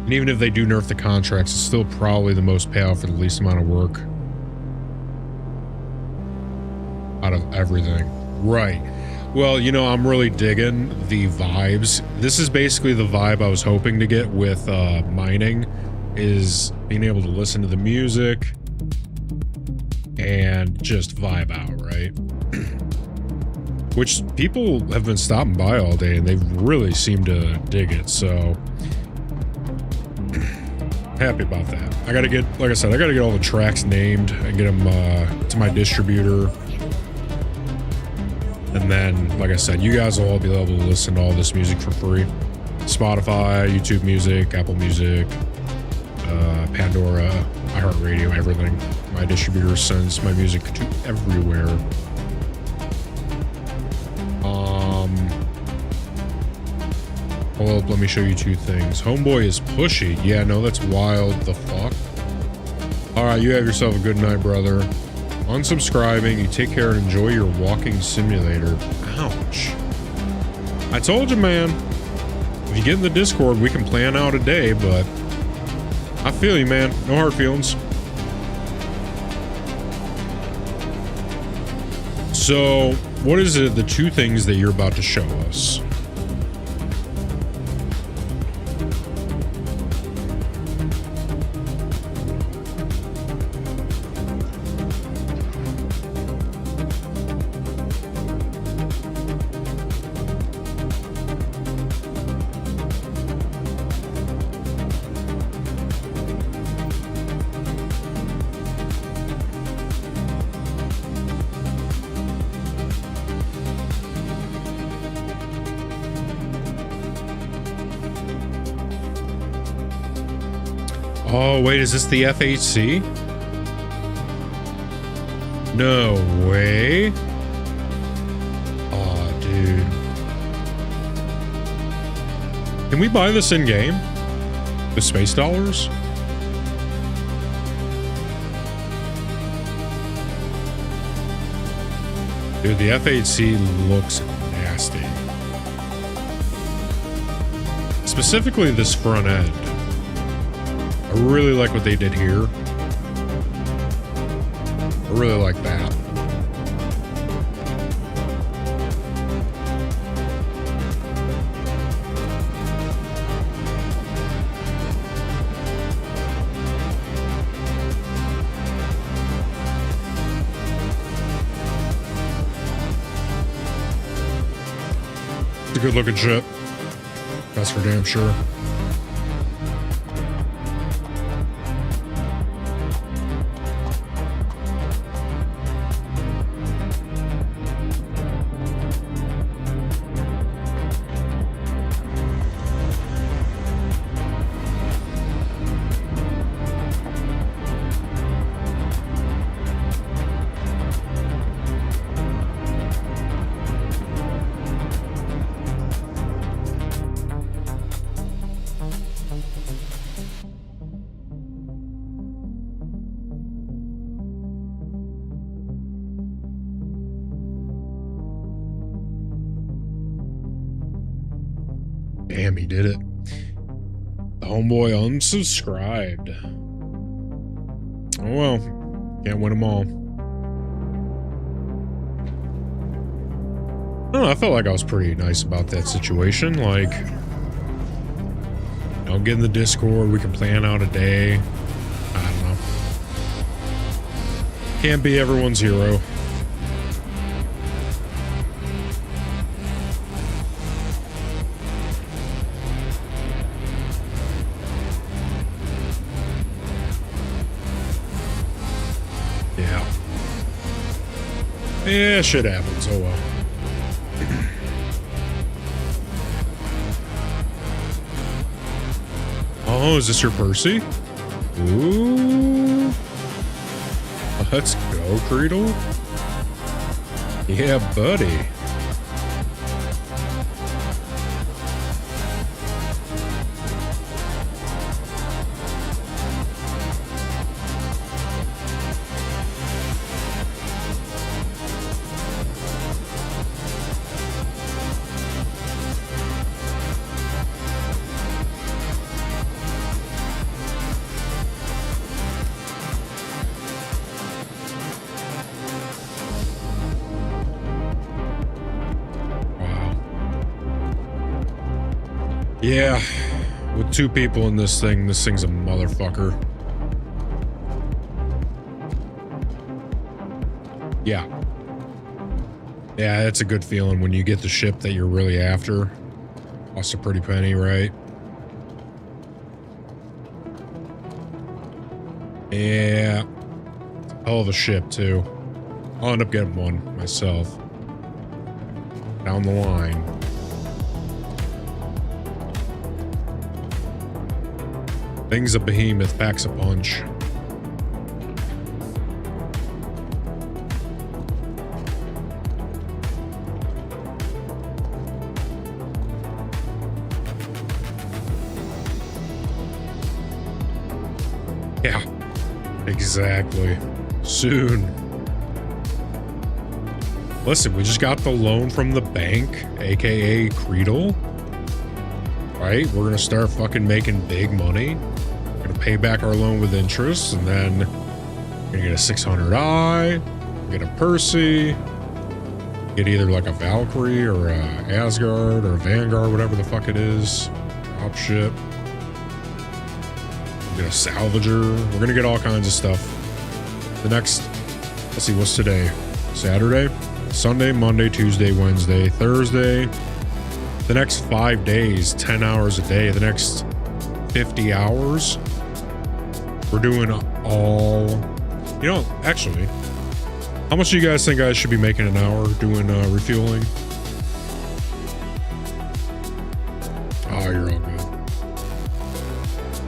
And even if they do nerf the contracts, it's still probably the most payout for the least amount of work out of everything. Right. Well, you know, I'm really digging the vibes. This is basically the vibe I was hoping to get with mining, is being able to listen to the music and just vibe out, right? Which people have been stopping by all day and they really seem to dig it, so happy about that. I gotta get, like I said, I gotta get all the tracks named and get them to my distributor. And then, like I said, you guys will all be able to listen to all this music for free. Spotify, YouTube Music, Apple Music, Pandora, iHeartRadio, everything. My distributor sends my music to everywhere. Hold up, let me show you 2 things. Homeboy is pushy. Yeah, no, that's wild. The fuck? Alright, you have yourself a good night, brother. Unsubscribing, you take care and enjoy your walking simulator. Ouch. I told you, man. If you get in the Discord, we can plan out a day, but I feel you, man. No hard feelings. So, what is it, the 2 things that you're about to show us? Oh, wait, is this the FHC? No way. Oh, dude. Can we buy this in-game? With space dollars? Dude, the FHC looks nasty. Specifically this front end. I really like what they did here. I really like that. It's a good looking ship. That's for damn sure. Damn, he did it. The homeboy unsubscribed. Oh well, can't win them all. I don't know, I felt like I was pretty nice about that situation. Like, you know, get in the Discord, we can plan out a day. I don't know. Can't be everyone's hero. Yeah, shit happens. Oh well. Oh, is this your Percy? Ooh. Let's go, Creedle. Yeah, buddy. Yeah, with 2 people in this thing's a motherfucker. Yeah. Yeah, it's a good feeling when you get the ship that you're really after. Costs a pretty penny, right? Yeah. Hell of a ship, too. I'll end up getting one myself. Down the line. Thing's a behemoth, packs a punch. Yeah, exactly. Soon. Listen, we just got the loan from the bank, aka Creedle. Right? We're gonna start fucking making big money. We're gonna pay back our loan with interest, and then we're gonna get a 600i, get a Percy, get either like a Valkyrie or a Asgard or a Vanguard, whatever the fuck it is. Drop ship. We're gonna salvager. We're gonna get all kinds of stuff. The next, let's see, what's today? Saturday? Sunday, Monday, Tuesday, Wednesday, Thursday. The next 5 days, 10 hours a day, the next 50 hours, we're doing all, you know, actually, how much do you guys think I should be making an hour doing refueling? Oh, you're all good.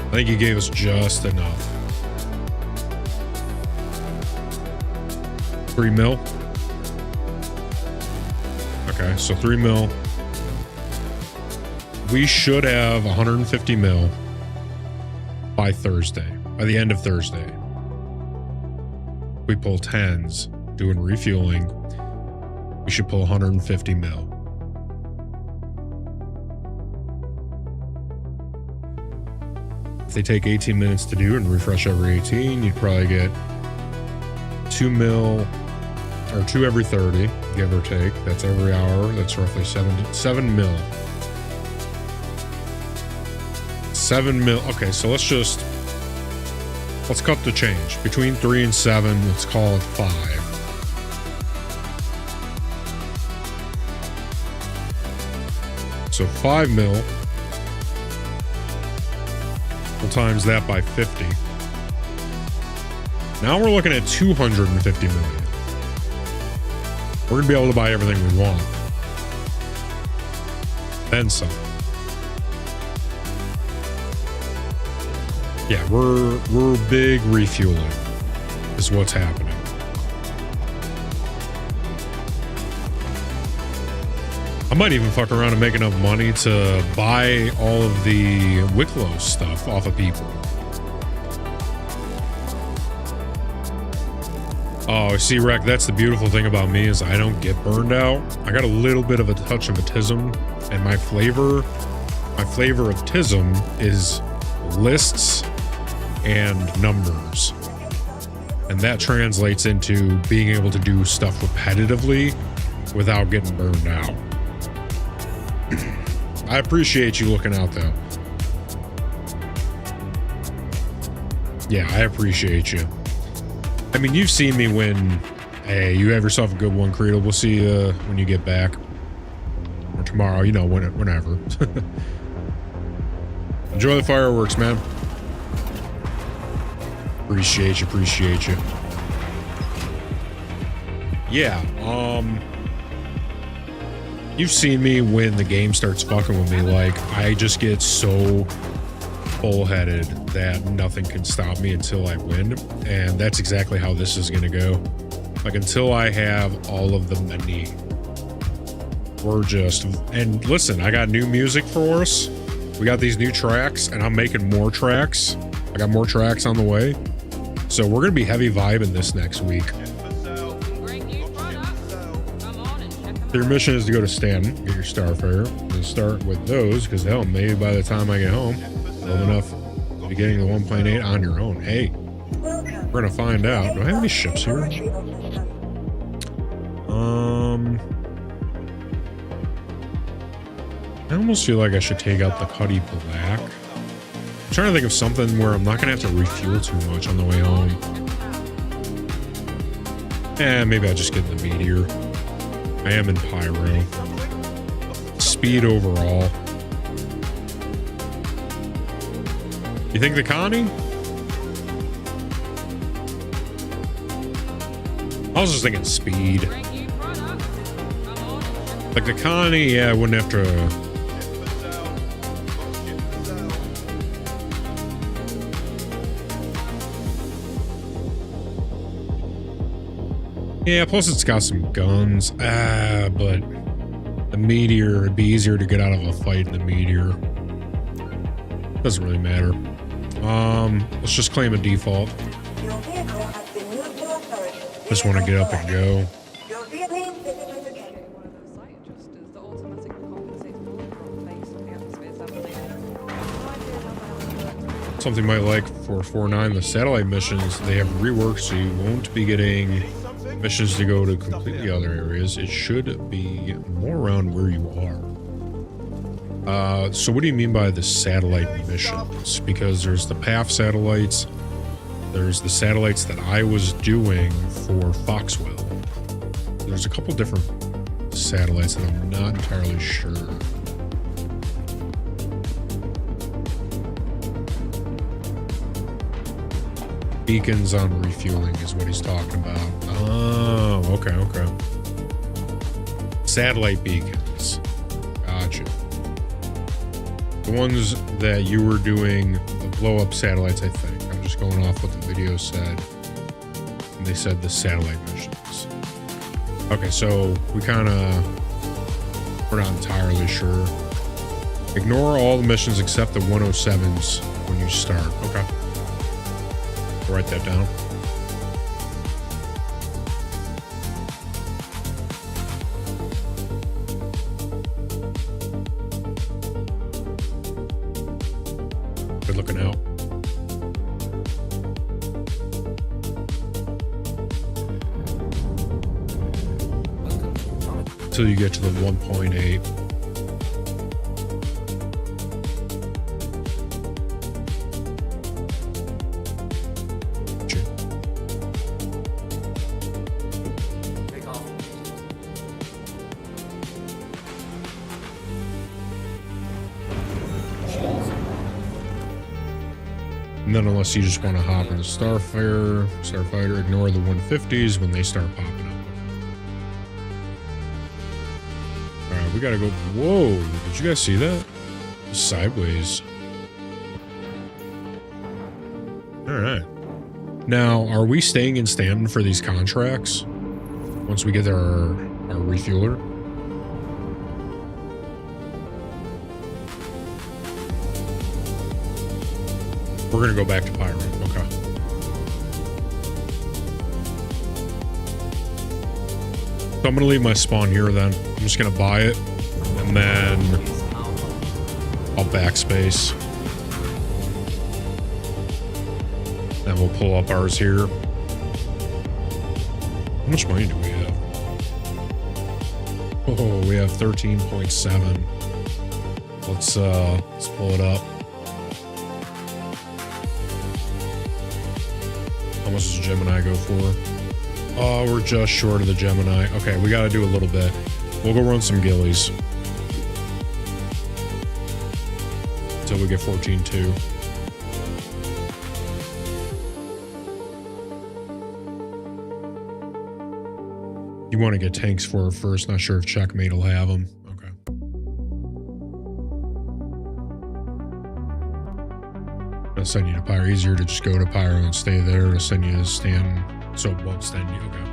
I think you gave us just enough. 3 mil? Okay, so 3 mil. We should have 150 mil by Thursday, by the end of Thursday. We pull 10s doing refueling. We should pull 150 mil. If they take 18 minutes to do and refresh every 18, you'd probably get 2 mil or 2 every 30, give or take. That's every hour. That's roughly 7 mil. 7 mil. Okay, so let's cut the change. Between 3 and 7, let's call it 5. So 5 mil. We'll times that by 50. Now we're looking at 250 million. We're gonna be able to buy everything we want. Then some. Yeah, we're big refueling is what's happening. I might even fuck around and make enough money to buy all of the Wicklow stuff off of people. Oh, see, Rec, that's the beautiful thing about me is I don't get burned out. I got a little bit of a touch of autism, and my flavor of tism is lists and numbers. And that translates into being able to do stuff repetitively without getting burned out. I appreciate you looking out though. Yeah, I appreciate you. I mean, you've seen me win. Hey, you have yourself a good one, Creedle. We'll see you when you get back. Or tomorrow, you know, whenever. Enjoy the fireworks, man. Appreciate you. Yeah, you've seen me when the game starts fucking with me. Like, I just get so bullheaded that nothing can stop me until I win. And that's exactly how this is gonna go. Like until I have all of the many. We're just, and listen, I got new music for us. We got these new tracks and I'm making more tracks. I got more tracks on the way. So we're going to be heavy vibing this next week. Your mission is to go to Stanton, get your Starfare, and start with those, because hell, maybe by the time I get home, you'll have enough to be getting the 1.8 on your own. Hey, we're going to find out. Do I have any ships here? I almost feel like I should take out the Cuddy Black. I'm trying to think of something where I'm not going to have to refuel too much on the way home. Maybe I'll just get the Meteor. I am in Pyro. Speed overall. You think the Connie? I was just thinking speed. Like the Connie, yeah, I wouldn't have to... Yeah, plus it's got some guns. But the Meteor, it'd be easier to get out of a fight in the Meteor. Doesn't really matter. Let's just claim a default. Just want to get up and go. Something you might like for 4.9, the satellite missions, they have reworked so you won't be getting missions to go to completely other areas. It should be more around where you are. So what do you mean by the satellite missions? Because there's the PAF satellites, there's the satellites that I was doing for Foxwell. There's a couple different satellites that I'm not entirely sure. Beacons on refueling is what he's talking about. Oh, okay, okay. Satellite beacons. Gotcha. The ones that you were doing, the blow-up satellites, I think. I'm just going off what the video said. And they said the satellite missions. Okay, so we're not entirely sure. Ignore all the missions except the 107s when you start. Okay. Write that down. Good looking out. Until you get to the 1.8. And then unless you just want to hop in the Starfighter, ignore the 150s when they start popping up. Alright, we gotta go. Whoa, did you guys see that? Sideways. Alright. Now, are we staying in Stanton for these contracts? Once we get our refueler? We're gonna go back to Pyro. Okay. So I'm gonna leave my spawn here then. I'm just gonna buy it and then I'll backspace. And we'll pull up ours here. How much money do we have? Oh, we have 13.7. Let's pull it up. How much does Gemini go for? Oh, we're just short of the Gemini. Okay, we gotta do a little bit. We'll go run some gillies. Until we get 14.2. You want to get tanks for her first. Not sure if Checkmate will have them. Okay. I'll send you to Pyro. Easier to just go to Pyro and stay there. I'll send you to Stanton. So it won't stand you. Okay.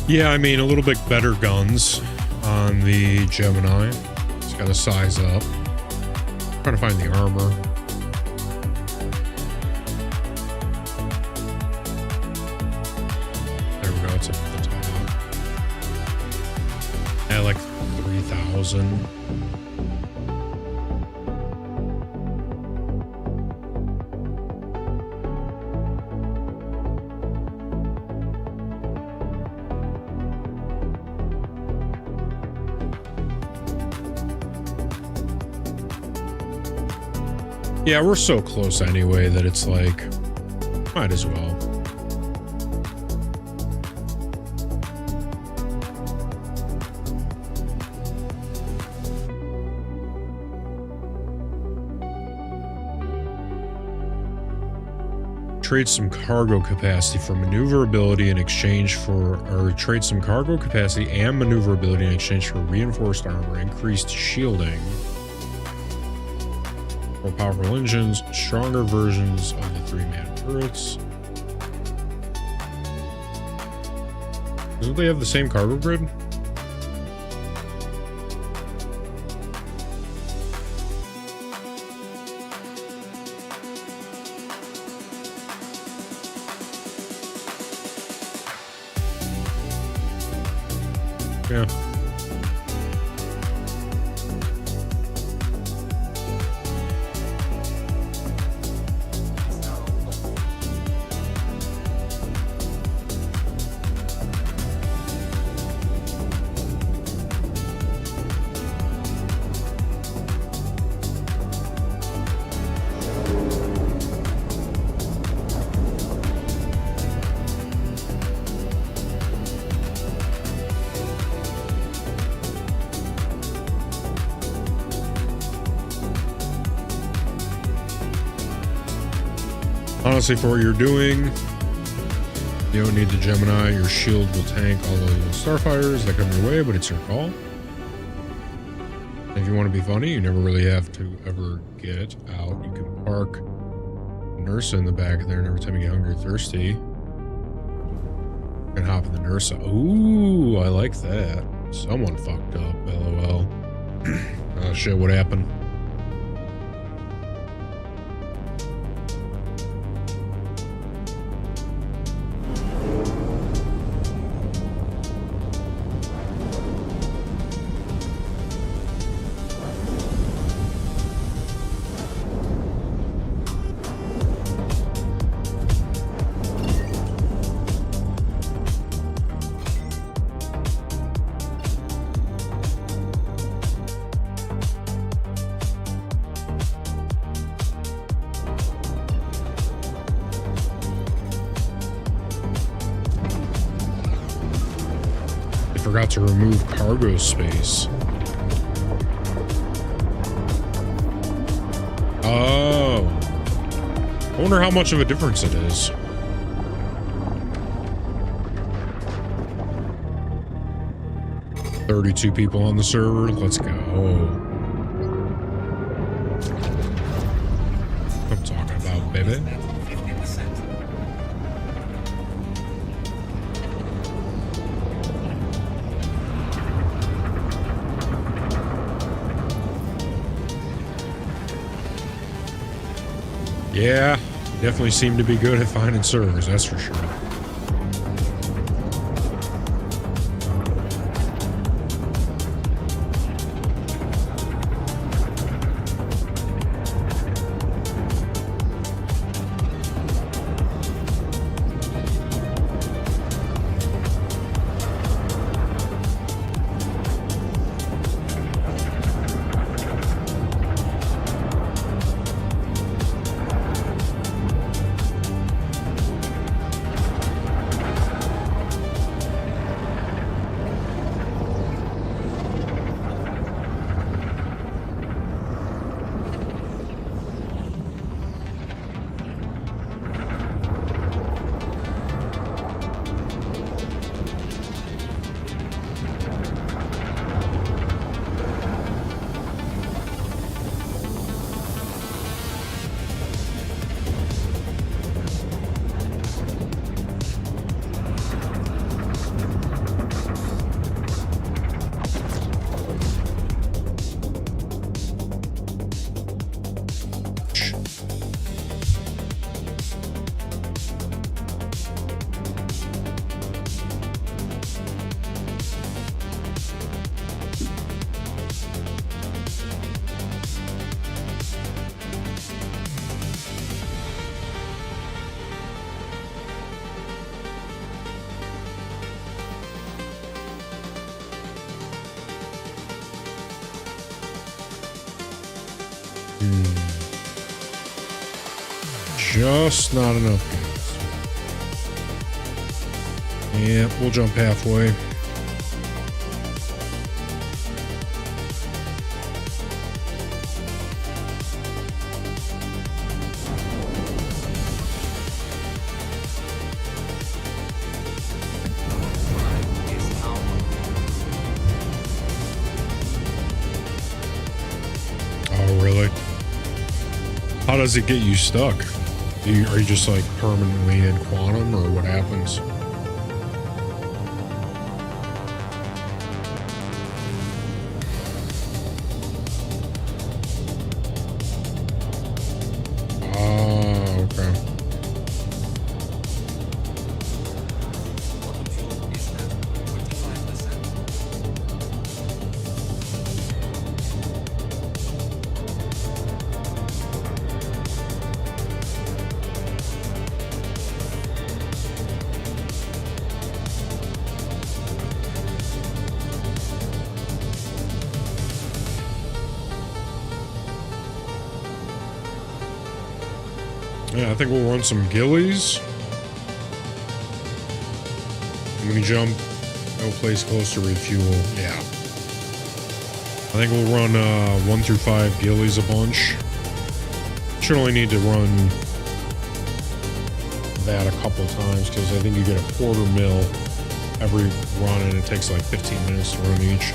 Yeah, I mean, a little bit better guns on the Gemini. It's got to size up. Trying to find the armor. There we go. It's up at the top. At like 3,000. Yeah, we're so close anyway that it's like, might as well. Trade some cargo capacity for maneuverability in exchange for, or trade some cargo capacity and maneuverability in exchange for reinforced armor, increased shielding, more powerful engines, stronger versions of the 3-man turrets. Don't they have the same cargo grid? Yeah. Honestly, for what you're doing, you don't need the Gemini. Your shield will tank all the starfighters that come your way, but it's your call. If you want to be funny, you never really have to ever get out. You can park Nursa in the back of there, and every time you get hungry or thirsty, you can hop in the Nursa. Ooh, I like that. Someone fucked up, LOL. Oh shit, what happened? Forgot to remove cargo space. Oh. I wonder how much of a difference it is. "32 people on the server. Let's go." I'm talking about, baby. Yeah, definitely seem to be good at finding servers, that's for sure. Just not enough gas. Yep, we'll jump halfway. Oh, really? How does it get you stuck? Are you just like permanently in quantum, or what happens? Oh, okay. Yeah, I think we'll run some ghillies. When we jump, no place close to refuel. Yeah. I think we'll run 1 through 5 ghillies a bunch. Should only need to run that a couple times, because I think you get a quarter mil every run, and it takes like 15 minutes to run each.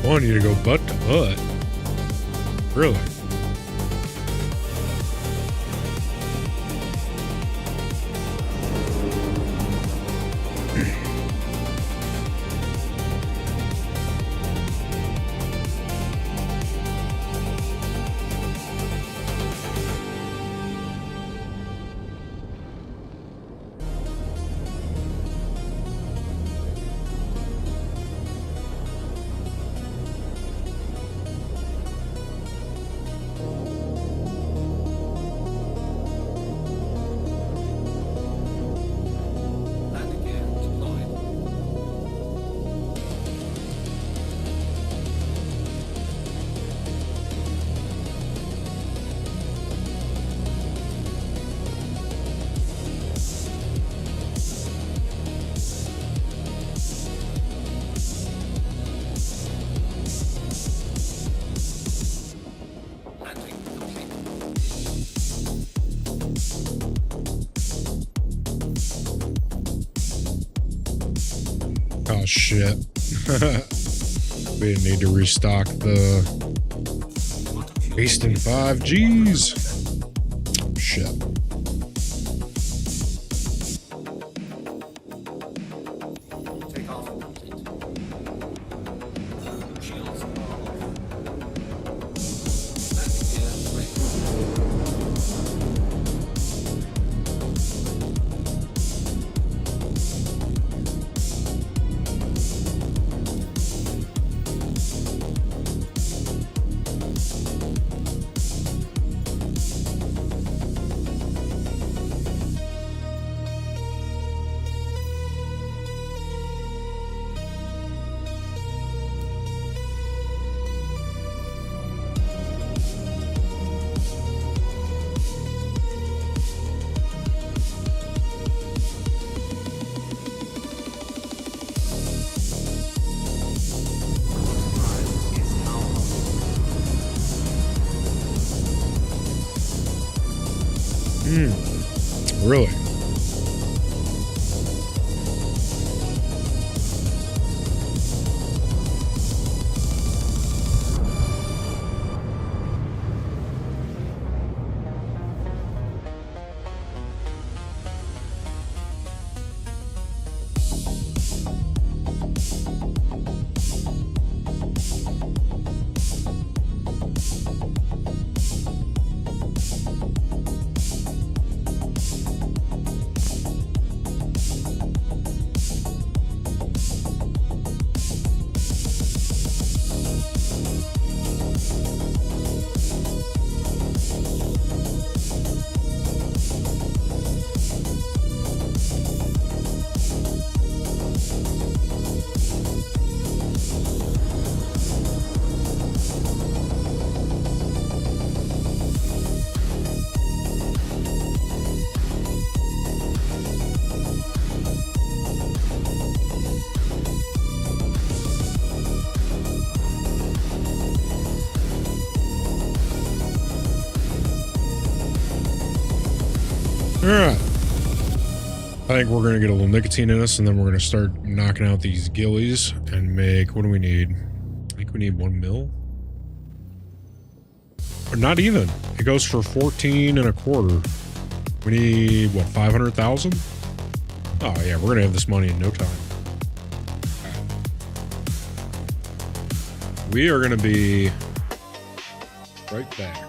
I want you to go butt to butt. Really? Oh shit. We didn't need to restock the wasting 5 G's. Shit. Really? Alright. I think we're going to get a little nicotine in us, and then we're going to start knocking out these gillies and make... What do we need? I think we need 1 mil. Or not even. It goes for 14 and a quarter. We need, what, 500,000? Oh, yeah, we're going to have this money in no time. We are going to be right back.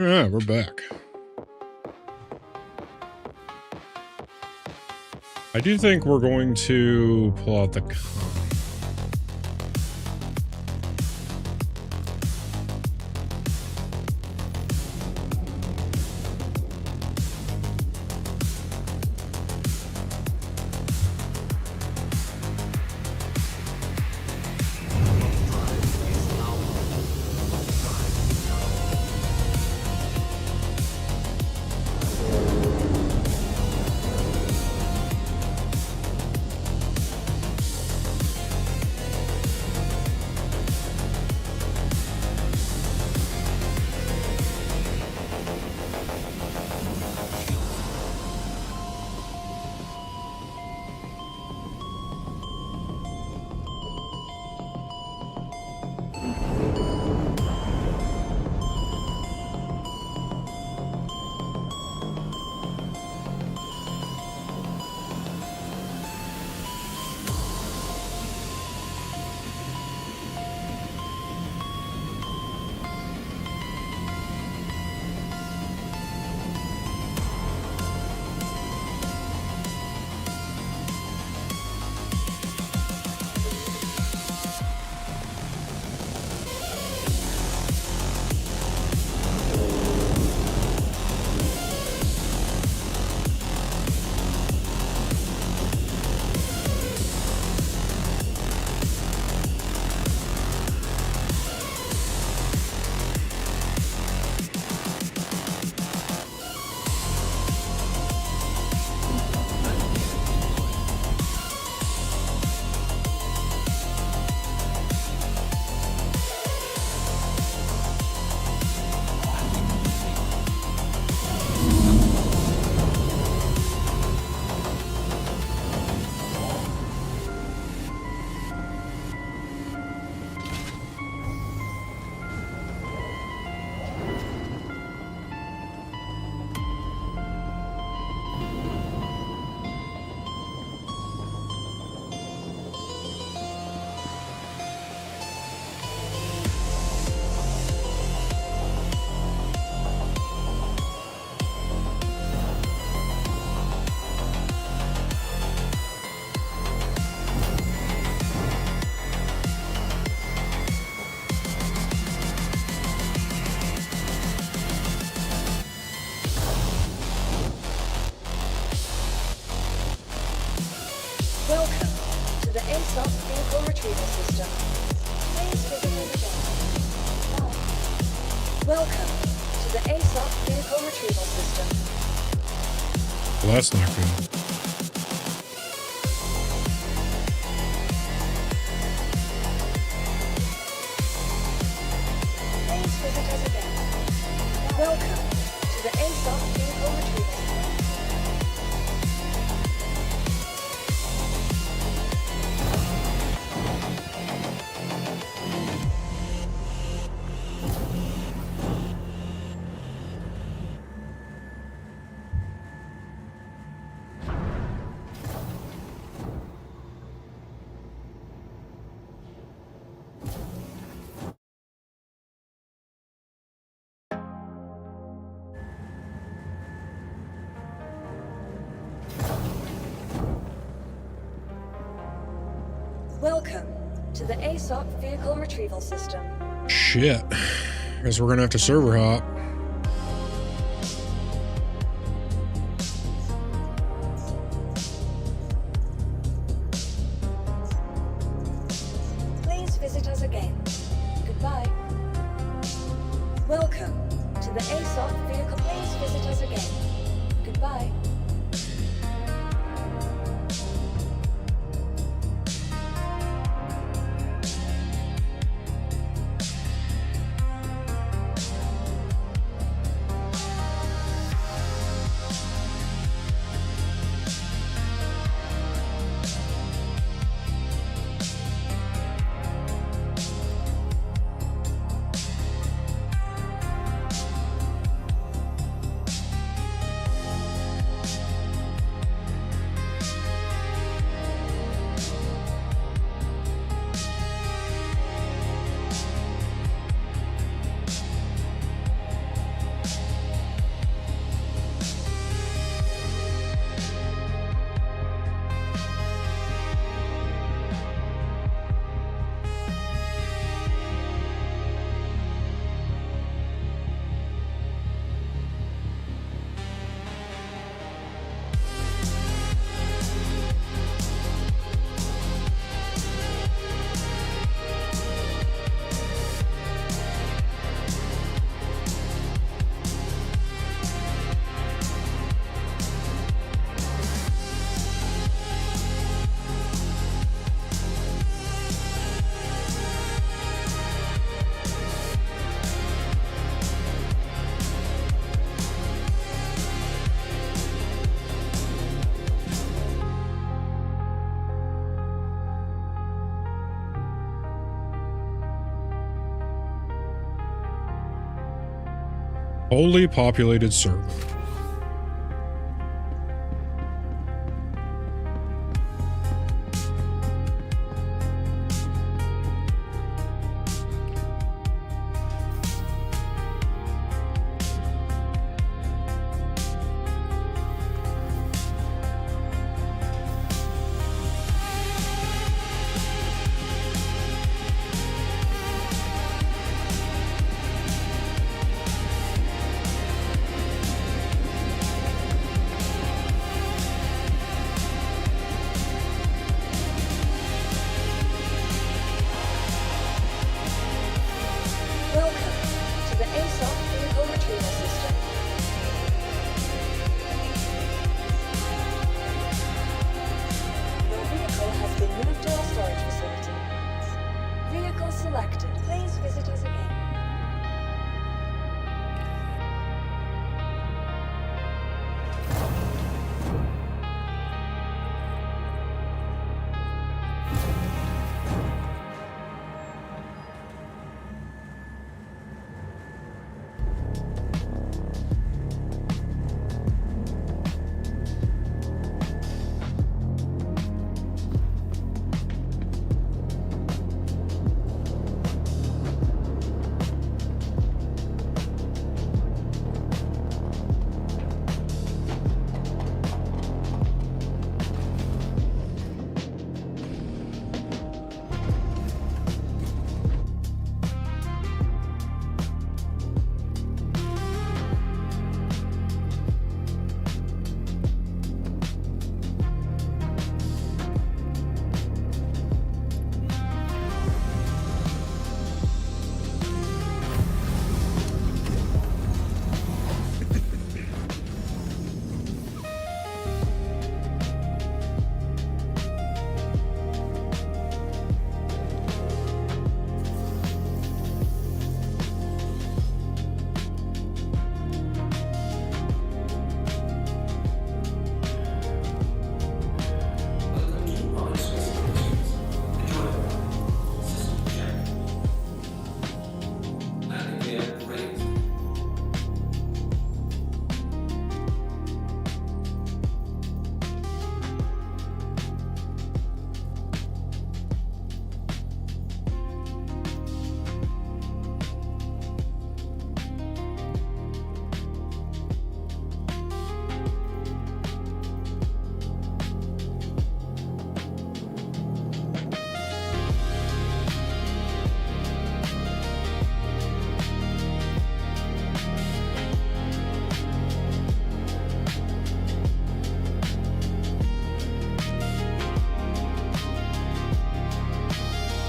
Yeah, we're back. I do think we're going to pull out the Welcome to the ASOP Vehicle Retrieval System. Please visit us again. Welcome to the ASOP Vehicle Retrieval System. Well, that's not good. Please visit us again. Welcome to the ASOP Vehicle Retrieval System. Welcome to the ASOP Vehicle Retrieval System. Shit. Guess we're gonna have to server hop. Please visit us again. Goodbye. Welcome to the ASOP Vehicle. Please visit us again. Goodbye. Wholly populated server. Welcome to the ASOP vehicle retrieval system. Your vehicle has been moved to our storage facility. Vehicle selected. Please visit us again.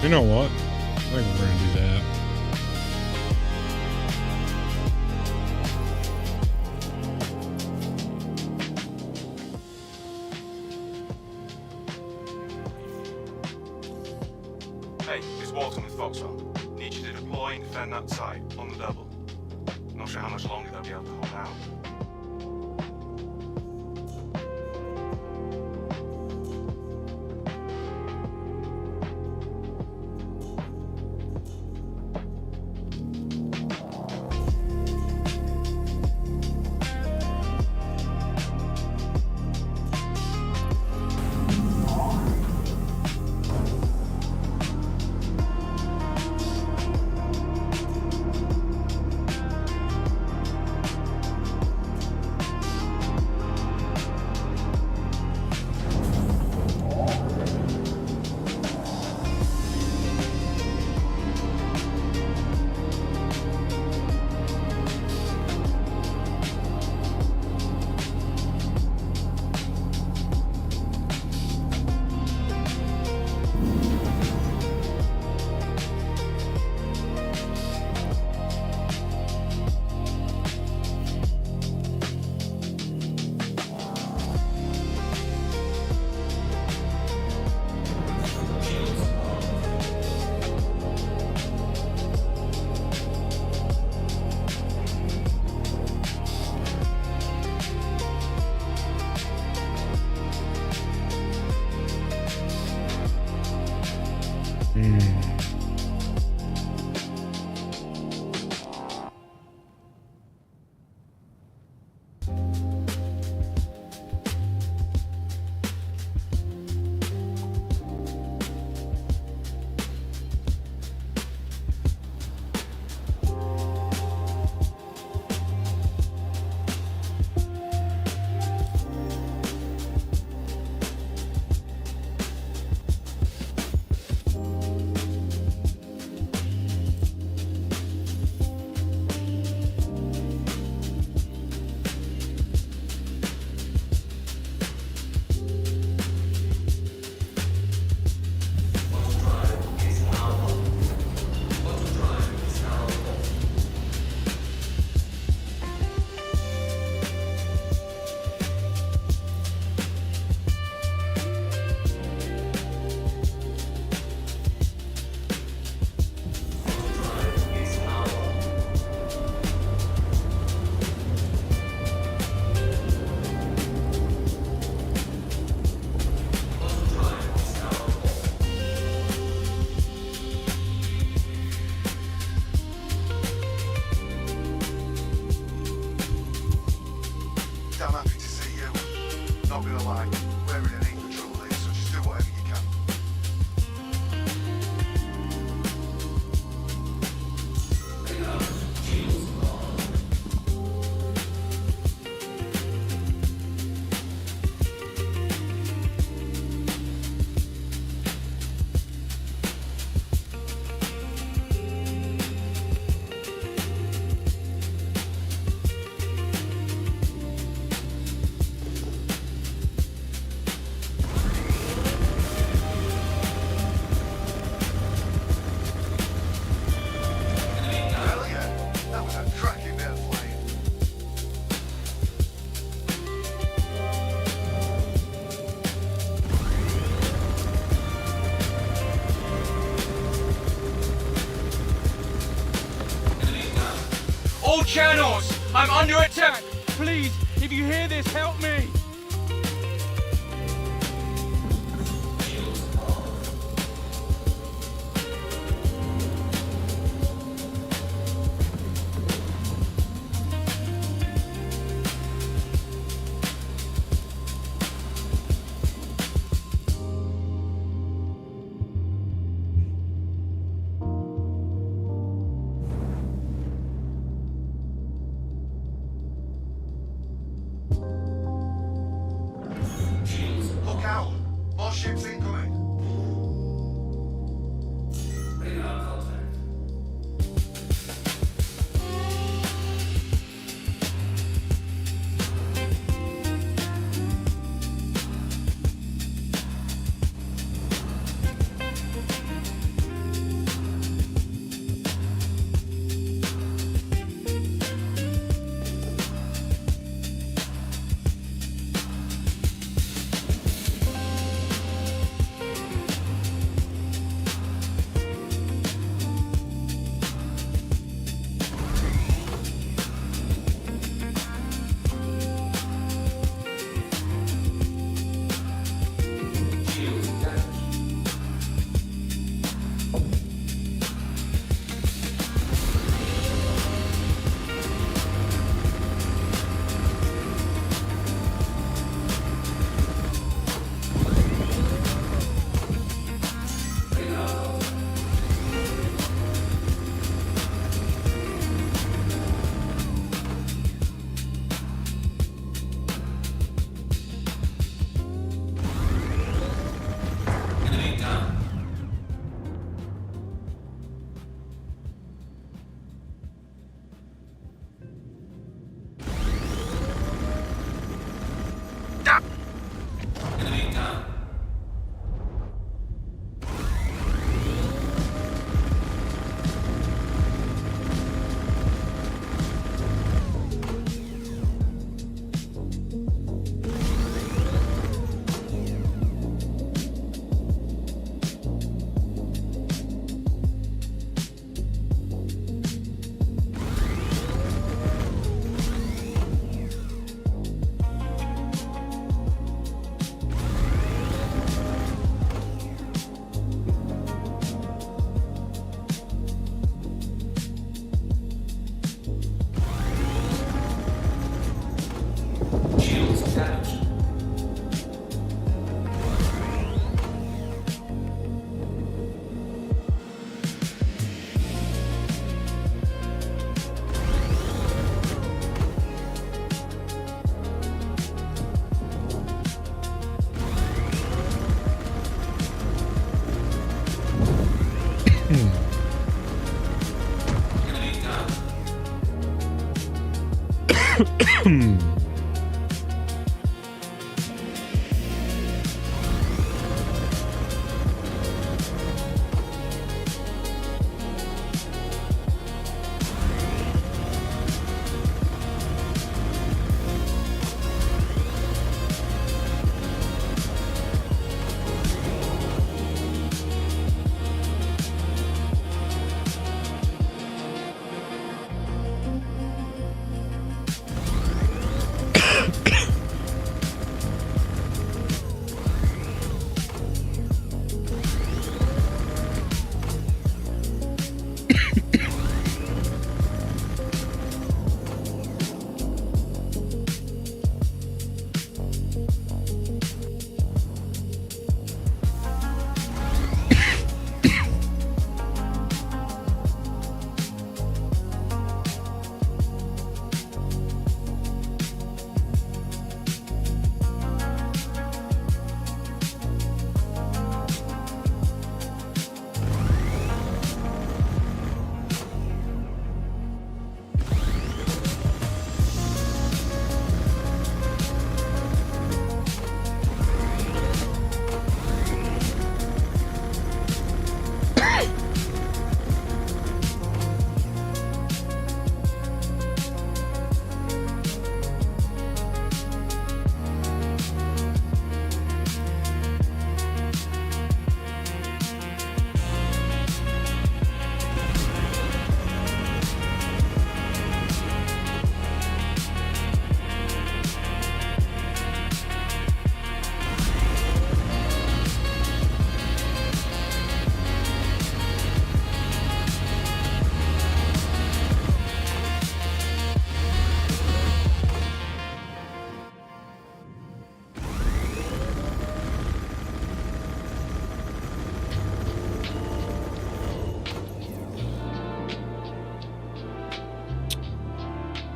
You know what? I think we're gonna do that. Hey, it's Walton with Foxwell. Need you to deploy and defend that site on the double. Not sure how much longer they'll be able to hold out. All channels, I'm under attack. Please, if you hear this, help me. Look out! More ships incoming.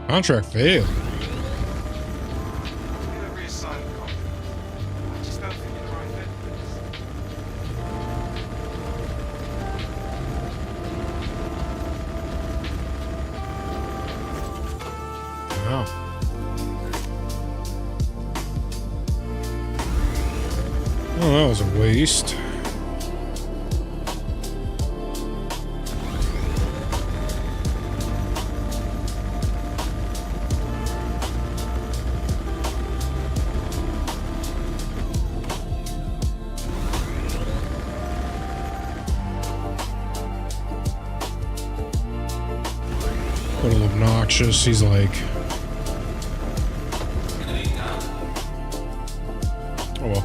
Contract failed. You're gonna reassign the contract. I just don't think you're the right fit for this. Wow. Oh, that was a waste. A little obnoxious. He's like, oh well.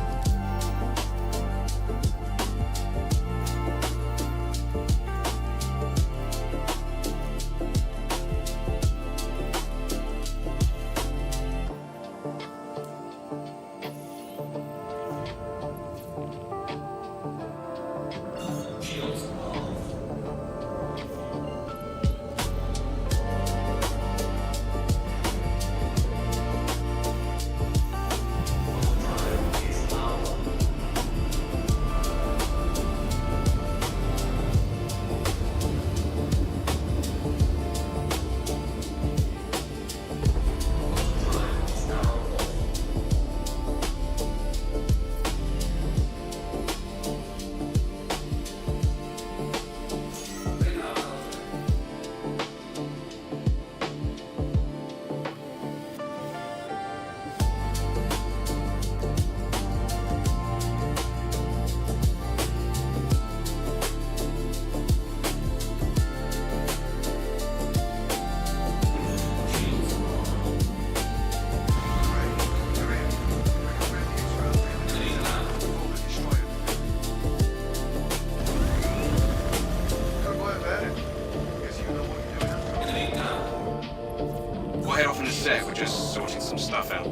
We'll head off in a sec. We're just sorting some stuff out.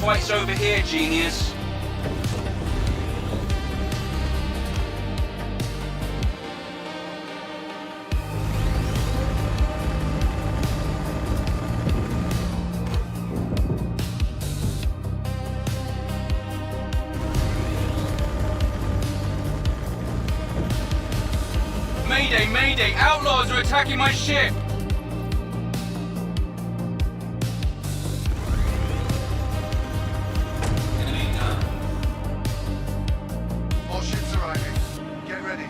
why it's over here, genius. Mayday, mayday! Outlaws are attacking my ship! All ships arriving. Get ready.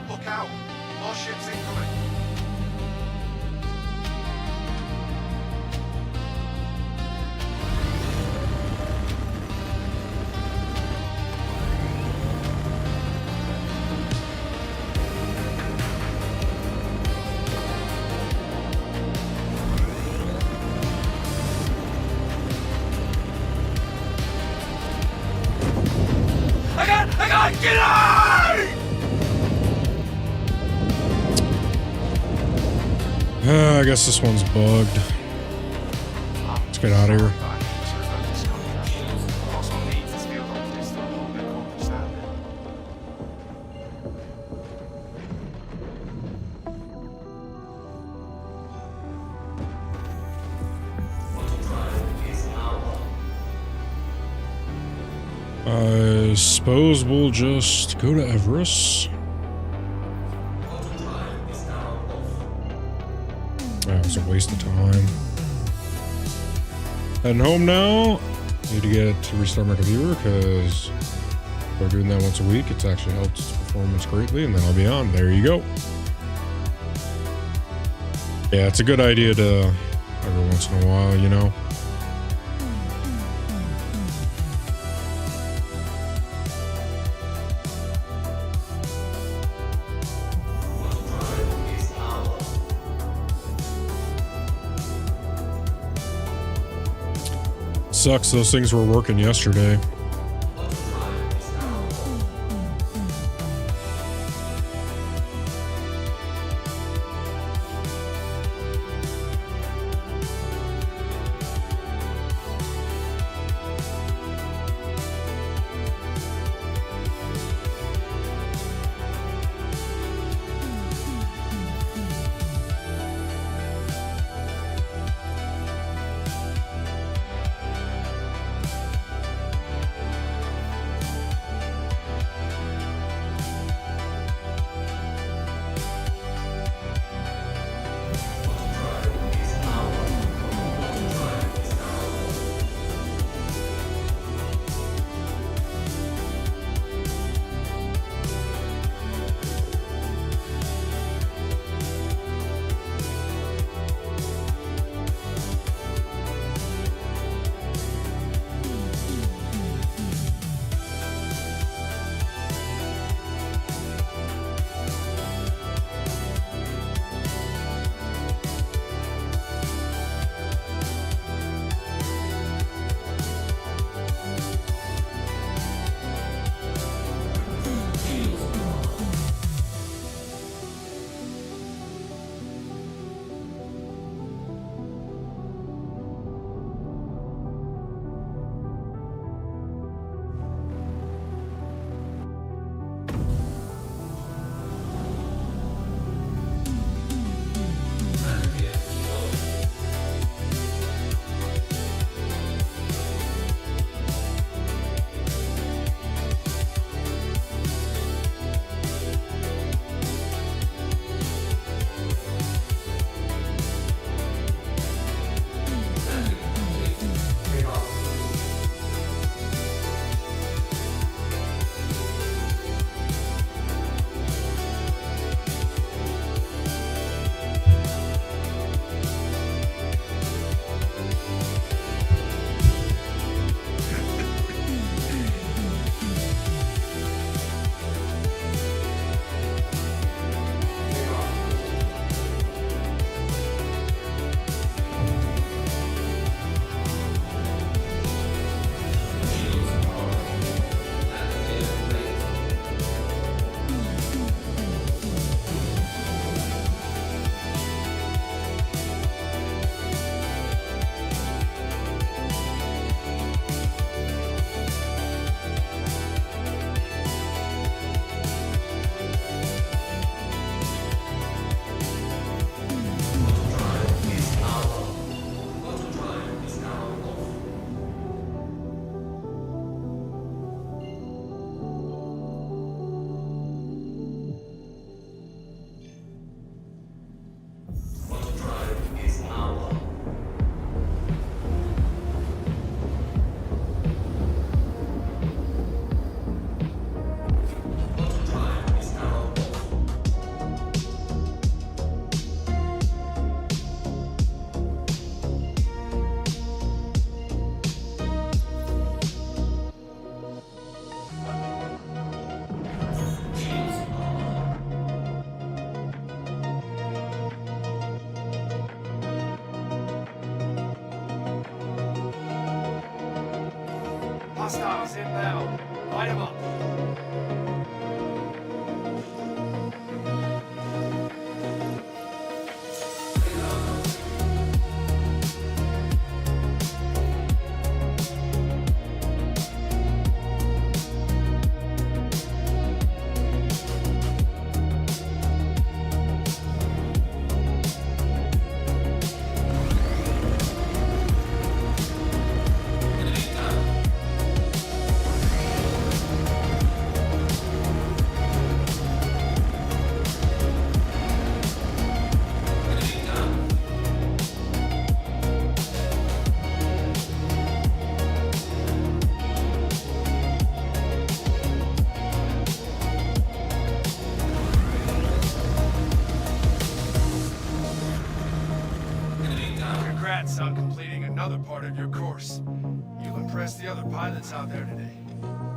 Look out! More ships incoming. I got, get out! I guess this one's bugged. Let's get out of here. I suppose we'll just go to Everest. That was a waste of time. Heading home now. Need to restart my computer because by doing that once a week, it's actually helped its performance greatly, and then I'll be on. There you go. Yeah, it's a good idea to every once in a while, you know. Sucks those things were working yesterday. Hostiles inbound. Light 'em up. Congrats on completing another part of your course. You'll impress the other pilots out there today.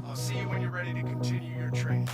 I'll see you when you're ready to continue your training.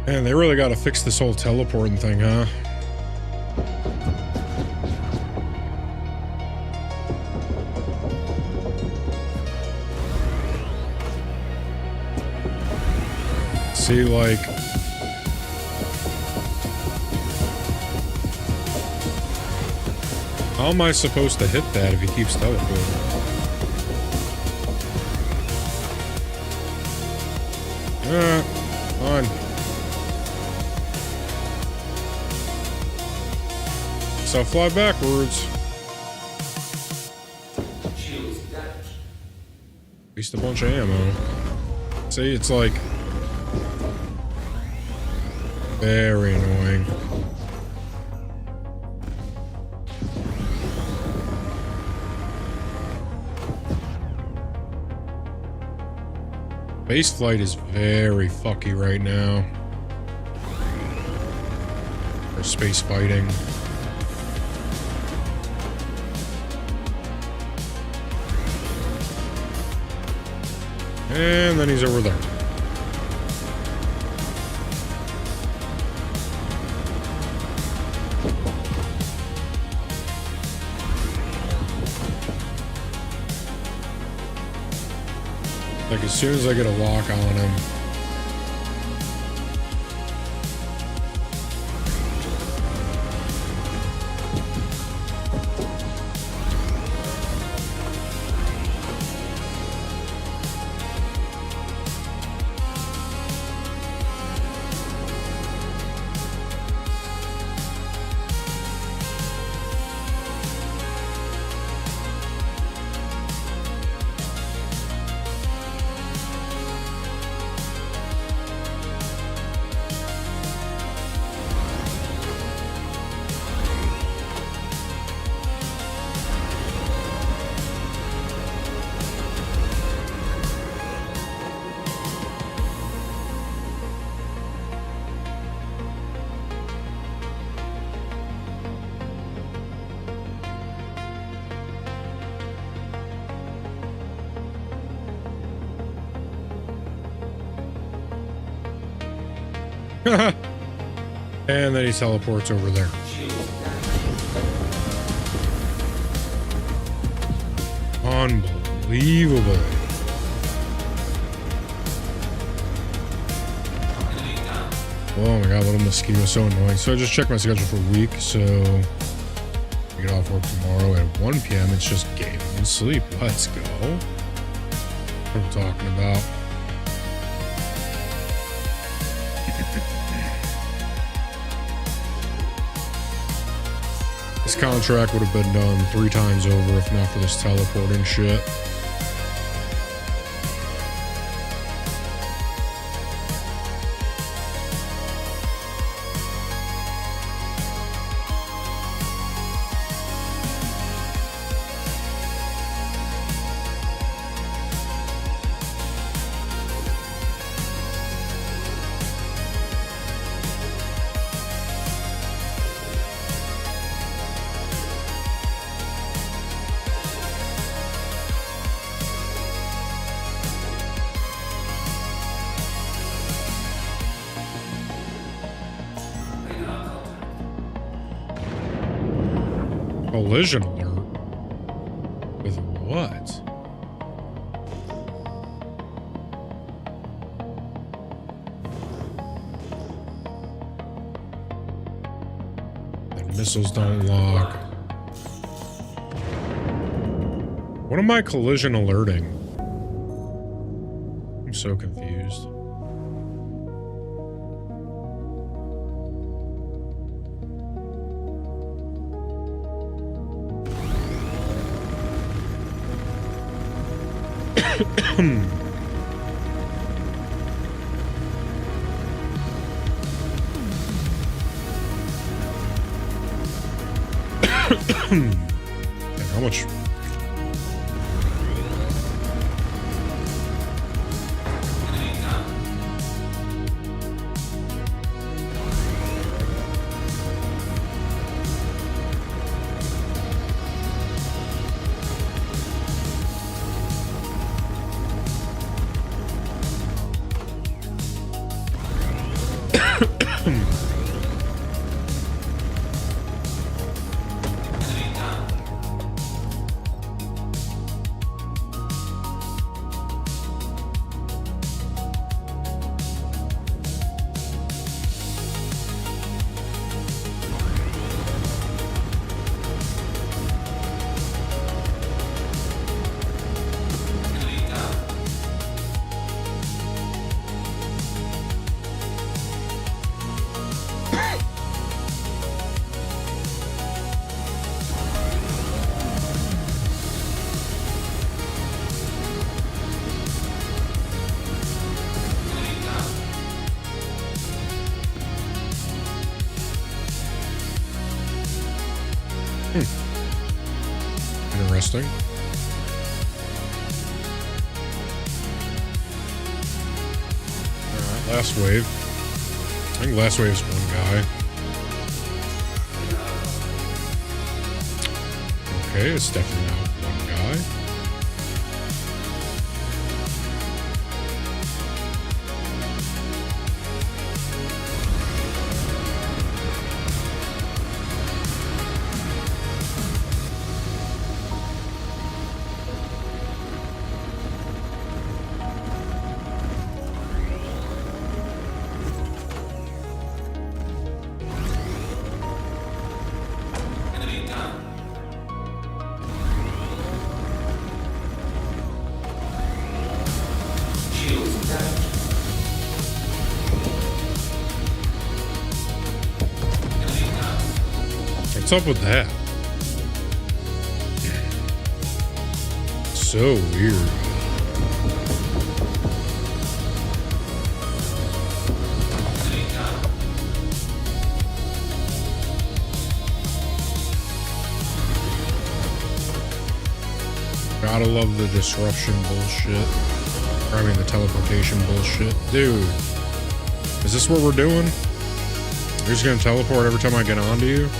Man, they really got to fix this whole teleporting thing, huh? See, like... how am I supposed to hit that if he keeps teleporting? On. So fly backwards. Waste a bunch of ammo. See, it's like very annoying. Base flight is very fucky right now. For space fighting. And then he's over there. Like, as soon as I get a lock on him. And then he teleports over there. Unbelievable. Oh my god, little mosquito is so annoying. So I just checked my schedule for a week, so I get off work tomorrow at 1 p.m. It's just gaming and sleep. Let's go. What am I talking about? This contract would have been done 3 times over if not for this teleporting shit. Collision alert? With what? The missiles don't lock. What am I collision alerting? I'm so confused. How much? Interesting. Alright, last wave. I think last wave's one guy. Okay, it's definitely not one guy. What's up with that? So weird. Gotta love the disruption bullshit. Or, I mean, the teleportation bullshit. Dude, is this what we're doing? You're just gonna teleport every time I get onto you?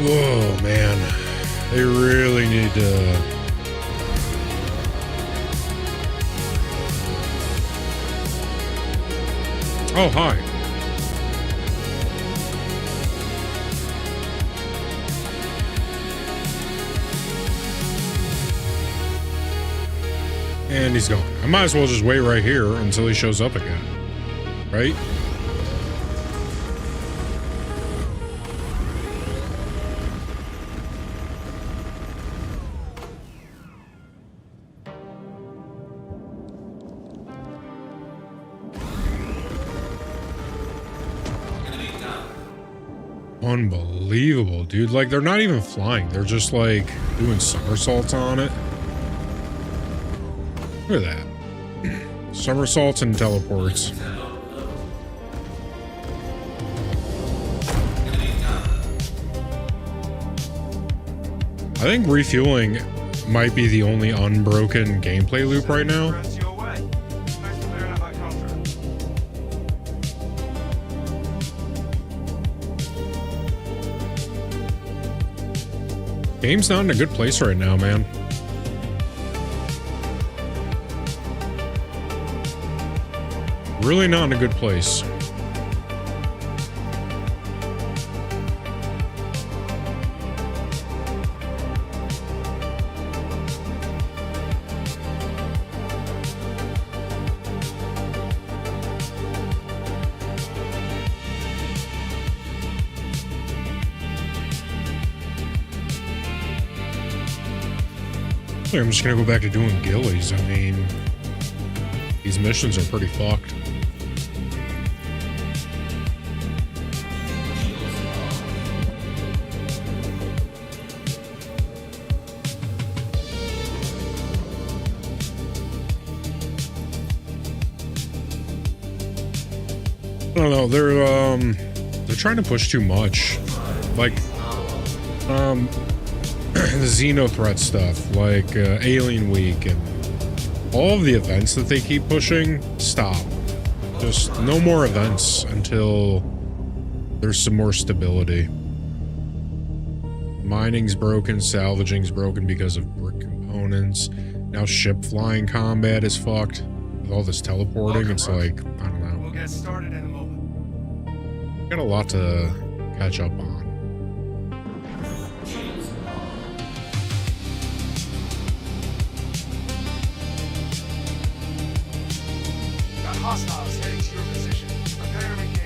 Oh man, they really need to. Oh, hi. And he's gone. I might as well just wait right here until he shows up again, right? Unbelievable, dude. Like, they're not even flying. They're just, like, doing somersaults on it. Look at that. Somersaults and teleports. I think refueling might be the only unbroken gameplay loop right now. Game's not in a good place right now, man. Really not in a good place. I'm just gonna go back to doing gillies. I mean, these missions are pretty fucked. I don't know, they're trying to push too much. Like, the Xenothreat stuff, like Alien Week and all of the events that they keep pushing, stop. Just no more events until there's some more stability. Mining's broken, salvaging's broken because of brick components. Now ship flying combat is fucked. With all this teleporting, it's like, I don't know. We'll get started in a moment. Got a lot to catch up on. Got hostiles heading to your position. Prepare to engage.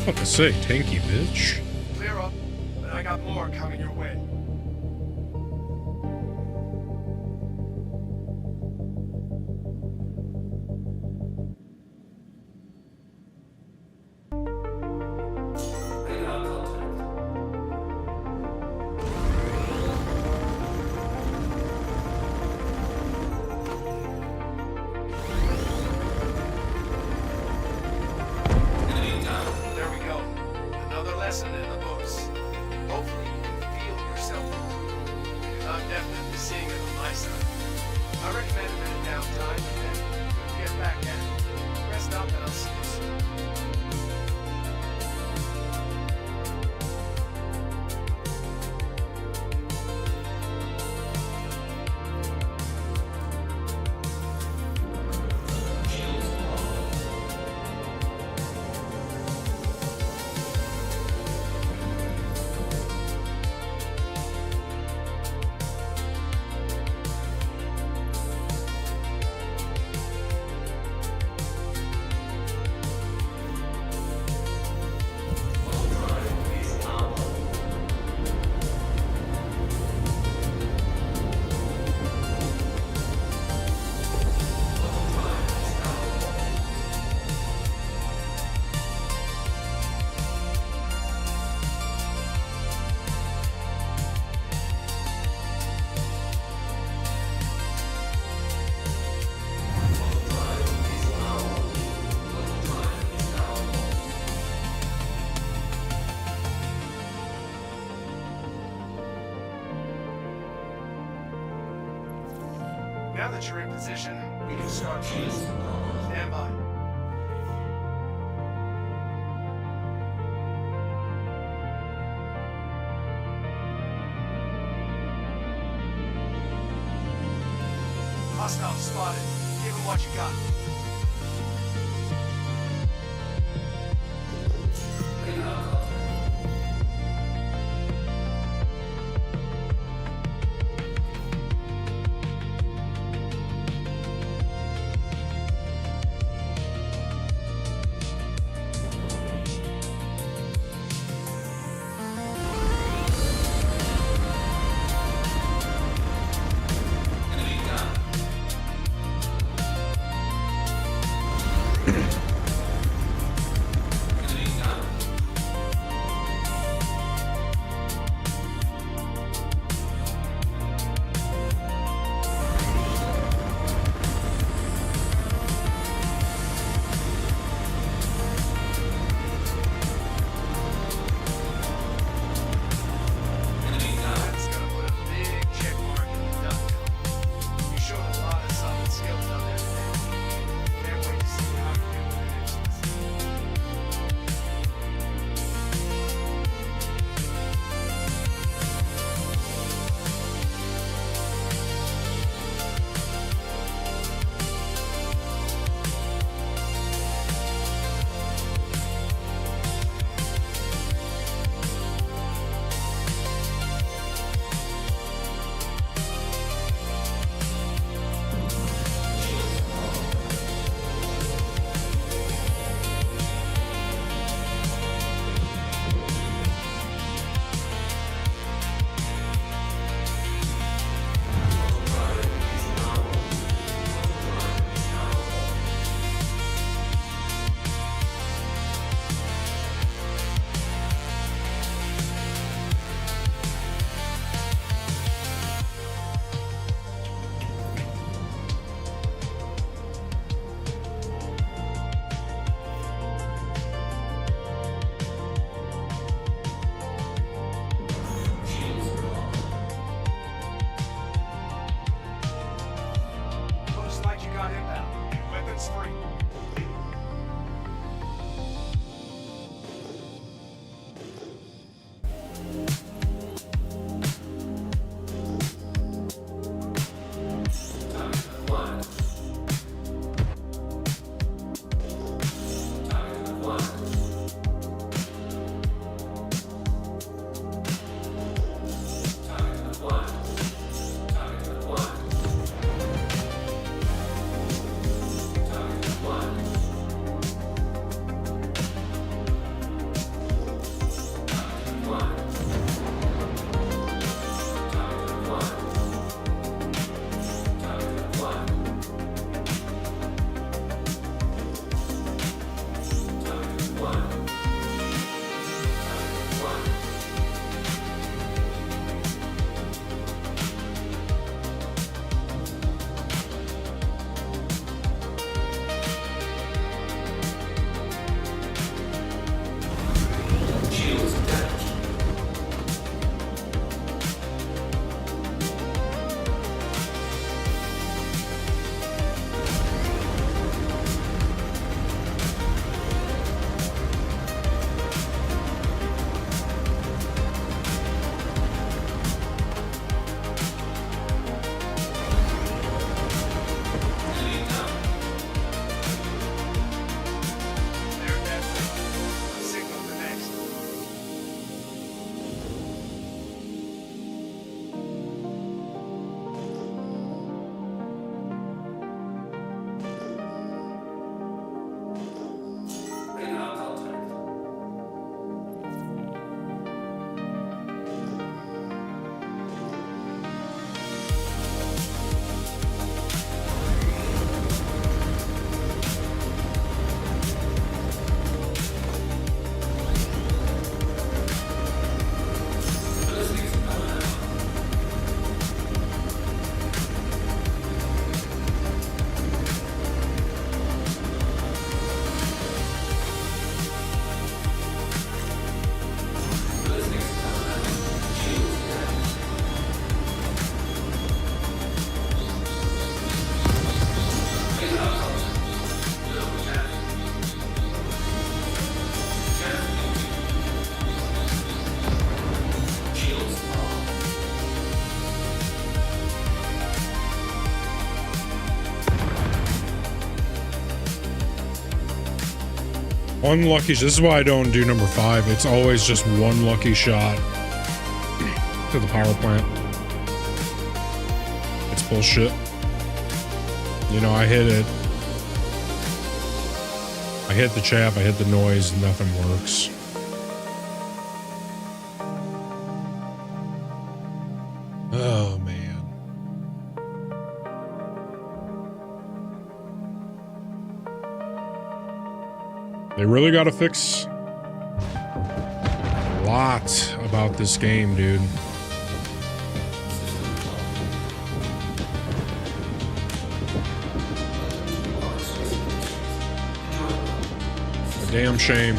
What to say, tanky bitch? Clear up, but I got more coming your way. There we go. Another lesson in the books. Hopefully you can feel yourself. I'm definitely seeing it on my side. I recommend a bit of downtime and then get back at it. Rest up and I'll see you soon. Now that you're in position, we can start these. Stand by. Hostile spotted. Give him what you got. Unlucky. This is why I don't do number 5. It's always just one lucky shot to the power plant. It's bullshit. You know, I hit it. I hit the chaff, I hit the noise, nothing works. Oh, man. They really got to fix a lot about this game, dude. A damn shame.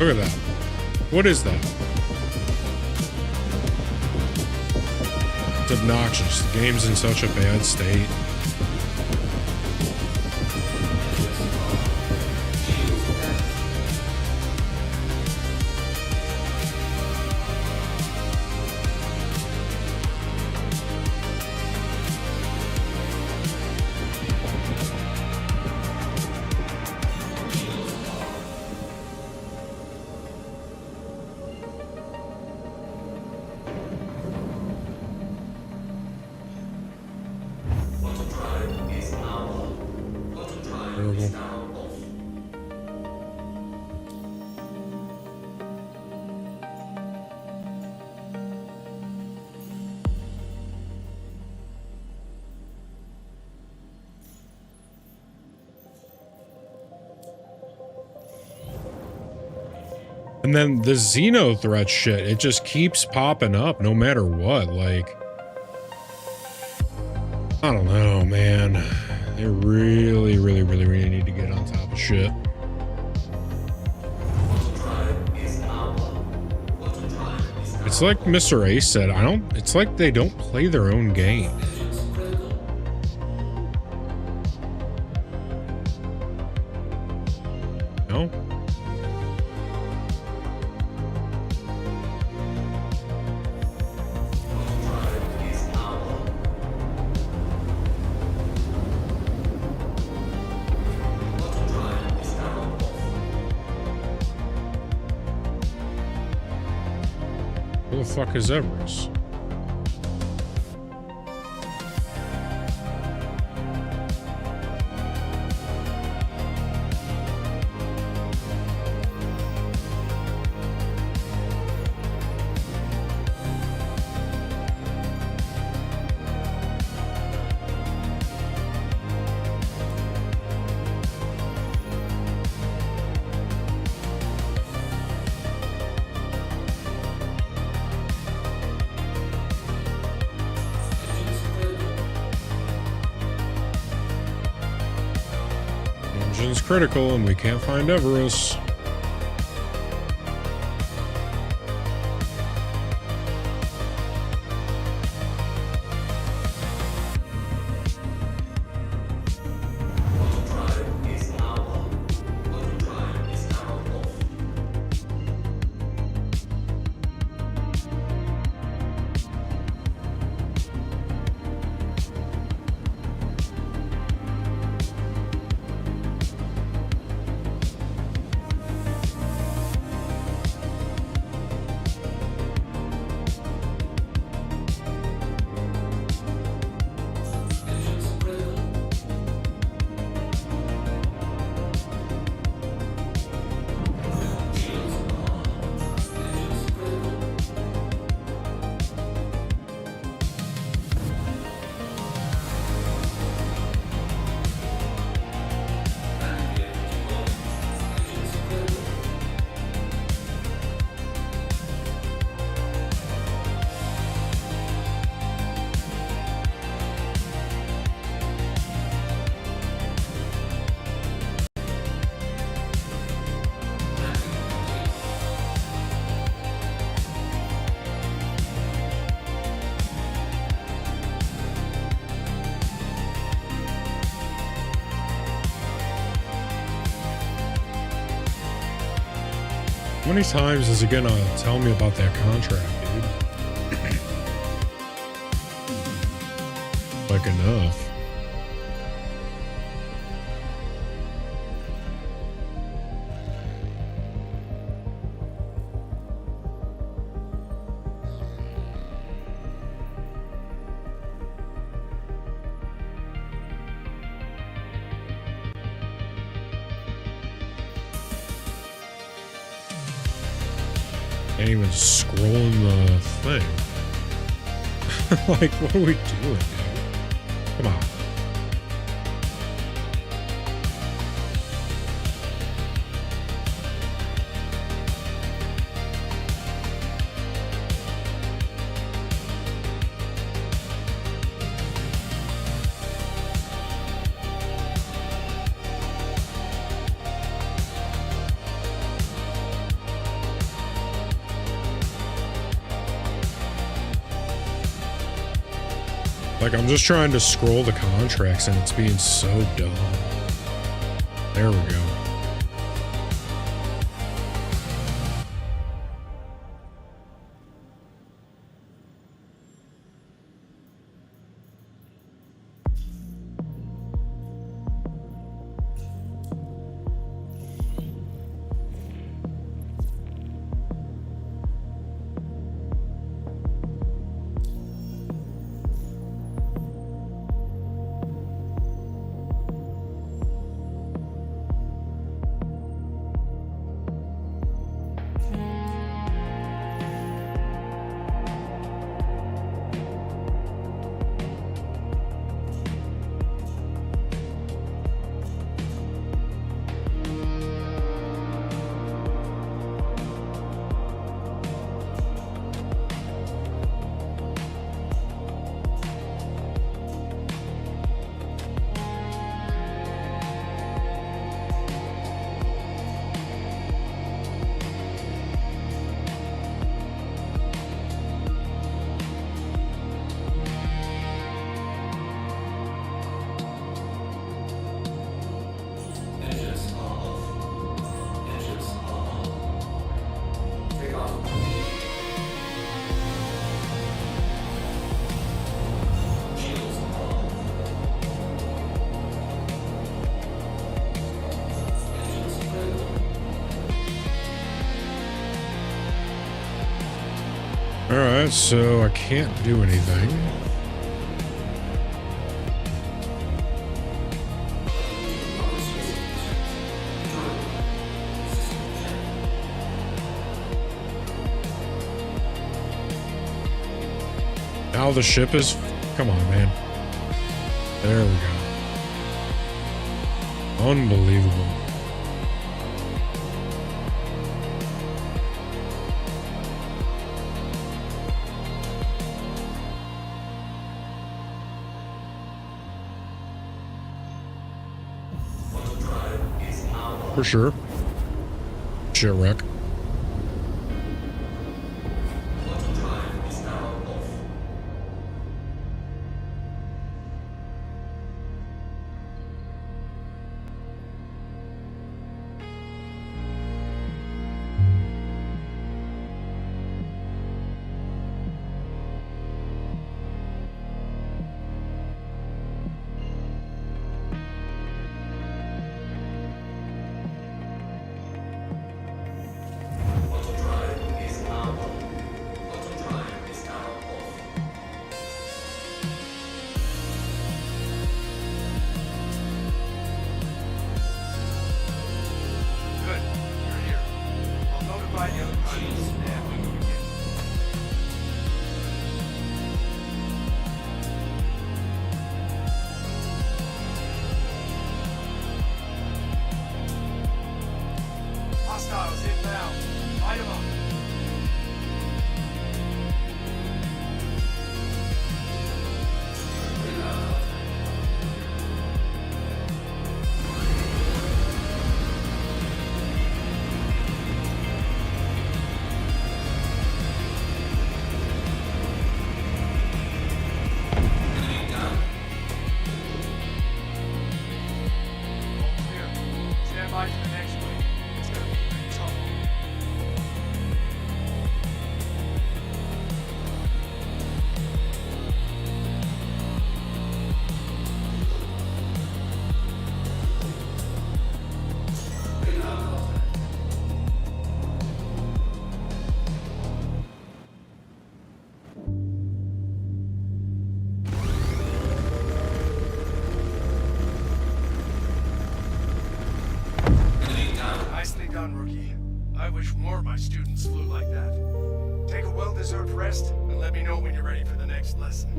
Look at that. What is that? It's obnoxious. The game's in such a bad state. And then the Xeno threat shit, it just keeps popping up no matter what. Like, I don't know, man. They really need to get on top of shit. It's like Mr. Ace said, it's like they don't play their own game. No? Who the fuck is Everest? Engine's critical and we can't find Everest. many times is he gonna tell me about that contract, dude? Like enough. Can't even scroll in the thing. Like, what are we doing, dude? Come on. Like, I'm just trying to scroll the contracts and it's being so dumb. There we go. Alright, so I can't do anything. Now the ship is... Come on, man. There we go. Unbelievable. For sure. Shit wreck. rookie. I wish more of my students flew like that. Take a well-deserved rest and let me know when you're ready for the next lesson.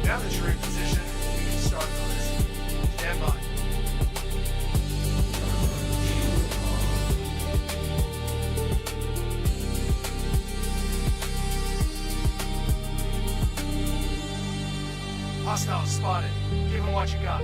Now that you're in position, we can start the lesson. Stand by. Hostiles spotted. Give them what you got.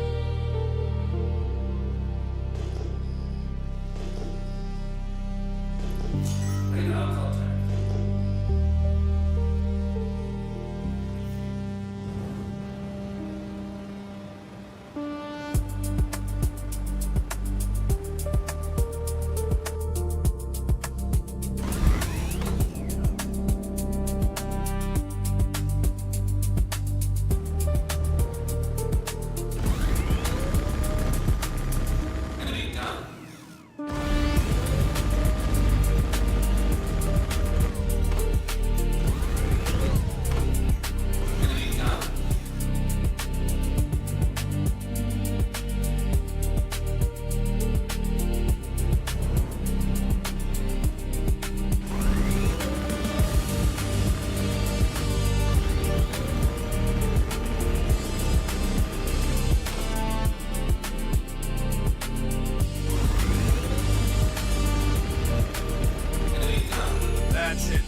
That's it.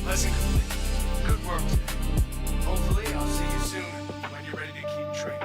Lesson complete. Good work today. Hopefully, I'll see you soon when you're ready to keep training.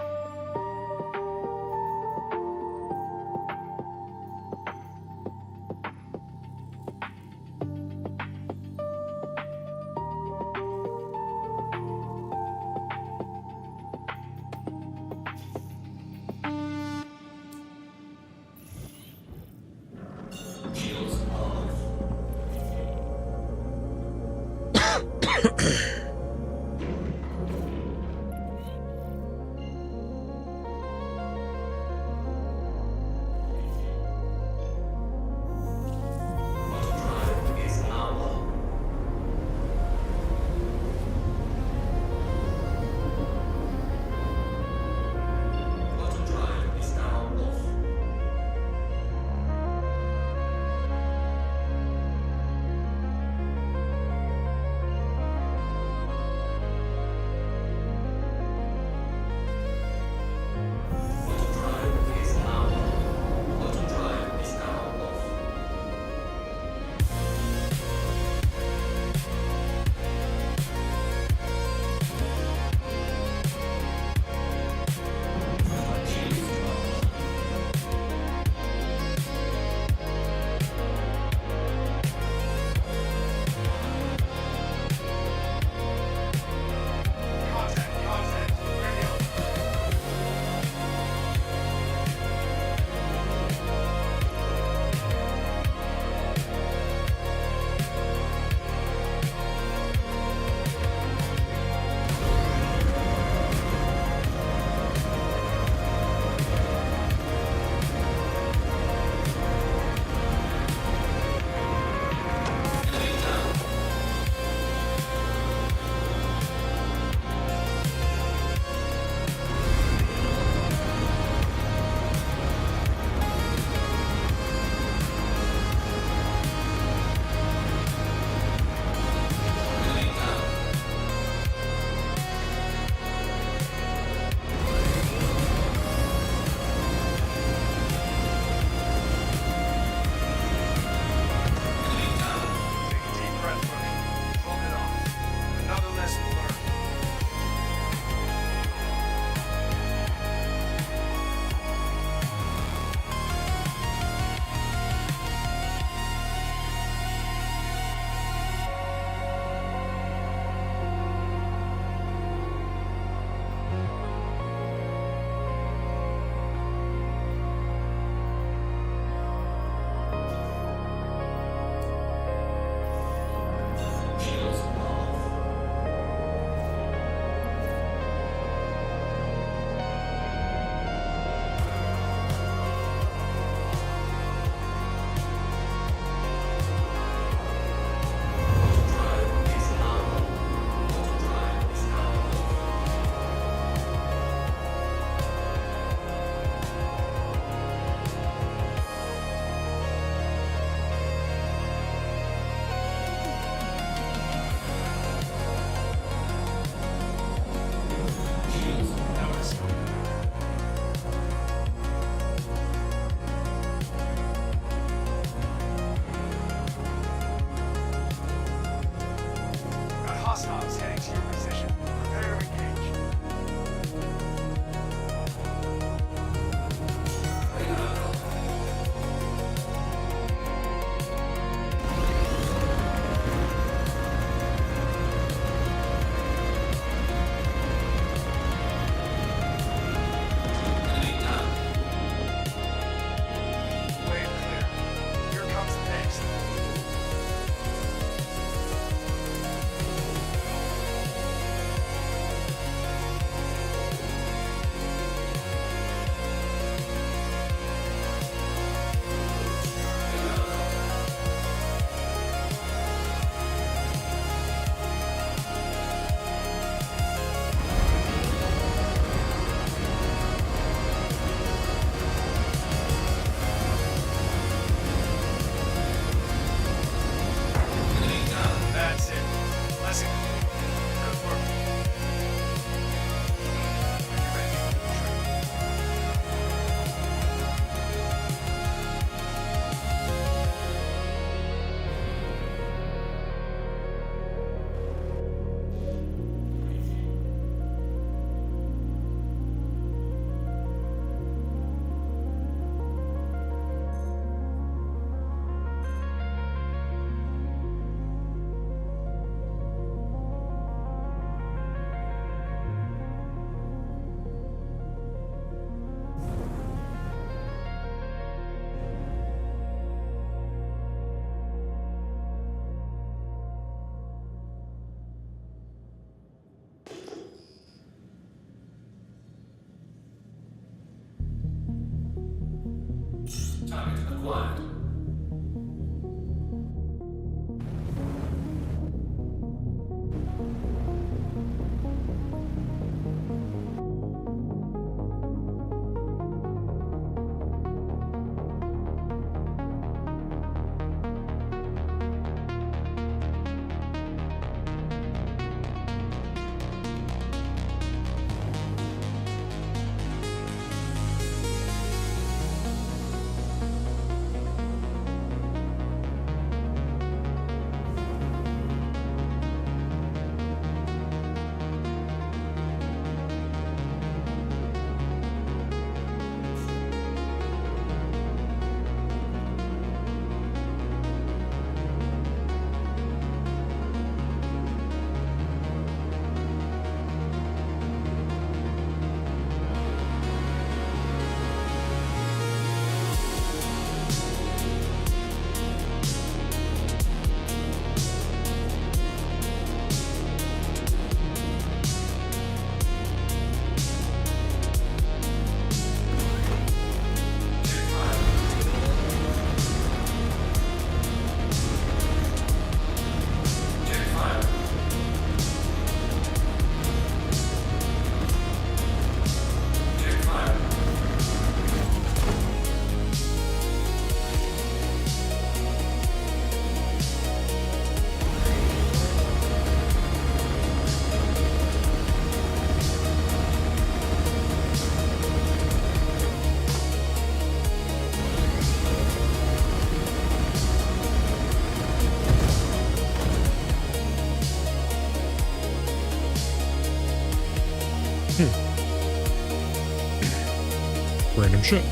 Random shit.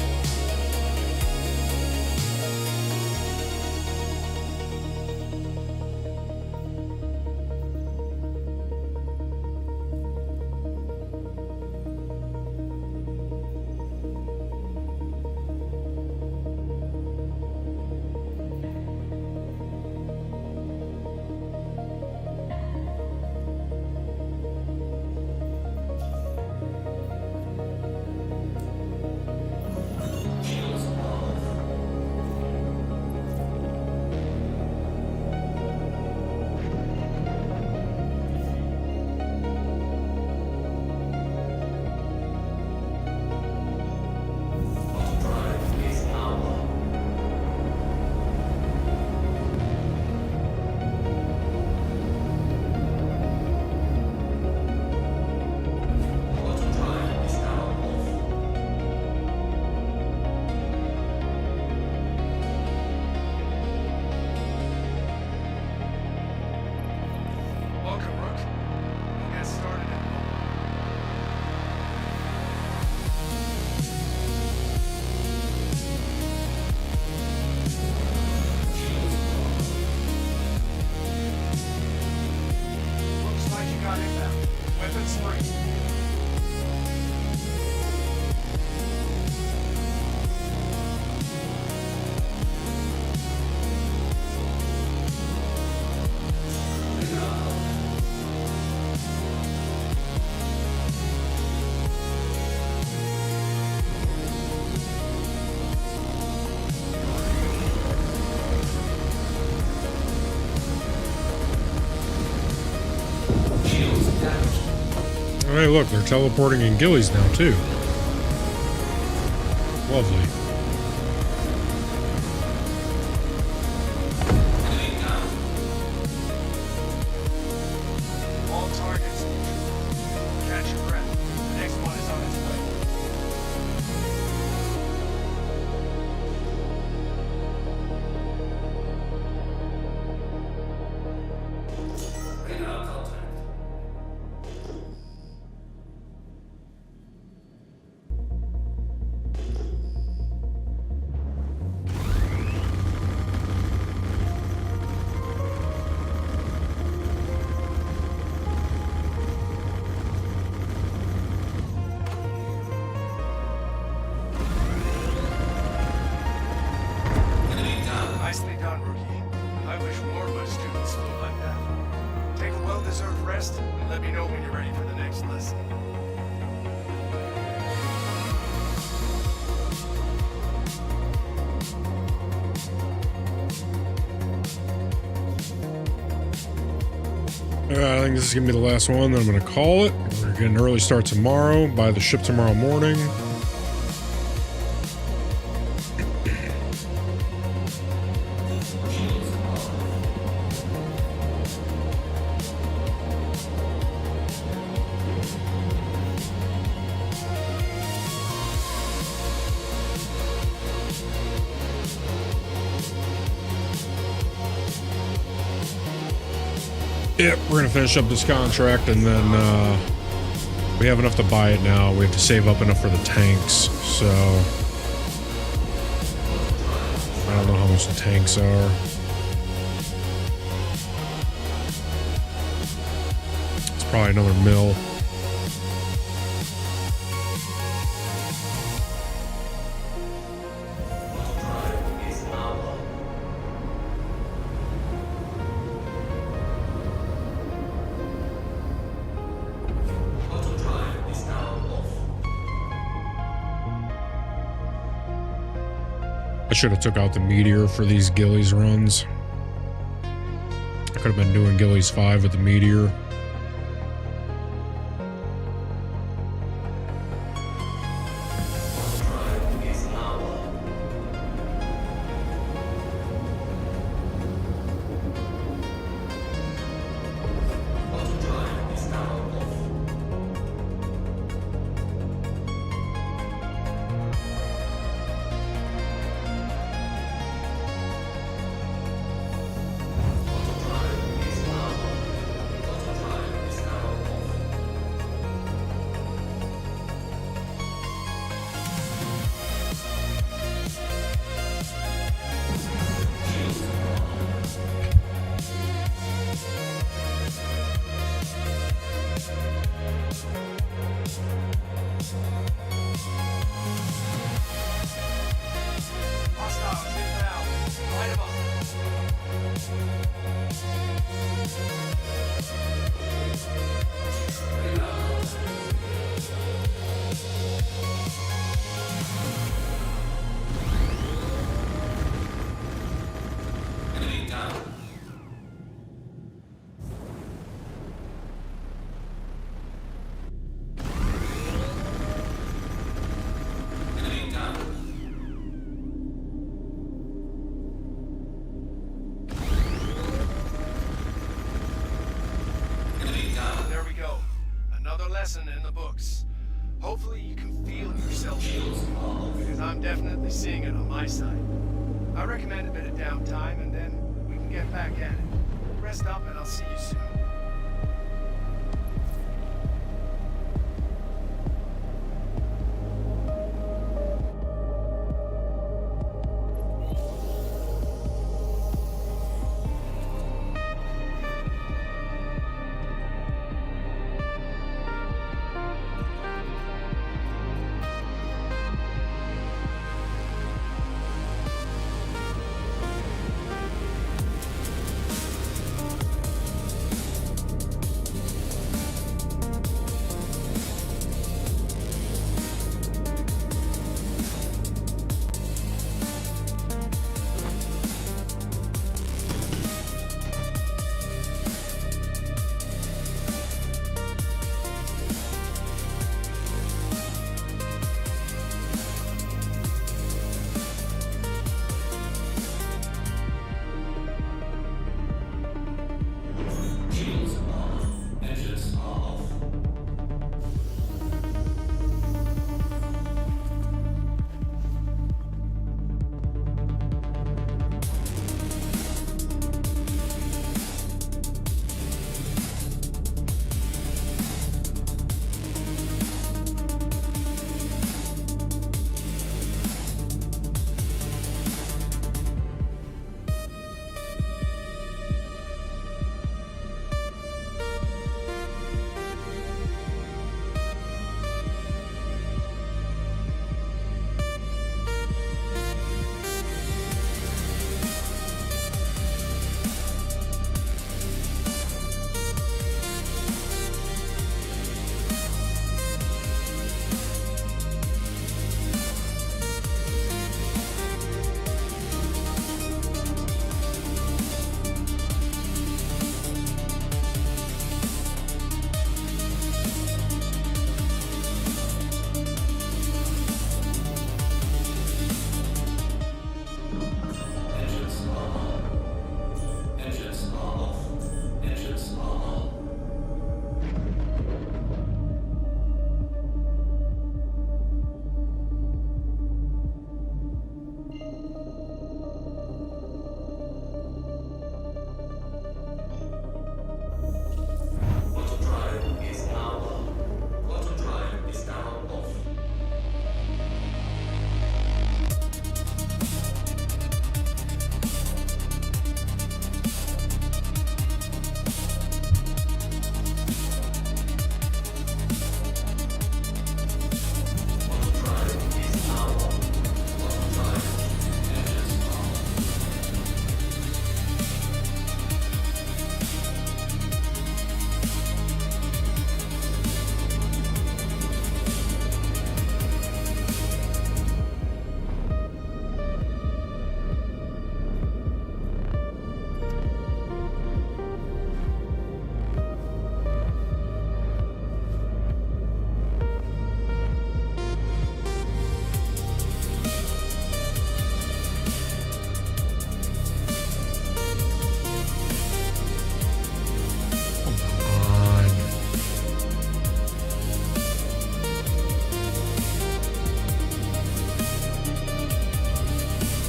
Welcome, Rook. We'll get started in a moment. Looks like you got inbound. Weapons free. Oh, hey, look, they're teleporting in ghillies now, too. Lovely. All targets neutral. Catch your breath. The next one is on its way. Nicely done, Rookie. I wish more of my students flew like that. Take a well-deserved rest and let me know when you're ready for the next lesson. I think this is going to be the last one. Then I'm going to call it. We're getting an early start tomorrow. Buy the ship tomorrow morning. Yep, we're going to finish up this contract, and then we have enough to buy it now. We have to save up enough for the tanks, so I don't know how much the tanks are. It's probably another mill. I should have took out the meteor for these ghillies runs. I could have been doing ghillies 5 with the meteor. There we go. Another lesson in the books. Hopefully you can feel yourself because I'm definitely seeing it on my side. I recommend a bit of downtime and then we can get back at it. Rest up and I'll see you soon.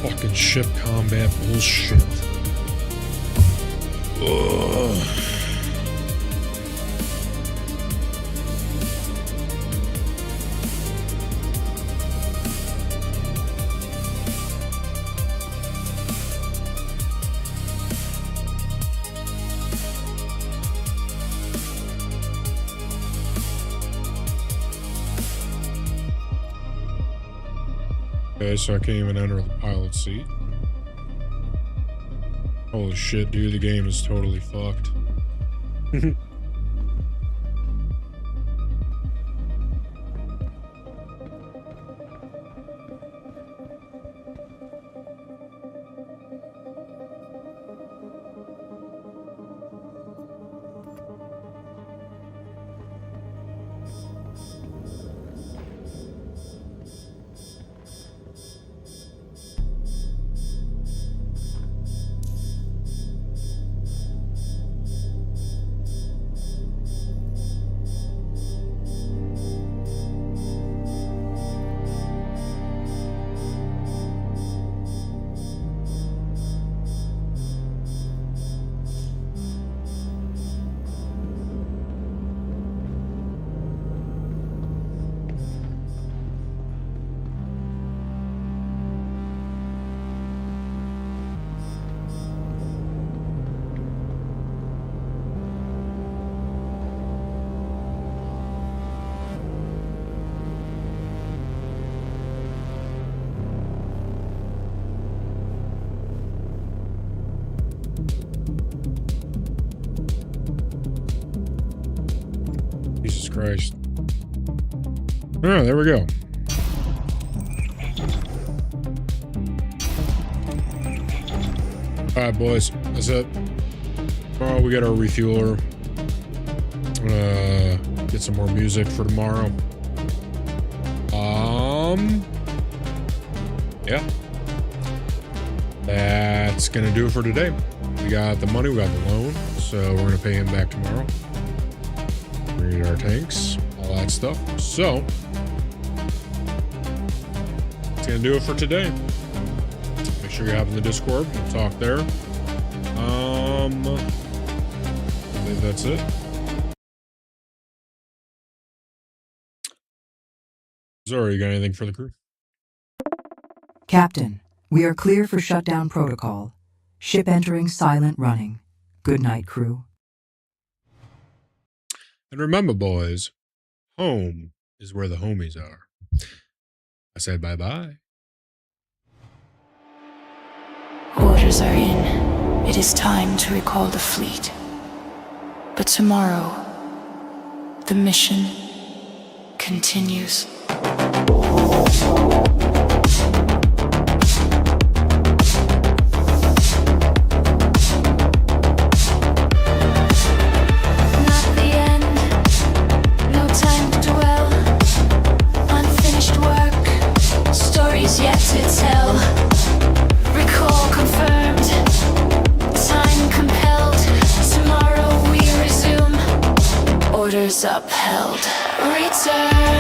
Fucking ship combat bullshit. Ugh. Okay, so I can't even enter the pilot seat. Holy shit, dude, the game is totally fucked. Christ. Oh, there we go. Alright, boys. That's it. Tomorrow we got our refueler. Get some more music for tomorrow. Yeah. That's gonna do it for today. We got the money, we got the loan, so we're gonna pay him back tomorrow. Read our tanks, all that stuff. So that's gonna do it for today. Make sure you hop in the Discord. We'll talk there. I believe that's it. Sorry, you got anything for the crew? Captain, we are clear for shutdown protocol. Ship entering silent running. Good night, crew. And remember, boys, home is where the homies are. I said bye-bye. Orders are in. It is time to recall the fleet. But tomorrow, the mission continues. Yet to tell. Recall confirmed. Time compelled. Tomorrow we resume. Orders upheld. Return.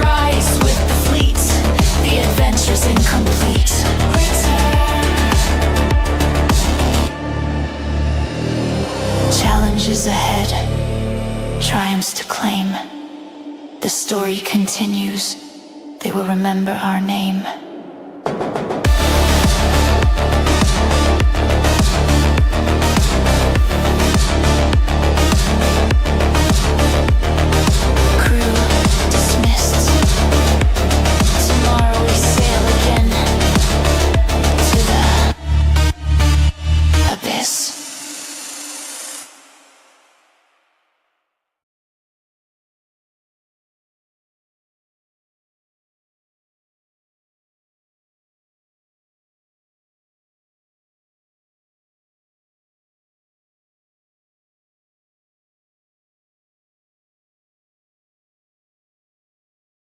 Rise with the fleet. The adventure's incomplete. Challenges ahead, triumphs to claim. The story continues. They will remember our name.